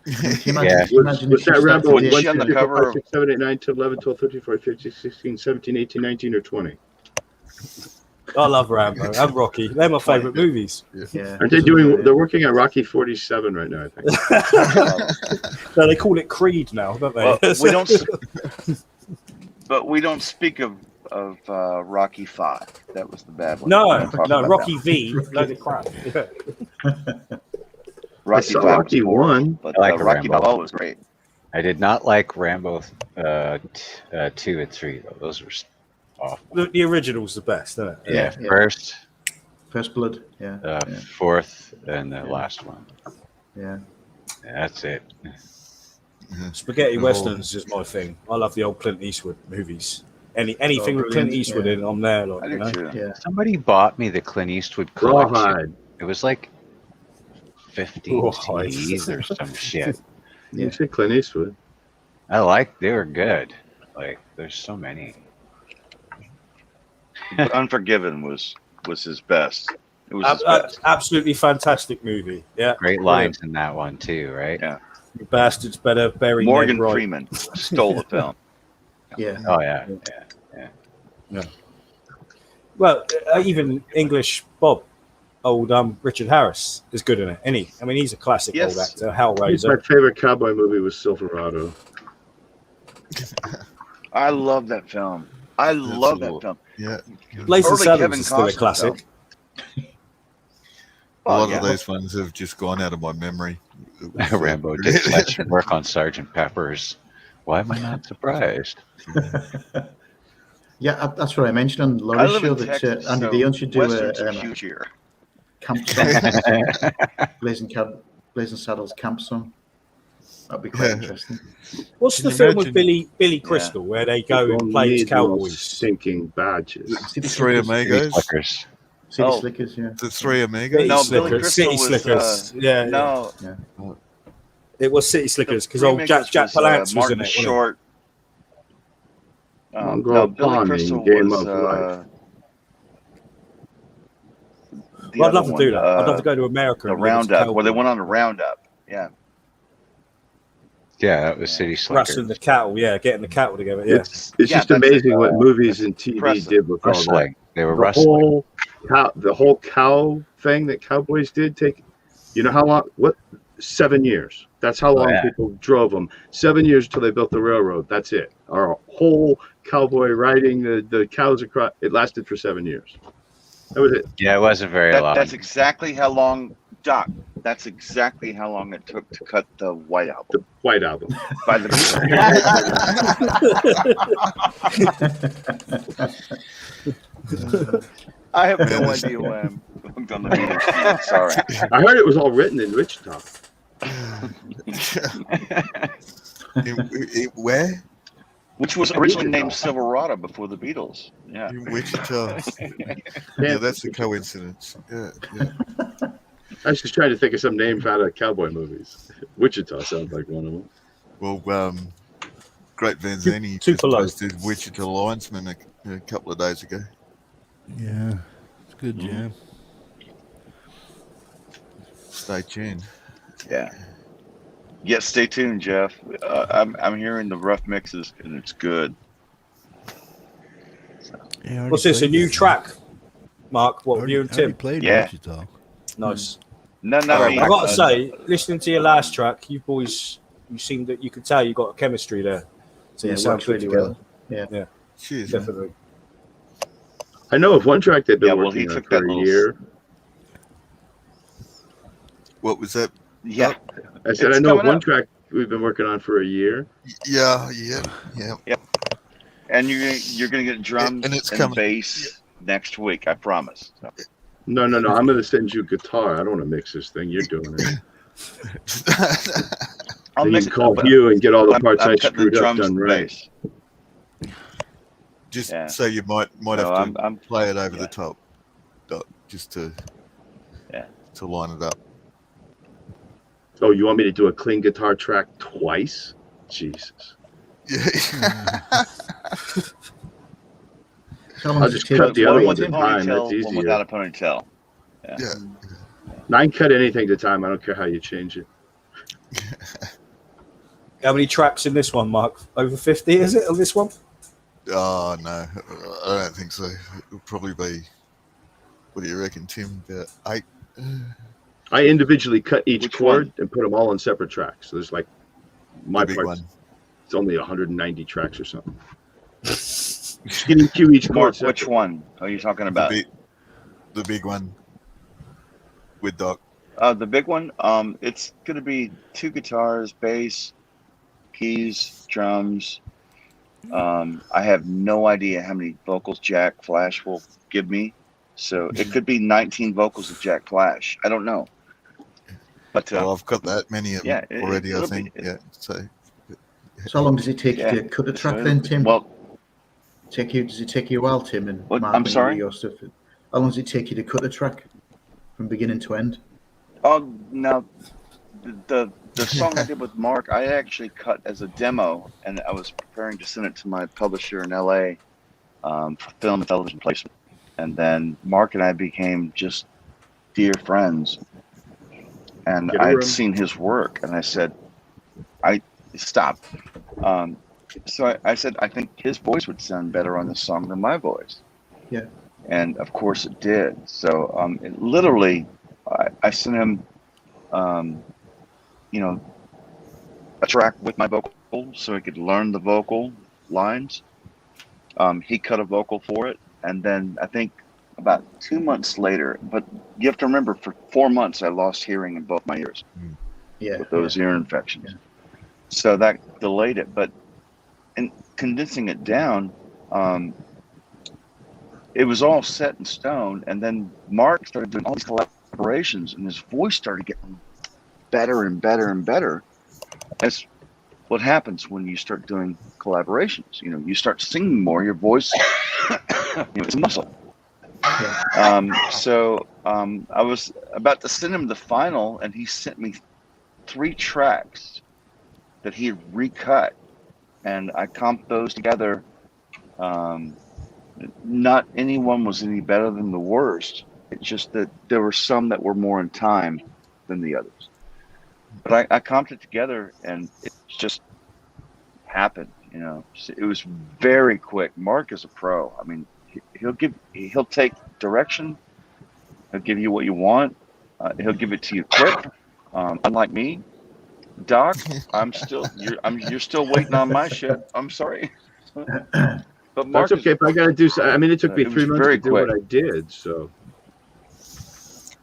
Yeah. Was that Rambo Wasn't 1, she on 2, the 3, 4, cover 5, of- 6, 7, 8, 9, 10, 11, 12, 13, 14, 15, 16, 17, 17, 18, 19, or 20? I love Rambo and Rocky. They're my favourite movies. Yeah. Aren't they doing? They're working on Rocky 47 right now, I think. No, they call it Creed now, don't they? Well, we don't. But we don't speak of Rocky 5. That was the bad one. We No, don't talk no, about Rocky that. V. Load of crap. Yeah. Rocky I saw 5 Rocky was horrible, 1. but I like Rocky Rambo. Balboa was great. I did not like Rambo 2 and 3 though. Those were awful. The original's the best, isn't it? Yeah, Yeah. First Blood. Yeah. Fourth, and the last one. Yeah. That's it. Spaghetti westerns is my thing. I love the old Clint Eastwood movies. Anything with Clint Eastwood in, I'm there. Like, you know? Yeah. Somebody bought me the Clint Eastwood collection. It was like 15 CDs or some shit. You say Clint Eastwood. They were good. Like, there's so many. But Unforgiven was his best. It was his best. Absolutely fantastic movie. Yeah. Great lines in that one too, right? Yeah. You bastards better bury Morgan Ned right. Freeman stole the film. Yeah. Oh yeah. Well, even English Bob, old Richard Harris is good in it. I mean, he's a classic old actor. Hellraiser. My favorite cowboy movie was Silverado. I love that film. I love that film. Yeah. Blazing Early Saddles Kevin is still a Costner classic. A lot of those ones have just gone out of my memory. Rambo did such work on Sergeant Pepper's. Why am I not surprised? Yeah, that's what I mentioned on I Laurie's live show in that Texas, Andy so Dion should do Westerns are a huge here. camp song. Blazing Saddles camp song. That'd be quite interesting. What's the film with Billy Crystal where they go and play as cowboys? Sinking badges. Three Amigos. City Slickers, yeah. The Three Amigos. No, Billy Crystal City was, Slickers. No. It was City Slickers because The old Jack remix Palance was Martin in it. wasn't he? Short. Mongrel Billy Pond Crystal in Game was. of Life. Well, I'd love to do that. I'd love to go to America. The and live as a Roundup. cowboy. Well, they went on the Roundup. Yeah. Yeah, that was City Slickers. Rustling the cattle, getting the cattle together. Yeah, It's just amazing what movies and TV did with all that. Wrestling. They were wrestling. The whole cow thing that cowboys did take. You know how long? 7 years. That's how long people drove them. 7 years until they built the railroad. That's it. Our whole cowboy riding the cows across. It lasted for 7 years. That was it. Yeah, it wasn't very long. That's exactly how long, Doc. That's exactly how long it took to cut the White Album. The White Album. By the I have no idea why I'm hooked on the Beatles. Sorry. I heard it was all written in Wichita. Where? Which was originally named Silverado before the Beatles. Yeah. In Wichita. Yeah, that's a coincidence. Yeah. I was just trying to think of some names out of cowboy movies. Wichita sounds like one of them. Well, greatvanzinni just posted Wichita Linesman a couple of days ago. Yeah, it's a good jam. Stay tuned. Yeah. Yes, stay tuned, Jeff. I'm hearing the rough mixes, and it's good. Yeah, what's this? A new track, Mark? What you and Tim? Played Wichita. Nice. No, I got to say, listening to your last track, you boys, you seem that you could tell you got a chemistry there. So you sound good together. Yeah. Cheers, definitely. I know of one track they've been working on for a year. What was that? Yeah. I said I know of one track we've been working on for a year. Yeah. And you're gonna get drums and bass next week, I promise. So. No. I'm going to send you guitar. I don't want to mix this thing. You're doing it. I'll then mix you can call you and get all the parts I screwed up done right. Just so you might have to play it over the top, just to line it up. Oh, you want me to do a clean guitar track twice? Jesus. Yeah. I'll just cut the other ones in time. That's easier. One without a ponytail. Yeah. I can cut anything to time. I don't care how you change it. How many tracks in this one, Mark? Over 50, is it, on this one? Oh, no. I don't think so. It'll probably be, what do you reckon, Tim? About 8? I individually cut each chord and put them all on separate tracks. So there's like my part. One. It's only 190 tracks or something. Skinny cue each chord. Which one are you talking about? The big one with Doc. The big one. It's going to be 2 guitars, bass, keys, drums. I have no idea how many vocals Jack Flash will give me. So it could be 19 vocals of Jack Flash. I don't know. But well, I've got that many of them already, I think. So how long does it take you Yeah, to cut a track so then, Tim? well, does it take you a while, Tim, and What- Mark, I'm when you do sorry? your stuff? How long does it take you to cut a track from beginning to end? oh, now the song I did with Mark, I actually cut as a demo, and I was preparing to send it to my publisher in LA for film and television placement. And then Mark and I became just dear friends. And Get a I'd room. seen his work, and I said, stop. So I said, I think his voice would sound better on this song than my voice. Yeah. And of course it did. So it literally, I sent him, a track with my vocal so he could learn the vocal lines. He cut a vocal for it. And then I think about 2 months later, but you have to remember, for 4 months, I lost hearing in both my ears with those ear infections. Yeah. So that delayed it. But in condensing it down, it was all set in stone. And then Mark started doing all these collaborations, and his voice started getting better and better and better. That's what happens when you start doing collaborations. You start singing more, your voice, it's a muscle. So I was about to send him the final, and he sent me 3 tracks that he had recut, and I comped those together. Not any one was any better than the worst. It's just that there were some that were more in time than the others. But I comped it together, and it just happened. It was very quick. Mark is a pro. I mean, he'll take direction. He'll give you what you want. He'll give it to you quick. Unlike me, Doc, you're still waiting on my shit. I'm sorry. But Mark, That's okay. But I got to do. I mean, it took me it 3 was months very to do quick. what I did. So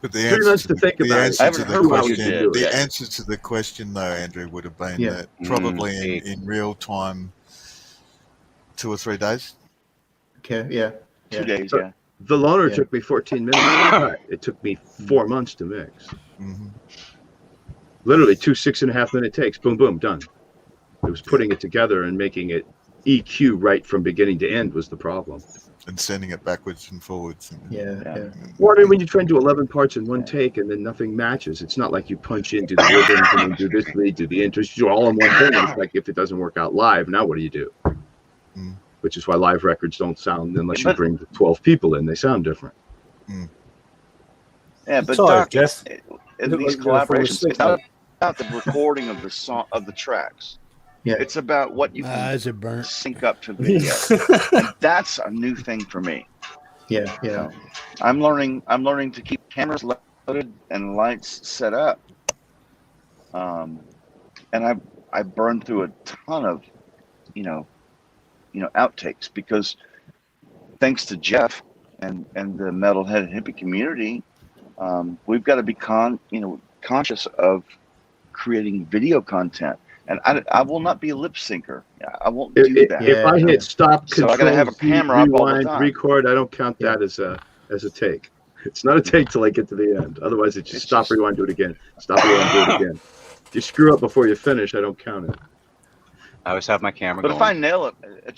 But 3 months to think about it. I haven't heard what you did. The answer to the question, though, Andrew, would have been that probably in real time, 2 or 3 days. Okay. Yeah. 2 days. But Yeah. the loner took me 14 minutes to cut. It took me 4 months to mix. Mm-hmm. Literally 2 6.5-minute takes. Boom, boom, done. It was putting it together and making it EQ right from beginning to end was the problem. And sending it backwards and forwards. Yeah. Well, I mean, when you try and do 11 parts in one take and then nothing matches, it's not like you punch in, do the rhythms, and then do this lead, do the intros, do all in one thing. It's like, if it doesn't work out live, now what do you do? Which is why live records don't sound, unless you bring 12 people in, they sound different. Yeah, but Sorry, Doc, Jeff. in these collaborations, it's not about the recording of the song of the tracks. Yeah. It's about what you can Eyes are burnt. sync up to video. And that's a new thing for me. Yeah. I'm learning to keep cameras loaded and lights set up. And I burned through a ton of, outtakes, because thanks to Jeff and the metalhead hippie community, we've got to be conscious of creating video content. And I will not be a lip syncer. I won't do that. If I hit stop, So I control, gotta have a camera up all the rewind, time. record, I don't count that as a take. It's not a take till I get to the end. Otherwise, it's just stop, rewind, do it again. Stop, rewind, do it again. If you screw up before you finish, I don't count it. I always have my camera But going. if I nail a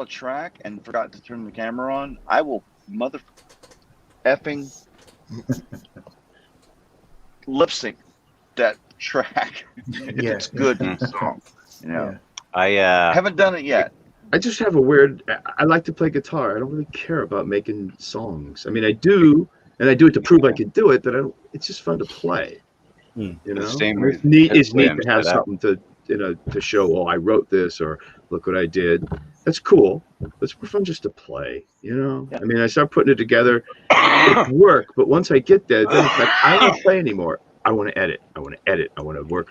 track and forgot to turn the camera on, I will mother effing lip sync that track if it's good in the song. I haven't done it yet. I just have a weird. I like to play guitar. I don't really care about making songs. I mean, I do, and I do it to prove I can do it. But it's just fun to play. It's neat to have something to show. Oh, I wrote this, or look what I did. That's cool. It's more fun just to play. I mean, I start putting it together. It's work, but once I get there, then it's like I don't play anymore. I want to edit. I want to edit. I want to work.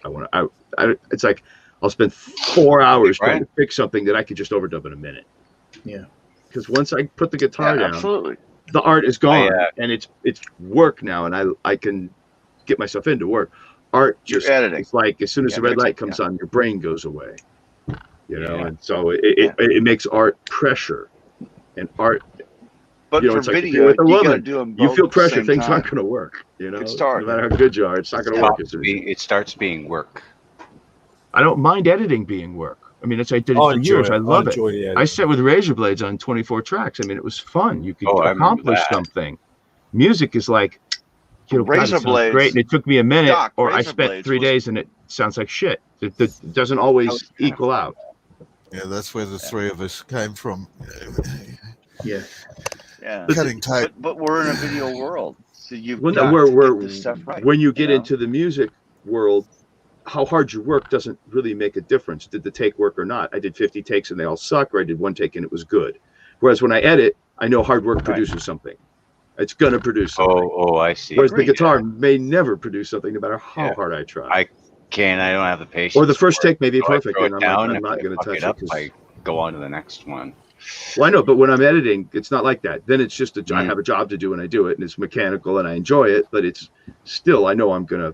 It's like I'll spend 4 hours trying to fix something that I could just overdub in a minute. Yeah. Because once I put the guitar down, absolutely, the art is gone, and it's work now, and I can get myself into work. art You're just editing. it's like as soon as Yeah, the red mixing, light comes on, your brain goes away. You know, Yeah. and so it makes art pressure, and art. But You know, for it's like if video, you're with a you gotta woman, do them you both feel at the pressure, same things aren't time. going to work. You know, Good start. no matter how good you are, it's not going to work. It starts being work. I don't mind editing being work. I mean, I did it I for enjoy years. it. I I love it. enjoy the I editing. sat with razor blades on 24 tracks. I mean, it was fun. You could Oh, I remember accomplish that. something. Music is like, you know, God, it Razor sounds great, blades. and it took me a minute, Doc, or I razor spent blades 3 was- days, and it sounds like shit. It doesn't always was kind of equal fun. out. Yeah, that's where the three of us came from. Yeah. Yeah. Cutting tape. But we're in a video world, so you've Well, got no, to get this stuff right. when you get know? into the music world, how hard you work doesn't really make a difference. Did the take work or not? I did 50 takes and they all suck, or I did one take and it was good. Whereas when I edit, I know hard work produces something. It's going to produce something. Oh, I see. Whereas the guitar may never produce something no matter how Yeah. hard I try. I don't have the patience. Or the first for it. take may be So I perfect, throw and it I'm down, not if I going to fuck touch it it. up. 'Cause- I go on to the next one. Well, I know, but when I'm editing, it's not like that. Then it's just I Mm. have a job to do and I do it, and it's mechanical and I enjoy it. But it's still, I know I'm gonna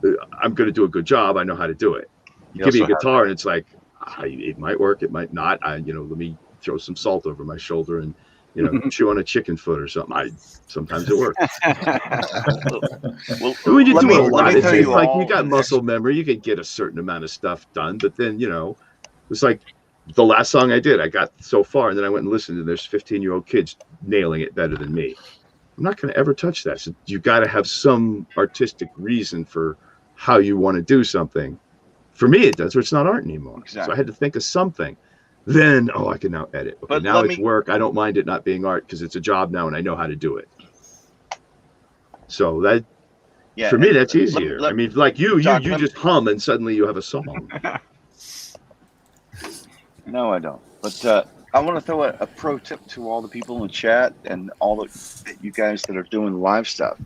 do a good job. I know how to do it. You give me a also have- guitar and it's like it might work, it might not. Let me throw some salt over my shoulder and chew on a chicken foot or something. Sometimes it works. Well, when you let do me- it a let lot, me it's tell you like all you got the muscle memory. You can get a certain amount of stuff done, but then it's like the last song I did, I got so far, and then I went and listened, and there's 15-year-old kids nailing it better than me. I'm not going to ever touch that. So you got to have some artistic reason for how you want to do something. For me, it does, or it's not art anymore. Exactly. So I had to think of something. Then, I can now edit. Okay, But now let it's me- work. I don't mind it not being art because it's a job now, and I know how to do it. So that, Yeah, for me, and that's easier. I mean, like you Doc, just hum, and suddenly you have a song. No, I don't. But I want to throw a pro tip to all the people in the chat and all the you guys that are doing live stuff.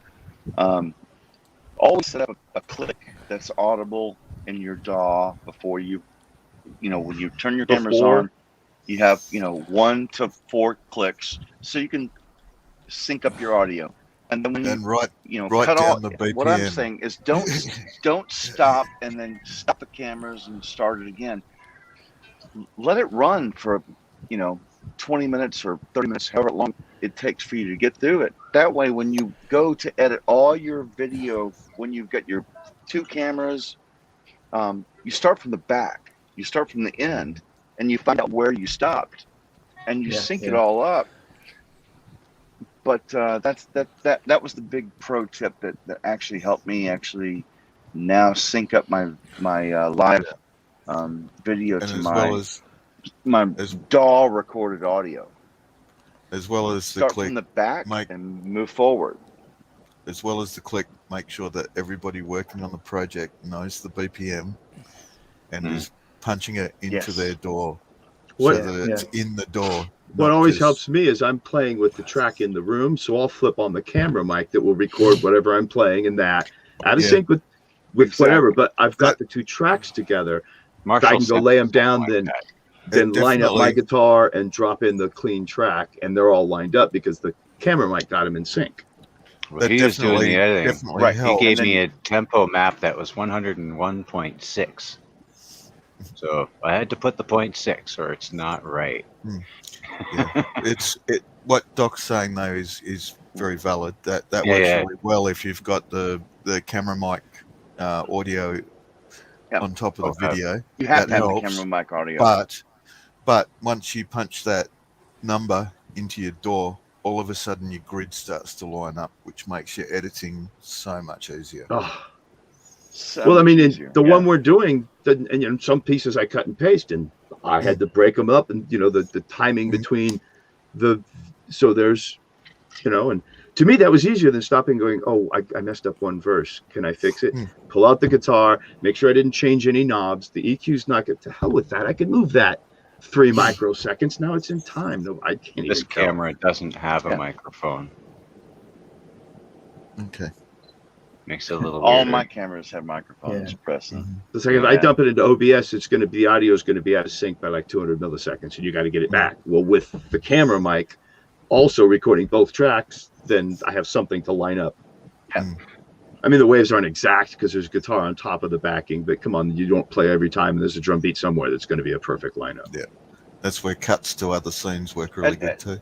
Always set up a click that's audible in your DAW before when you turn your cameras on. You have 1 to 4 clicks, so you can sync up your audio. And then when write cut down off, the BPM. what I'm saying is don't stop and then stop the cameras and start it again. Let it run for 20 minutes or 30 minutes, however long it takes for you to get through it. That way, when you go to edit all your video, when you've got your 2 cameras, you start from the back, you start from the end, and you find out where you stopped, and you sync it all up. But that was the big pro tip that actually helped me now sync up my live video And to as my well as DAW recorded audio. As well as the Start click, from the back and move forward. As well as the click, make sure that everybody working on the project knows the BPM and is punching it into their DAW so that it's in the DAW. What always helps me is I'm playing with the track in the room, so I'll flip on the camera mic that will record whatever I'm playing and that out of sync with whatever. But I've got the 2 tracks together. I can go lay them down, then line up my guitar and drop in the clean track, and they're all lined up because the camera mic got them in sync. Well, he was doing the editing. Right. He gave me a tempo map that was 101.6. So I had to put the 0.6 or it's not right. Yeah. What Doc's saying though is very valid. That works really well if you've got the camera mic audio on top of the video. You have that to have helps. the camera mic audio. But once you punch that number into your DAW, all of a sudden your grid starts to line up, which makes your editing so much easier. Oh. Well, I mean, the one we're doing, and some pieces I cut and paste, and I had to break them up, and the timing between so there's, and to me that was easier than stopping going, oh, I messed up one verse. Can I fix it? Pull out the guitar, make sure I didn't change any knobs. The EQ's not good. To hell with that. I can move that 3 microseconds. Now it's in time. No, I can't. This camera doesn't have a microphone. Okay. Makes it a little All weirder. my cameras have microphones present. The second I dump it into OBS, it's going to be the audio is going to be out of sync by like 200 milliseconds, and you got to get it back. Well, with the camera mic, also recording both tracks, then I have something to line up. I mean, the waves aren't exact because there's guitar on top of the backing, but come on, you don't play every time, and there's a drum beat somewhere that's going to be a perfect lineup. Yeah, that's where cuts to other scenes work really good too.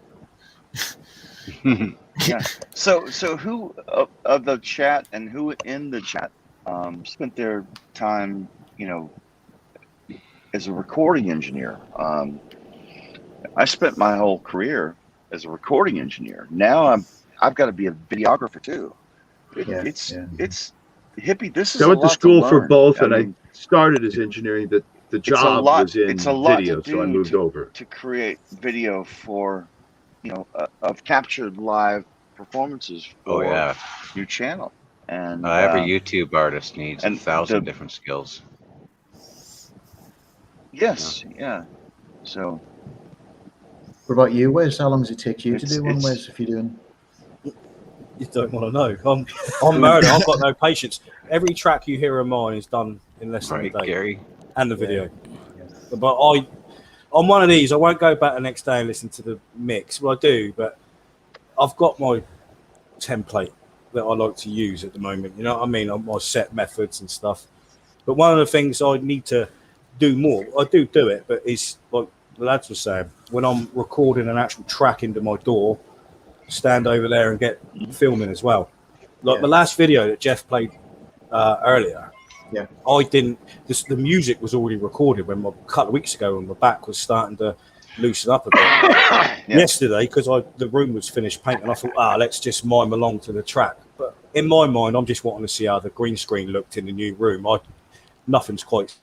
Yeah. So who of the chat and who in the chat spent their time, as a recording engineer? I spent my whole career as a recording engineer. Now I've got to be a videographer too. It's hippie. This is I a went to lot school to for learn. both, I and mean, I started as engineering, but the it's a job lot. was in It's a lot video, to so I do moved over. to create video for, of captured live performances for your channel. And every YouTube artist needs and 1,000 different skills. Yes, yeah. So, What about you, Wes? How long does it take you to It's- do one, it's- Wes, if you're doing? You don't want to know. I'm murder. I've got no patience. Every track you hear of mine is done in less than a day. Gary? And the video. But on one of these, I won't go back the next day and listen to the mix. Well, I do, but I've got my template that I like to use at the moment. You know what I mean? On my set methods and stuff. But one of the things I need to do more, I do it, but it's like the lads were saying, when I'm recording an actual track into my DAW, stand over there and get filming as well. Like the last video that Jeff played earlier, I didn't. The music was already recorded when a couple of weeks ago, when my back was starting to loosen up a bit. Yesterday, because the room was finished painting, I thought, let's just mime along to the track. But in my mind, I'm just wanting to see how the green screen looked in the new room. Nothing's quite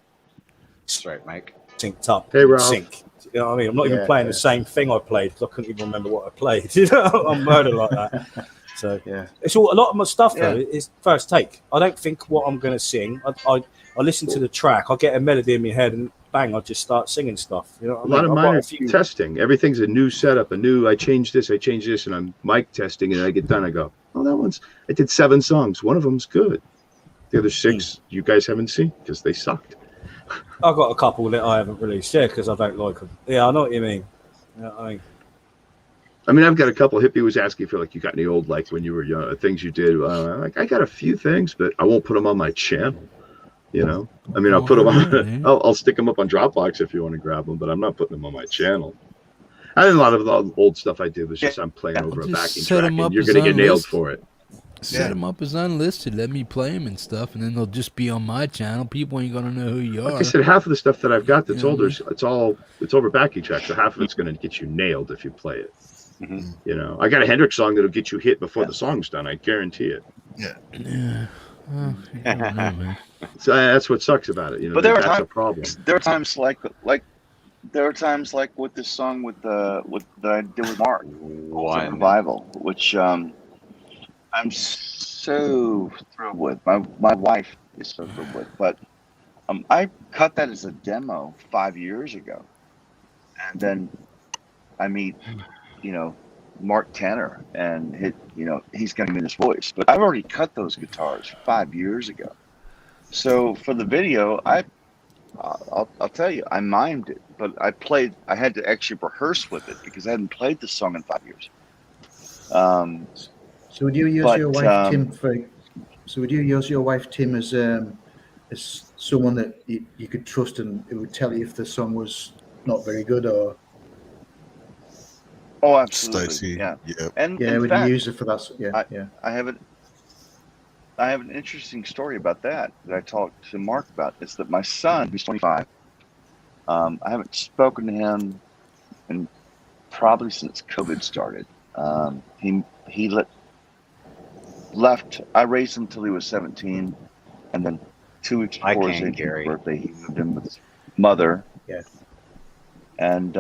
straight, Mike. Synced up. Hey, Ralph. Sync. You know what I mean? I'm not even playing the same thing I played because I couldn't even remember what I played. I'm murdered like that. So it's all a lot of my stuff though is first take. I don't think what I'm going to sing. I listen to the track. I get a melody in my head and bang, I just start singing stuff. You know what A lot of mine are testing. Everything's a new setup, I changed this, and I'm mic testing, and I get done. I go, I did 7 songs. One of them's good. The other 6 you guys haven't seen because they sucked. I've got a couple that I haven't released because I don't like them. Yeah, I know what you mean. You know what I mean? I've got a couple. Hippie was asking for you got any old when you were young things you did. I got a few things, but I won't put them on my channel. I'll put them on. I'll stick them up on Dropbox if you want to grab them, but I'm not putting them on my channel. I think a lot of the old stuff I did was just I'm playing over a backing track, and you're going to get nailed for it. Set them up as unlisted. Let me play them and stuff, and then they'll just be on my channel. People ain't gonna know who you are. Like I said, half of the stuff that I've got that's older, it's over backing tracks. So half of it's going to get you nailed if you play it. Mm-hmm. I got a Hendrix song that'll get you hit before the song's done. I guarantee it. Yeah. I don't know, man. So that's what sucks about it. But that's a problem. There are times like with this song with that I did with Mark, Revival, which I'm so thrilled with. My wife is so thrilled with. But I cut that as a demo 5 years ago, and then I meet, Mark Tanner, and he's going to give me this voice. But I've already cut those guitars 5 years ago. So for the video, I'll tell you, I mimed it, but I had to actually rehearse with it because I hadn't played the song in 5 years. So would you use your wife Tim So would you use your wife Tim as someone that you could trust and it would tell you if the song was not very good or? Oh, absolutely. Stacey, yeah. And would you use it for that? Yeah. I have an interesting story about that I talked to Mark about. It's that my son, who's 25, I haven't spoken to him in probably since COVID started. He left. I raised him till he was 17, and then 2 weeks before his 18th birthday, he moved in with his mother. Yeah. And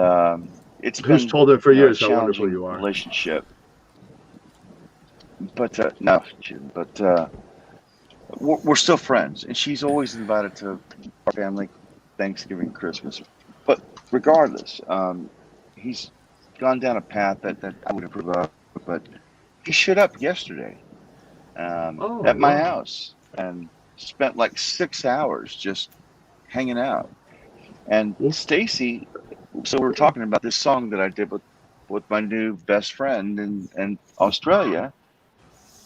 it's Who's been told him for years a how wonderful challenging you are? relationship. But no, but we're still friends, and she's always invited to our family Thanksgiving, Christmas. But regardless, he's gone down a path that I would approve of. But he showed up yesterday at my house and spent like 6 hours just hanging out. And Stacy, so we were talking about this song that I did with my new best friend in Australia.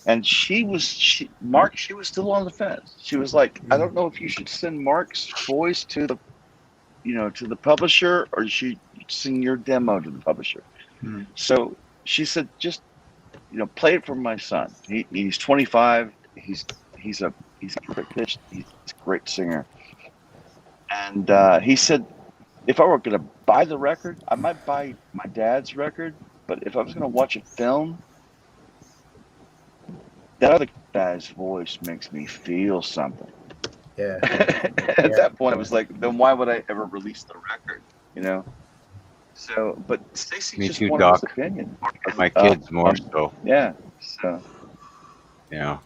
And she was still on the fence. She was like, I don't know if you should send Mark's voice to the, to the publisher, or you should send your demo to the publisher. So she said, just, play it for my son. He's 25. He's a great singer. And he said, if I were going to buy the record, I might buy my dad's record. But if I was going to watch a film, that other guy's voice makes me feel something. Yeah. At that point, I was like, then why would I ever release the record? So, but Stacey Me just too, wanted Doc. his opinion. My kids more so. Yeah. So. Yeah.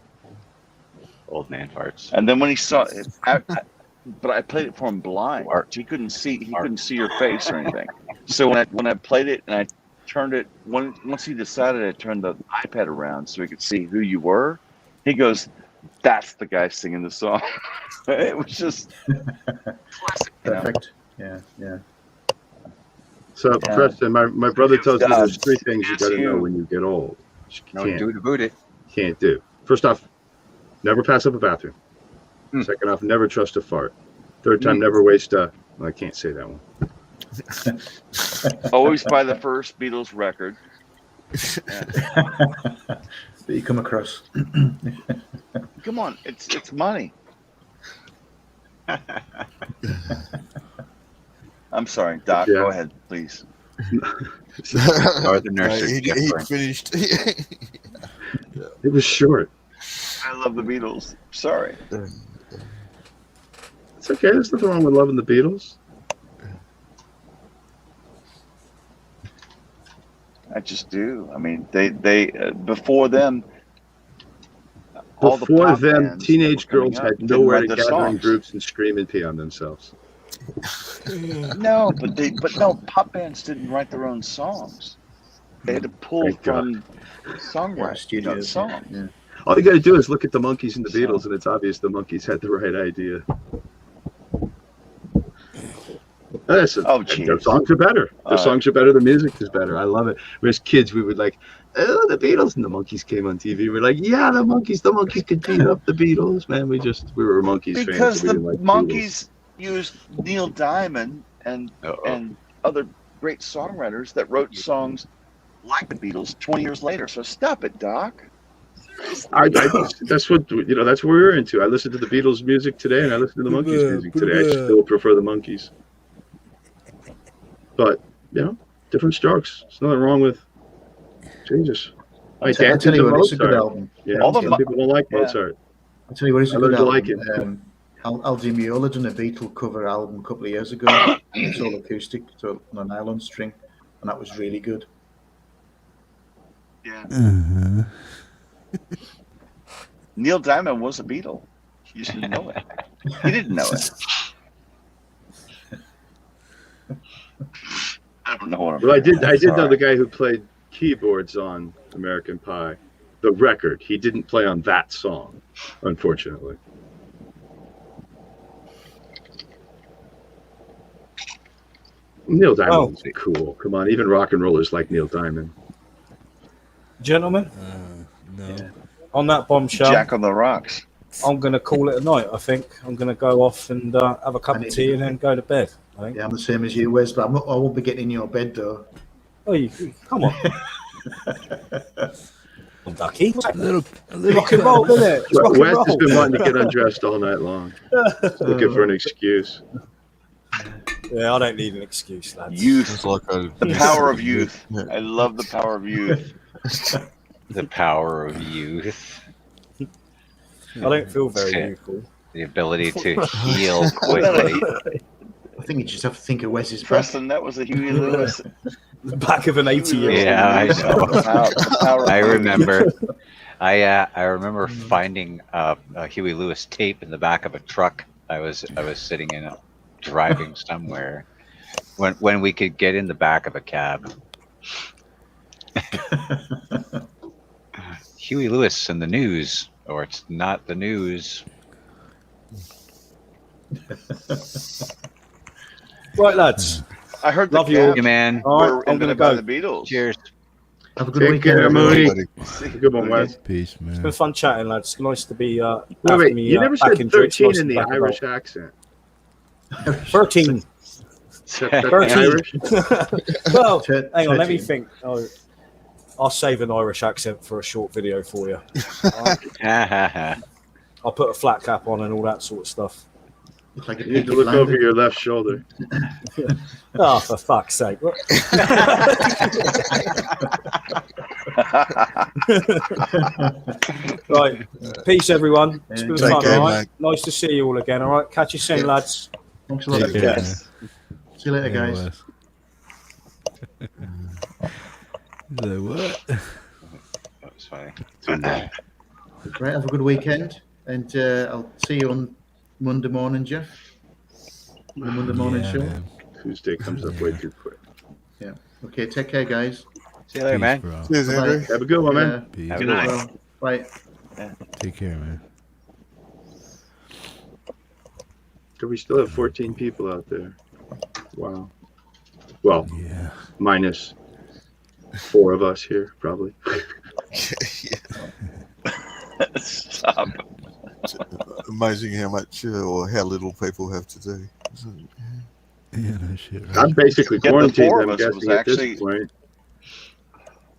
Old man farts. And then when he saw it, but I played it for him blind. He couldn't see your face or anything. So when I played it and I turned it, once he decided, I turned the iPad around so he could see who you were. He goes, "That's the guy singing the song." It was just classic. Perfect. Yeah. So, Preston, my brother tells me there's 3 things you got to know when you get old. Don't do to boot it. Can't do. First off, never pass up a bathroom. Second off, never trust a fart. Third time, never waste I can't say that one. Always buy the first Beatles record. That you come across. Come on, it's money. I'm sorry, Doc. Go ahead, please. He finished. It was short. I love the Beatles. Sorry. It's okay. There's nothing wrong with loving the Beatles. I just do. I mean, they before them. Before them, teenage girls had nowhere to gather in groups and scream and pee on themselves. No, but pop bands didn't write their own songs. They had to pull from songwriters, songs. Yeah. All you got to do is look at the Monkees and the Beatles, and it's obvious the Monkees had the right idea. Their songs are better. Their songs are better. The music is better. I love it. Whereas kids, we would like, oh, the Beatles, and the Monkees came on TV. We're like, yeah, the Monkees could beat up the Beatles, man. We were Monkees fans. Because the Monkees used Neil Diamond and other great songwriters that wrote songs like the Beatles 20 years later. So stop it, Doc. That's what that's what we're into. I listen to the Beatles music today, and I listen to the Monkees music today. I still prefer the Monkees, but different strokes. There's nothing wrong with Jesus. I'll tell you what, it's a good album. Yeah, some people don't like Mozart. I'll tell you what, it's a good I album. like it. Al Di Meola done a Beatle cover album a couple of years ago. It's all acoustic, so on a nylon string, and that was really good. Yeah. Neil Diamond was a Beatle. You just didn't know it. He didn't know it. I don't know what I'm Well, I did know the guy who played keyboards on American Pie, the record. He didn't play on that song, unfortunately. Neil Diamond was cool. Come on, even rock and rollers like Neil Diamond. Gentlemen, No. Yeah. On that bombshell, Jack on the Rocks. I'm going to call it a night, I think. I'm going to go off and have a cup of tea and then go to bed. I think. Yeah, I'm the same as you, Wes, but I won't be getting in your bed, though. Oh, come on. Ducky. A little Rock and roll, isn't it? It's rock and Wes has roll. been wanting to get undressed all night long, looking for an excuse. Yeah, I don't need an excuse, lads. Youth. The power of youth. I love the power of youth. The power of youth. I don't feel very youthful. The ability to heal quickly. I think you just have to think of Wes's back. Preston, that was a Huey Lewis. The back of an 80-year-old. Yeah, I know. The power of I youth. remember. I remember finding a Huey Lewis tape in the back of a truck. I was sitting in a driving somewhere when we could get in the back of a cab. Huey Lewis and the news, or it's not the news. Right, lads. I heard Love the you all. Cabs Hey, man. All right, were I'm going to invented by go. the Beatles. Cheers. Have a good Take weekend, care, everybody. Mooney. Good one, Wes. Peace, It's man. been fun chatting, lads. Nice to be Wait, me, you never back said in drinks, 13 nice in to be the back Irish about. accent. 13. That's the 13. Irish? Well, hang on, let me 13. think. Oh, I'll save an Irish accent for a short video for you. I'll put a flat cap on and all that sort of stuff. Looks like a You need to Peaky look over Blinder. your left shoulder. Oh, for fuck's sake. Right. Peace, everyone. It's been Take fun, care, all right? mate. Nice to see you all again, all right? Catch you soon, Yeah. lads. Thanks a lot. Take care, man. See you later, Hey, guys. Wes. He's like, what? That was funny. Right, have a good weekend, and I'll see you on Monday morning, Jeff. The Monday morning Yeah, show. man. Tuesday comes up way too quick. Yeah. Okay. Take care, guys. See you later, Peace, man. bro. Cheers, Bye-bye. Andrew. Have a good one, man. Peace. Have a You good as night. well. Bye. Take care, man. So we still have 14 people out there. Wow. Well, Yeah. minus 4 of us here, probably. Stop. It's amazing how much or how little people have to do. isn't it? Yeah, no shit, right? I'm basically Yeah, the quarantined, four I'm of us was guessing, at actually- this point.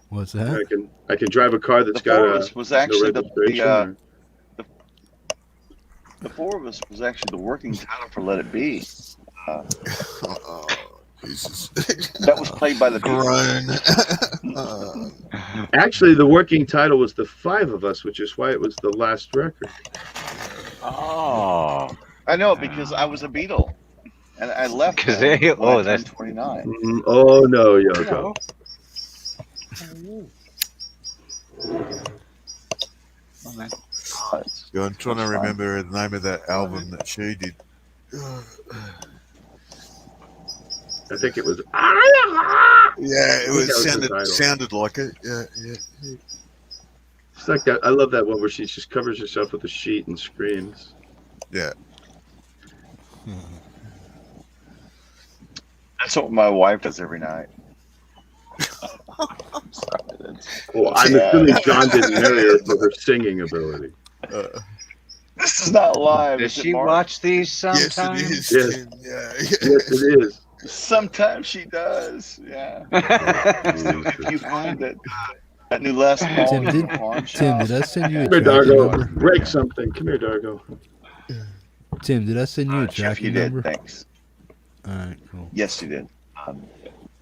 What's I that? can drive a car that's The four of got us was actually no registration. The four of us was actually the working title for Let It Be. Oh, Jesus. That was played by the Grown. Actually, the working title was The 5 of Us, which is why it was the last record. Oh. I know, because I was a Beatle. And I left 'Cause them they- when I oh, turned that's- 29. Oh, no, Yoko. Yeah, I'm trying to remember the name of that album that she did. I think it was. Yeah, it I think that was was the sounded title. sounded like it. Yeah, yeah. It's like that. I love that one where she just covers herself with a sheet and screams. Yeah. That's what my wife does every night. I'm sorry, Well, I'm assuming John didn't marry her for her singing ability. this is not live. Does is it, she Mark? watch these sometimes? Yes, it is. Yes. Yeah. Yes, it is. Sometimes she does. Yeah. If you find that new Les Paul Tim, in did- the pawn Tim, shop, did I send you a Come here, tracking Dargo. number? Break something. Come here, Dargo. Tim, did I send you a Jeff, you tracking did. number? Thanks. All right, cool. Yes, you did.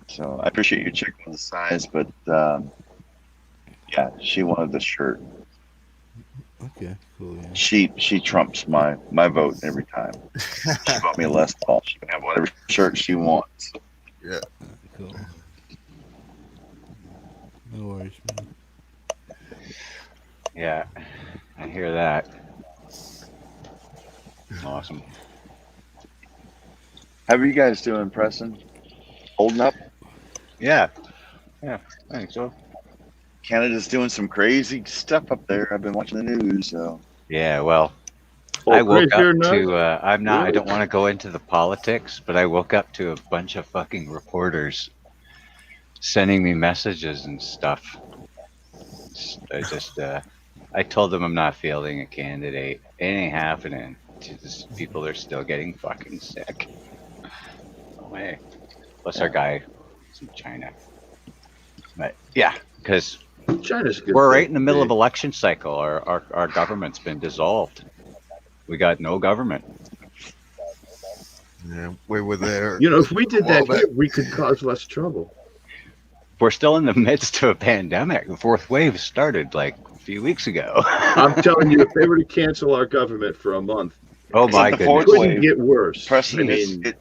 So I appreciate you checking on the size, but yeah, she wanted the shirt. Okay, cool. Yeah. She trumps my vote every time. She bought me a Les Paul. She can have whatever shirt she wants. Yeah. Cool. No worries, man. Yeah, I hear that. Awesome. How are you guys doing, Preston? Holding up? Yeah. Yeah, I think so. Canada's doing some crazy stuff up there. I've been watching the news, so Yeah, well, Oh, I woke crazy or up not? to, I'm not, I Really? don't want to go into the politics, but I woke up to a bunch of fucking reporters sending me messages and stuff. I told them I'm not fielding a candidate. It ain't happening. People are still getting fucking sick. No way. Plus our guy is in China. But yeah, because China's a good. we're thing. right in the middle of election cycle. Our government's been dissolved. We got no government. Yeah, we were there. You know, if we did that Well, here, we could cause less trouble. We're still in the midst of a pandemic. The fourth wave started like a few weeks ago. I'm telling you, if they were to cancel our government for a month, Oh my the goodness. fourth it couldn't wave. get worse. Preston, I mean,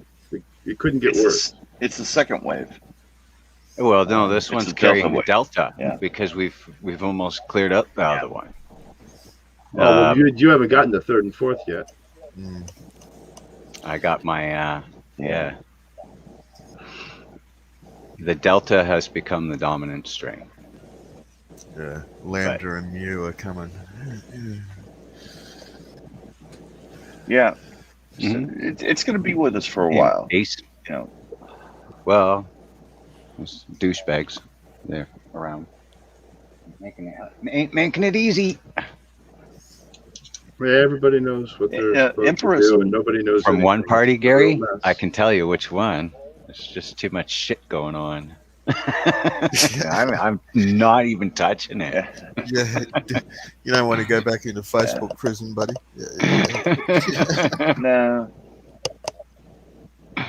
it couldn't get worse. It's the second wave. Well, no, this It's one's the Delta carrying the wave. Delta Yeah. because we've almost cleared up the other one. Oh, well, you haven't gotten the third and fourth yet. I got my yeah. The Delta has become the dominant strain. Yeah, Lambda and Mu are coming. Yeah. Mhm. So it's going to be with us for a while. Ace. You know, Well, there's douchebags there around. making it easy. Everybody knows what they're supposed to do, and nobody knows From anything. one party, It's a real Gary, mess. I can tell you which one. There's just too much shit going on. I'm not even touching it. Yeah, you don't want to go back into Facebook prison, buddy. No.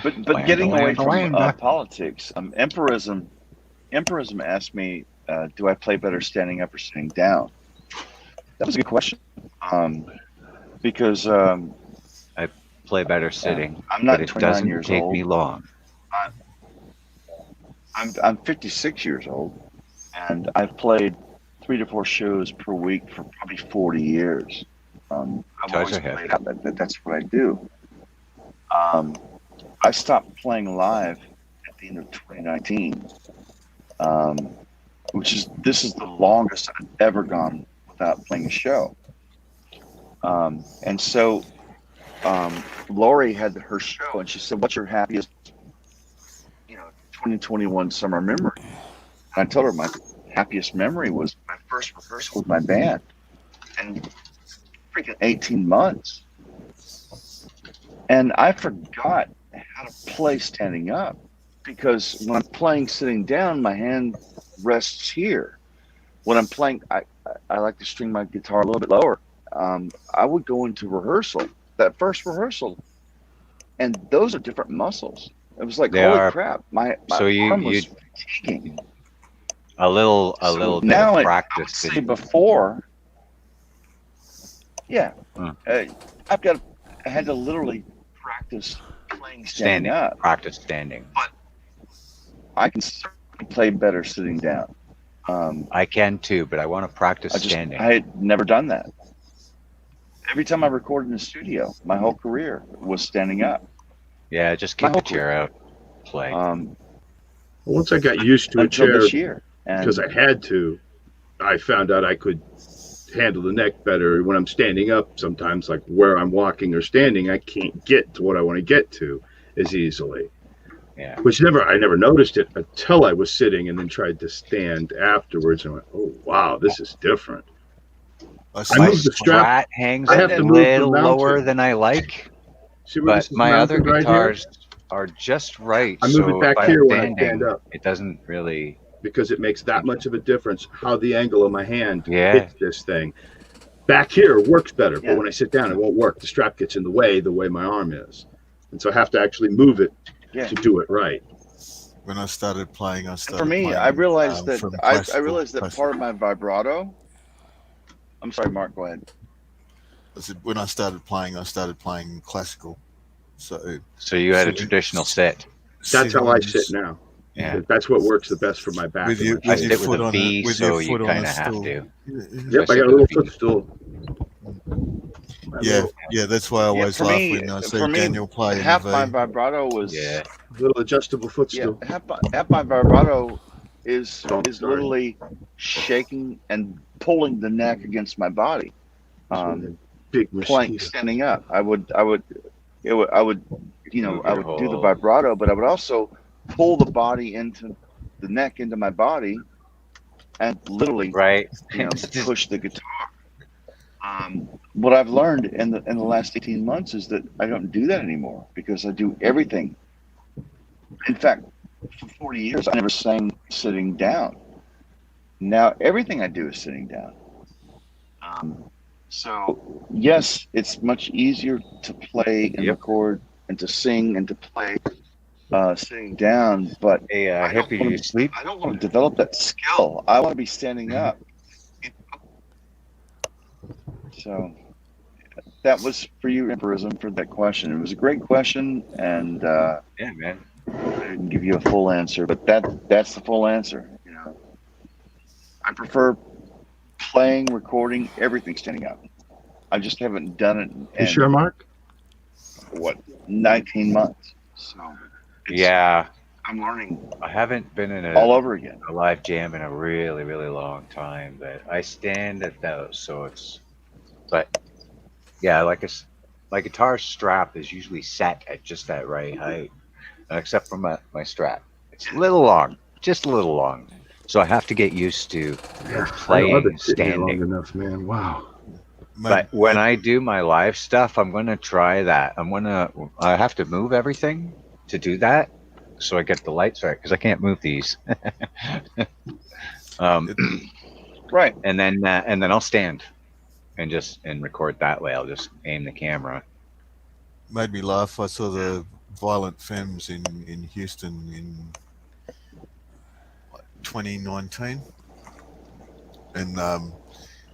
But getting away from politics, empirism asked me, do I play better standing up or sitting down? That was a good question. Because I play better sitting. I'm not but it 29 doesn't years take old. me long. I'm 56 years old, and I've played 3 to 4 shows per week for probably 40 years. I've always played out. That's what I do. I stopped playing live at the end of 2019, this is the longest I've ever gone without playing a show. And so Laurie had her show, and she said, "What's your happiest, 2021 summer memory?" And I told her my happiest memory was my first rehearsal with my band, and freaking 18 months. And I forgot how to play standing up, because when I'm playing sitting down, my hand rests here. When I'm playing, I like to string my guitar a little bit lower. I would go into rehearsal, that first rehearsal, and those are different muscles. It was like, holy crap, my arm was fatiguing. A little bit now of practice. I would say before, yeah, I had to literally practice playing standing up. Practice standing. But I can certainly play better sitting down. I can too, but I want to practice standing. I had never done that. Every time I recorded in the studio, my whole career was standing up. Yeah, just kick the chair out, play. Once I got used to a chair, because I had to, I found out I could handle the neck better when I'm standing up. Sometimes, like where I'm walking or standing, I can't get to what I want to get to as easily. Yeah. Which I never noticed it until I was sitting and then tried to stand afterwards and went, oh wow, this is different. My strat hangs a little lower than I like, but my other guitars are just right. I move it back here when I stand up. It doesn't really, because it makes that much of a difference how the angle of my hand hits this thing. Back here works better, but when I sit down, it won't work. The strap gets in the way my arm is, and so I have to actually move it to do it right. When I started playing, for me, I realized that I realized that part of my vibrato. I'm sorry, Mark. Go ahead. I said when I started playing classical. So you had a traditional sit. That's how I sit now. Yeah, that's what works the best for my back. With your foot on a stool. So you kind of have to. Yep, I got a little footstool. Yeah, that's why I always laugh when I see Daniel play. Half my vibrato was a little adjustable footstool. Yeah, half my vibrato is literally shaking and pulling the neck against my body. Big playing standing up. I would do the vibrato, but I would also pull the body into the neck into my body and literally push the guitar. What I've learned in the last 18 months is that I don't do that anymore, because I do everything. In fact, for 40 years, I never sang sitting down. Now everything I do is sitting down. So yes, it's much easier to play and record and to sing and to play sitting down. But Hippie, do you sleep? I don't want to develop that skill. I want to be standing up. So that was for you, Empirism, for that question. It was a great question, and yeah, man, I didn't give you a full answer, but that's the full answer. I prefer playing, recording, everything standing up. I just haven't done it in, you sure, Mark? 19 months. So I'm learning. I haven't been in all over again a live jam in a really, really long time, but I stand at those, so it's. But yeah, my guitar strap is usually set at just that right height, except for my strap. It's a little long, just a little long. So I have to get used to Yeah, I've playing been sitting here long standing. enough, man. Wow. But when I do my live stuff, I'm going to try that. I have to move everything to do that. So I get the lights right, because I can't move these. Right. And then I'll stand and record that way. I'll just aim the camera. Made me laugh. I saw the Violent Femmes in Houston in 2019, and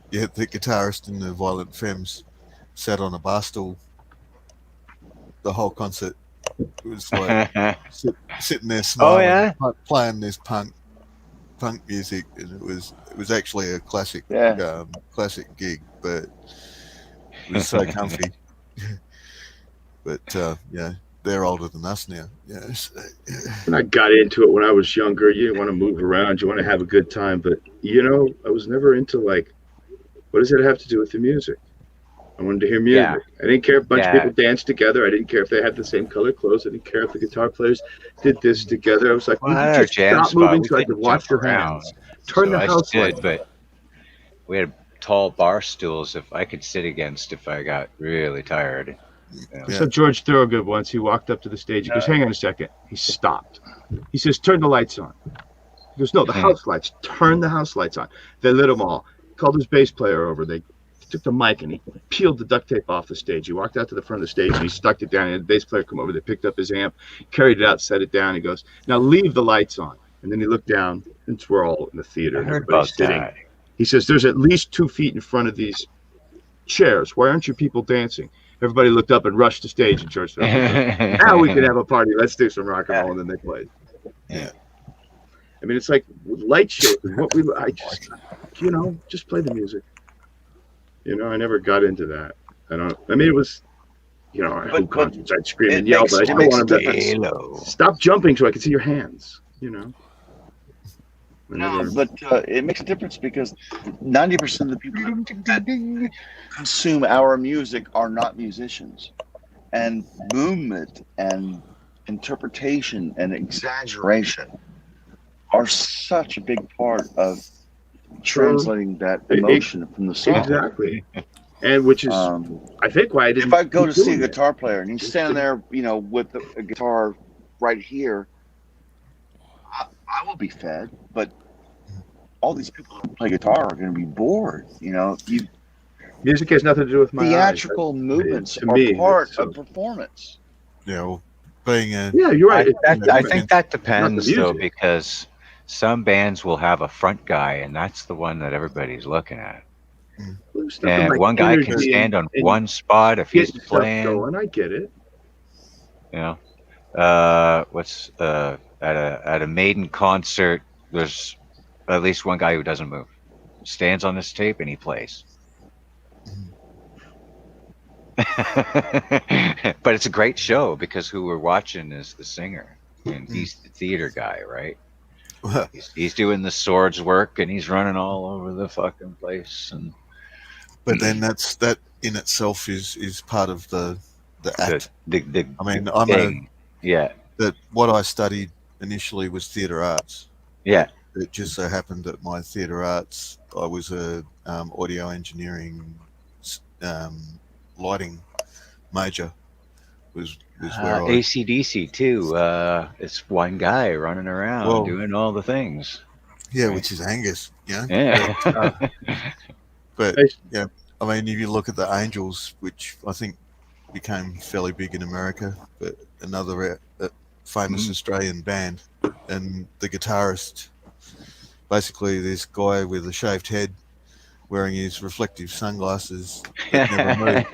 yeah, the guitarist in the Violent Femmes sat on a bar stool the whole concert. It was like sitting there smiling, playing this punk music, and it was actually a classic classic gig, but it was so comfy. But yeah, they're older than us now. Yeah. When I got into it when I was younger, you didn't want to move around, you want to have a good time, but I was never into like, what does it have to do with the music? I wanted to hear music. Yeah. I didn't care if a bunch of people danced together. I didn't care if they had the same color clothes. I didn't care if the guitar players did this together. I was like, Well, you at our just jam stop moving spot, so I we could couldn't watch jump your around. hands. Turn So the I house stood, lights. but we had tall bar stools if I could sit against if I got really tired. I saw George Thorogood once. He walked up to the stage. He goes, hang on a second. He stopped. He says, turn the lights on. He goes, no, the house lights. Turn the house lights on. They lit them all. Called his bass player over. They took the mic and he peeled the duct tape off the stage. He walked out to the front of the stage and he stuck it down. And the bass player come over. They picked up his amp, carried it out, set it down. He goes, now leave the lights on. And then he looked down, and we're all in the theater. And everybody's sitting. That. He says, there's at least 2 feet in front of these chairs. Why aren't you people dancing? Everybody looked up and rushed the stage, and George said, now we can have a party. Let's do some rock and roll. And then they played. Yeah. I mean, it's like light shows. Just play the music. I never got into that. I mean, it was, at concerts, I'd scream and yell, but I still wanted to stop jumping so I could see your hands, No, but it makes a difference because 90% of the people that consume our music are not musicians. And movement and interpretation and exaggeration are such a big part of translating that emotion from the song. Exactly. And which is, I think, why I didn't. If I go to see a guitar player and he's standing there, with a guitar right here, I will be fed, but all these people who play guitar are going to be bored. Music has nothing to do with my theatrical movements are part of performance. Yeah, well, being a you're right. I think that depends though, because some bands will have a front guy, and that's the one that everybody's looking at. And one guy can stand on one spot if he's playing. Going. I get it. What's at a Maiden concert? There's at least one guy who doesn't move, stands on this tape and he plays. But it's a great show because who we're watching is the singer, and he's the theater guy, right? He's doing the swords work and he's running all over the fucking place. But then that in itself is part of the act. That what I studied initially was theatre arts. Yeah. It just so happened that my theatre arts, I was a audio engineering lighting major. Was where AC/DC too. It's one guy running around doing all the things. Yeah, which is Angus. Yeah. But yeah, I mean, if you look at the Angels, which I think became fairly big in America, but another famous Australian band, and the guitarist, basically this guy with a shaved head, wearing his reflective sunglasses that never move,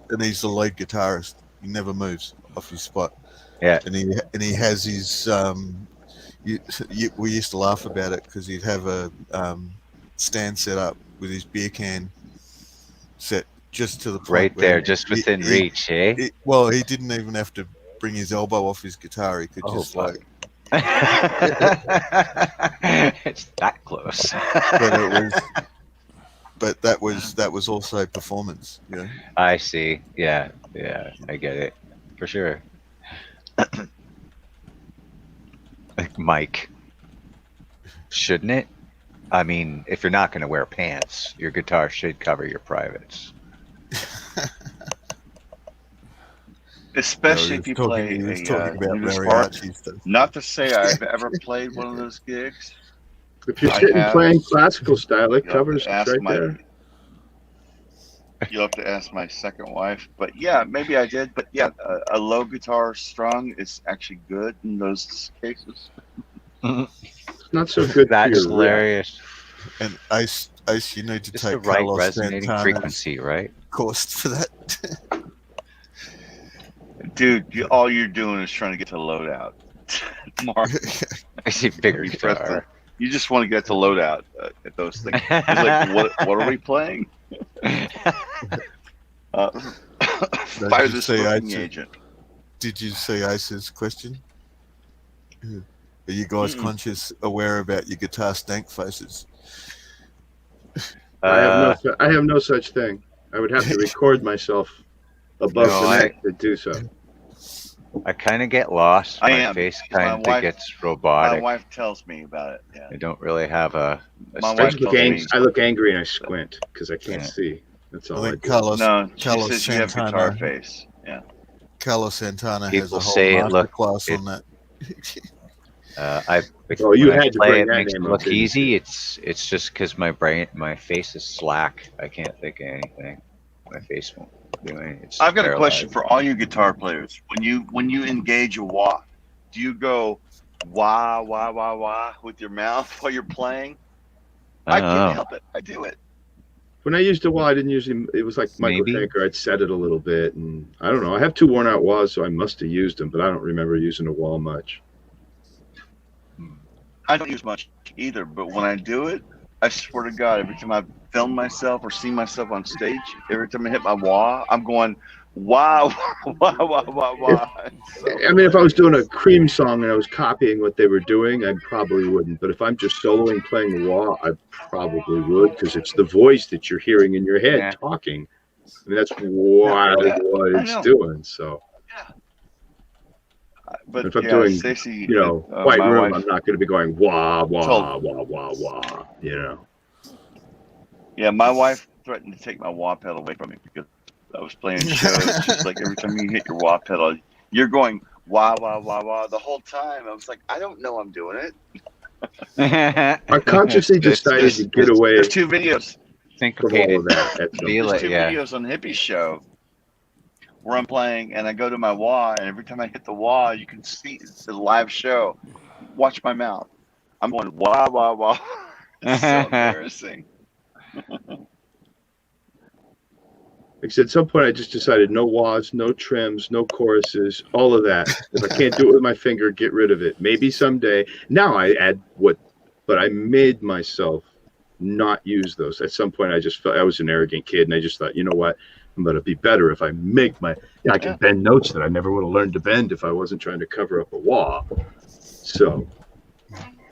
and he's the lead guitarist. He never moves off his spot. Yeah, and he has his. We used to laugh about it because he'd have a stand set up with his beer can set just to the point right there, just within reach, eh? He didn't even have to bring his elbow off his guitar. He could just like. It's that close. But that was also performance. Yeah. I see. Yeah, I get it for sure. Like Mike. Shouldn't it? I mean, if you're not going to wear pants, your guitar should cover your privates. Especially No, if you he play was a talking about nudist Larry part. Archie stuff. Not to say I've ever played one of those gigs. If you're I sitting have. playing classical style, it You'll have covers to it ask right my- there. You'll have to ask my second wife. But yeah, maybe I did. But yeah, a low guitar strung is actually good in those cases. It's not so good for That's your hilarious. And Ace, you need to Just take the right Carlos resonating Santana's frequency, right? course for that. Dude, all you're doing is trying to get to loadout. Mark, I see bigger you press guitar. you just want to get to loadout at those things. It's like, what are we playing? Fire you this say booking Ace? agent. Did you see Ace's question? Are you guys conscious, aware about your guitar stank faces? I have no such thing. I would have to record myself above the neck to do so. I kind of get lost. My am. face My kind of wife- gets robotic. My wife tells me about it. Yeah. I don't really have a My straight wife tells me- face. I look angry and I squint because I can't Yeah. see. That's all I I think do. Carlos, No, she Carlos says you have guitar Santana, face. Yeah. Carlos Santana has People a whole say it look- masterclass it- on that. Oh, you when I had to play bring it that makes name it up, look didn't you? easy. It's just because my face is slack. I can't think of anything. My face won't do anything. It's I've got a paralyzed. question for all you guitar players. When you engage a wah, do you go wah wah wah wah with your mouth while you're playing? I don't can't know. help it. I do it. When I used a wah, I didn't usually. It was like Michael Maybe. Schenker. I'd set it a little bit, and I don't know. I have 2 worn out wahs, so I must have used them, but I don't remember using a wah much. I don't use much either, but when I do it, I swear to God, every time I film myself or see myself on stage, every time I hit my wah, I'm going wah wah wah wah wah. I mean, if I was doing a Cream song and I was copying what they were doing, I probably wouldn't. But if I'm just soloing playing the wah, I probably would, because it's the voice that you're hearing in your head talking. I mean, that's what it's doing. So. But if I'm yeah, doing, Stacey, White my Room, wife- I'm not going to be going wah wah Told- wah wah wah. You know. Yeah, my wife threatened to take my wah pedal away from me because I was playing shows. She's like, every time you hit your wah pedal, you're going wah wah wah wah the whole time. I was like, I don't know I'm doing it. I consciously decided to get away. There's 2 videos. From all of that. There's 2 videos on Hippie Show where I'm playing and I go to my wah, and every time I hit the wah, you can see it's a live show. Watch my mouth. I'm going wah wah wah. It's so embarrassing. Like I said, at some point I just decided no wahs, no trims, no choruses, all of that. If I can't do it with my finger, get rid of it. Maybe someday. Now I add but I made myself not use those. At some point I just felt I was an arrogant kid, and I just thought, you know what? I'm going to be better if I make I can bend notes that I never would have learned to bend if I wasn't trying to cover up a wah. So,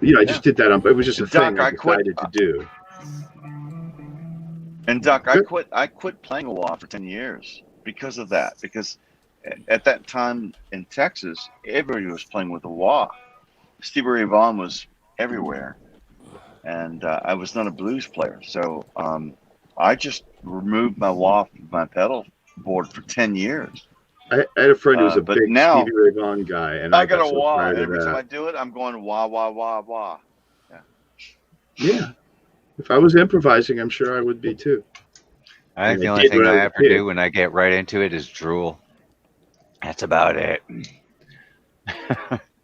I just did that. It was just a thing I decided to do. And Doc, I quit playing a wah for 10 years because of that. Because at that time in Texas, everybody was playing with a wah. Stevie Ray Vaughan was everywhere, and I was not a blues player, so I just removed my wah from my pedal board for 10 years. I had a friend who was a but big now, Stevie Ray Vaughan guy, and I got a so wah, tired and of every time I that. do it, I'm going wah wah wah wah. Yeah. If I was improvising, I'm sure I would be too. I think And the I only did thing when I I was a ever kid. do when I get right into it is drool. That's about it.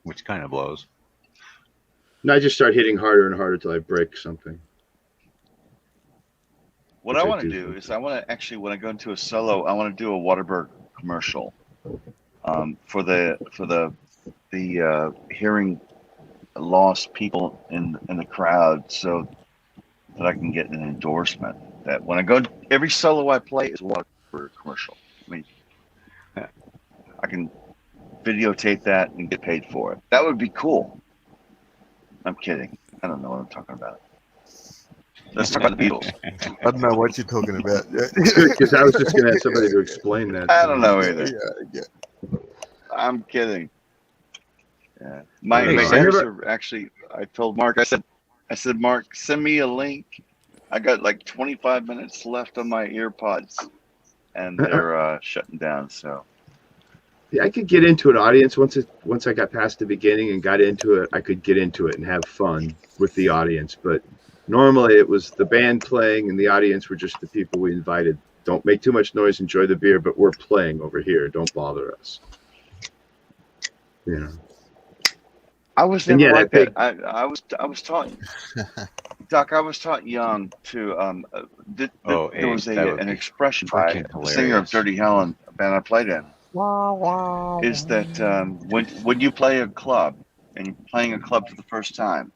Which kind of blows. And I just start hitting harder and harder till I break something. What Which I I want to do do is I want to actually, when I go into a solo, I want to do a Waterberg commercial for the hearing lost people in the crowd, so that I can get an endorsement. That when I go, every solo I play is a Waterberg commercial. I mean, I can videotape that and get paid for it. That would be cool. I'm kidding. I don't know what I'm talking about. Let's talk about the Beatles. I don't know what you're talking about. Because I was just going to have somebody to explain that. I don't know either. Yeah. I'm kidding. Yeah. My I don't know. ears are actually, I told Mark, I said, said, Mark, send me a link. I got like 25 minutes left on my earpods, and they're shutting down. So Yeah, I could get into an audience once I got past the beginning and got into it. I could get into it and have fun with the audience. But normally it was the band playing and the audience were just the people we invited. Don't make too much noise, enjoy the beer, but we're playing over here. Don't bother us. You know. I was never like that. I was taught, Doc. I was taught young to. There was an expression by the singer of Dirty Helen, a band I played in. Is that when you play a club and you're playing a club for the first time,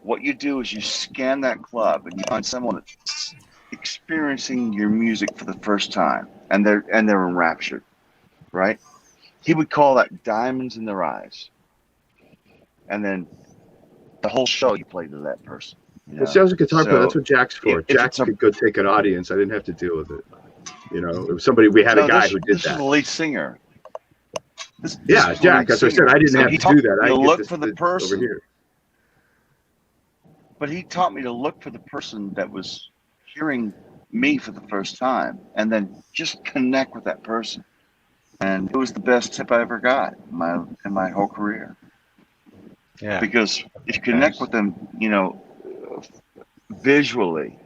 what you do is you scan that club and you find someone that's experiencing your music for the first time, and they're enraptured, right? He would call that diamonds in their eyes. And then the whole show you play to that person. You know? Well, see, I was a guitar player. That's what Jack's for. Jack could go take an audience. I didn't have to deal with it. You know, it was somebody. We had a guy who did this that. This is the lead singer. Yeah, Jack. As I said, I didn't have to do that. I to get look this for the person. Over here. But he taught me to look for the person that was hearing me for the first time, and then just connect with that person. And it was the best tip I ever got in my whole career. Yeah. Because if you connect with them, you know, visually,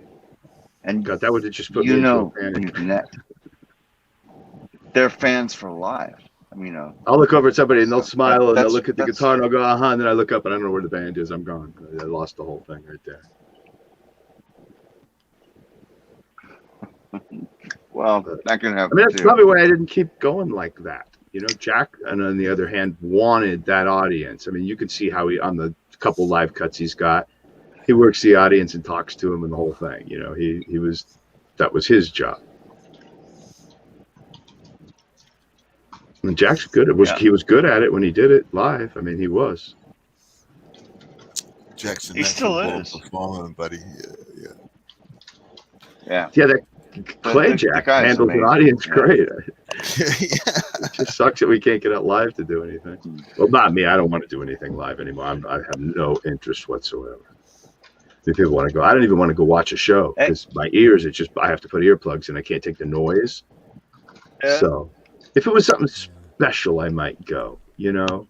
and God, that would have just put you me know into a when you panic. connect, they're fans for life. I mean, I'll look over at somebody and they'll smile and they'll that's- look at the guitar and I'll go, and then I look up and I don't know where the band is. I'm gone. I lost the whole thing right there. Well, that can happen. I mean, that's too. probably why I didn't keep going like that. You know, Jack, and on the other hand, wanted that audience. I mean, you can see how he, on the couple live cuts he's got, he works the audience and talks to him and the whole thing. You know, that was his job. And Jack's good. He was good at it when he did it live. I mean, he was. Jackson, He still is. Performer, buddy. Yeah. Yeah, that Clay the Jack guy's handles an amazing. audience Yeah. great. It just sucks that we can't get out live to do anything. Well, not me. I don't want to do anything live anymore. I have no interest whatsoever. If people want to go, I don't even want to go watch a show because my ears, I have to put earplugs in. I can't take the noise. Yeah. So if it was something special, I might go, you know.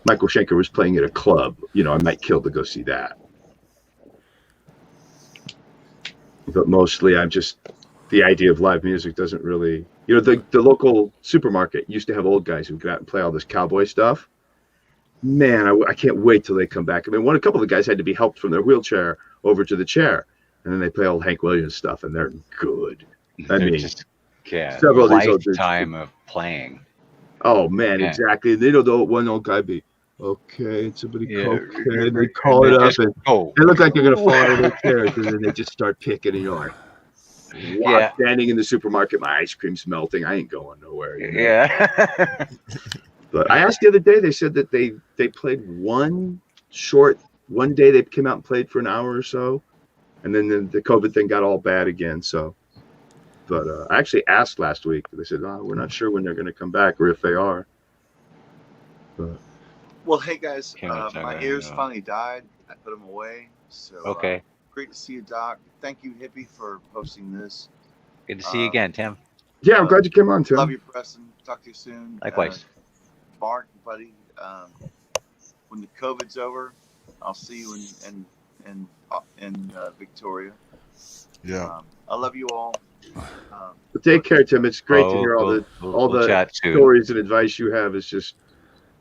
Michael Schenker was playing at a club, you know, I might kill to go see that. But mostly the idea of live music doesn't really, you know, the local supermarket used to have old guys who go out and play all this cowboy stuff. Man, I can't wait till they come back. I mean, a couple of the guys had to be helped from their wheelchair over to the chair, and then they play old Hank Williams stuff, and they're good. I mean, several of these old dudes. Lifetime of playing. Oh man, exactly. They know the one old guy be okay. Somebody cocaine. They call it up, and they look like they're gonna fall out of their chairs, and then they just start picking, and you're like, standing in the supermarket, my ice cream's melting. I ain't going nowhere. You know? Yeah. But I asked the other day. They said that they played one day. They came out and played for an hour or so, and then the COVID thing got all bad again. So. But I actually asked last week. They said, we're not sure when they're going to come back or if they are. But. Well, hey guys, my ears finally died. I put them away. So great to see you, Doc. Thank you, Hippie, for hosting this. Good to see you again, Tim. Yeah, I'm glad you came on, Tim. Love you, Preston. Talk to you soon. Likewise. Mark, buddy, when the COVID's over, I'll see you in Victoria. Yeah. I love you all. But take care, Tim. It's great to hear all the stories and advice you have. It's just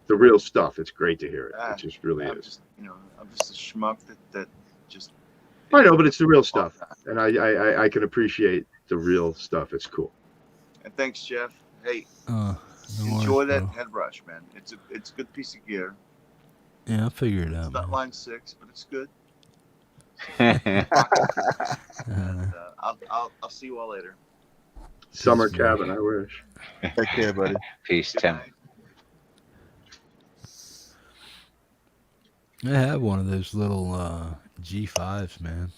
the real stuff. It's great to hear it. It just really is. I'm just a schmuck that just. I know, but it's the real stuff, and I can appreciate the real stuff. It's cool. And thanks, Jeff. Hey, no enjoy worries, that bro. head brush, man. It's a good piece of gear. Yeah, I'll figure it out. It's not line 6, but it's good. I'll see you all later. Summer cabin, I wish. Take care, buddy. Peace, Tim. I have one of those little G5s, man.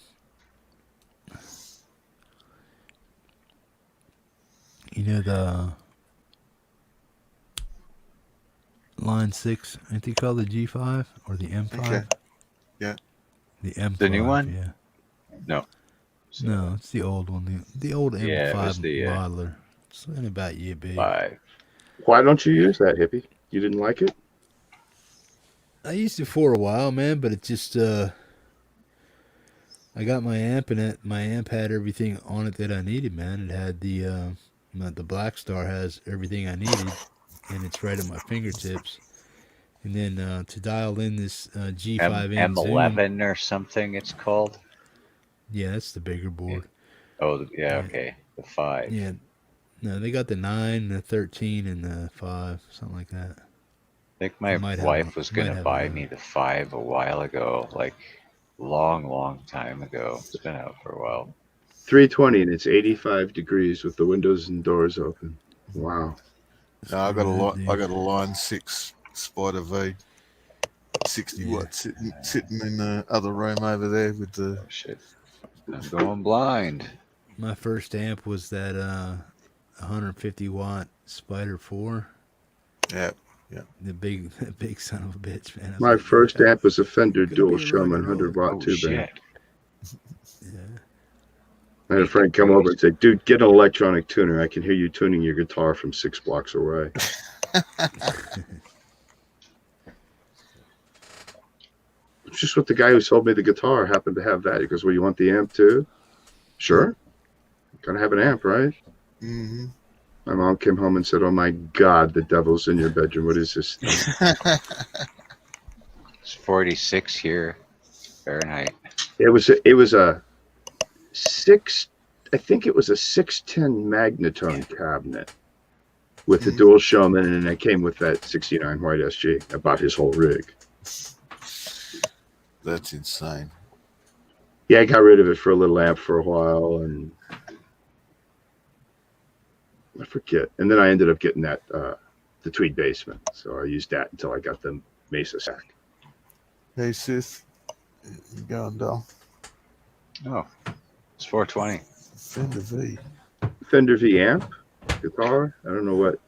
You know the line 6, ain't they called the G5 or the M5? Okay. Yeah. The M5. The new one? Yeah. No. No, it's the old one. The old Yeah, it was M5 the, modeler. It's only about you big. 5. Why don't you use that, Hippie? You didn't like it? I used it for a while, man, but it just I got my amp and my amp had everything on it that I needed, man. It had the Black Star has everything I needed, and it's right at my fingertips. And then to dial in this G5N Zoom, M11 or something it's called? yeah, that's the bigger board. Oh, yeah, okay. The 5. Yeah, no, they got the 9, the 13, and the 5, something like that. I think my wife was going to buy me the 5 a while ago, like long time ago. It's been out for a while. 320 and it's 85 degrees with the windows and doors open. Wow. No, I got a Line 6 Spider V, 60 watts sitting in the other room over there with the shit. I'm going blind. My first amp was that 150 watt Spider 4. Yeah. The big son of a bitch, man. My first amp was a Fender Dual Showman 100 watt tube amp. Yeah. I had a friend come over and say, "Dude, get an electronic tuner. I can hear you tuning your guitar from 6 blocks away." It's just what the guy who sold me the guitar happened to have that. He goes, "Well, you want the amp too?" Sure. Gotta have an amp, right? Mm-hmm. My mom came home and said, "Oh my God, the devil's in your bedroom. What is this thing?" It's 46 here, Fahrenheit. It was a 6. I think it was a 610 Magnetone cabinet with the dual Showman, and it came with that 69 white SG. I bought his whole rig. That's insane. Yeah, I got rid of it for a little amp for a while, and I forget. And then I ended up getting that the Tweed Basement, so I used that until I got the Mesa Sack. Hey, Sith. You going, doll? Oh, it's 420. Fender V. Fender V amp? Guitar? I don't know what.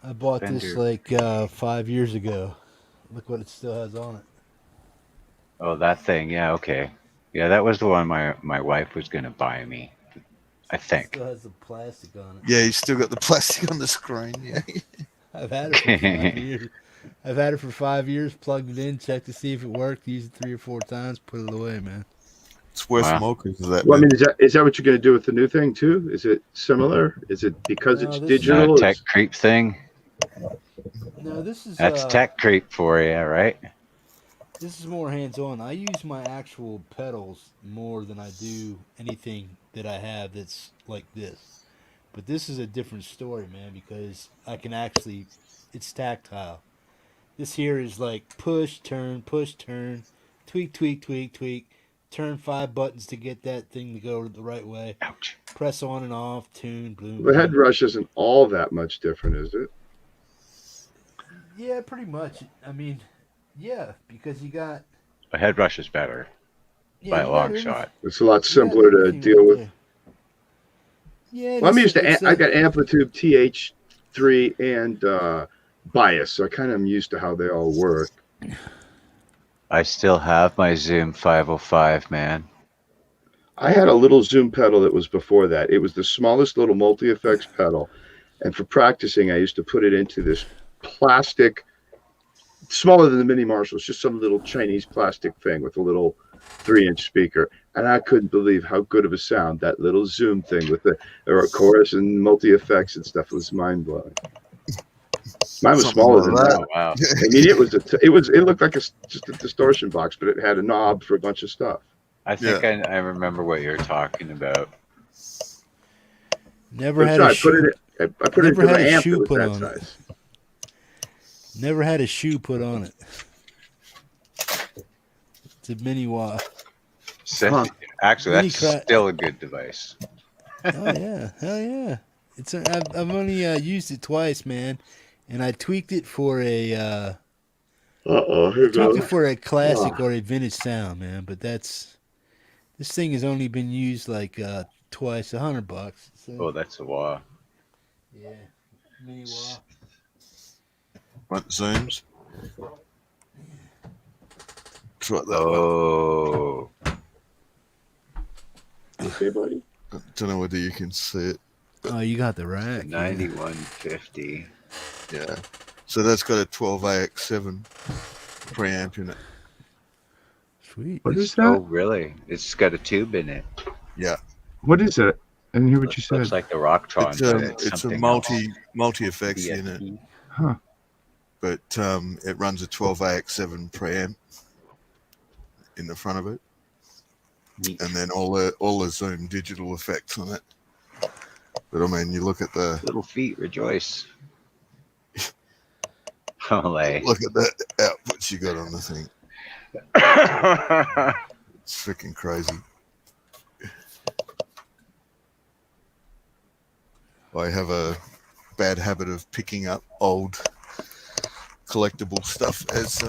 I bought this like 5 years ago. Look what it still has on it. Oh, that thing. Yeah, okay. Yeah, that was the one my wife was going to buy me, I think. It still has the plastic on it. Yeah, you still got the plastic on the screen. Yeah. I've had it for 5 years. I've had it for 5 years, plugged it in, checked to see if it worked, used it 3 or 4 times, put it away, man. It's worth more because of that. Well, I mean, is that what you're going to do with the new thing too? Is it similar? Is it because it's digital? Tech creep thing. No, this is that's tech creep for you, right? This is more hands-on. I use my actual pedals more than I do anything that I have that's like this. But this is a different story, man, because I can actually, it's tactile. This here is like push, turn, tweak, tweak, tweak, tweak. Turn 5 buttons to get that thing to go the right way. Ouch. Press on and off, tune, bloom. The head rush isn't all that much different, is it? Yeah, pretty much. I mean, yeah, because you got... A head rush is better by a long shot. It's a lot simpler to deal with. Yeah, well, I'm used to. I got Amplitude, TH3, and Bias, so I kind of am used to how they all work. I still have my Zoom 505, man. I had a little Zoom pedal that was before that. It was the smallest little multi-effects pedal, and for practicing, I used to put it into this plastic, smaller than the Mini Marshalls, just some little Chinese plastic thing with a little 3-inch speaker, and I couldn't believe how good of a sound that little Zoom thing with the chorus and multi-effects and stuff was mind-blowing. Mine was smaller than that. Wow. I mean, it looked like just a distortion box, but it had a knob for a bunch of stuff. I think I remember what you're talking about. Never had a shoe. I put it into my amp that was put that on size. It. Never had a shoe put on it. It's a mini wah. Actually, that's still a good device. Oh yeah, hell yeah! I've only used it twice, man, and I tweaked it for a. For a classic or a vintage sound, man. But this thing has only been used like twice, $100. So. Oh, that's a wah. Yeah, mini wah. Want zooms? Try that Oh. Okay, buddy. one. I don't know whether you can see it. Oh, you got the rack. 9150. Yeah. So that's got a 12AX7 preamp in it. Sweet. What is Oh, that? really? It's got a tube in it. Yeah. What is that? I didn't hear what you said. Looks like the Rocktron, but it's It's a something multi effects else. unit, Huh. but it runs a 12AX7 preamp in the front of it, and then all the Zoom digital effects on it. But I mean, you look at the Little feet rejoice. Olay. look at the outputs you got on the thing. It's freaking crazy. I have a bad habit of picking up old collectible stuff as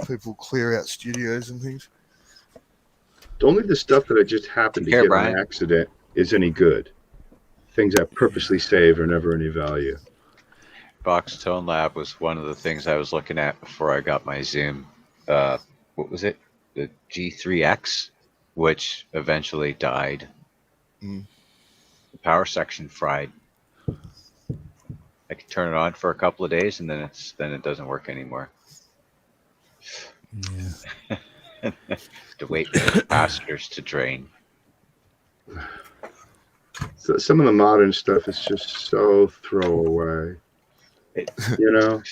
people clear out studios and things. Only the stuff that I just happened to Here, get Brian. on accident is any good. Things I purposely save are never any value. Box Tone Lab was one of the things I was looking at before I got my Zoom. What was it? The G3X, which eventually died. Mm. The power section fried. I could turn it on for a couple of days and then it doesn't work anymore. Yeah. To wait for the capacitors to drain. So some of the modern stuff is just so throwaway. You know?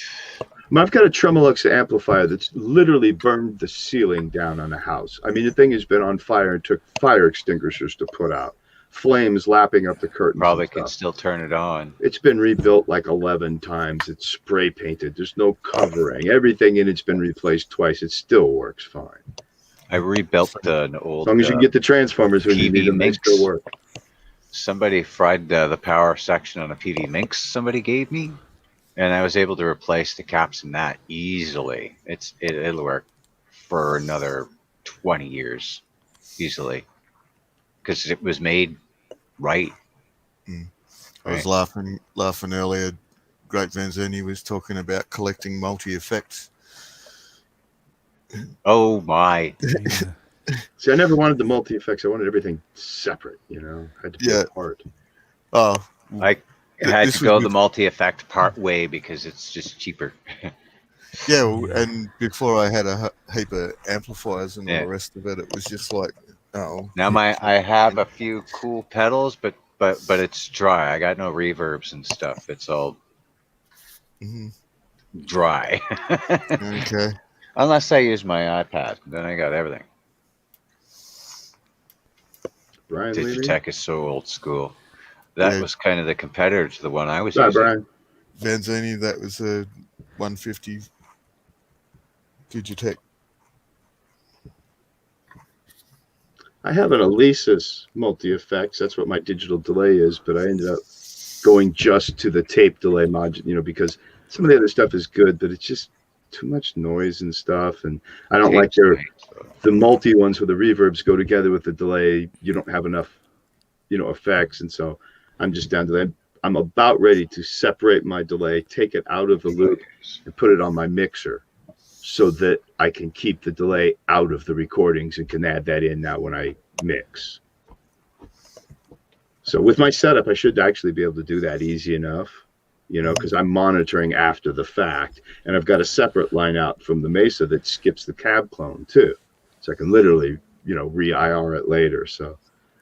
I've got a Tremolux amplifier that's literally burned the ceiling down on a house. I mean, the thing has been on fire and took fire extinguishers to put out. Flames lapping up the curtains. Probably can still turn it on. It's been rebuilt like 11 times. It's spray painted. There's no covering. Everything in it's been replaced twice. It still works fine. I rebuilt an old. As long as you can get the transformers when you need them, they still work. Somebody fried the power section on a PV Minx somebody gave me, and I was able to replace the caps in that easily. It'll work for another 20 years easily because it was made right. I was laughing earlier. greatvanzinni was talking about collecting multi-effects. Oh my! See, I never wanted the multi effects. I wanted everything separate. You know, I had to be apart. Oh, I had to go the multi-effect part way because it's just cheaper. Yeah, and before I had a heap of amplifiers and all the rest of it, it was just like, oh. Now I have a few cool pedals, but it's dry. I got no reverbs and stuff. It's all dry. Okay. Unless I use my iPad, then I got everything. Brian, Digitech is so old school. That was kind of the competitor to the one I was using. Brian. Vanzini, that was a 150 Digitech. I have an Alesis multi-effects. That's what my digital delay is, but I ended up going just to the tape delay module, you know, because some of the other stuff is good, but it's just too much noise and stuff. And I don't like the multi ones where the reverbs go together with the delay. You don't have enough, you know, effects. And so I'm just down to that. I'm about ready to separate my delay, take it out of the loop and put it on my mixer so that I can keep the delay out of the recordings and can add that in now when I mix. So with my setup, I should actually be able to do that easy enough, you know, because I'm monitoring after the fact. And I've got a separate line out from the Mesa that skips the cab clone too. So I can literally, you know, re-IR it later. So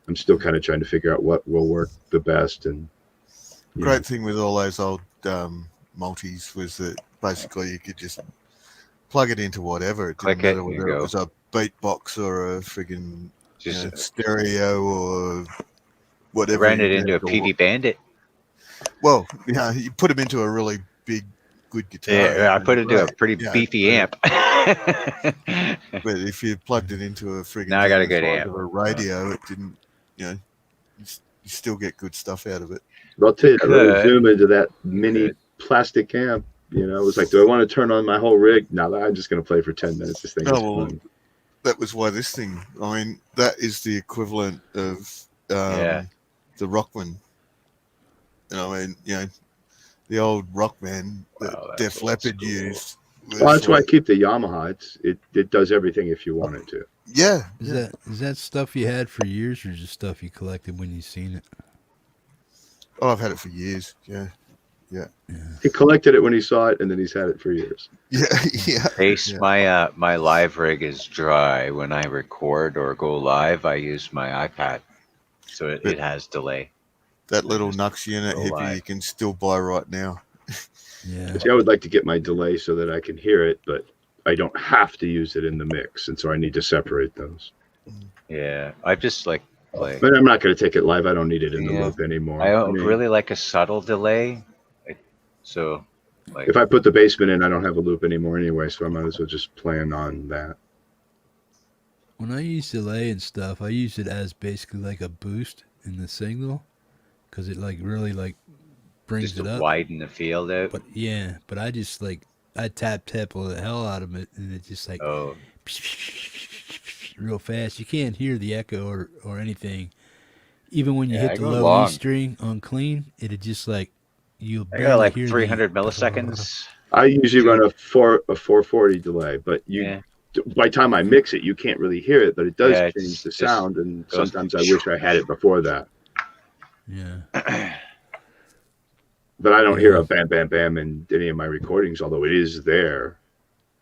I'm still kind of trying to figure out what will work the best. And Great thing with all those old multis was that basically you could just plug it into whatever. It didn't matter whether it was a beatbox or a friggin' stereo or whatever. Ran it into a PV Bandit. Well, yeah, you put them into a really big, good guitar. Yeah, I put it into a pretty beefy amp. But if you plugged it into a friggin' now I got a good amp. or a radio, it didn't. You know, you still get good stuff out of it. I'll tell you, I really zoom into that mini plastic amp. You know, it was like, do I want to turn on my whole rig? No, I'm just going to play for 10 minutes. This thing is fun. That was why this thing. I mean, that is the equivalent of the Rockman. And I mean, you know, the old Rockman that Wow, that's Def old Leppard school. used. Well, that's why I keep the Yamaha. It does everything if you want it to. Yeah. Is that stuff you had for years, or just stuff you collected when you seen it? Oh, I've had it for years. Yeah. He collected it when he saw it, and then he's had it for years. Yeah. Yeah. Case my live rig is dry. When I record or go live, I use my iPad, so it has delay. That little Nux unit go Hippie live. you can still buy right now. Yeah. See, I would like to get my delay so that I can hear it, but I don't have to use it in the mix, and so I need to separate those. Yeah, I just like. But I'm not going to take it live. I don't need it in the loop anymore. I don't really like a subtle delay. So, like, if I put the basement in, I don't have a loop anymore anyway, so I might as well just plan on that. When I use delay and stuff, I use it as basically like a boost in the signal, because it like really like brings just it to up. widen the field out. But yeah, but I just like I tap the hell out of it, and it just like real fast. You can't hear the echo or anything. Even when you hit the low E string on clean, it'd just like you'll barely got like hear 300 milliseconds. I usually run a 440 delay, but by the time I mix it, you can't really hear it, but it does change the sound, and sometimes I wish I had it before that. Yeah. But I don't hear a bam, bam, bam in any of my recordings, although it is there.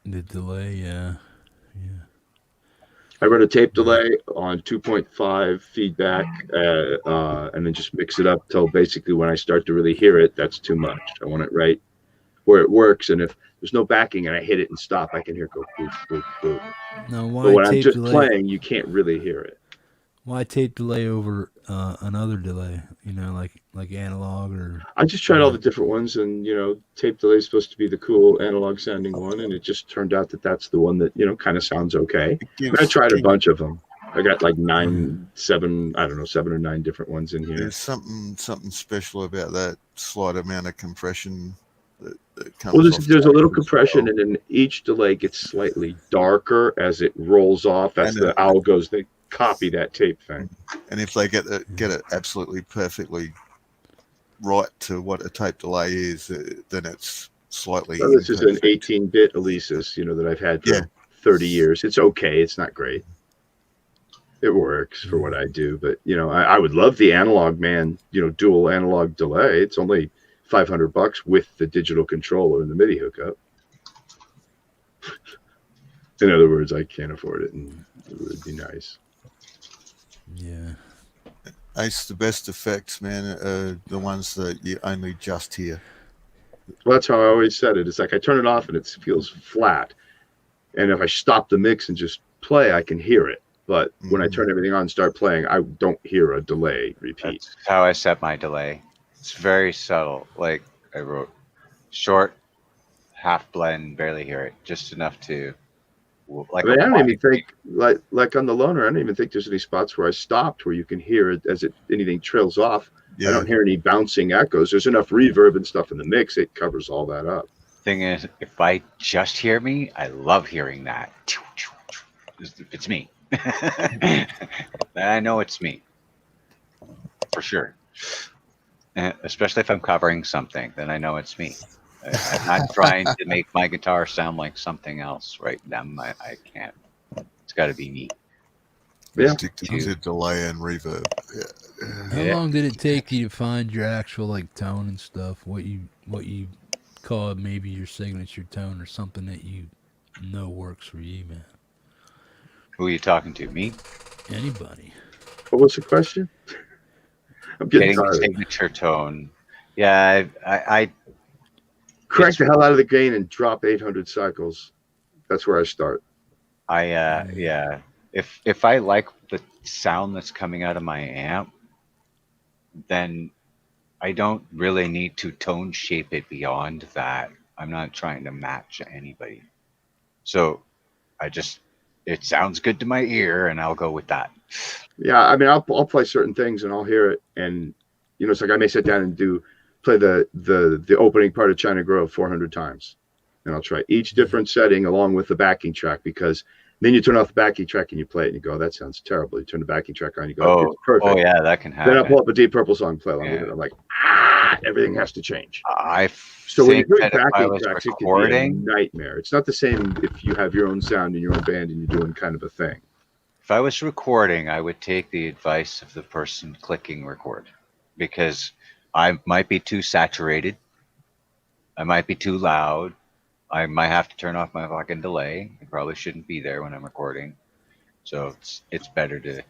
The delay, yeah. I run a tape delay on 2.5 feedback, and then just mix it up till basically when I start to really hear it, that's too much. I want it right where it works, and if there's no backing and I hit it and stop, I can hear it go boop, boop, boop. Now, why but when I'm just delay? playing, you can't really hear it. Why tape delay over another delay? You know, like analog or. I just tried all the different ones, and tape delay is supposed to be the cool analog sounding one, and it just turned out that that's the one that kind of sounds okay. I tried a bunch of them. I got like 7 or 9 different ones in here. There's something special about that slight amount of compression that comes. Well, there's a little compression, and then each delay gets slightly darker as it rolls off. As the owl goes, they copy that tape thing. And if they get it absolutely perfectly right to what a tape delay is, then it's slightly. Well, this is an 18-bit Alesis, that I've had for 30 years. It's okay. It's not great. It works for what I do, but I would love the analog dual analog delay. It's only $500 with the digital controller and the MIDI hookup. In other words, I can't afford it, and it would be nice. Yeah. It's the best effects, man, the ones that you only just hear. Well, that's how I always said it. It's like I turn it off and it feels flat. And if I stop the mix and just play, I can hear it. But when I turn everything on and start playing, I don't hear a delay repeat. That's how I set my delay. It's very subtle. Like I wrote short, half blend, barely hear it, just enough to. Like I don't even think like on the loner. I don't even think there's any spots where I stopped where you can hear it as anything trails off. Yeah. I don't hear any bouncing echoes. There's enough reverb and stuff in the mix. It covers all that up. Thing is, if I just hear me, I love hearing that. It's me. I know it's me for sure. Especially if I'm covering something, then I know it's me. I'm not trying to make my guitar sound like something else right now. I can't. It's got to be me. Yeah. Stick to delay and reverb. How long did it take you to find your actual like tone and stuff? What you call maybe your signature tone or something that you know works for you, man? Who are you talking to? Me? Anybody? What was the question? I'm getting a signature tone. Yeah, I crank the hell out of the gain and drop 800 cycles. That's where I start. Yeah. If I like the sound that's coming out of my amp, then I don't really need to tone shape it beyond that. I'm not trying to match anybody. So it sounds good to my ear, and I'll go with that. Yeah, I mean, I'll play certain things, and I'll hear it, and it's like I may sit down and play the opening part of China Grove 400 times, and I'll try each different setting along with the backing track, because then you turn off the backing track and you play it and you go, that sounds terrible. You turn the backing track on, you go, it's perfect. Oh yeah, that can happen. Then I'll pull up a Deep Purple song, play along with it. I'm like, everything has to change. So when you're think doing that if I backing was tracks, it recording, can be a nightmare. It's not the same if you have your own sound in your own band and you're doing kind of a thing. if I was recording, I would take the advice of the person clicking record, because I might be too saturated. I might be too loud. I might have to turn off my fucking delay. I probably shouldn't be there when I'm recording. So it's better to.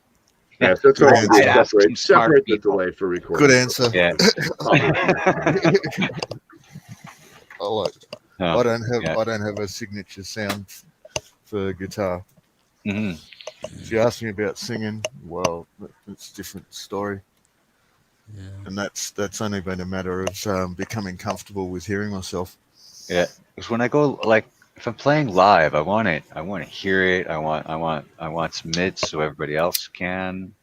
Yeah, so that's why I I'd ask some smart separate the people. delay for recording. Good answer. Yeah. I like. Oh, I don't have. yeah. I don't have a signature sound for guitar. Mm-hmm. If you ask me about singing, well, it's a different story. Yeah. And that's only been a matter of becoming comfortable with hearing myself. Yeah, because when I go, like, if I'm playing live, I want it. I want to hear it. I want some mids so everybody else can.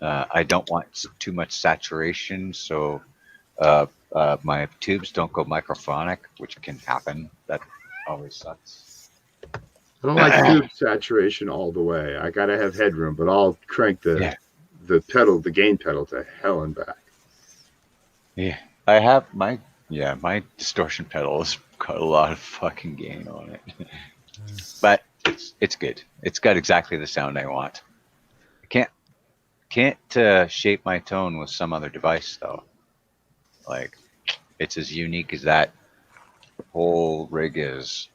I don't want too much saturation, so my tubes don't go microphonic, which can happen. That always sucks. I don't like tube saturation all the way. I gotta have headroom, but I'll crank the gain pedal to hell and back. Yeah, I have my distortion pedal has got a lot of fucking gain on it, but it's good. It's got exactly the sound I want. I can't shape my tone with some other device though. Like, it's as unique as that whole rig is.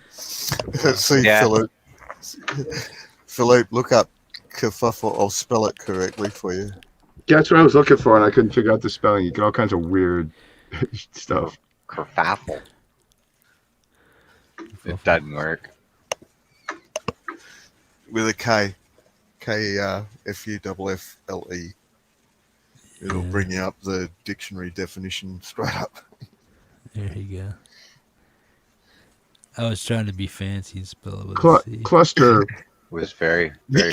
See, Yeah. Philippe, look up Kerfuffle. I'll spell it correctly for you. That's what I was looking for, and I couldn't figure out the spelling. You get all kinds of weird stuff. Kerfuffle. It doesn't work. With a K. K-F-U-F-F-L-E. It'll bring you up the dictionary definition straight up. There you go. I was trying to be fancy and spell it with a C. Cluster was very yeah.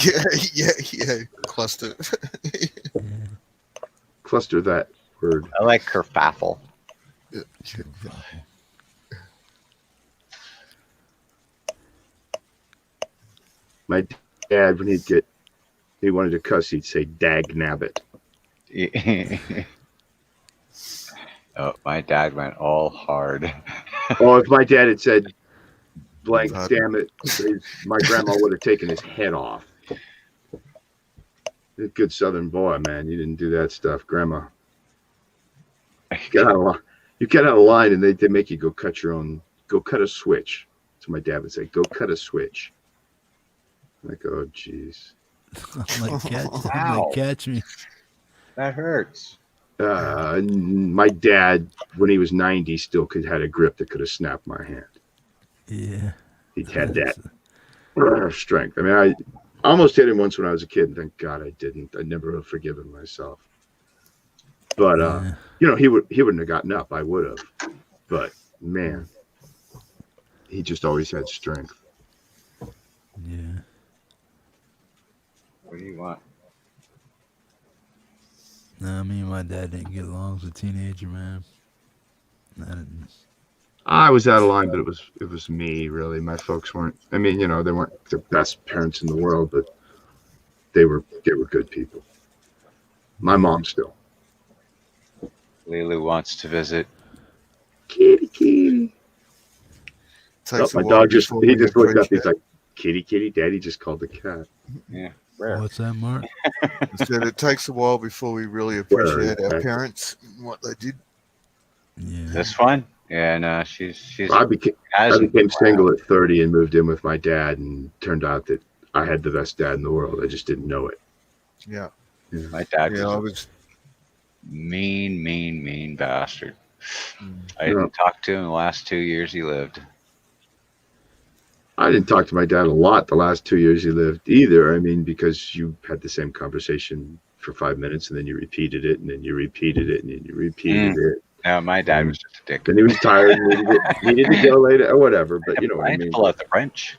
Cluster. Cluster that word. I like kerfuffle. Yeah. My dad, when he wanted to cuss, he'd say "dag nabbit." Oh, my dad went all hard. Oh, if my dad had said "blank, damn it," my grandma would have taken his head off. You're a good Southern boy, man. You didn't do that stuff, Grandma. You get out of line, and they make you go cut a switch. So my dad would say, "Go cut a switch." I'm like, oh, jeez. Catch me. That hurts. My dad, when he was 90, still had a grip that could have snapped my hand. Yeah. He had that strength. I mean, I almost hit him once when I was a kid, and thank God I didn't. I never would have forgiven myself. But he wouldn't have gotten up. I would have. But man, he just always had strength. Yeah. What do you want? No, me and my dad didn't get along as a teenager, man. I was out of line, but it was me, really. My folks weren't. I mean, they weren't the best parents in the world, but they were good people. My mom still. Lulu wants to visit. Kitty. My dog just looked up. He's like, kitty. Daddy just called the cat. Yeah. What's that, Mark? Said it takes a while before we really appreciate our parents and what they did. Yeah. This one? Yeah, no, she's. I became single at 30 and moved in with my dad, and turned out that I had the best dad in the world. I just didn't know it. Yeah. My dad was mean bastard. I didn't talk to him the last 2 years he lived. I didn't talk to my dad a lot the last 2 years he lived either. I mean, because you had the same conversation for 5 minutes, and then you repeated it, and then you repeated it, and then you repeated it. No, my dad was just a dick. And he was tired and needed to go later or whatever. But you know what I mean. Pull out the wrench.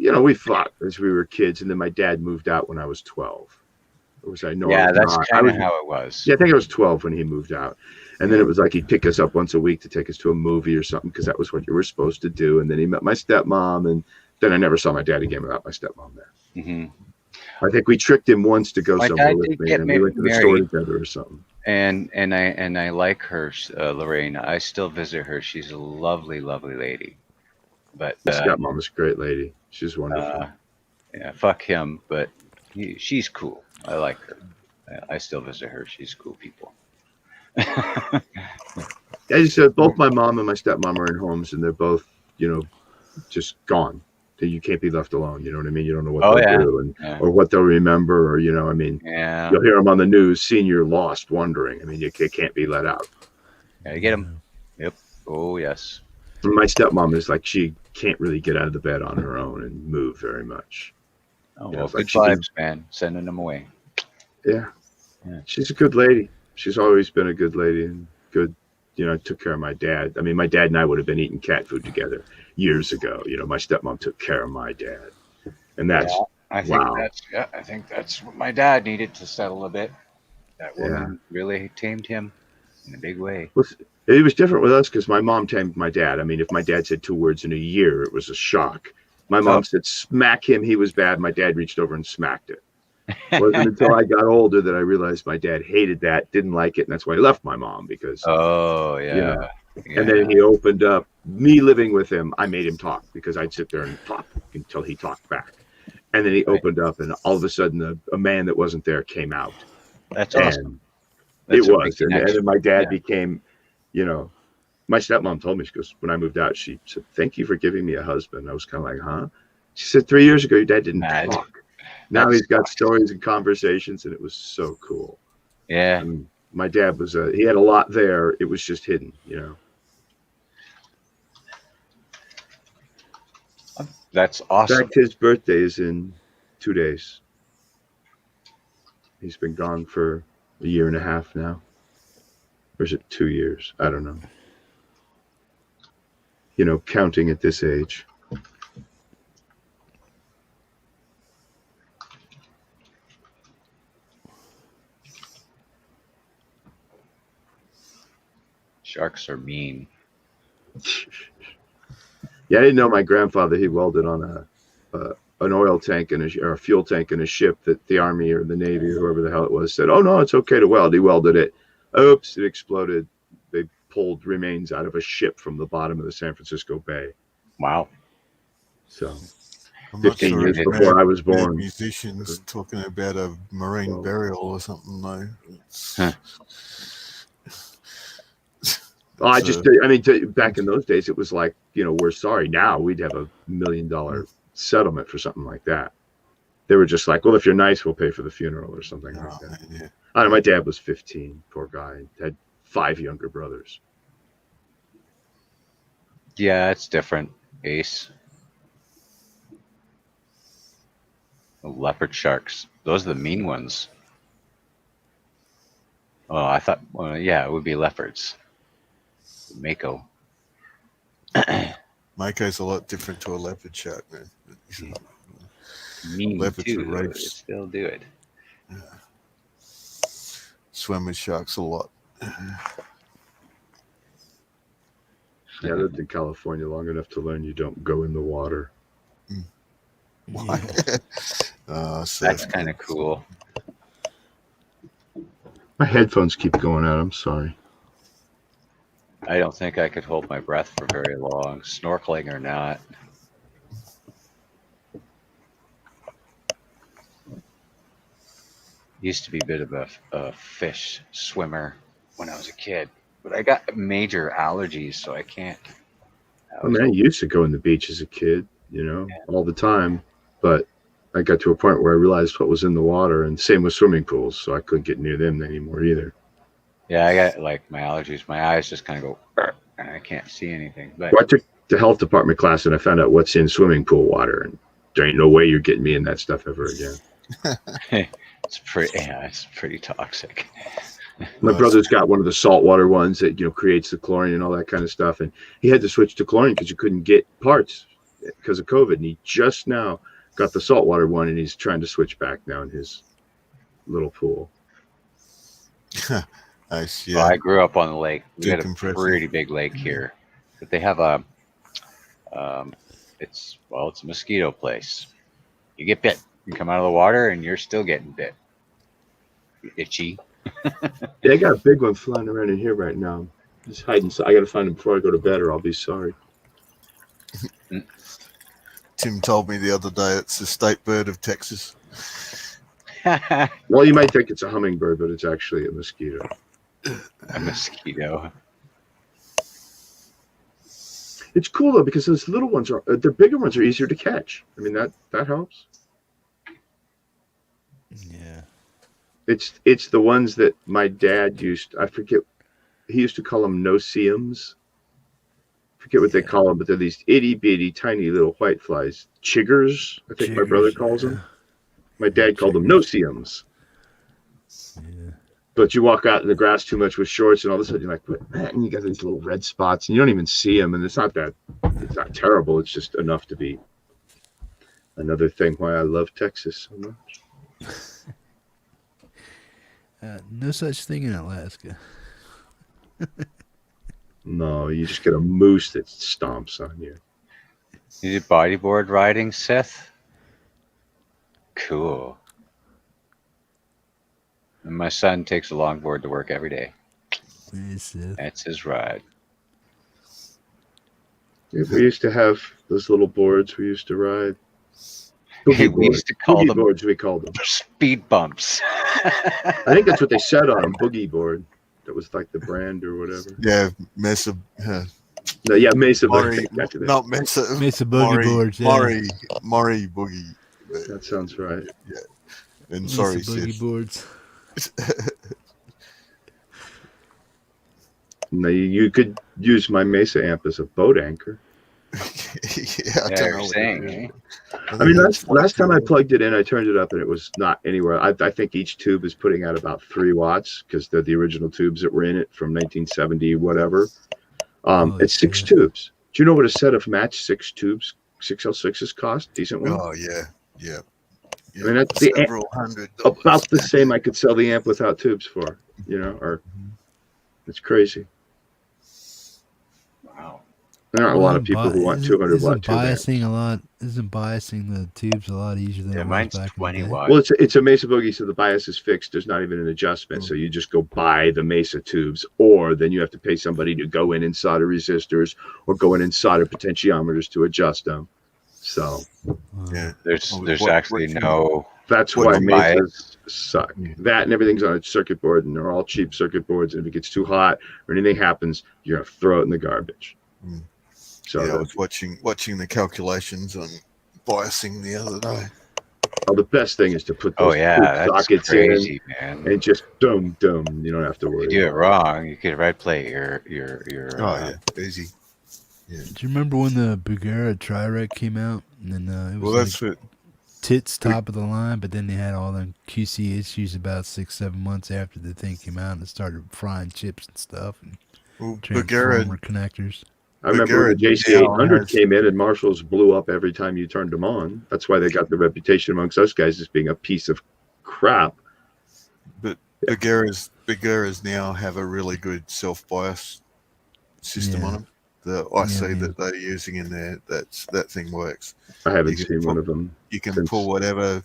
We fought as we were kids, and then my dad moved out when I was 12. That's kind of how it was. Yeah, I think I was 12 when he moved out. And then it was like he'd pick us up once a week to take us to a movie or something, because that was what you were supposed to do. And then he met my stepmom, and then I never saw my dad again without my stepmom there. Mm-hmm. I think we tricked him once to go My somewhere dad with did me, get and we went to the store married, together or something. and I like her, Lorraine. I still visit her. She's a lovely, lovely lady. But My stepmom is a great lady. She's wonderful. yeah, fuck him. But she's cool. I like her. I still visit her. She's cool people. I just said both my mom and my stepmom are in homes, and they're both, just gone. You can't be left alone. You know what I mean? You don't know what they'll do or what they'll remember, or you'll hear them on the news, senior lost, wondering. I mean, you can't be let out. Gotta get them. Yep. Oh yes. And my stepmom is like, she can't really get out of the bed on her own and move very much. Oh well, good vibes, man. Sending them away. Yeah, she's a good lady. She's always been a good lady and good. Took care of my dad. I mean, my dad and I would have been eating cat food together years ago. My stepmom took care of my dad, and that's I think that's what my dad needed to settle a bit. That woman really tamed him in a big way. Well, it was different with us because my mom tamed my dad. I mean, if my dad said 2 words in a year, it was a shock. My mom said, "Smack him, he was bad." My dad reached over and smacked it. It wasn't until I got older that I realized my dad hated that, didn't like it, and that's why he left my mom because. Oh yeah. And then he opened up. Me living with him, I made him talk because I'd sit there and talk until he talked back. And then he opened up, and all of a sudden, a man that wasn't there came out. That's awesome. It was, and then my dad became, my stepmom told me, she goes, when I moved out, she said, "Thank you for giving me a husband." I was kind of like, huh? She said, 3 years ago, your dad didn't talk. Now he's got stories and conversations, and it was so cool. Yeah. And my dad was he had a lot there. It was just hidden, That's awesome. In fact, his birthday is in 2 days. He's been gone for a year and a half now. Or is it 2 years? I don't know. Counting at this age. Sharks are mean. Yeah, I didn't know my grandfather, he welded on an oil tank or a fuel tank in a ship that the Army or the Navy or whoever the hell it was said, "Oh no, it's okay to weld." He welded it. Oops, it exploded. They pulled remains out of a ship from the bottom of the San Francisco Bay. Wow. So 15 years before I was born. Musicians talking about a marine burial or something though. Back in those days, it was like, we're sorry. Now we'd have $1 million settlement for something like that. They were just like, well, if you're nice, we'll pay for the funeral or something like that. Yeah. I don't know. My dad was 15, poor guy, had 5 younger brothers. Yeah, it's different, Ace. The leopard sharks. Those are the mean ones. Oh, I thought, it would be leopards. Mako. Mako's a lot different to a leopard shark, man. Mean Leopards too, are but they still do it. Yeah. Swim with sharks a lot. Yeah, I lived in California long enough to learn you don't go in the water. Why? That's kind of cool. My headphones keep going out. I'm sorry. I don't think I could hold my breath for very long, snorkeling or not. Used to be a bit of a fish swimmer when I was a kid, but I got major allergies, so I can't. I used to go in the beach as a kid, all the time, but I got to a point where I realized what was in the water, and same with swimming pools, so I couldn't get near them anymore either. Yeah, I got my allergies. My eyes just kind of go, and I can't see anything. But I took the health department class, and I found out what's in swimming pool water, and there ain't no way you're getting me in that stuff ever again. It's pretty toxic. My brother's got one of the saltwater ones that creates the chlorine and all that kind of stuff, and he had to switch to chlorine because you couldn't get parts because of COVID. And he just now got the saltwater one, and he's trying to switch back now in his little pool. Nice, yeah. Well, I grew up on the lake. We got a pretty big lake here, but they have it's a mosquito place. You get bit, You come out of the water and you're still getting bit. Itchy. Yeah, I got a big one flying around in here right now. Just hiding. So I got to find him before I go to bed, or I'll be sorry. Tim told me the other day it's the state bird of Texas. Well, you might think it's a hummingbird, but it's actually a mosquito. A mosquito. It's cool though because those little ones are the bigger ones are easier to catch. I mean that helps. Yeah. It's the ones that my dad I forget, he used to call them no-see-ums. Forget what they call them, but they're these itty bitty tiny little white flies. Chiggers, I think my brother calls them. My dad called them no-see-ums. Yeah. But you walk out in the grass too much with shorts, and all of a sudden you're like, "What, man?" And you got these little red spots, and you don't even see them. And it's not terrible. It's just enough to be another thing why I love Texas so much. No such thing in Alaska. No, you just get a moose that stomps on you. You do bodyboard riding, Seth? Cool. And my son takes a longboard to work every day. That's his ride. Yeah, we used to have those little boards we used to ride. We used to call boogie them boards. We called them speed bumps. I think that's what they said on them, boogie board. That was like the brand or whatever. Yeah, Mesa. No, yeah, Mesa. Maury, not Mesa. Mesa boogie boards. Yeah. Maury boogie. That sounds right. Yeah. And Mesa sorry, boogie Sid. boards. No, you could use my Mesa amp as a boat anchor. Yeah, I don't know. You're saying, eh? I mean, last time I plugged it in, I turned it up and it was not anywhere. I think each tube is putting out about 3 watts because they're the original tubes that were in it from 1970, whatever. It's 6 tubes. Do you know what a set of matched 6 tubes, 6L6s cost? Decent one? Oh, yeah. I mean, that's several $100. About the same I could sell the amp without tubes for, or it's crazy. Wow. There aren't a lot of people who want 200 watt tube amps. Isn't biasing the tubes a lot easier than it was back 20 in the day? watts. Well, it's a Mesa Boogie, so the bias is fixed. There's not even an adjustment. So you just go buy the Mesa tubes, or then you have to pay somebody to go in and solder resistors or go in and solder potentiometers to adjust them. So yeah, there's actually no. That's why Mesas suck. That and everything's on a circuit board, and they're all cheap circuit boards. And if it gets too hot or anything happens, you're gonna throw it in the garbage. So yeah, I was watching the calculations on biasing the other day. The best thing is to put those that's sockets crazy, in man. and just dum. You don't have to worry. If you do it wrong, you could red plate your. Easy. Yeah. Do you remember when the Bugera Tri-Rec came out? And then it was that's like tits top of the line, but then they had all them QC issues about 6-7 months after the thing came out, and it started frying chips and stuff and transformer connectors. I remember when the JC800 came in and Marshalls blew up every time you turned them on. That's why they got the reputation amongst us guys as being a piece of crap. But Bugeras now have a really good self-bias system on them. The IC that they're using in there, that thing works. I haven't seen one of them. You can pull whatever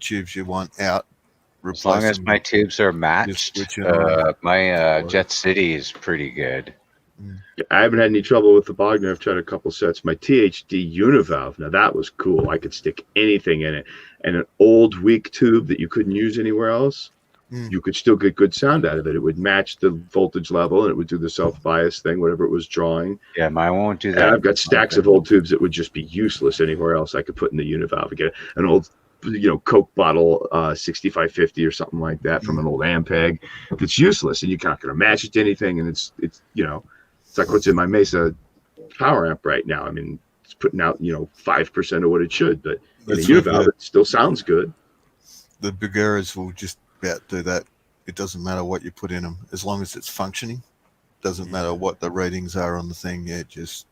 tubes you want out. As long as my tubes are matched, my Jet City is pretty good. I haven't had any trouble with the Bogner. I've tried a couple sets. My THD univalve, now that was cool. I could stick anything in it. And an old weak tube that you couldn't use anywhere else, you could still get good sound out of it. It would match the voltage level and it would do the self-bias thing, whatever it was drawing. Yeah, mine won't do that. And I've got stacks of old tubes that would just be useless anywhere else. I could put in the univalve and get an old Coke bottle 6550 or something like that from an old Ampeg that's useless, and you're not going to match it to anything. And it's like what's in my Mesa power amp right now. I mean, it's putting out 5% of what it should, but in a univalve it still sounds good. The Bugeras will just about do that. It doesn't matter what you put in them as long as it's functioning. Doesn't matter what the ratings are on the thing. It just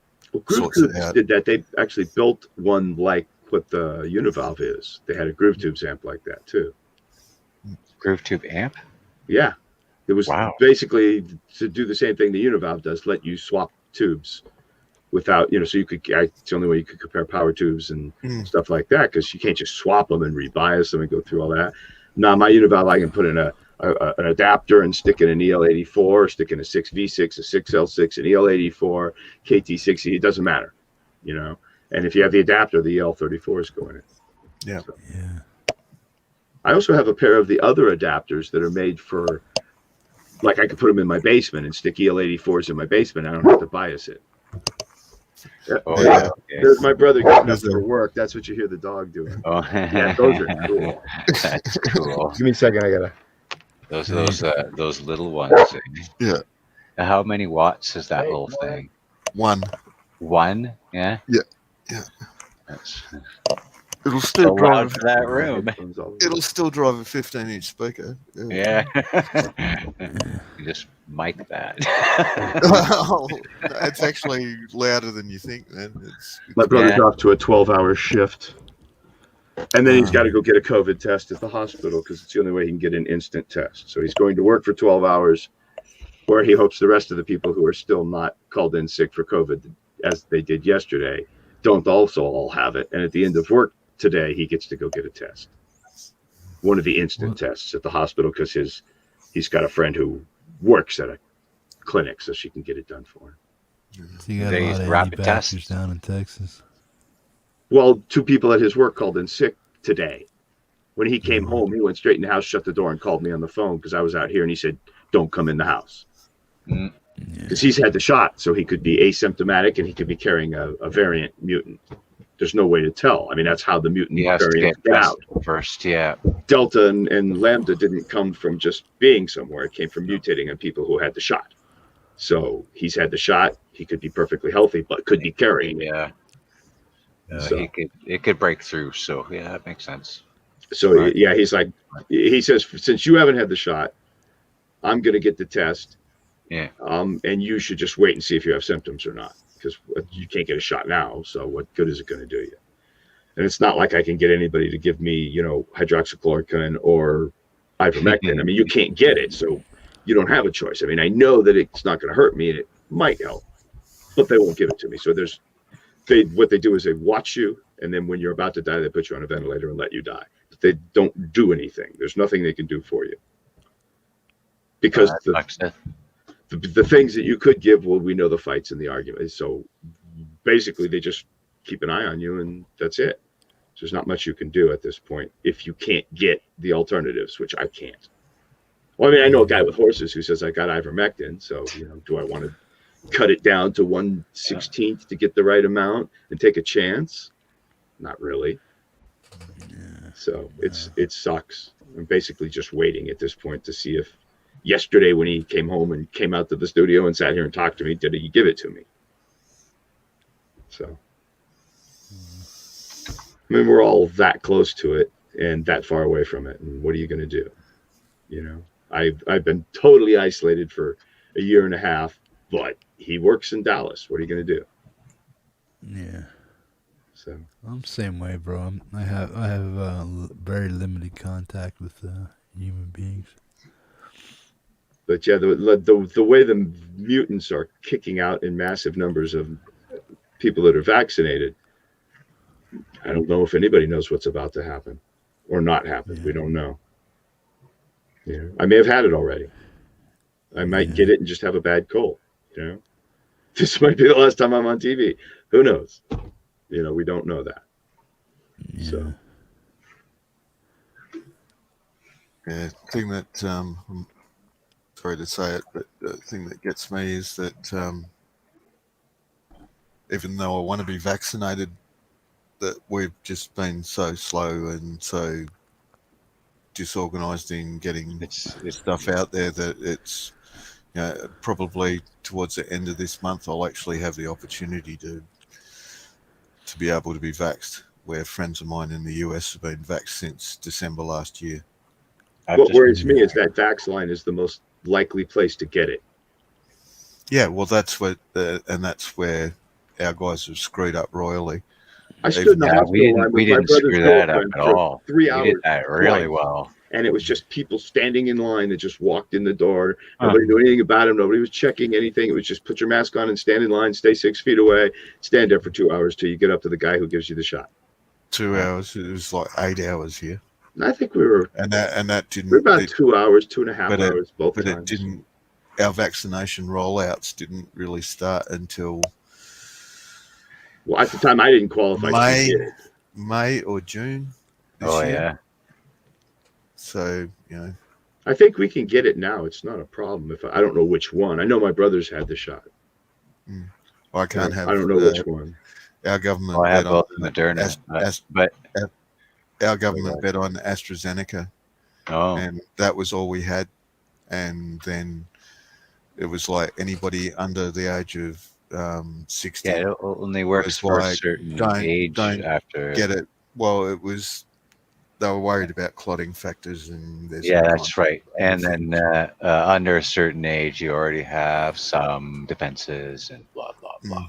sorts it out. Did that? They actually built one like what the univalve is. They had a Groove Tubes amp like that too. Groove Tube amp? Yeah, it was basically to do the same thing the univalve does. Let you swap tubes without, so you could, it's the only way you could compare power tubes and stuff like that, because you can't just swap them and rebias them and go through all that. Now, my univalve, I can put in an adapter and stick in an EL84, stick in a 6V6, a 6L6, an EL84, KT60, it doesn't matter, And if you have the adapter, the EL34s go in it. Yeah. So. Yeah. I also have a pair of the other adapters that are made for, like I could put them in my basement and stick EL84s in my basement. I don't have to bias it. Oh, yeah. There's my brother getting up for work. That's what you hear the dog doing. Oh, yeah, those are cool. That's cool. Give me a second. I gotta. Those little ones. Yeah. How many watts is that little thing? One. One? Yeah. Yeah. Yeah. That's It'll still drive for that room. It'll still drive a 15-inch speaker. Yeah. You just mic that. Well, it's actually louder than you think, man. My brother's off to a 12-hour shift. And then he's got to go get a COVID test at the hospital because it's the only way he can get an instant test. So he's going to work for 12 hours where he hopes the rest of the people who are still not called in sick for COVID, as they did yesterday, don't also all have it. And at the end of work today, he gets to go get a test. One of the instant tests at the hospital because he's got a friend who works at a clinic, so she can get it done for him. So you got a lot of rapid tests down in Texas. Well, 2 people at his work called in sick today. When he came home, he went straight in the house, shut the door, and called me on the phone because I was out here, and he said, "Don't come in the house." Because he's had the shot, so he could be asymptomatic and he could be carrying a variant mutant. There's no way to tell. I mean, that's how the mutant variants get out. First, yeah. Delta and Lambda didn't come from just being somewhere. It came from mutating on people who had the shot. So he's had the shot. He could be perfectly healthy, but could be carrying it. Yeah. So, it could break through. So, yeah, that makes sense. So, yeah, he says, since you haven't had the shot, I'm going to get the test. Yeah. And you should just wait and see if you have symptoms or not, because you can't get a shot now. So what good is it going to do you? And it's not like I can get anybody to give me, hydroxychloroquine or ivermectin. I mean, you can't get it, so you don't have a choice. I mean, I know that it's not going to hurt me and it might help, but they won't give it to me. So what they do is they watch you, and then when you're about to die, they put you on a ventilator and let you die. But they don't do anything. There's nothing they can do for you. Because the things that you could give, well, we know the fights and the arguments. So basically, they just keep an eye on you, and that's it. So there's not much you can do at this point if you can't get the alternatives, which I can't. Well, I mean, I know a guy with horses who says, I got ivermectin, so, do I want to cut it down to 1/16 to get the right amount and take a chance? Not really. So it sucks. I'm basically just waiting at this point to see if yesterday when he came home and came out to the studio and sat here and talked to me, did he give it to me? So, I mean, we're all that close to it and that far away from it. And what are you going to do? I've been totally isolated for a year and a half, but he works in Dallas. What are you going to do? Yeah. So I'm the same way, bro. I have very limited contact with human beings. But yeah, the way the mutants are kicking out in massive numbers of people that are vaccinated, I don't know if anybody knows what's about to happen or not happen. We don't know. I may have had it already. I might get it and just have a bad cold. This might be the last time I'm on TV. Who knows? We don't know that. Yeah. So. Yeah, the thing that I'm sorry to say it, but the thing that gets me is that even though I want to be vaccinated, that we've just been so slow and so disorganized in getting stuff out there that it's probably towards the end of this month I'll actually have the opportunity to be able to be vaxxed, where friends of mine in the US have been vaxxed since December last year. What worries me is that Vax line is the most likely place to get it. Yeah, well, that's what, and that's where our guys have screwed up royally. I stood in the hospital line with my brother's girlfriend at all. 3 hours. We did that really well. and it was just people standing in line that just walked in the door. Nobody knew anything about him. Nobody was checking anything. It was just put your mask on and stand in line, stay 6 feet away, stand there for 2 hours till you get up to the guy who gives you the shot. 2 hours. It was like 8 hours here. I think we were, and that didn't. We're about 2 hours, 2.5 hours, both but times. It didn't. Our vaccination rollouts didn't really start until. Well, at the time, I didn't qualify. May or June. Oh yeah. So I think we can get it now. It's not a problem. If I don't know which one. I know my brothers had the shot. Well, I can't have. I don't know which one. Our government. I have both Moderna, but our government bet on AstraZeneca. Oh. And that was all we had. And then it was like anybody under the age of 60. Yeah, it only works for a certain age after. Get it? Well, it was. They were worried about clotting factors, and that's right. And then under a certain age, you already have some defenses and blah blah blah.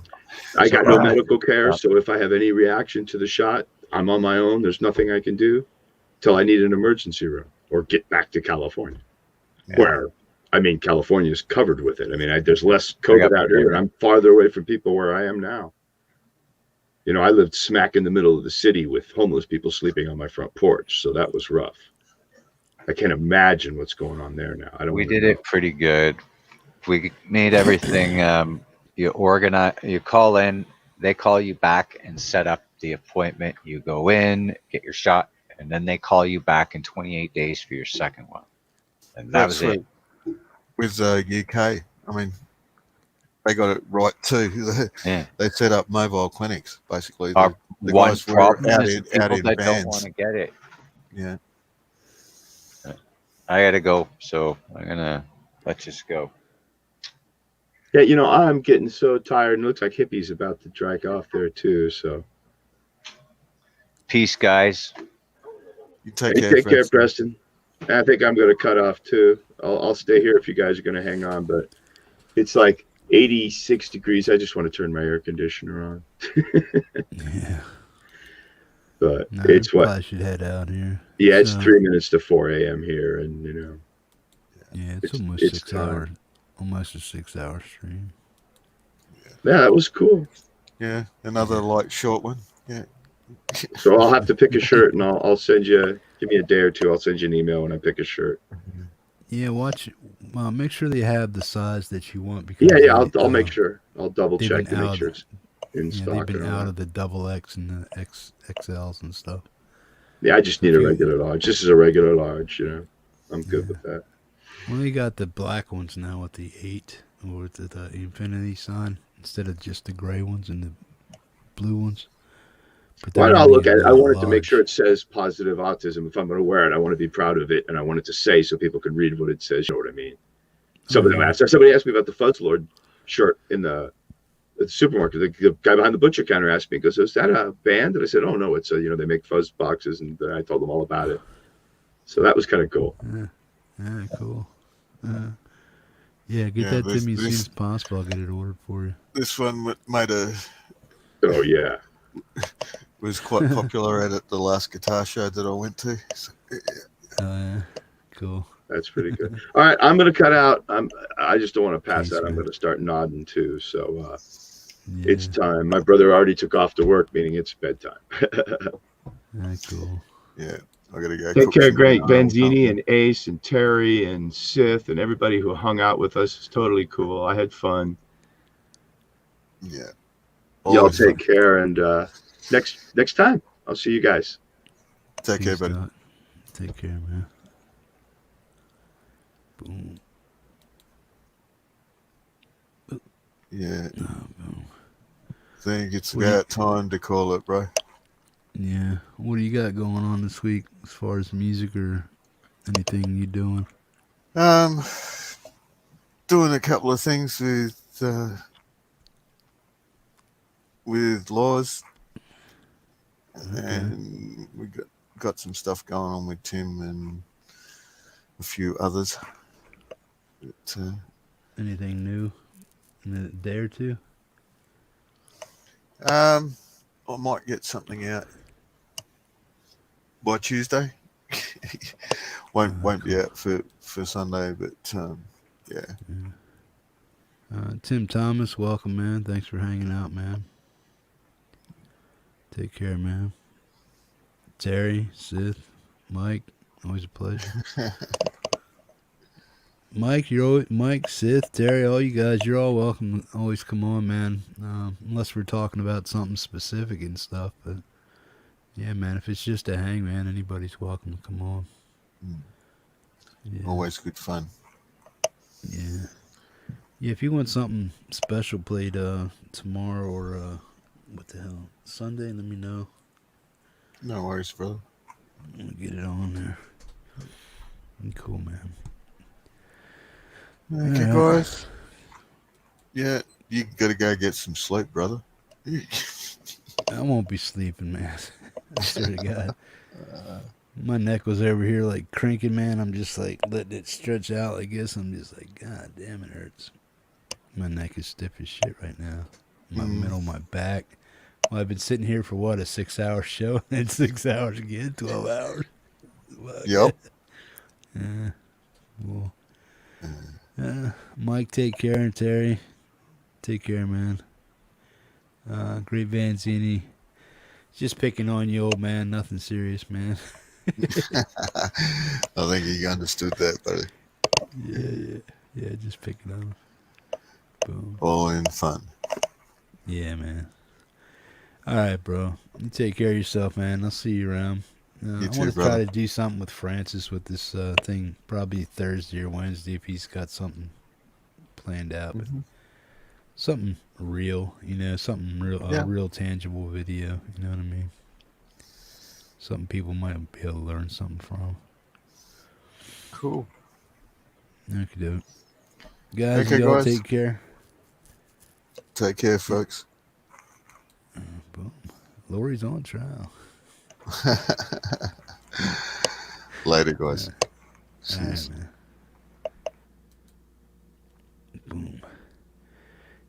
I got no medical care, so if I have any reaction to the shot, I'm on my own. There's nothing I can do till I need an emergency room or get back to California, where California is covered with it. There's less COVID out here. I'm farther away from people where I am now. I lived smack in the middle of the city with homeless people sleeping on my front porch, so that was rough. I can't imagine what's going on there now. We did it pretty good. We made everything. You organize. You call in. They call you back and set up the appointment. You go in, get your shot, and then they call you back in 28 days for your second one. And that was it. With UK, they got it right too. They set up mobile clinics, basically. The one guys problem out is in people that vans. don't want to get it. Yeah. I gotta go, so I'm gonna let just go. Yeah, I'm getting so tired, and it looks like Hippie's about to drag off there too. So, peace, guys. You take care, Preston. I think I'm going to cut off too. I'll stay here if you guys are going to hang on, but it's like 86 degrees. I just want to turn my air conditioner on. Yeah. But No, it's what I should head out here. Yeah, it's 3 minutes to 4 a.m. here, and yeah, it's almost 6 hours. Almost a 6 hour stream. Yeah, that was cool. Yeah, another short one. Yeah. So I'll have to pick a shirt, and I'll send you. Give me a day or two. I'll send you an email when I pick a shirt. Yeah, make sure they have the size that you want. Because I'll make sure. I'll double check to make sure it's in stock. They've been out of the XX and the XLs and stuff. Yeah, I just need a regular large. This is a regular large. I'm good with that. Well, they got the black ones now with the 8 or with the infinity sign instead of just the gray ones and the blue ones. Well, I'll look at it. I wanted to make sure it says positive autism. If I'm going to wear it, I want to be proud of it, and I want it to say so people can read what it says. You know what I mean? Somebody asked me about the Fuzz Lord shirt in the supermarket. The guy behind the butcher counter asked me, goes, "Is that a band?" And I said, "Oh no, it's they make fuzz boxes," and then I told them all about it. So that was kind of cool. Yeah, cool. Get that to me as soon as possible. I'll get it ordered for you. This one made a. Oh yeah. Was quite popular at the last guitar show that I went to. So, Oh yeah, cool. That's pretty good. All right, I'm going to cut out. I just don't want to pass out. I'm going to start nodding too. So it's time. My brother already took off to work, meaning it's bedtime. Cool. Yeah, I got to go. Take care, greatvanzinni and Ace and Terry and Sith and everybody who hung out with us. It's totally cool. I had fun. Yeah. Y'all take care, and next time I'll see you guys. Take care, buddy. Take care, man. Boom. Yeah. I think it's about time to call it, bro. Yeah. What do you got going on this week as far as music or anything you doing? Doing a couple of things with Laws, and we got some stuff going on with Tim and a few others. But, anything new in a day or two? I might get something out by Tuesday. Won't be out for Sunday, but yeah. Tim Thomas, welcome, man. Thanks for hanging out, man. Take care, man. Terry, Sith, Mike, always a pleasure. Mike, Mike, Sith, Terry, all you guys, you're all welcome. Always come on, man. Unless we're talking about something specific and stuff, but yeah, man, if it's just a hang, man, anybody's welcome to come on. Yeah. Always good fun. Yeah. Yeah, if you want something special played tomorrow or what the hell, Sunday, let me know. No worries, brother. I'm gonna get it on there. Cool, man. Okay, guys. Yeah, you gotta go get some sleep, brother. I won't be sleeping, man. I swear to God. My neck was over here like cranking, man. I'm just like letting it stretch out. I guess I'm just like, God damn, it hurts. My neck is stiff as shit right now. My middle, my back. Well, I've been sitting here for what, a 6-hour show? And 6 hours again, 12 hours. Yep. Yeah. Well, Mike, take care, and Terry, take care, man. Greatvanzinni, just picking on you, old man. Nothing serious, man. I think you understood that, buddy. Yeah, just picking on him. Boom. All in fun. Yeah, man. All right, bro. You take care of yourself, man. I'll see you around. You I too, want to brother. try to do something with Francis with this thing, probably Thursday or Wednesday if he's got something planned out. But something real, something real, real tangible video. You know what I mean? Something people might be able to learn something from. Cool. Okay, do it. Guys, Okay, y'all guys. take care. Take care, folks. Boom. Laurie's on trial. Later, guys. All right, man. Boom.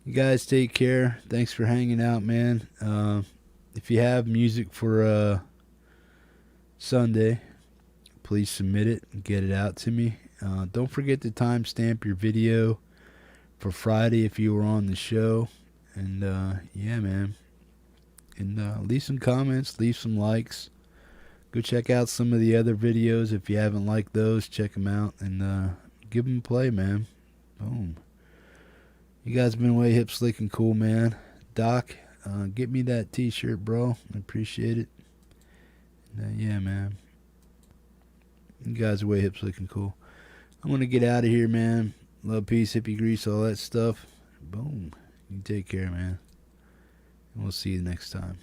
You guys take care. Thanks for hanging out, man. If you have music for Sunday, please submit it and get it out to me. Don't forget to timestamp your video for Friday if you were on the show. And yeah, man. And leave some comments, leave some likes. Go check out some of the other videos. If you haven't liked those, check them out and give them a play, man. Boom. You guys been way hip, slick, and cool, man. Doc, get me that t-shirt, bro. I appreciate it. And, yeah, man. You guys are way hip, slick, and cool. I'm going to get out of here, man. Love, peace, hippie grease, all that stuff. Boom. You take care, man. And we'll see you next time.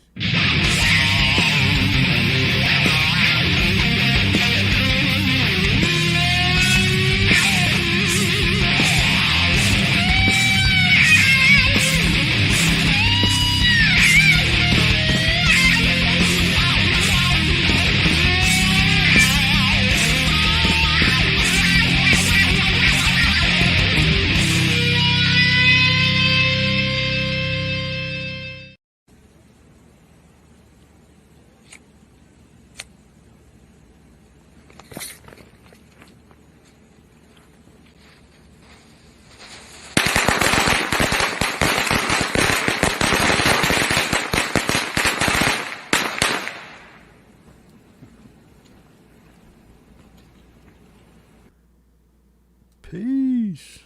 Peace.